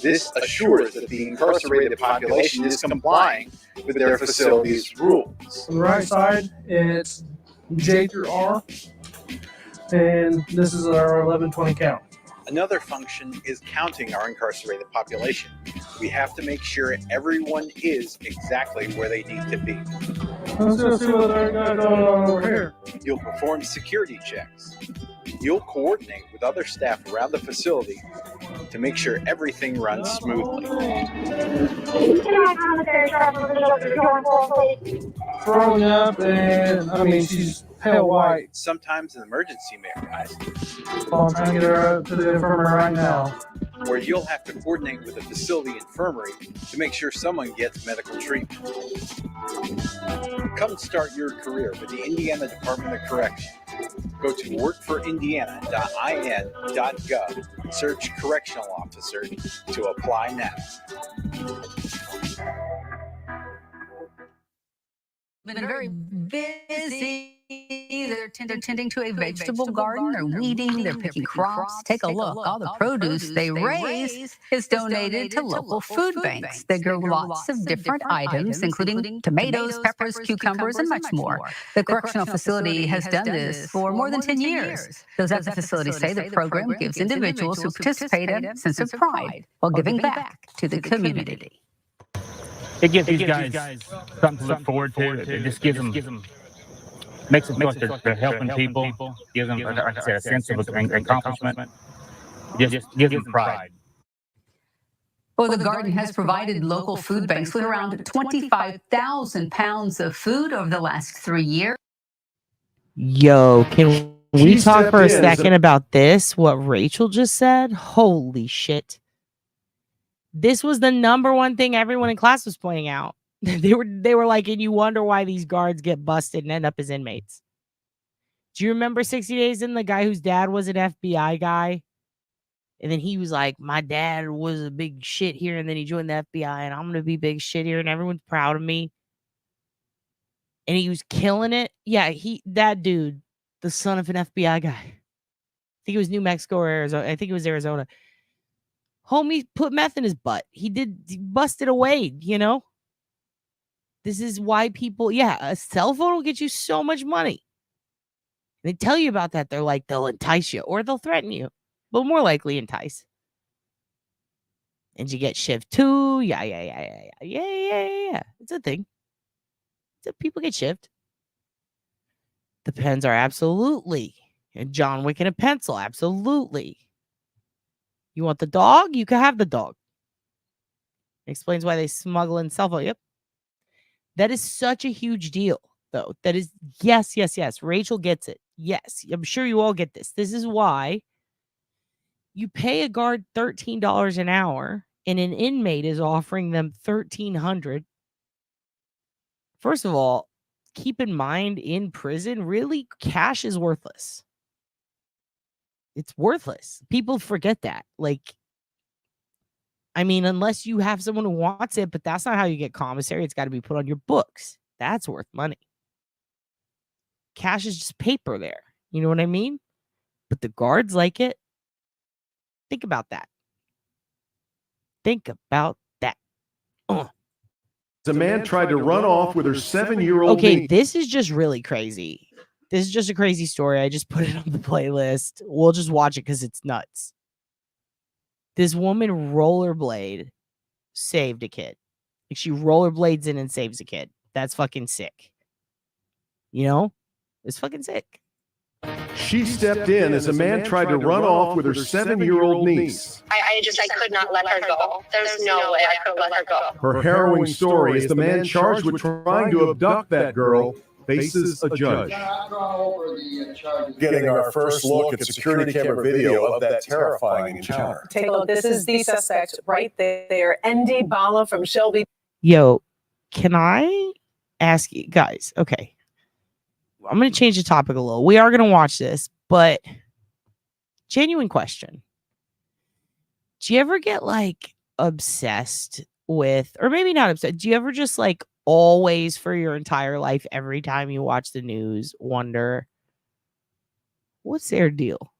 This assures that the incarcerated population is complying with their facility's rules. On the right side, it's J through R, and this is our 1120 count. Another function is counting our incarcerated population. We have to make sure everyone is exactly where they need to be. Let's go see what I got going on over here. You'll perform security checks. You'll coordinate with other staff around the facility to make sure everything runs smoothly. Throwing up, and I mean, she's pale white. Sometimes an emergency may arise, So I'm trying to get her to the infirmary right now. where you'll have to coordinate with the facility infirmary to make sure someone gets medical treatment. Come start your career with the Indiana Department of Correction. Go to workforindiana.in.gov, search correctional officer to apply now. Been very busy. They're tending to a vegetable garden. They're weeding. They're picking crops. Take a look. All the produce they raise is donated to local food banks. They grow lots of different items, including tomatoes, peppers, cucumbers, and much more. The correctional facility has done this for more than 10 years. Those at the facility say the program gives individuals who participate a sense of pride while giving back to the community. It gives these guys something to look forward to. It just gives them, makes them feel like they're helping people. Gives them, like I said, a sense of accomplishment. It just gives them pride. Well, the garden has provided local food banks with around 25,000 pounds of food over the last 3 years. Yo, can we talk for a second about this? What Rachel just said? Holy shit. This was the number one thing everyone in class was pointing out. They were like, and you wonder why these guards get busted and end up as inmates. Do you remember 60 Days in, the guy whose dad was an FBI guy? And then he was like, my dad was a big shit here, and then he joined the FBI, and I'm going to be big shit here, and everyone's proud of me. And he was killing it. Yeah, that dude, the son of an FBI guy. I think it was New Mexico or Arizona. I think it was Arizona. Homie put meth in his butt. He busted away, you know? This is why people, a cell phone will get you so much money. They tell you about that. They're like, they'll entice you or they'll threaten you, but more likely entice. And you get shivved too. Yeah. It's a thing. People get shivved. The pens are absolutely. And John Wick and a pencil, absolutely. You want the dog? You can have the dog. Explains why they smuggle in cell phone. Yep. That is such a huge deal, though. That is, yes. Rachel gets it. Yes. I'm sure you all get this. This is why you pay a guard $13 an hour and an inmate is offering them $1,300. First of all, keep in mind, in prison, really, cash is worthless. It's worthless. People forget that. Like, I mean, unless you have someone who wants it, but that's not how you get commissary. It's got to be put on your books. That's worth money. Cash is just paper there. You know what I mean? But the guards like it. Think about that. Think about that. The man tried to run off with her 7-year-old Okay, niece. this is just really crazy. This is just a crazy story. I just put it on the playlist. We'll just watch it because it's nuts. This woman rollerblade saved a kid. Like, she rollerblades in and saves a kid. That's fucking sick. You know? It's fucking sick. she stepped in as a man tried to run off with her 7-year-old niece. I could not let her go. There's no way I could let her go. Her harrowing story is the man charged with trying to abduct that girl faces a judge. Getting our first look at security camera video of that terrifying encounter. Take a look. This is the suspect right there, Andy Bala from Shelby. Yo, can I ask you guys? Okay. I'm going to change the topic a little. We are going to watch this, but genuine question. Do you ever get like obsessed with, or maybe not obsessed, do you ever just like always for your entire life, every time you watch the news, wonder what's their deal?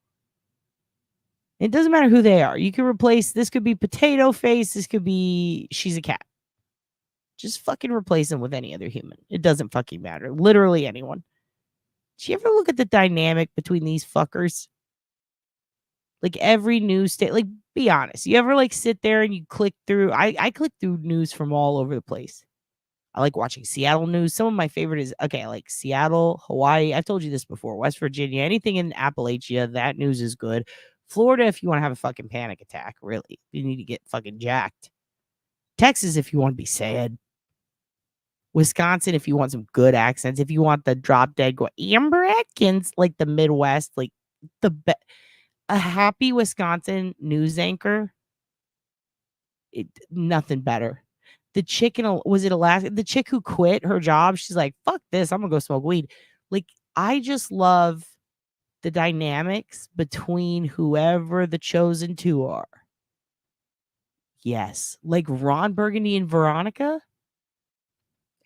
It doesn't matter who they are. You can replace, this could be Potato Face, this could be she's a cat. Just fucking replace them with any other human. It doesn't fucking matter. Literally anyone. Do you ever look at the dynamic between these fuckers? Like every news state, like be honest. You ever like sit there and you click through? I click through news from all over the place. I like watching Seattle news. Some of my favorite is, okay, like Seattle, Hawaii. I've told you this before. West Virginia, anything in Appalachia, that news is good. Florida, if you want to have a fucking panic attack, really. You need to get fucking jacked. Texas, if you want to be sad. Wisconsin, if you want some good accents. If you want the drop dead, go Amber Atkins, like the Midwest, like a happy Wisconsin news anchor. Nothing better. The chick was it Alaska? The chick who quit her job, she's like, fuck this, I'm gonna go smoke weed. Like, I just love the dynamics between whoever the chosen two are. Yes. Like Ron Burgundy and Veronica.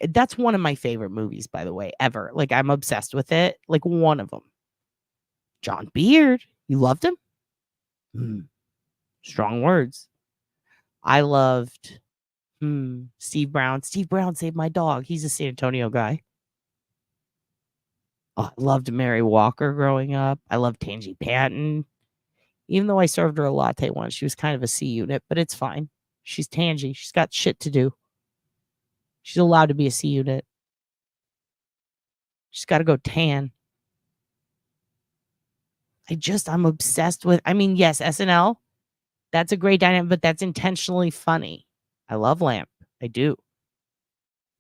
That's one of my favorite movies, by the way, ever. Like, I'm obsessed with it. Like, one of them. John Beard. You loved him? Strong words. I loved Steve Brown. Steve Brown saved my dog. He's a San Antonio guy. Oh, I loved Mary Walker growing up. I loved Tangi Patton. Even though I served her a latte once, she was kind of a C unit, but it's fine. She's Tangi. She's got shit to do. She's allowed to be a C unit. She's got to go tan. I'm obsessed with, I mean, yes, SNL. That's a great dynamic, but that's intentionally funny. I love Lamp. I do.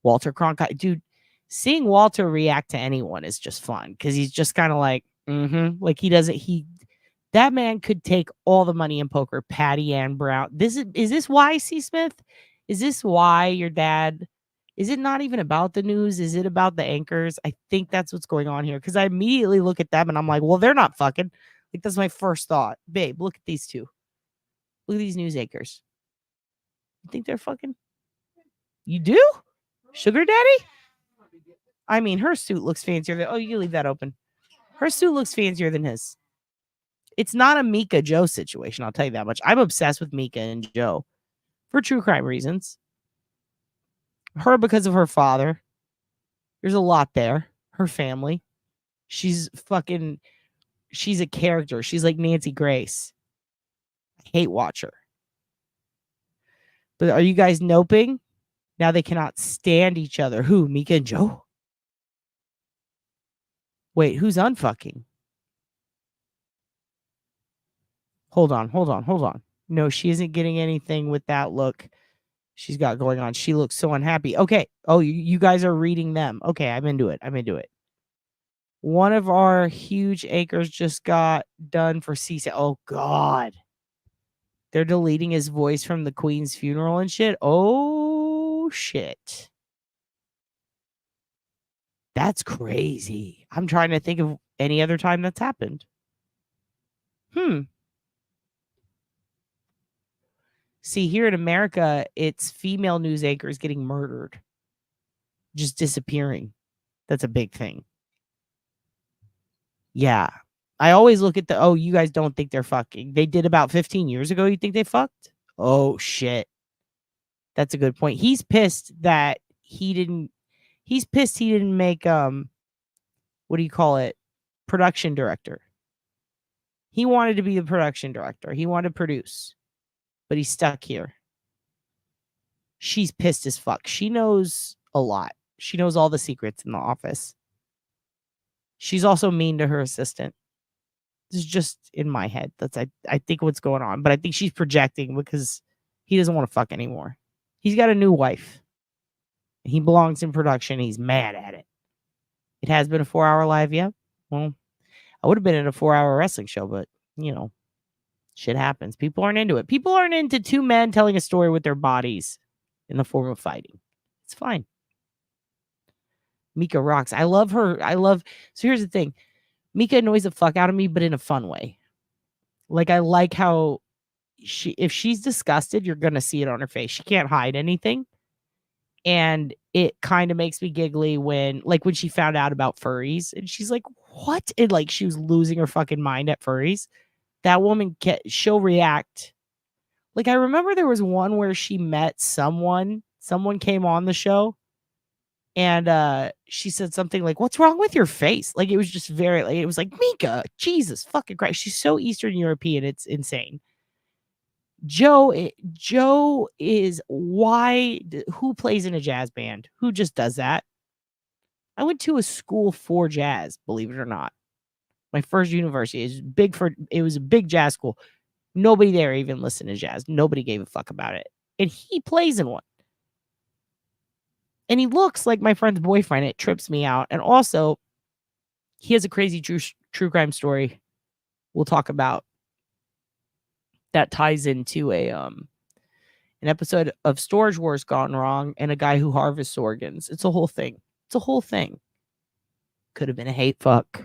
Walter Cronkite. Dude, seeing Walter react to anyone is just fun because he's just kind of like, like that man could take all the money in poker. Patty Ann Brown. Is this why, C. Smith? Is this why your dad? Is it not even about the news? Is it about the anchors? I think that's what's going on here. Because I immediately look at them and I'm like, well, they're not fucking. Like, that's my first thought. Babe, look at these two. Look at these news anchors. You think they're fucking? You do? Sugar daddy? I mean, her suit looks fancier than... Oh, you leave that open. Her suit looks fancier than his. It's not a Mika Joe situation, I'll tell you that much. I'm obsessed with Mika and Joe. For true crime reasons. Her because of her father. There's a lot there. Her family. She's a character. She's like Nancy Grace. I hate watch her. But are you guys noping? Now they cannot stand each other. Who? Mika and Joe? Wait, who's unfucking? Hold on. No, she isn't getting anything with that look she's got going on. She looks so unhappy. Okay. Oh, you guys are reading them. Okay, I'm into it. One of our huge anchors just got done for CSA. Oh, God. They're deleting his voice from the Queen's funeral and shit. Oh, shit. That's crazy. I'm trying to think of any other time that's happened. See, here in America, it's female news anchors getting murdered. Just disappearing. That's a big thing. Yeah. I always look at you guys don't think they're fucking. They did about 15 years ago. You think they fucked? Oh, shit. That's a good point. He's pissed that he didn't make, what do you call it? Production director. He wanted to be the production director. He wanted to produce. But he's stuck here. She's pissed as fuck. She knows a lot. She knows all the secrets in the office. She's also mean to her assistant. This is just in my head. That's I think what's going on. But I think she's projecting because he doesn't want to fuck anymore. He's got a new wife. He belongs in production. He's mad at it. It has been a 4-hour live, yeah. Well, I would have been in a 4-hour wrestling show, but shit happens. People aren't into it. People aren't into two men telling a story with their bodies in the form of fighting. It's fine. Mika rocks. I love her. So here's the thing. Mika annoys the fuck out of me, but in a fun way. Like, I like how if she's disgusted, you're going to see it on her face. She can't hide anything. And it kind of makes me giggly when she found out about furries and she's like, what? And like, she was losing her fucking mind at furries. That woman, she'll react. Like, I remember there was one where she met someone came on the show and she said something like, what's wrong with your face? Like, it was just it was like, Mika, Jesus fucking Christ. She's so Eastern European. It's insane. Joe is who plays in a jazz band? Who just does that? I went to a school for jazz, believe it or not. My first university it was a big jazz school. Nobody there even listened to jazz. Nobody gave a fuck about it. And he plays in one. And he looks like my friend's boyfriend. It trips me out. And also, he has a crazy true crime story we'll talk about that ties into an episode of Storage Wars Gone Wrong and a guy who harvests organs. It's a whole thing. Could have been a hate fuck.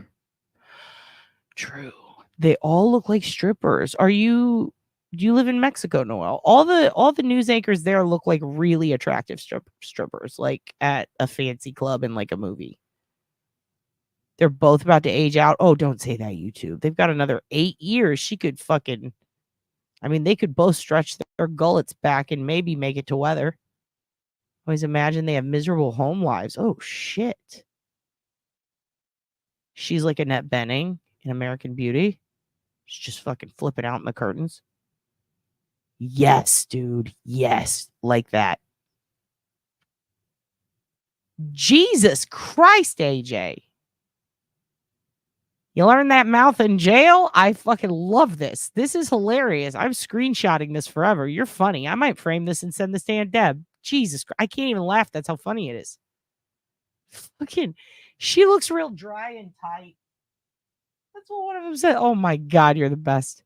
True. They all look like strippers. Do you live in Mexico, Noel? All the news anchors there look like really attractive strippers, like at a fancy club in like a movie. They're both about to age out. Oh, don't say that, YouTube. They've got another 8 years. She could fucking... I mean, they could both stretch their gullets back and maybe make it to weather. Always imagine they have miserable home lives. Oh, shit. She's like Annette Bening in American Beauty. She's just fucking flipping out in the curtains. Yes, dude. Yes. Like that. Jesus Christ, AJ. You learn that mouth in jail? I fucking love this. This is hilarious. I'm screenshotting this forever. You're funny. I might frame this and send this to Aunt Deb. Jesus Christ. I can't even laugh. That's how funny it is. Fucking, she looks real dry and tight. That's what one of them said. Oh my God, you're the best.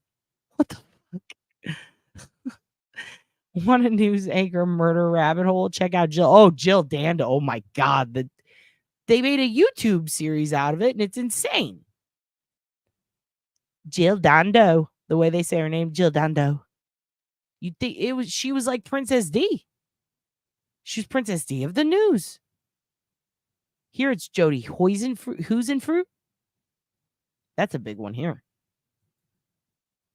What the fuck? Want a news anchor murder rabbit hole? Check out Jill. Oh, Jill Dando. Oh my God. They made a YouTube series out of it and it's insane. Jill Dando, the way they say her name, Jill Dando. You'd think she was like Princess D. She's Princess D of the news. Here it's Jody Huizenfruit. That's a big one here.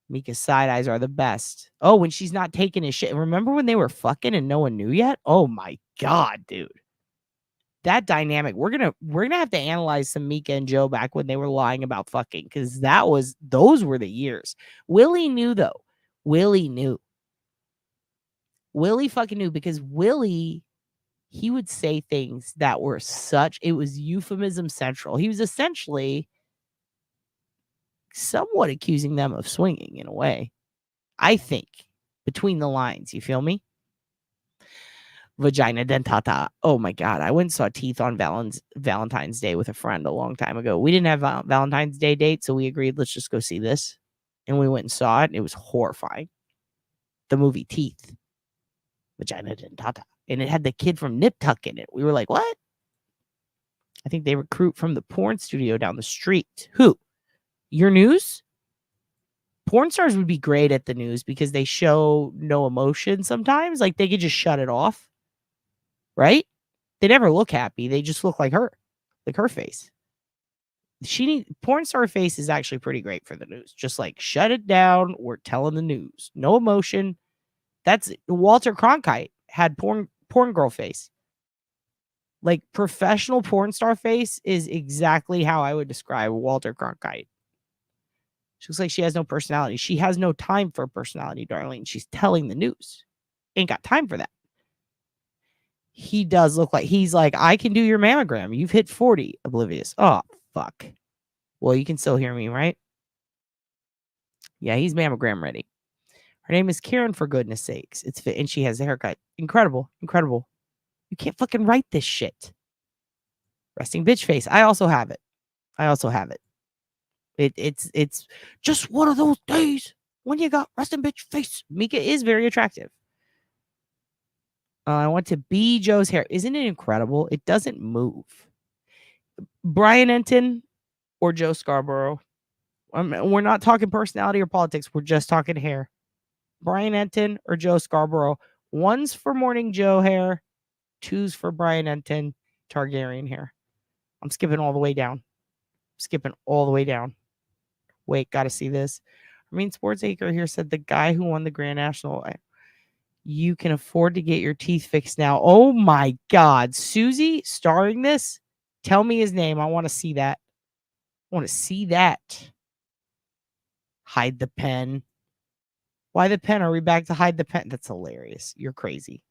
Mika's side eyes are the best. Oh, when she's not taking his shit. Remember when they were fucking and no one knew yet? Oh my God, dude. That dynamic, we're gonna have to analyze some Mika and Joe back when they were lying about fucking, because those were the years. Willie knew though. Willie fucking knew, because Willie, he would say things that were it was euphemism central. He was essentially somewhat accusing them of swinging in a way. I think between the lines, you feel me? Vagina dentata. Oh my God. I went and saw Teeth on Valentine's Day with a friend a long time ago. We didn't have Valentine's Day date, so we agreed, let's just go see this. And we went and saw it, and it was horrifying. The movie Teeth. Vagina dentata. And it had the kid from Nip Tuck in it. We were like, what? I think they recruit from the porn studio down the street. Who? Your news? Porn stars would be great at the news because they show no emotion sometimes. Like, they could just shut it off. Right? They never look happy. They just look like her face. Porn star face is actually pretty great for the news. Just like, shut it down. We're telling the news. No emotion. That's Walter Cronkite had porn girl face. Like, professional porn star face is exactly how I would describe Walter Cronkite. She looks like she has no personality. She has no time for personality, darling. She's telling the news. Ain't got time for that. He does look like, he's like, I can do your mammogram. You've hit 40. Oblivious. Oh, fuck. Well, you can still hear me, right? Yeah, he's mammogram ready. Her name is Karen, for goodness sakes. It's fit, and she has a haircut. Incredible. Incredible. You can't fucking write this shit. Resting bitch face. I also have it. It's just one of those days when you got resting bitch face. Mika is very attractive. I want to be Joe's hair. Isn't it incredible? It doesn't move. Brian Enton or Joe Scarborough. We're not talking personality or politics. We're just talking hair. Brian Enton or Joe Scarborough. One's for Morning Joe hair. Two's for Brian Enton Targaryen hair. I'm skipping all the way down. Wait, gotta see this. I mean, Sportsacre here said the guy who won the Grand National. You can afford to get your teeth fixed now. Oh my God. Susie starring this? Tell me his name. I want to see that. Hide the pen. Why the pen? Are we back to hide the pen? That's hilarious. You're crazy.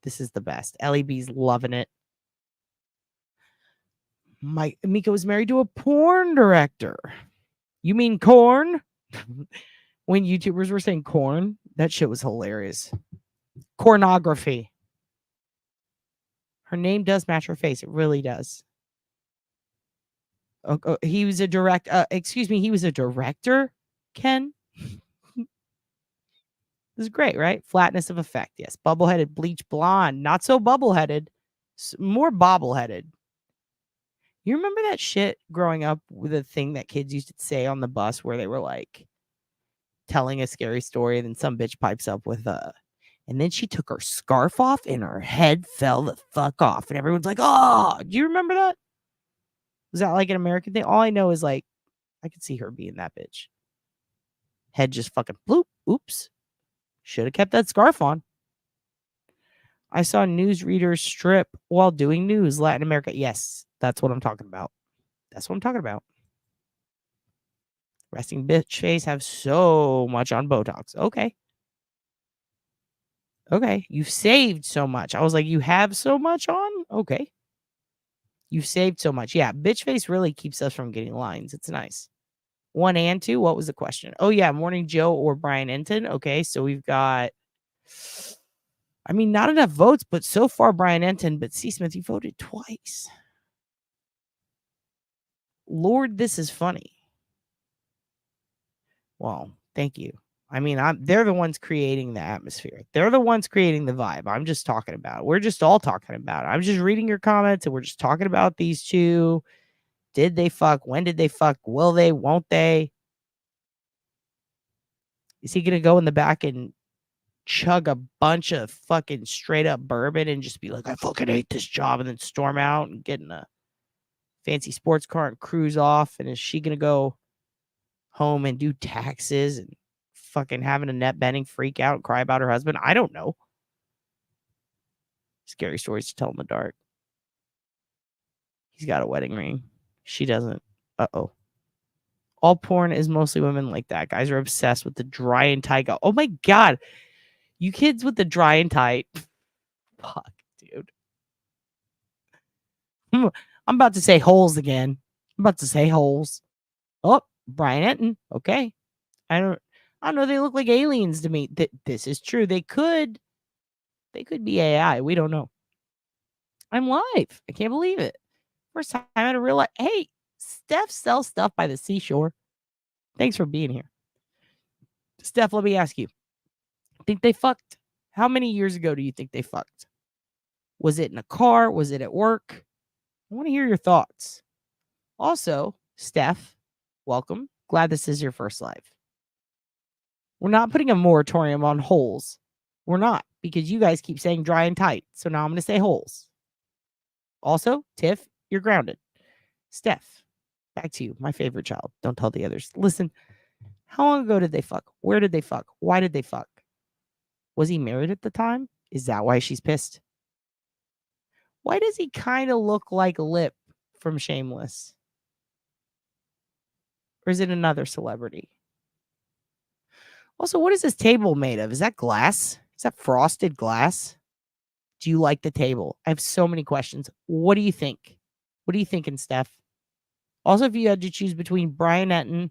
This is the best. Ellie B's loving it. Mika was married to a porn director. You mean corn? When YouTubers were saying corn, that shit was hilarious. Cornography. Her name does match her face. It really does. He was a he was a director, Ken. This is great, right? Flatness of effect. Yes. Bubble-headed, bleach blonde. Not so bubble-headed. More bobble-headed. You remember that shit growing up with a thing that kids used to say on the bus where they were like telling a scary story and then some bitch pipes up with and then she took her scarf off and her head fell the fuck off and everyone's like, oh, do you remember that? Was that like an American thing? All I know is like I could see her being that bitch. Head just fucking bloop. Oops. Should have kept that scarf on. I saw newsreaders strip while doing news. Latin America. Yes, that's what I'm talking about. Resting bitch face have so much on Botox. Okay. You've saved so much. I was like, you have so much on? Okay. You've saved so much. Yeah, bitch face really keeps us from getting lines. It's nice. 1 and 2. What was the question? Oh, yeah. Morning Joe or Brian Enton. Okay. So we've got, I mean, not enough votes, but so far Brian Enton, but C. Smith, you voted twice. Lord, this is funny. Well, thank you. I mean, they're the ones creating the atmosphere. They're the ones creating the vibe. I'm just talking about it. We're just all talking about it. I'm just reading your comments and we're just talking about these two. Did they fuck? When did they fuck? Will they? Won't they? Is he going to go in the back and chug a bunch of fucking straight up bourbon and just be like, I fucking hate this job, and then storm out and get in a fancy sports car and cruise off? And is she going to go home and do taxes and fucking having a net bending freak out and cry about her husband? I don't know. Scary stories to tell in the dark. He's got a wedding ring. She doesn't. Uh-oh. All porn is mostly women like that. Guys are obsessed with the dry and tight. Oh my God. You kids with the dry and tight. Fuck, dude. I'm about to say holes again. Oh, Brian Enton. Okay. I don't know. They look like aliens to me. This is true. They could be AI. We don't know. I'm live. I can't believe it. First time I had a real life. Hey, Steph sells stuff by the seashore. Thanks for being here. Steph, let me ask you. Think they fucked? How many years ago do you think they fucked? Was it in a car? Was it at work? I want to hear your thoughts. Also, Steph, welcome. Glad this is your first live. We're not putting a moratorium on holes. We're not, because you guys keep saying dry and tight. So now I'm going to say holes. Also, Tiff, you're grounded. Steph, back to you, my favorite child. Don't tell the others. Listen, how long ago did they fuck? Where did they fuck? Why did they fuck? Was he married at the time? Is that why she's pissed? Why does he kind of look like Lip from Shameless? Or is it another celebrity? Also, what is this table made of? Is that glass? Is that frosted glass? Do you like the table? I have so many questions. What do you think? What are you thinking, Steph? Also, if you had to choose between Brian Enton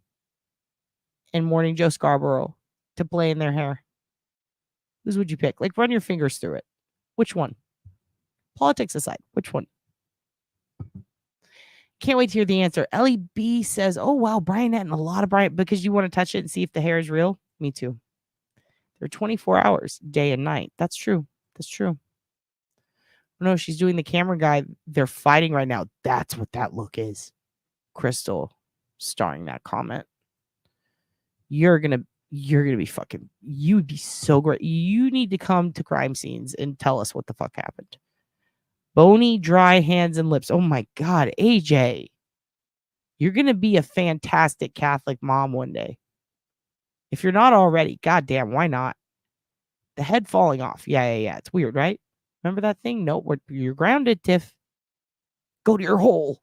and Morning Joe Scarborough to play in their hair? Whose would you pick? Like, run your fingers through it. Which one? Politics aside, which one? Can't wait to hear the answer. Ellie B says, oh, wow, Brian and a lot of Brian, because you want to touch it and see if the hair is real. Me too. They're 24 hours, day and night. That's true. That's true. No, she's doing the camera guy. They're fighting right now. That's what that look is. Crystal starring that comment. You're gonna be fucking, you'd be so great. You need to come to crime scenes and tell us what the fuck happened. Bony, dry hands and lips. Oh my God, AJ. You're gonna be a fantastic Catholic mom one day. If you're not already, goddamn, why not? The head falling off. Yeah. It's weird, right? Remember that thing? No, you're grounded, Tiff. Go to your hole.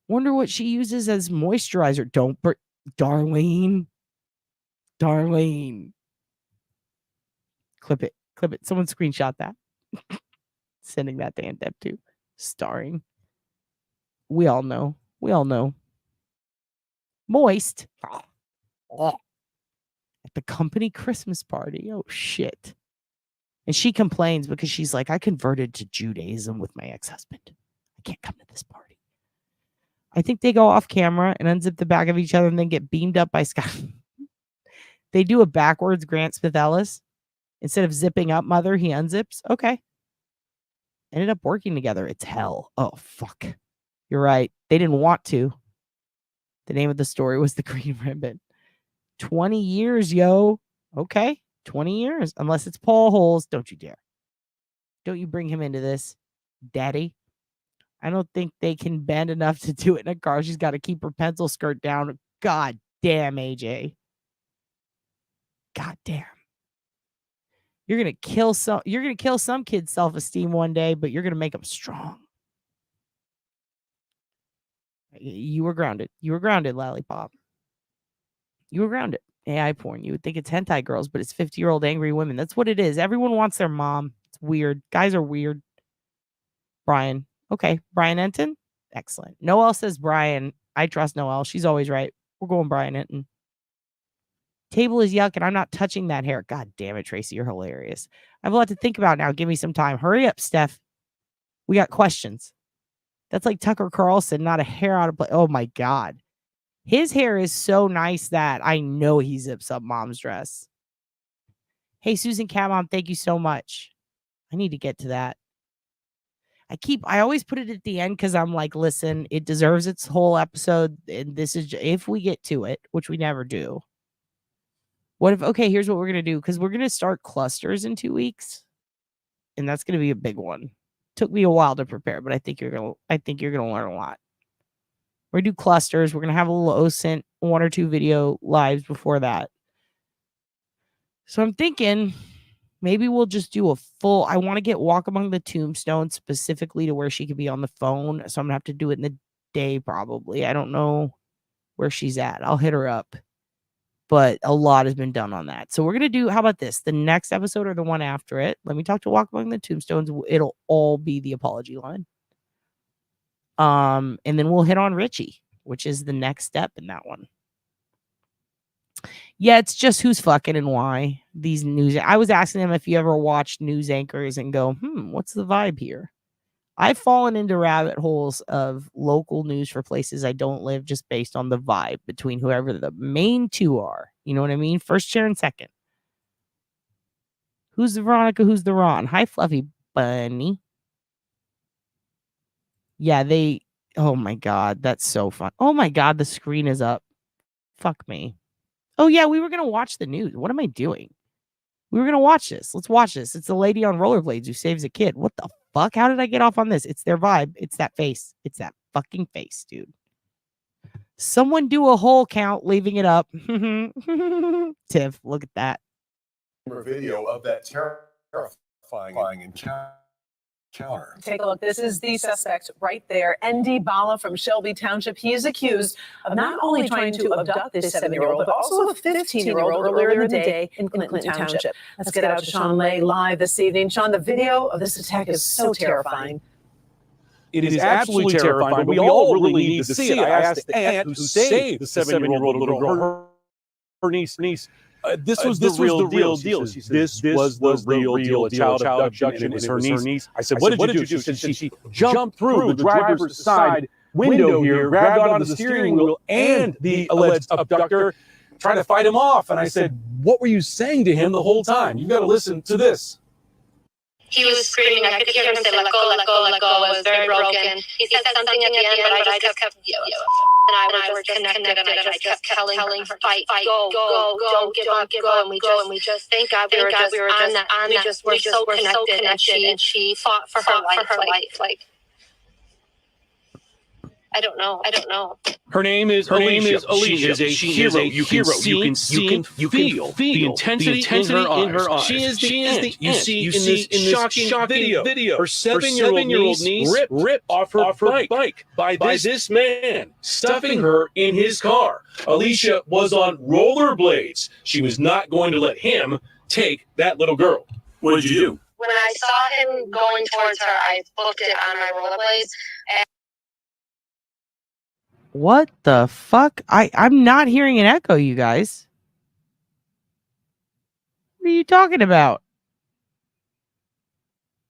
Wonder what she uses as moisturizer. Don't, Darlene. Clip it. Someone screenshot that. Sending that to Aunt Deb too. Starring. We all know. Moist. At the company Christmas party. Oh, shit. And she complains because she's like, I converted to Judaism with my ex-husband. I can't come to this party. I think they go off camera and unzip the back of each other and then get beamed up by Scott. They do a backwards Grant Smith Ellis. Instead of zipping up mother, he unzips. Okay. Ended up working together. It's hell. Oh, fuck. You're right. They didn't want to. The name of the story was The Green Ribbon. 20 years, yo. Okay. 20 years. Unless it's Paul Holes. Don't you dare. Don't you bring him into this, daddy. I don't think they can bend enough to do it in a car. She's got to keep her pencil skirt down. God damn, AJ. God damn. You're going to kill some kids' self-esteem one day, but you're going to make them strong. You were grounded. Lollipop. You were grounded. AI porn. You would think it's hentai girls, but it's 50-year-old angry women. That's what it is. Everyone wants their mom. It's weird. Guys are weird. Brian. Okay. Brian Enton. Excellent. Noelle says Brian. I trust Noelle. She's always right. We're going Brian Enton. Table is yuck, and I'm not touching that hair. God damn it, Tracy. You're hilarious. I have a lot to think about now. Give me some time. Hurry up, Steph. We got questions. That's like Tucker Carlson, not a hair out of place. Oh, my God. His hair is so nice that I know he zips up mom's dress. Hey, Susan Cabon, thank you so much. I need to get to that. I always put it at the end because I'm like, listen, it deserves its whole episode. And this is, if we get to it, which we never do. Here's what we're going to do. Because we're going to start clusters in 2 weeks. And that's going to be a big one. Took me a while to prepare, but I think you're going to learn a lot. We're going to do clusters. We're going to have a little OSINT 1 or 2 video lives before that. So I'm thinking maybe we'll just do a full, I want to get Walk Among the Tombstones specifically to where she could be on the phone. So I'm going to have to do it in the day probably. I don't know where she's at. I'll hit her up. But a lot has been done on that. So we're going to do, how about this? The next episode or the one after it, let me talk to Walk Among the Tombstones. It'll all be the apology line. And then we'll hit on Richie, which is the next step in that one. Yeah, it's just who's fucking and why. These news. I was asking them if you ever watched news anchors and go, what's the vibe here? I've fallen into rabbit holes of local news for places I don't live just based on the vibe between whoever the main two are. You know what I mean? First chair and second. Who's the Veronica? Who's the Ron? Hi, Fluffy Bunny. Yeah, oh my God, that's so fun. Oh my God, the screen is up. Fuck me. Oh yeah, we were going to watch the news. What am I doing? We were going to watch this. Let's watch this. It's the lady on rollerblades who saves a kid. What the fuck? How did I get off on this? It's their vibe. It's that face. It's that fucking face, dude. Someone do a whole count, leaving it up. Tiff, look at that. Video of that terrifying encounter. Take a look. This is the suspect right there, ND Bala from Shelby Township. He is accused of not only trying to abduct this 7-year-old, but also a 15-year-old earlier in the day in Clinton Township. Let's get out to Sean Lay live this evening. Sean, the video of this attack is so terrifying. It is absolutely terrifying, but we all really need to see it. I asked the aunt who saved the 7-year-old little girl. niece. This was the real deal. She said, this was the real deal. A child abduction. It was her niece. I said, what did you do? She said she jumped through the driver's side window here, grabbed onto the steering wheel and the alleged abductor, tried to fight him off. And I said, what were you saying to him the whole time? You got to listen to this. He was screaming. I could hear him say, let go, let go, let go. It was very broken. He said something at the end, but I just kept, and I was just connected, and I just kept telling her, fight, go, don't give up, go. And we just, thank God we were just on that. We just were so connected, and she fought for her life. Like, I don't know. Her name is Alicia. She is a hero. You can see, you can feel the intensity in her eyes. She is the end. You see in this shocking video. Her 7-year-old niece ripped off her bike by this man, stuffing her in his car. Alicia was on rollerblades. She was not going to let him take that little girl. What did you do? When I saw him going towards her, I booked it on my rollerblades. What the fuck? I'm not hearing an echo, you guys. What are you talking about?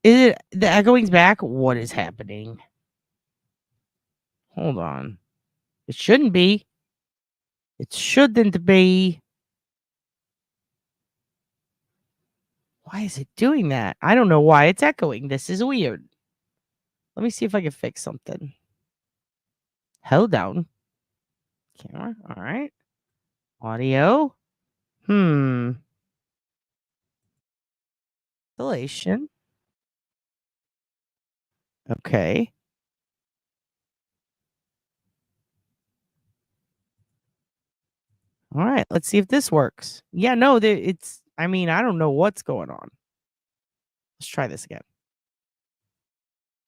Is it the echoing's back? What is happening? Hold on. It shouldn't be. It shouldn't be. Why is it doing that? I don't know why it's echoing. This is weird. Let me see if I can fix something. Hold down. Camera. All right. Audio. Installation. Okay. All right. Let's see if this works. Yeah, no, it's, I mean, I don't know what's going on. Let's try this again.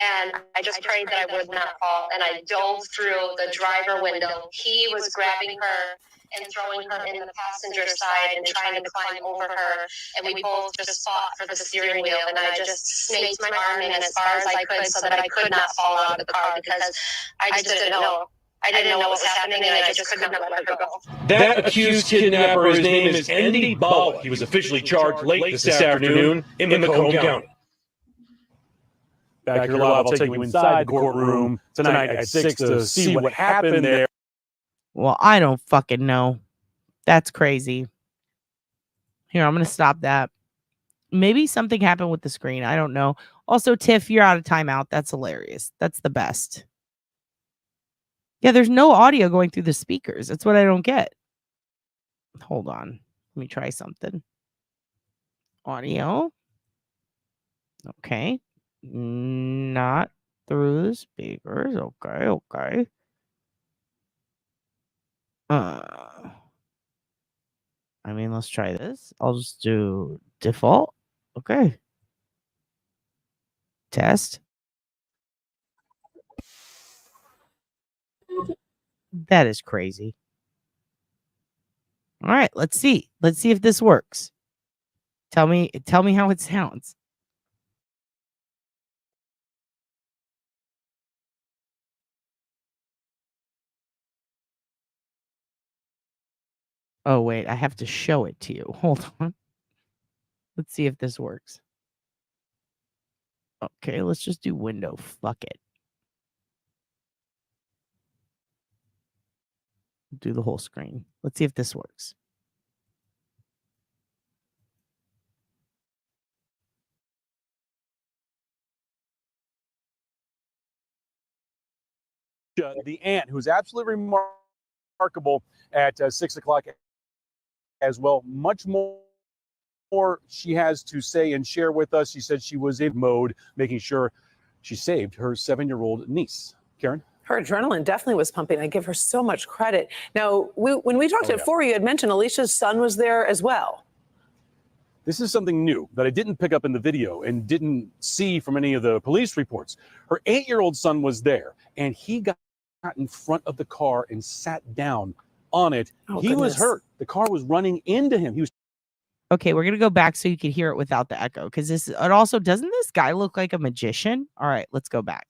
And I just prayed that I would not fall. And I dove through the driver window. He was grabbing her and throwing her in the passenger side and trying to climb over her. And we both just fought for the steering wheel. And I just snaked my arm in as far as I could so that I could not fall out of the car because I just didn't know. I didn't know what was happening and I just could not let her go. That accused kidnapper, his name is Andy Bala. He was officially charged late this afternoon in Macomb County. Back here live, I'll take you inside the courtroom tonight at 6 to see what happened there. Well, I don't fucking know. That's crazy. Here, I'm going to stop that. Maybe something happened with the screen. I don't know. Also, Tiff, you're out of timeout. That's hilarious. That's the best. Yeah, there's no audio going through the speakers. That's what I don't get. Hold on. Let me try something. Audio. Okay. Not through the speakers. Okay. I mean, let's try this. I'll just do default. Okay. Test. That is crazy. All right, let's see. Let's see if this works. Tell me how it sounds. Oh, wait, I have to show it to you. Hold on. Let's see if this works. Okay, let's just do window. Fuck it. Do the whole screen. Let's see if this works. The aunt, who's absolutely remarkable at 6 o'clock as well. Much more she has to say and share with us. She said she was in mode, making sure she saved her 7-year-old niece. Karen? Her adrenaline definitely was pumping. I give her so much credit. Now, when we talked before, you had mentioned Alicia's son was there as well. This is something new that I didn't pick up in the video and didn't see from any of the police reports. Her 8-year-old son was there, and he got in front of the car and sat down on it. He was hurt. The car was running into him. He was. Okay, we're going to go back so you can hear it without the echo. Because it also, doesn't this guy look like a magician? All right, let's go back.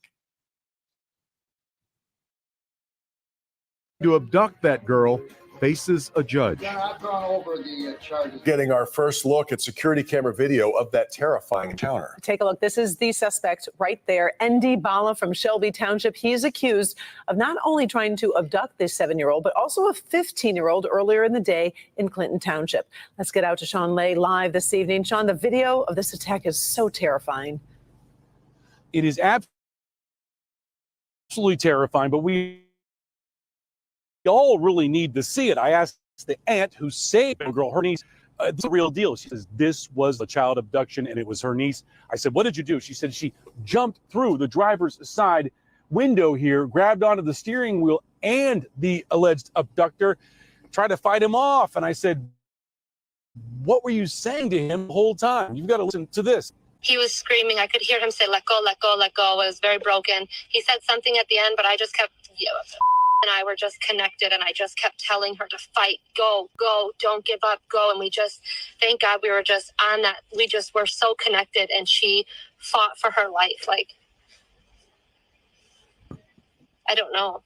To abduct that girl faces a judge. I've gone over the charges. Getting our first look at security camera video of that terrifying encounter. Take a look. This is the suspect right there, Andy Bala from Shelby Township. He is accused of not only trying to abduct this 7-year-old, but also a 15-year-old earlier in the day in Clinton Township. Let's get out to Sean Lay live this evening. Sean, the video of this attack is so terrifying. It is absolutely terrifying, but we all really need to see it. I asked the aunt who saved the girl, her niece, it's a real deal. She says this was a child abduction and it was her niece. I said, what did you do? She said she jumped through the driver's side window here, grabbed onto the steering wheel and the alleged abductor, tried to fight him off. And I said, what were you saying to him the whole time? You've got to listen to this. He was screaming. I could hear him say, let go, let go, let go. It was very broken. He said something at the end, but I just kept, and I were just connected, and I just kept telling her to fight, go, go, don't give up, go. And we just, thank God we were just on that. We just were so connected, and she fought for her life. Like, I don't know.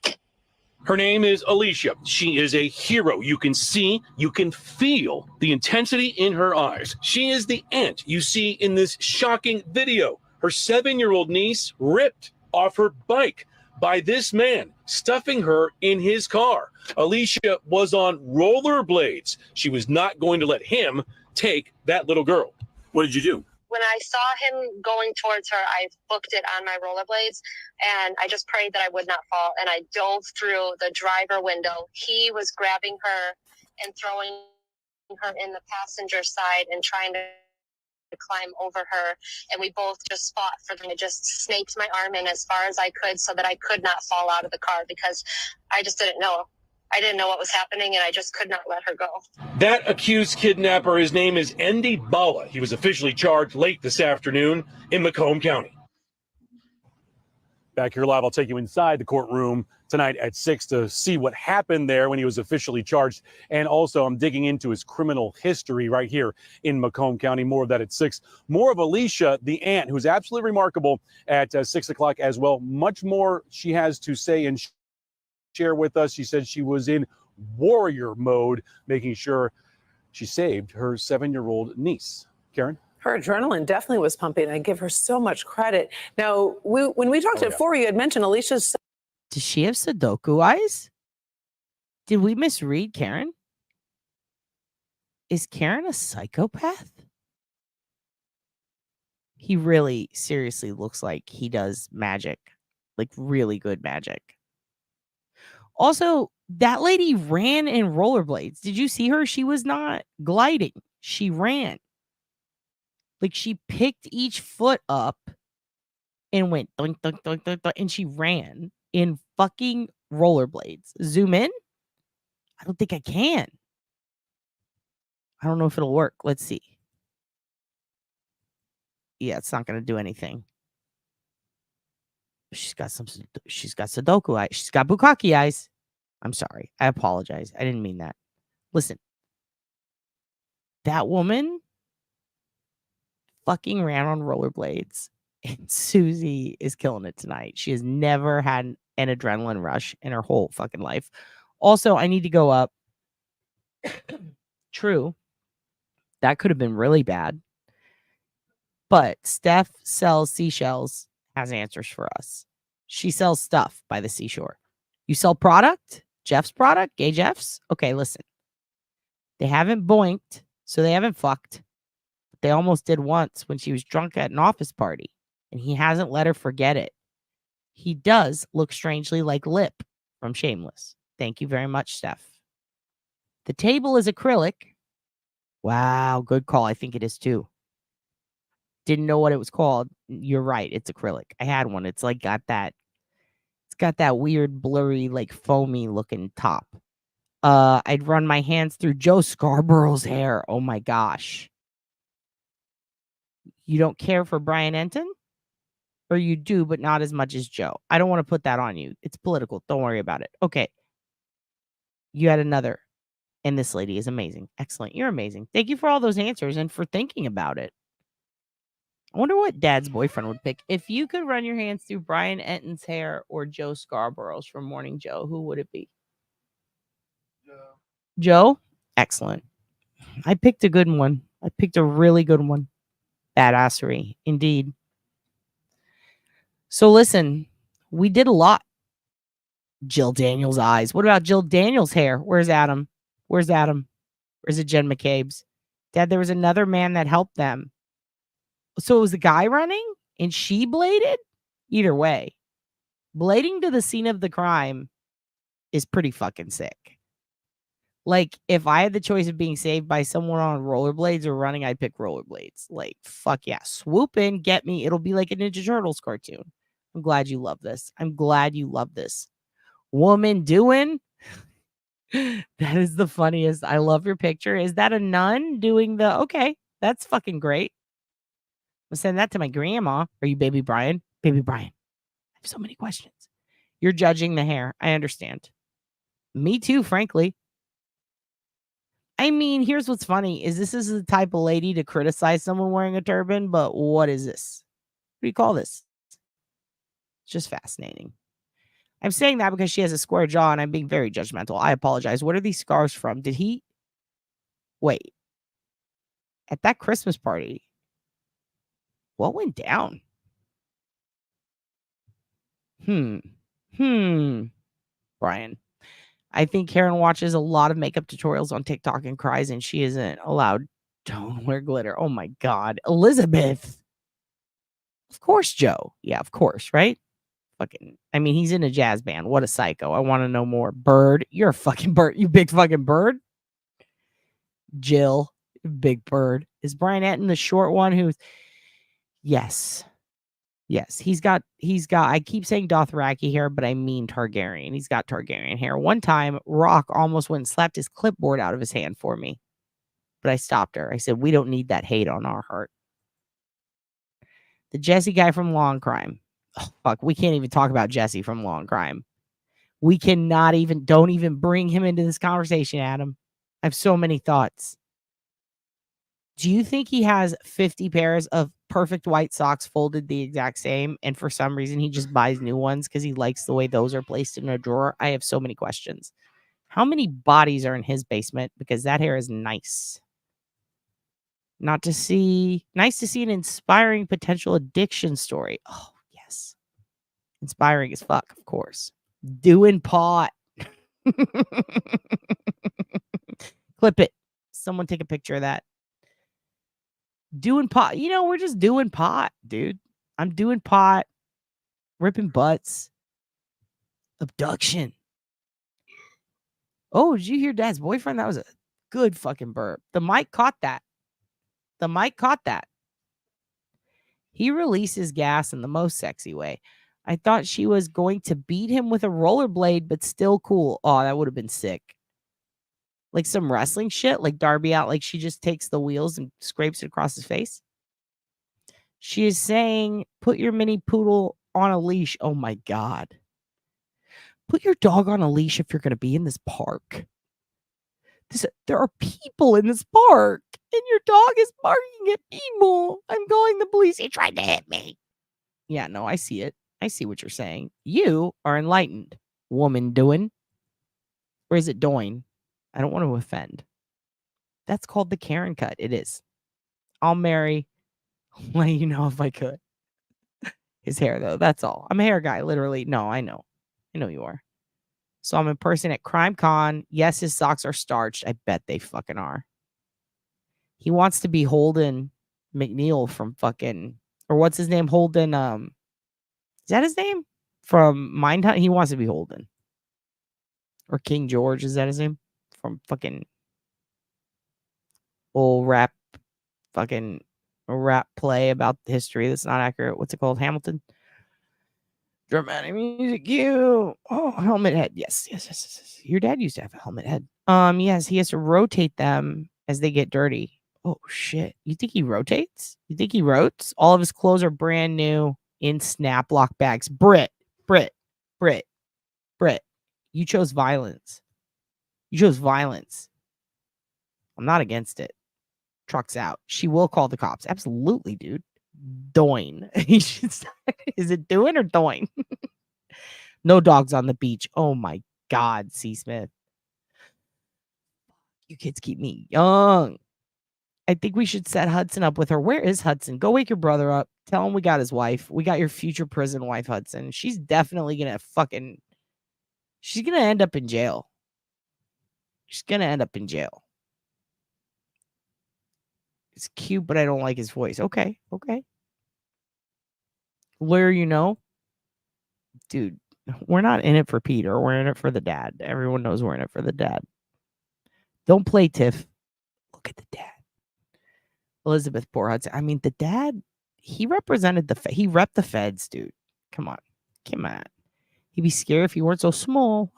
Her name is Alicia. She is a hero. You can see, you can feel the intensity in her eyes. She is the aunt you see in this shocking video. Her 7-year-old niece ripped off her bike by this man, stuffing her in his car. Alicia was on rollerblades. She was not going to let him take that little girl. What did you do? When I saw him going towards her, I booked it on my rollerblades, and I just prayed that I would not fall, and I dove through the driver window. He was grabbing her and throwing her in the passenger side and trying to climb over her, and we both just fought for them. I just snaked my arm in as far as I could so that I could not fall out of the car because I just didn't know. I didn't know what was happening, and I just could not let her go. That accused kidnapper, his name is Andy Bala. He was officially charged late this afternoon in Macomb County. Back here live, I'll take you inside the courtroom tonight at 6 to see what happened there when he was officially charged. And also, I'm digging into his criminal history right here in Macomb County. More of that at 6. More of Alicia, the aunt, who's absolutely remarkable at 6 o'clock as well. Much more she has to say and share with us. She said she was in warrior mode, making sure she saved her 7-year-old niece. Karen? Her adrenaline definitely was pumping. I give her so much credit. Now, when we talked before, you had mentioned Alicia's. Does she have Sudoku eyes? Did we misread Karen? Is Karen a psychopath? He really seriously looks like he does magic, like really good magic. Also, that lady ran in rollerblades. Did you see her? She was not gliding. She ran. Like she picked each foot up and went dunk, dunk, dunk, dunk, dunk, and she ran in fucking rollerblades. Zoom in? I don't think I can. I don't know if it'll work. Let's see. Yeah, it's not going to do anything. She's got Sudoku eyes. She's got Bukkake eyes. I'm sorry. I apologize. I didn't mean that. Listen. That woman fucking ran on rollerblades, and Susie is killing it tonight. She has never had an adrenaline rush in her whole fucking life. Also, I need to go up. True. That could have been really bad. But Steph sells seashells, has answers for us. She sells stuff by the seashore. You sell product? Jeff's product? Gay Jeff's? Okay, listen. They haven't boinked, so they haven't fucked. They almost did once when she was drunk at an office party, and he hasn't let her forget it. He does look strangely like Lip from Shameless. Thank you very much, Steph. The table is acrylic. Wow, good call. I think it is too. Didn't know what it was called. You're right. It's acrylic. I had one. It's like got that. It's got that weird, blurry, like foamy looking top. I'd run my hands through Joe Scarborough's hair. Oh my gosh. You don't care for Brian Enton? Or you do, but not as much as Joe. I don't want to put that on you. It's political. Don't worry about it. Okay. You had another. And this lady is amazing. Excellent. You're amazing. Thank you for all those answers and for thinking about it. I wonder what Dad's boyfriend would pick. If you could run your hands through Brian Enton's hair or Joe Scarborough's from Morning Joe, who would it be? Joe, excellent. I picked a good one. I picked a really good one. Badassery, indeed. So listen, we did a lot. Jill Daniels' eyes. What about Jill Daniels' hair? Where's Adam? Where's Adam? Where's it Jen McCabe's? Dad, there was another man that helped them. So it was the guy running and she bladed? Either way, blading to the scene of the crime is pretty fucking sick. Like, if I had the choice of being saved by someone on rollerblades or running, I'd pick rollerblades. Like, fuck yeah. Swoop in, get me. It'll be like a Ninja Turtles cartoon. I'm glad you love this. I'm glad you love this. Woman doing? That is the funniest. I love your picture. Is that a nun doing the... Okay, that's fucking great. I'll send that to my grandma. Are you Baby Brian? Baby Brian. I have so many questions. You're judging the hair. I understand. Me too, frankly. I mean, here's what's funny is this is the type of lady to criticize someone wearing a turban, but what is this? What do you call this? It's just fascinating. I'm saying that because she has a square jaw and I'm being very judgmental. I apologize. What are these scars from? Did he... Wait. At that Christmas party, what went down? Brian. I think Karen watches a lot of makeup tutorials on TikTok and cries and she isn't allowed to wear glitter. Oh my God. Elizabeth. Of course, Joe. Yeah, of course, right? Fucking, I mean, he's in a jazz band. What a psycho. I want to know more. Bird. You're a fucking bird. You big fucking bird. Jill. Big bird. Is Brian Etten the short one who's... Yes. Yes, he's got, I keep saying Dothraki hair, but I mean Targaryen. He's got Targaryen hair. One time, Rock almost went and slapped his clipboard out of his hand for me. But I stopped her. I said, we don't need that hate on our heart. The Jesse guy from Law and Crime. Oh, fuck, we can't even talk about Jesse from Law and Crime. We cannot even, don't even bring him into this conversation, Adam. I have so many thoughts. Do you think he has 50 pairs of perfect white socks folded the exact same, and for some reason he just buys new ones because he likes the way those are placed in a drawer? I have so many questions. How many bodies are in his basement? Because that hair is nice. Nice to see an inspiring potential addiction story. Oh, yes. Inspiring as fuck, of course. Doing pot. Clip it. Someone take a picture of that. Doing pot. You know, we're just doing pot, dude. I'm doing pot. Ripping butts. Abduction. Oh, did you hear Dad's boyfriend? That was a good fucking burp. The mic caught that. He releases gas in the most sexy way. I thought she was going to beat him with a rollerblade, but still cool. Oh, that would have been sick. Like some wrestling shit, like Darby out, like she just takes the wheels and scrapes it across his face. She is saying, put your mini poodle on a leash. Oh my God. Put your dog on a leash if you're going to be in this park. There are people in this park, and your dog is barking at people. I'm calling the police. He tried to hit me. Yeah, no, I see it. I see what you're saying. You are enlightened. Woman doing. Or is it doing? I don't want to offend. That's called the Karen cut. It is. I'll marry. I'll let you know if I could. His hair, though. That's all. I'm a hair guy, literally. No, I know. I know you are. So I'm in person at Crime Con. Yes, his socks are starched. I bet they fucking are. He wants to be Holden McNeil from fucking, or what's his name? Holden, is that his name? From Mindhunt? He wants to be Holden. Or King George, is that his name? From fucking old rap play about history that's not accurate. What's it called? Hamilton? Dramatic music, you. Oh, helmet head. Yes. Your dad used to have a helmet head. Yes, he has to rotate them as they get dirty. Oh shit. You think he rotates? You think he rotates? All of his clothes are brand new in snap lock bags. Brit. You chose violence. I'm not against it. Truck's out. She will call the cops. Absolutely, dude. Doing. Is it doing or doing? No dogs on the beach. Oh my God, C. Smith. You kids keep me young. I think we should set Hudson up with her. Where is Hudson? Go wake your brother up. Tell him we got his wife. We got your future prison wife, Hudson. She's definitely going to she's going to end up in jail. She's going to end up in jail. It's cute, but I don't like his voice. Okay. Lawyer, you know? Dude, we're not in it for Peter. We're in it for the dad. Everyone knows we're in it for the dad. Don't play Tiff. Look at the dad. Elizabeth, poor Hudson. I mean, the dad, he represented he repped the feds, dude. Come on. He'd be scared if he weren't so small.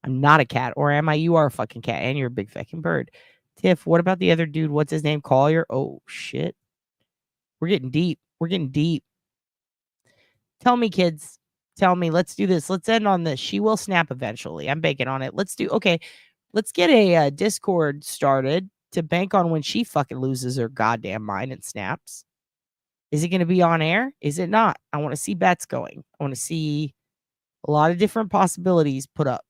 I'm not a cat, or am I? You are a fucking cat, and you're a big fucking bird. Tiff, what about the other dude? What's his name? Collier? Oh, shit. We're getting deep. Tell me, kids. Tell me. Let's do this. Let's end on this. She will snap eventually. I'm banking on it. Let's get a Discord started to bank on when she fucking loses her goddamn mind and snaps. Is it going to be on air? Is it not? I want to see bets going. I want to see a lot of different possibilities put up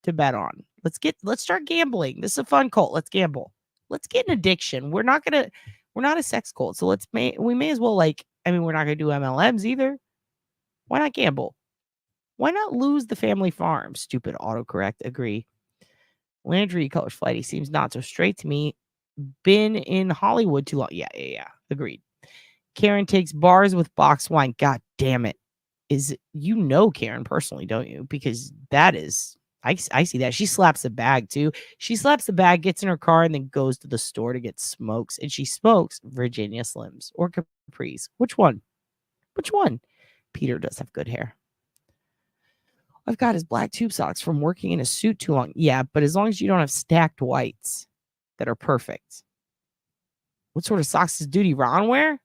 to bet on. Let's start gambling. This is a fun cult. Let's gamble. Let's get an addiction. We're not a sex cult. So we may as well we're not going to do MLMs either. Why not gamble? Why not lose the family farm? Stupid autocorrect. Agree. Landry Colors Flighty seems not so straight to me. Been in Hollywood too long. Yeah. Agreed. Karen takes bars with boxed wine. God damn it. Karen personally, don't you? Because that is, I see that. She slaps the bag too. She slaps the bag, gets in her car, and then goes to the store to get smokes. And she smokes Virginia Slims or Capris. Which one? Peter does have good hair. I've got his black tube socks from working in a suit too long. Yeah, but as long as you don't have stacked whites that are perfect. What sort of socks does Duty Ron wear?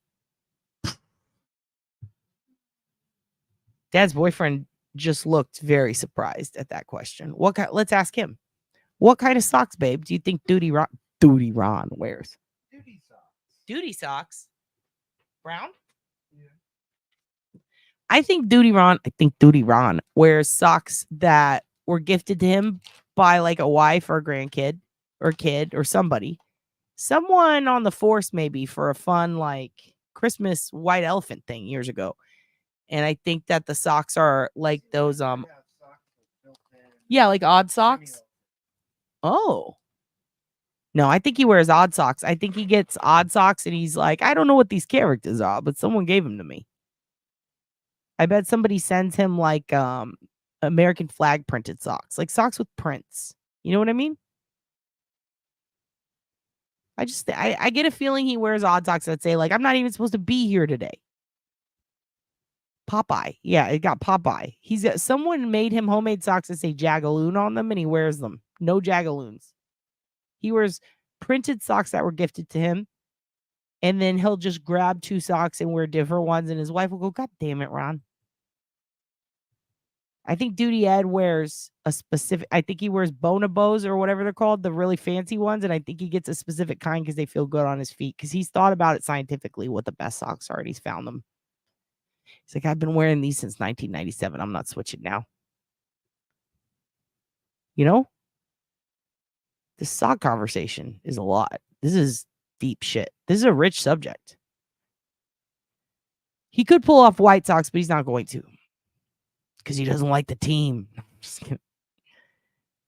Dad's boyfriend just looked very surprised at that question. Let's ask him. What kind of socks, babe, do you think Duty Ron wears? Duty socks. Brown? I think Duty Ron wears socks that were gifted to him by a wife or a grandkid or kid or somebody. Someone on the force maybe for a fun Christmas white elephant thing years ago. And I think that the socks are like those odd socks. Oh. No, I think he wears odd socks. I think he gets odd socks and he's like, I don't know what these characters are, but someone gave them to me. I bet somebody sends him American flag printed socks, socks with prints. You know what I mean? I get a feeling he wears odd socks that say I'm not even supposed to be here today. Popeye. Yeah, it got Popeye. Someone made him homemade socks that say Jagaloon on them and he wears them. No Jagaloons. He wears printed socks that were gifted to him. And then he'll just grab two socks and wear different ones. And his wife will go, God damn it, Ron. I think Duty Ed wears I think he wears bonobos or whatever they're called, the really fancy ones. And I think he gets a specific kind because they feel good on his feet. Because he's thought about it scientifically what the best socks are and he's found them. He's like, I've been wearing these since 1997. I'm not switching now. You know? This sock conversation is a lot. This is deep shit. This is a rich subject. He could pull off white socks, but he's not going to. Because he doesn't like the team.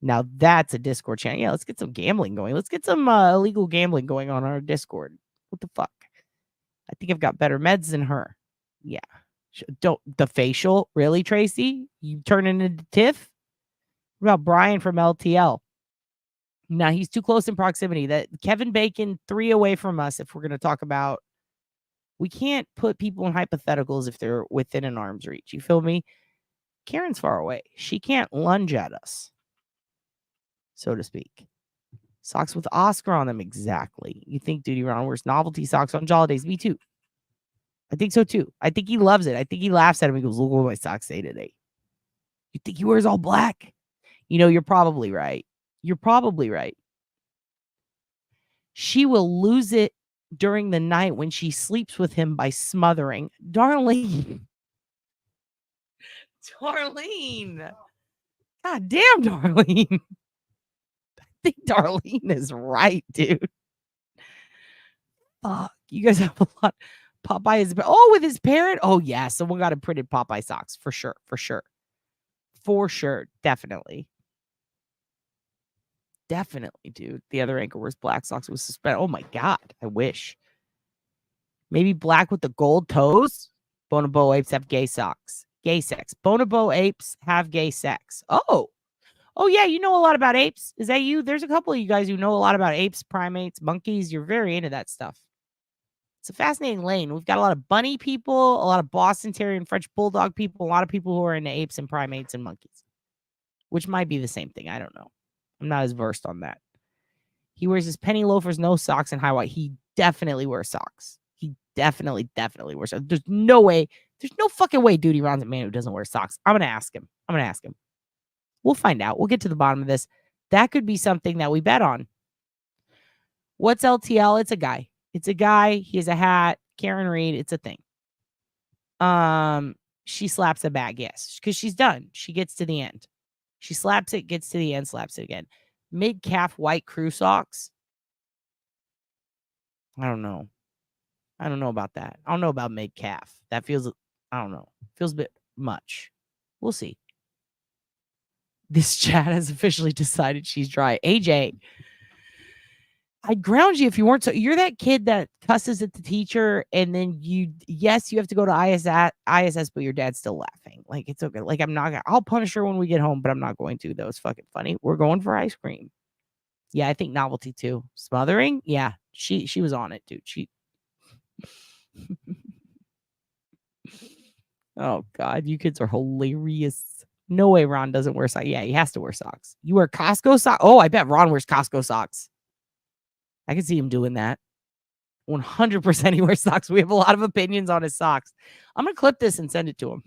Now that's a Discord channel. Yeah, let's get some gambling going. Let's get some illegal gambling going on our Discord. What the fuck? I think I've got better meds than her. Yeah. The facial? Really, Tracy? You turning into Tiff? What about Brian from LTL? Now he's too close in proximity. That Kevin Bacon 3 away from us. If we're going to talk about, we can't put people in hypotheticals if they're within an arm's reach. You feel me? Karen's far away. She can't lunge at us, so to speak. Socks with Oscar on them. Exactly. You think Duty Ron wears novelty socks on holidays? Me too. I think so too. I think he loves it. I think he laughs at him. He goes, look what my socks say today. You think he wears all black? You're probably right. You're probably right. She will lose it during the night when she sleeps with him by smothering. Darlene. God damn, Darlene. think Darlene is right, dude. Fuck, you guys have a lot. Popeye is with his parent. Oh yeah, someone got him printed Popeye socks for sure, definitely, dude. The other anchor wears black socks with suspended. Oh my god, I wish. Maybe black with the gold toes. Bonobo apes have gay socks. Gay sex. Bonobo apes have gay sex. Oh yeah, you know a lot about apes. Is that you? There's a couple of you guys who know a lot about apes, primates, monkeys. You're very into that stuff. It's a fascinating lane. We've got a lot of bunny people, a lot of Boston Terrier and French Bulldog people, a lot of people who are into apes and primates and monkeys, which might be the same thing. I don't know. I'm not as versed on that. He wears his penny loafers, no socks, and high white. He definitely wears socks. He definitely wears socks. There's no fucking way Duty Ron's a man who doesn't wear socks. I'm going to ask him. We'll find out. We'll get to the bottom of this. That could be something that we bet on. What's LTL? It's a guy. He has a hat. Karen Reed. It's a thing. She slaps a bag. Yes. Because she's done. She gets to the end. She slaps it, gets to the end, slaps it again. Mid-calf white crew socks. I don't know about that. I don't know about mid-calf. That feels, I don't know. Feels a bit much. We'll see. This chat has officially decided she's dry. AJ, I'd ground you if you weren't. So you're that kid that cusses at the teacher, and then you have to go to ISS, but your dad's still laughing. Like, it's okay. Like, I'll punish her when we get home, but I'm not going to. That was fucking funny. We're going for ice cream. Yeah, I think novelty too. Smothering? Yeah, she was on it, dude. Oh God, you kids are hilarious. No way Ron doesn't wear socks. Yeah, he has to wear socks. You wear Costco socks? Oh, I bet Ron wears Costco socks. I can see him doing that. 100% he wears socks. We have a lot of opinions on his socks. I'm going to clip this and send it to him.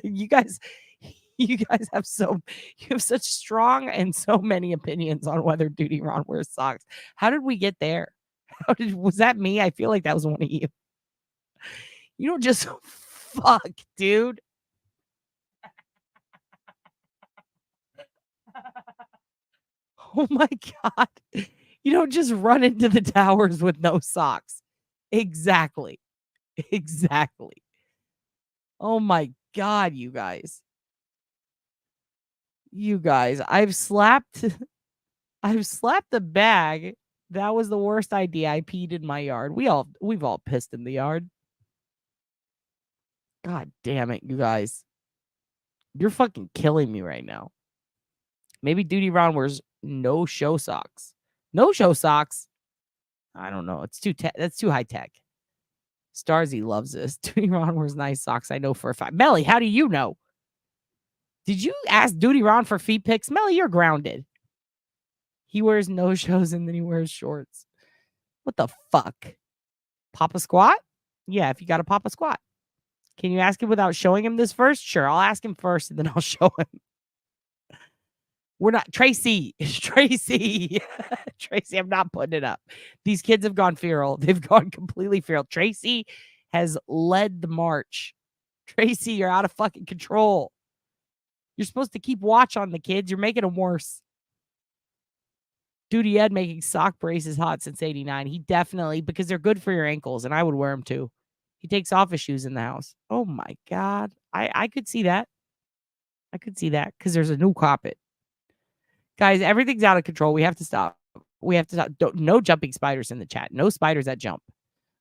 You guys have such strong and so many opinions on whether Duty Ron wears socks. How did we get there? Was that me? I feel like that was one of you. You don't just fuck, dude. Oh my God. You don't just run into the towers with no socks. Exactly. Oh my God, you guys. I've slapped the bag. That was the worst idea. I peed in my yard. We've all pissed in the yard. God damn it, you guys. You're fucking killing me right now. Maybe Duty Ron wears no show socks. No show socks. I don't know. That's too high tech. Starzy loves this. Duty Ron wears nice socks. I know for a fact. Melly, how do you know? Did you ask Duty Ron for feet pics? Melly, you're grounded. He wears no shows and then he wears shorts. What the fuck? Papa squat? Yeah, if you got to pop a squat. Can you ask him without showing him this first? Sure, I'll ask him first and then I'll show him. We're not Tracy. Tracy, I'm not putting it up. These kids have gone feral. They've gone completely feral. Tracy has led the march. Tracy, you're out of fucking control. You're supposed to keep watch on the kids. You're making them worse. Duty Ed making sock braces hot since 89. He definitely, because they're good for your ankles, and I would wear them too. He takes off his shoes in the house. Oh my God. I could see that. Because there's a new carpet. Guys, everything's out of control. We have to stop. No jumping spiders in the chat. No spiders that jump.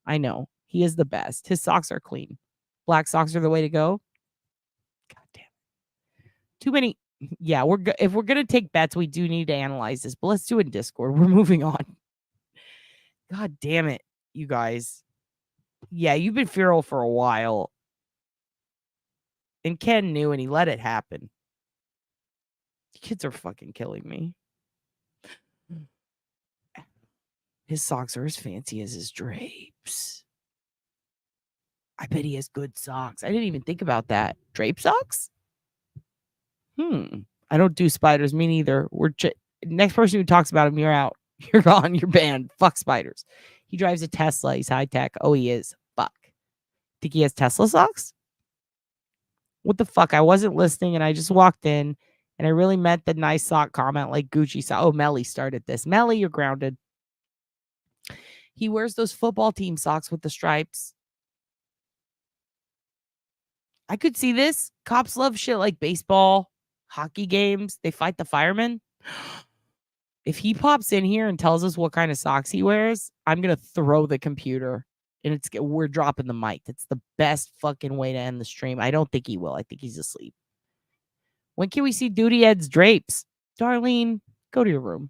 I know. He is the best. His socks are clean. Black socks are the way to go. God damn it. Too many. Yeah, if we're going to take bets, we do need to analyze this. But let's do it in Discord. We're moving on. God damn it, you guys. Yeah, you've been feral for a while. And Ken knew and he let it happen. Kids are fucking killing me. His socks are as fancy as his drapes. I bet he has good socks. I didn't even think about that. Drape socks? I don't do spiders. Me neither. Next person who talks about him, you're out. You're gone. You're banned. Fuck spiders. He drives a Tesla. He's high tech. Oh, he is. Fuck. Think he has Tesla socks? What the fuck? I wasn't listening and I just walked in And I really meant the nice sock comment like Gucci sock. Oh, Melly started this. Melly, you're grounded. He wears those football team socks with the stripes. I could see this. Cops love shit like baseball, hockey games. They fight the firemen. If he pops in here and tells us what kind of socks he wears, I'm going to throw the computer. And we're dropping the mic. That's the best fucking way to end the stream. I don't think he will. I think he's asleep. When can we see Duty Ed's drapes? Darlene, go to your room.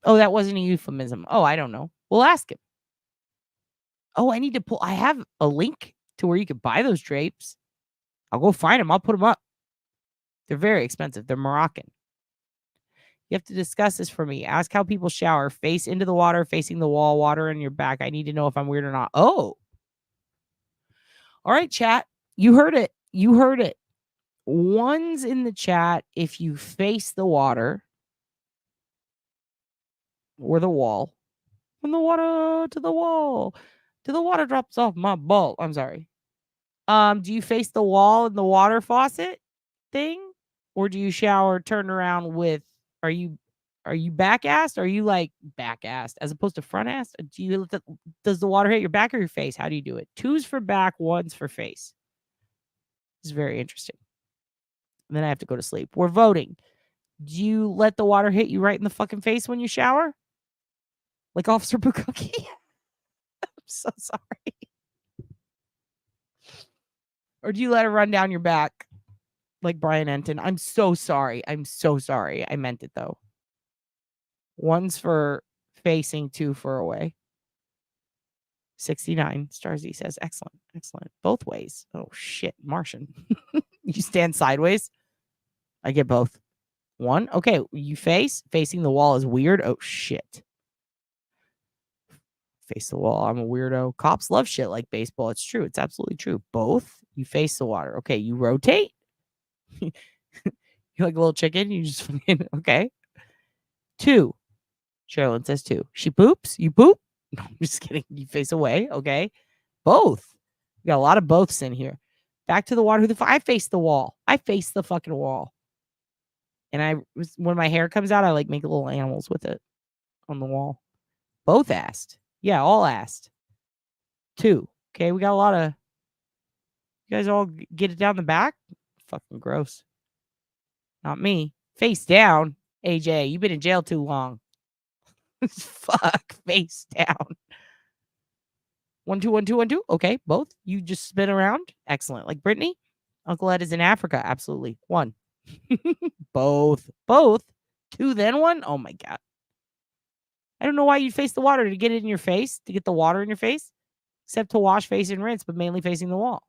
Oh, that wasn't a euphemism. Oh, I don't know. We'll ask him. Oh, I need to pull. I have a link to where you can buy those drapes. I'll go find them. I'll put them up. They're very expensive. They're Moroccan. You have to discuss this for me. Ask how people shower. Face into the water, facing the wall, water in your back. I need to know if I'm weird or not. Oh. All right, chat. You heard it. You heard it. One's in the chat if you face the water or the wall. From the water to the wall. Till the water drops off my ball. I'm sorry. Do you face the wall and the water faucet thing? Or do you shower, turn around with, are you back-assed? Or are you like back-assed as opposed to front-assed? Does the water hit your back or your face? How do you do it? 2's for back, 1's for face. This is very interesting. And then I have to go to sleep. We're voting. Do you let the water hit you right in the fucking face when you shower? Like Officer Bukaki? I'm so sorry. Or do you let it run down your back? Like Brian Enton. I'm so sorry. I'm so sorry. I meant it though. 1's for facing, 2 for away. 69. Starzy says, excellent. Excellent. Both ways. Oh shit. Martian. You stand sideways. I get both. 1. Okay. You facing the wall is weird. Oh shit. Face the wall. I'm a weirdo. Cops love shit like baseball. It's true. It's absolutely true. Both. You face the water. Okay. You rotate. You're like a little chicken. You just okay. 2. Sherilyn says 2. She poops. You poop. No, I'm just kidding. You face away. Okay. Both. We got a lot of boths in here. Back to the water. I face the wall. I face the fucking wall. And when my hair comes out, I like make little animals with it on the wall. Both asked. Yeah, all asked. 2. Okay, we got a lot of. You guys all get it down the back? Fucking gross. Not me. Face down. AJ, you've been in jail too long. Fuck. Face down. 1, 2, 1, 2, 1, 2. Okay, both. You just spin around. Excellent. Like Brittany. Uncle Ed is in Africa. Absolutely. 1. Both. 2, then 1. Oh my God. I don't know why you'd face the water to get it in your face, to get the water in your face, except to wash, face, and rinse, but mainly facing the wall.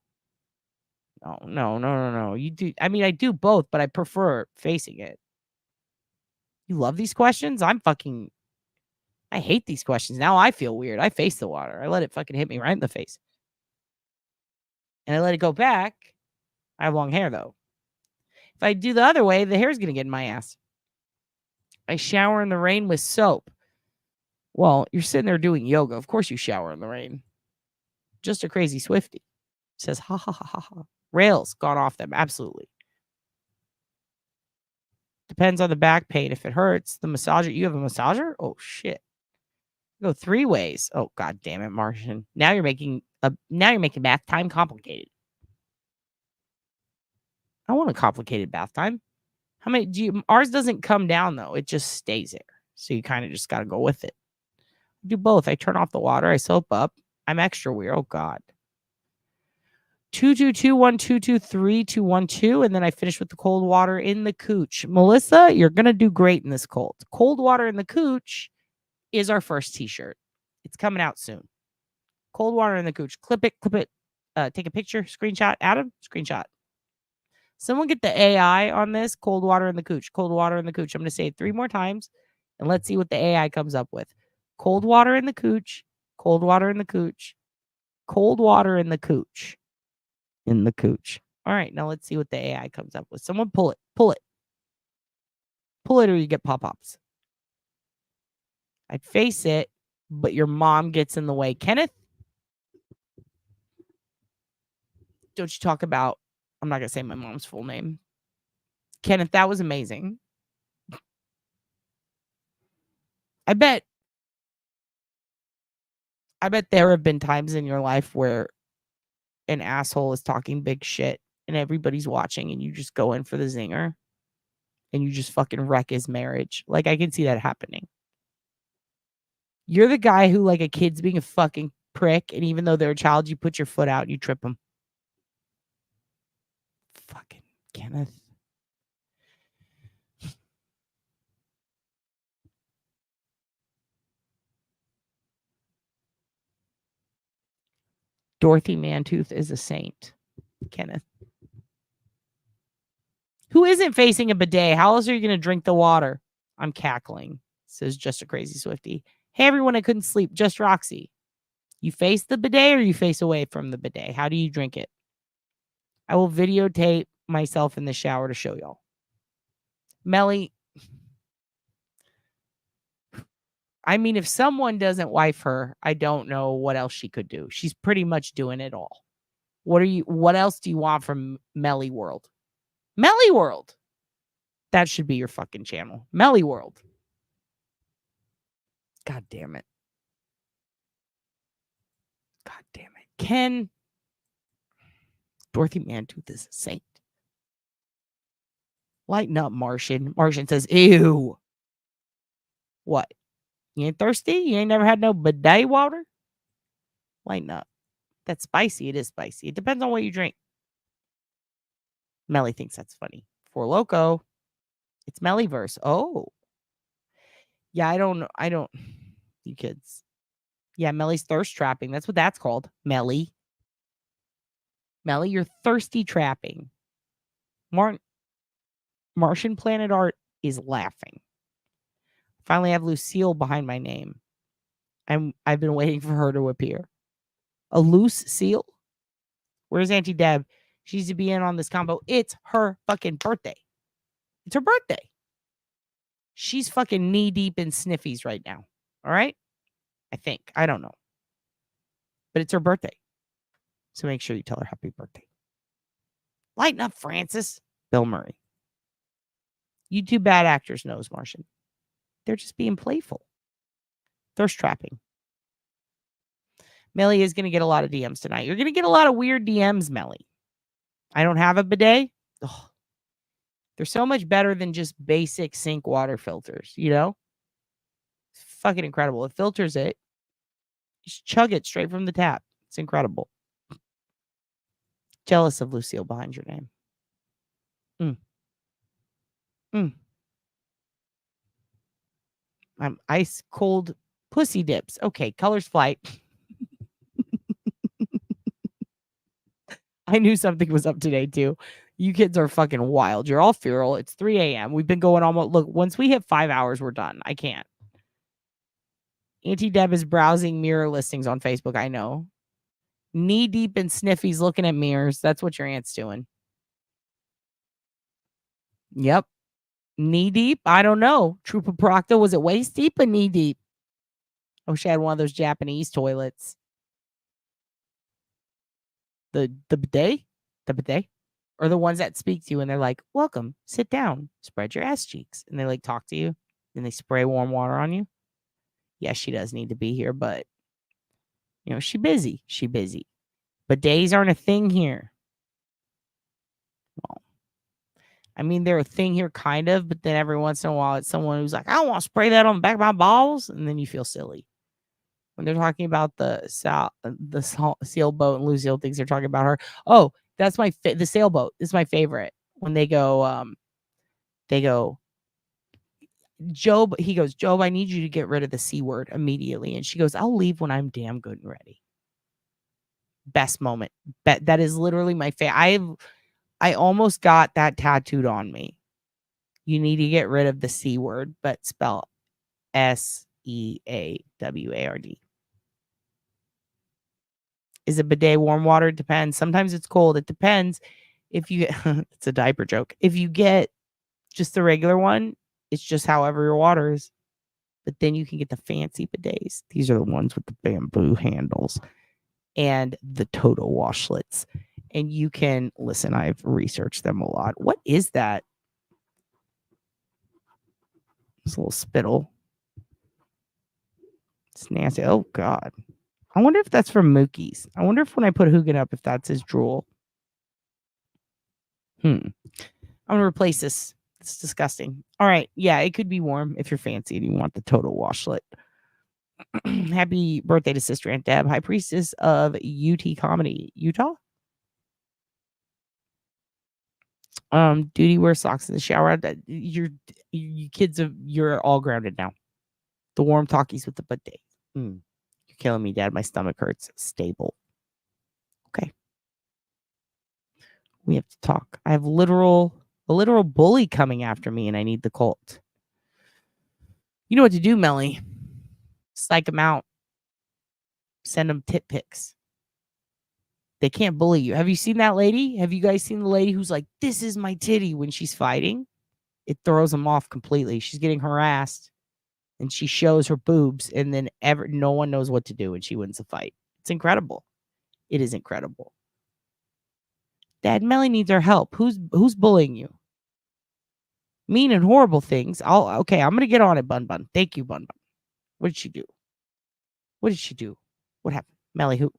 No. You do. I mean, I do both, but I prefer facing it. You love these questions? I hate these questions. Now I feel weird. I face the water. I let it fucking hit me right in the face. And I let it go back. I have long hair, though. If I do the other way, the hair's going to get in my ass. I shower in the rain with soap. Well, you're sitting there doing yoga. Of course you shower in the rain. Just a crazy Swiftie. Says, ha, ha, ha, ha, ha. Rails gone off them. Absolutely. Depends on the back pain. If it hurts, the massager. You have a massager? Oh, shit. Go 3 ways. Oh, God damn it, Martian. Now you're making bath time complicated. I want a complicated bath time. How many ours doesn't come down though. It just stays there. So you kind of just got to go with it. I do both. I turn off the water. I soap up. I'm extra weird. Oh God. 22212232212, and then I finish with the cold water in the cooch. Melissa, you're gonna do great in this cold. Cold water in the cooch is our first t-shirt. It's coming out soon. Cold water in the cooch. Clip it. Take a picture, screenshot. Adam, screenshot. Someone get the AI on this. Cold water in the cooch. Cold water in the cooch. I'm going to say it 3 more times, and let's see what the AI comes up with. Cold water in the cooch. Cold water in the cooch. Cold water in the cooch. In the cooch. All right, now let's see what the AI comes up with. Someone pull it. Pull it. Pull it or you get pop-ups. I'd face it, but your mom gets in the way. Kenneth, don't you talk about, I'm not going to say my mom's full name. Kenneth, that was amazing. I bet there have been times in your life where an asshole is talking big shit and everybody's watching and you just go in for the zinger and you just fucking wreck his marriage. Like, I can see that happening. You're the guy who, like, a kid's being a fucking prick, and even though they're a child, you put your foot out and you trip them. Fucking Kenneth. Dorothy Mantooth is a saint, Kenneth. Who isn't facing a bidet? How else are you going to drink the water? I'm cackling, says Just a Crazy Swiftie. Hey, everyone, I couldn't sleep. Just Roxy. You face the bidet or you face away from the bidet? How do you drink it? I will videotape myself in the shower to show y'all. Melly, I mean, if someone doesn't wife her, I don't know what else she could do. She's pretty much doing it all. What else do you want from Melly World? Melly World. That should be your fucking channel. Melly World. God damn it. God damn it. Ken. Dorothy Mantooth is a saint. Lighten up, Martian. Martian says, ew. What? You ain't thirsty? You ain't never had no bidet water? Lighten up. That's spicy. It is spicy. It depends on what you drink. Melly thinks that's funny. For Loco, it's Mellyverse. Oh. Yeah, I don't. You kids. Yeah, Melly's thirst trapping. That's what that's called. Melly. Melly, you're thirsty trapping. Martian Planet Art is laughing. Finally, I have Lucille behind my name. I've been waiting for her to appear. A loose seal? Where's Auntie Deb? She needs to be in on this combo. It's her fucking birthday. It's her birthday. She's fucking knee deep in sniffies right now. All right? I think. I don't know. But it's her birthday. So make sure you tell her happy birthday. Lighten up, Francis. Bill Murray. You two bad actors knows, Martian. They're just being playful. Thirst trapping. Melly is going to get a lot of DMs tonight. You're going to get a lot of weird DMs, Melly. I don't have a bidet. Ugh. They're so much better than just basic sink water filters, you know? It's fucking incredible. It filters it. Just chug it straight from the tap. It's incredible. Jealous of Lucille behind your name. I'm ice cold pussy dips. Okay, Colors Flight. I knew something was up today, too. You kids are fucking wild. You're all feral. It's 3 a.m. We've been going almost. Look, once we hit 5 hours, we're done. I can't. Auntie Deb is browsing mirror listings on Facebook. I know. Knee deep in sniffies looking at mirrors. That's what your aunt's doing. Yep. Knee deep? I don't know. Trooper Proctor, was it waist deep or knee deep? I wish I had one of those Japanese toilets. The bidet? The bidet? Or the ones that speak to you and they're like, welcome, sit down, spread your ass cheeks. And they like talk to you and they spray warm water on you. Yeah, she does need to be here, but you know, she busy. Bidets aren't a thing here. Well, I mean, they're a thing here kind of, but then every once in a while it's someone who's like, I don't want to spray that on the back of my balls. And then you feel silly. When they're talking about the sailboat and Lucille thinks they're talking about her. Oh, that's the sailboat is my favorite. When they go, Job, he goes, Job, I need you to get rid of the C word immediately. And she goes, I'll leave when I'm damn good and ready. Best moment. That is literally my favorite. I almost got that tattooed on me. You need to get rid of the C word, but spell SEAWARD. Is a bidet warm water? It depends. Sometimes it's cold. It depends. If you it's a diaper joke. If you get just the regular one, it's just however your water is. But then you can get the fancy bidets. These are the ones with the bamboo handles and the total washlets. And you can listen, I've researched them a lot. What is that? It's a little spittle. It's nasty. Oh, God. I wonder if that's from Mookie's. I wonder if when I put Hugin up, if that's his drool. I'm going to replace this. It's disgusting. All right. Yeah, it could be warm if you're fancy and you want the total washlet. Happy birthday to Sister Aunt Deb, High Priestess of UT Comedy, Utah. Duty wears socks in the shower. You kids you're all grounded now. The warm talkies with the bidet. You're killing me, Dad. My stomach hurts. Stable. Okay. We have to talk. I have a literal bully coming after me, and I need the Colt. You know what to do, Melly. Psych him out. Send them tit pics. They can't bully you. Have you seen that lady? Have you guys seen the lady who's like, this is my titty when she's fighting? It throws them off completely. She's getting harassed and she shows her boobs and then no one knows what to do and she wins the fight. It's incredible. It is incredible. Dad, Melly needs our help. Who's bullying you? Mean and horrible things. Okay, I'm going to get on it, Bun Bun. Thank you, Bun Bun. What did she do? What did she do? What happened? Melly who?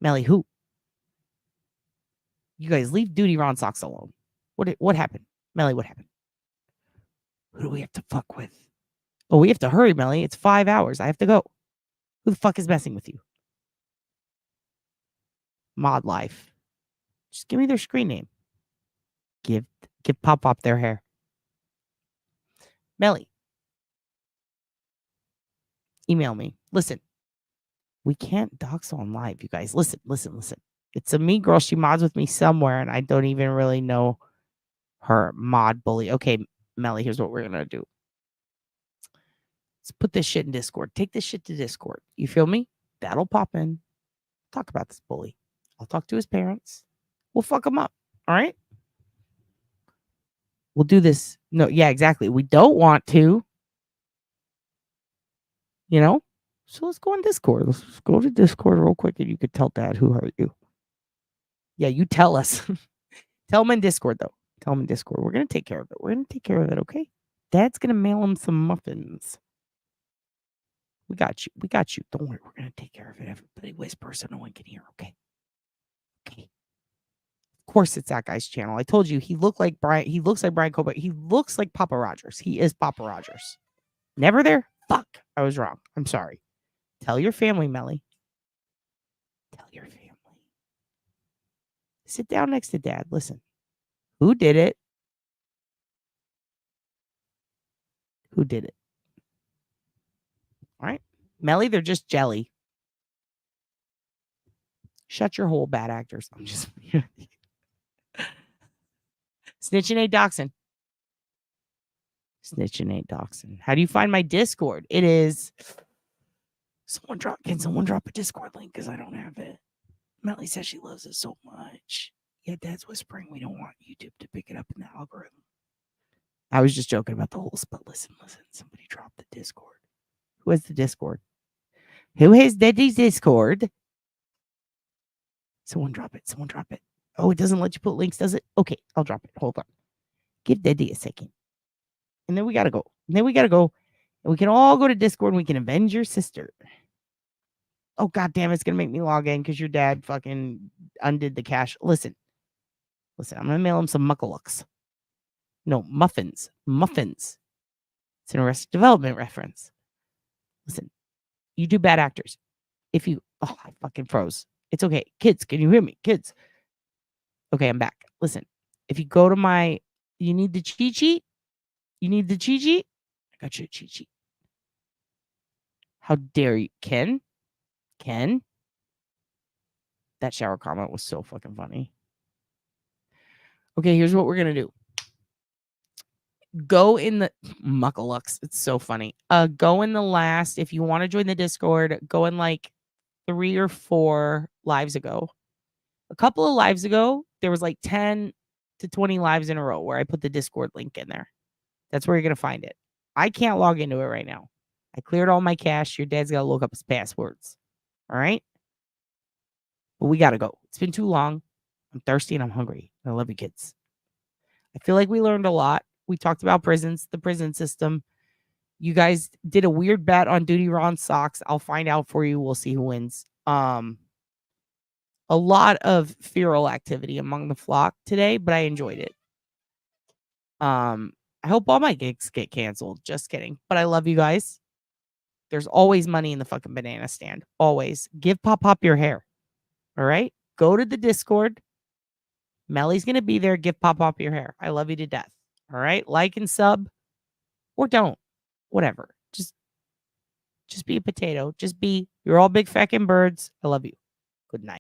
Melly who? You guys leave Duty Ron Socks alone. What happened? Melly, what happened? Who do we have to fuck with? Oh, we have to hurry, Melly. It's 5 hours. I have to go. Who the fuck is messing with you? Mod Life. Just give me their screen name. Give Pop Pop their hair. Melly. Email me. Listen. We can't dox on live, you guys. Listen. It's a mean girl. She mods with me somewhere, and I don't even really know her mod bully. Okay, Melly, here's what we're going to do. Let's put this shit in Discord. Take this shit to Discord. You feel me? That'll pop in. Talk about this bully. I'll talk to his parents. We'll fuck him up. All right? We'll do this. No, yeah, exactly. We don't want to. You know? So let's go on Discord. Let's go to Discord real quick and you could tell Dad who hurt you. Yeah, you tell us. Tell him in Discord, though. Tell him in Discord. We're going to take care of it. Okay? Dad's going to mail him some muffins. We got you. Don't worry. We're going to take care of it. Everybody whisper so no one can hear. Okay? Of course it's that guy's channel. I told you he looks like Brian Coba. He looks like Papa Rogers. He is Papa Rogers. Never there? Fuck. I was wrong. I'm sorry. Tell your family, Melly. Tell your family. Sit down next to Dad. Listen. Who did it? Who did it? All right. Melly, they're just jelly. Shut your hole, bad actors. I'm just... Snitching ain't doxing. Snitching ain't doxing. How do you find my Discord? It is... Can someone drop a Discord link? Because I don't have it. Melly says she loves it so much. Yeah, Dad's whispering we don't want YouTube to pick it up in the algorithm. I was just joking about the holes, but listen. Somebody dropped the Discord. Who has the Discord? Who has Daddy's Discord? Someone drop it. Oh, it doesn't let you put links, does it? Okay, I'll drop it. Hold on. Give Daddy a second. And then we gotta go. And we can all go to Discord and we can avenge your sister. Oh, God damn, it's going to make me log in because your dad fucking undid the cache. Listen, I'm going to mail him some muckalucks. No, muffins. It's an Arrested Development reference. Listen, you do bad actors. I fucking froze. It's okay. Kids, can you hear me? Kids. Okay, I'm back. Listen, if you go to you need the cheat sheet? I got you a cheat sheet. How dare you? Ken? That shower comment was so fucking funny. Okay, here's what we're going to do. Go in the Muckalux. It's so funny. Go in the last, if you want to join the Discord, go in like 3 or 4 lives ago. A couple of lives ago, there was like 10 to 20 lives in a row where I put the Discord link in there. That's where you're going to find it. I can't log into it right now. I cleared all my cache. Your dad's got to look up his passwords. All right? But we got to go. It's been too long. I'm thirsty and I'm hungry. I love you, kids. I feel like we learned a lot. We talked about prisons, the prison system. You guys did a weird bet on Duty Ron socks. I'll find out for you. We'll see who wins. A lot of feral activity among the flock today, but I enjoyed it. I hope all my gigs get canceled. Just kidding. But I love you guys. There's always money in the fucking banana stand. Always. Give Pop your hair. All right? Go to the Discord. Melly's going to be there. Give Pop your hair. I love you to death. All right? Like and sub. Or don't. Whatever. Just be a potato. You're all big fucking birds. I love you. Good night.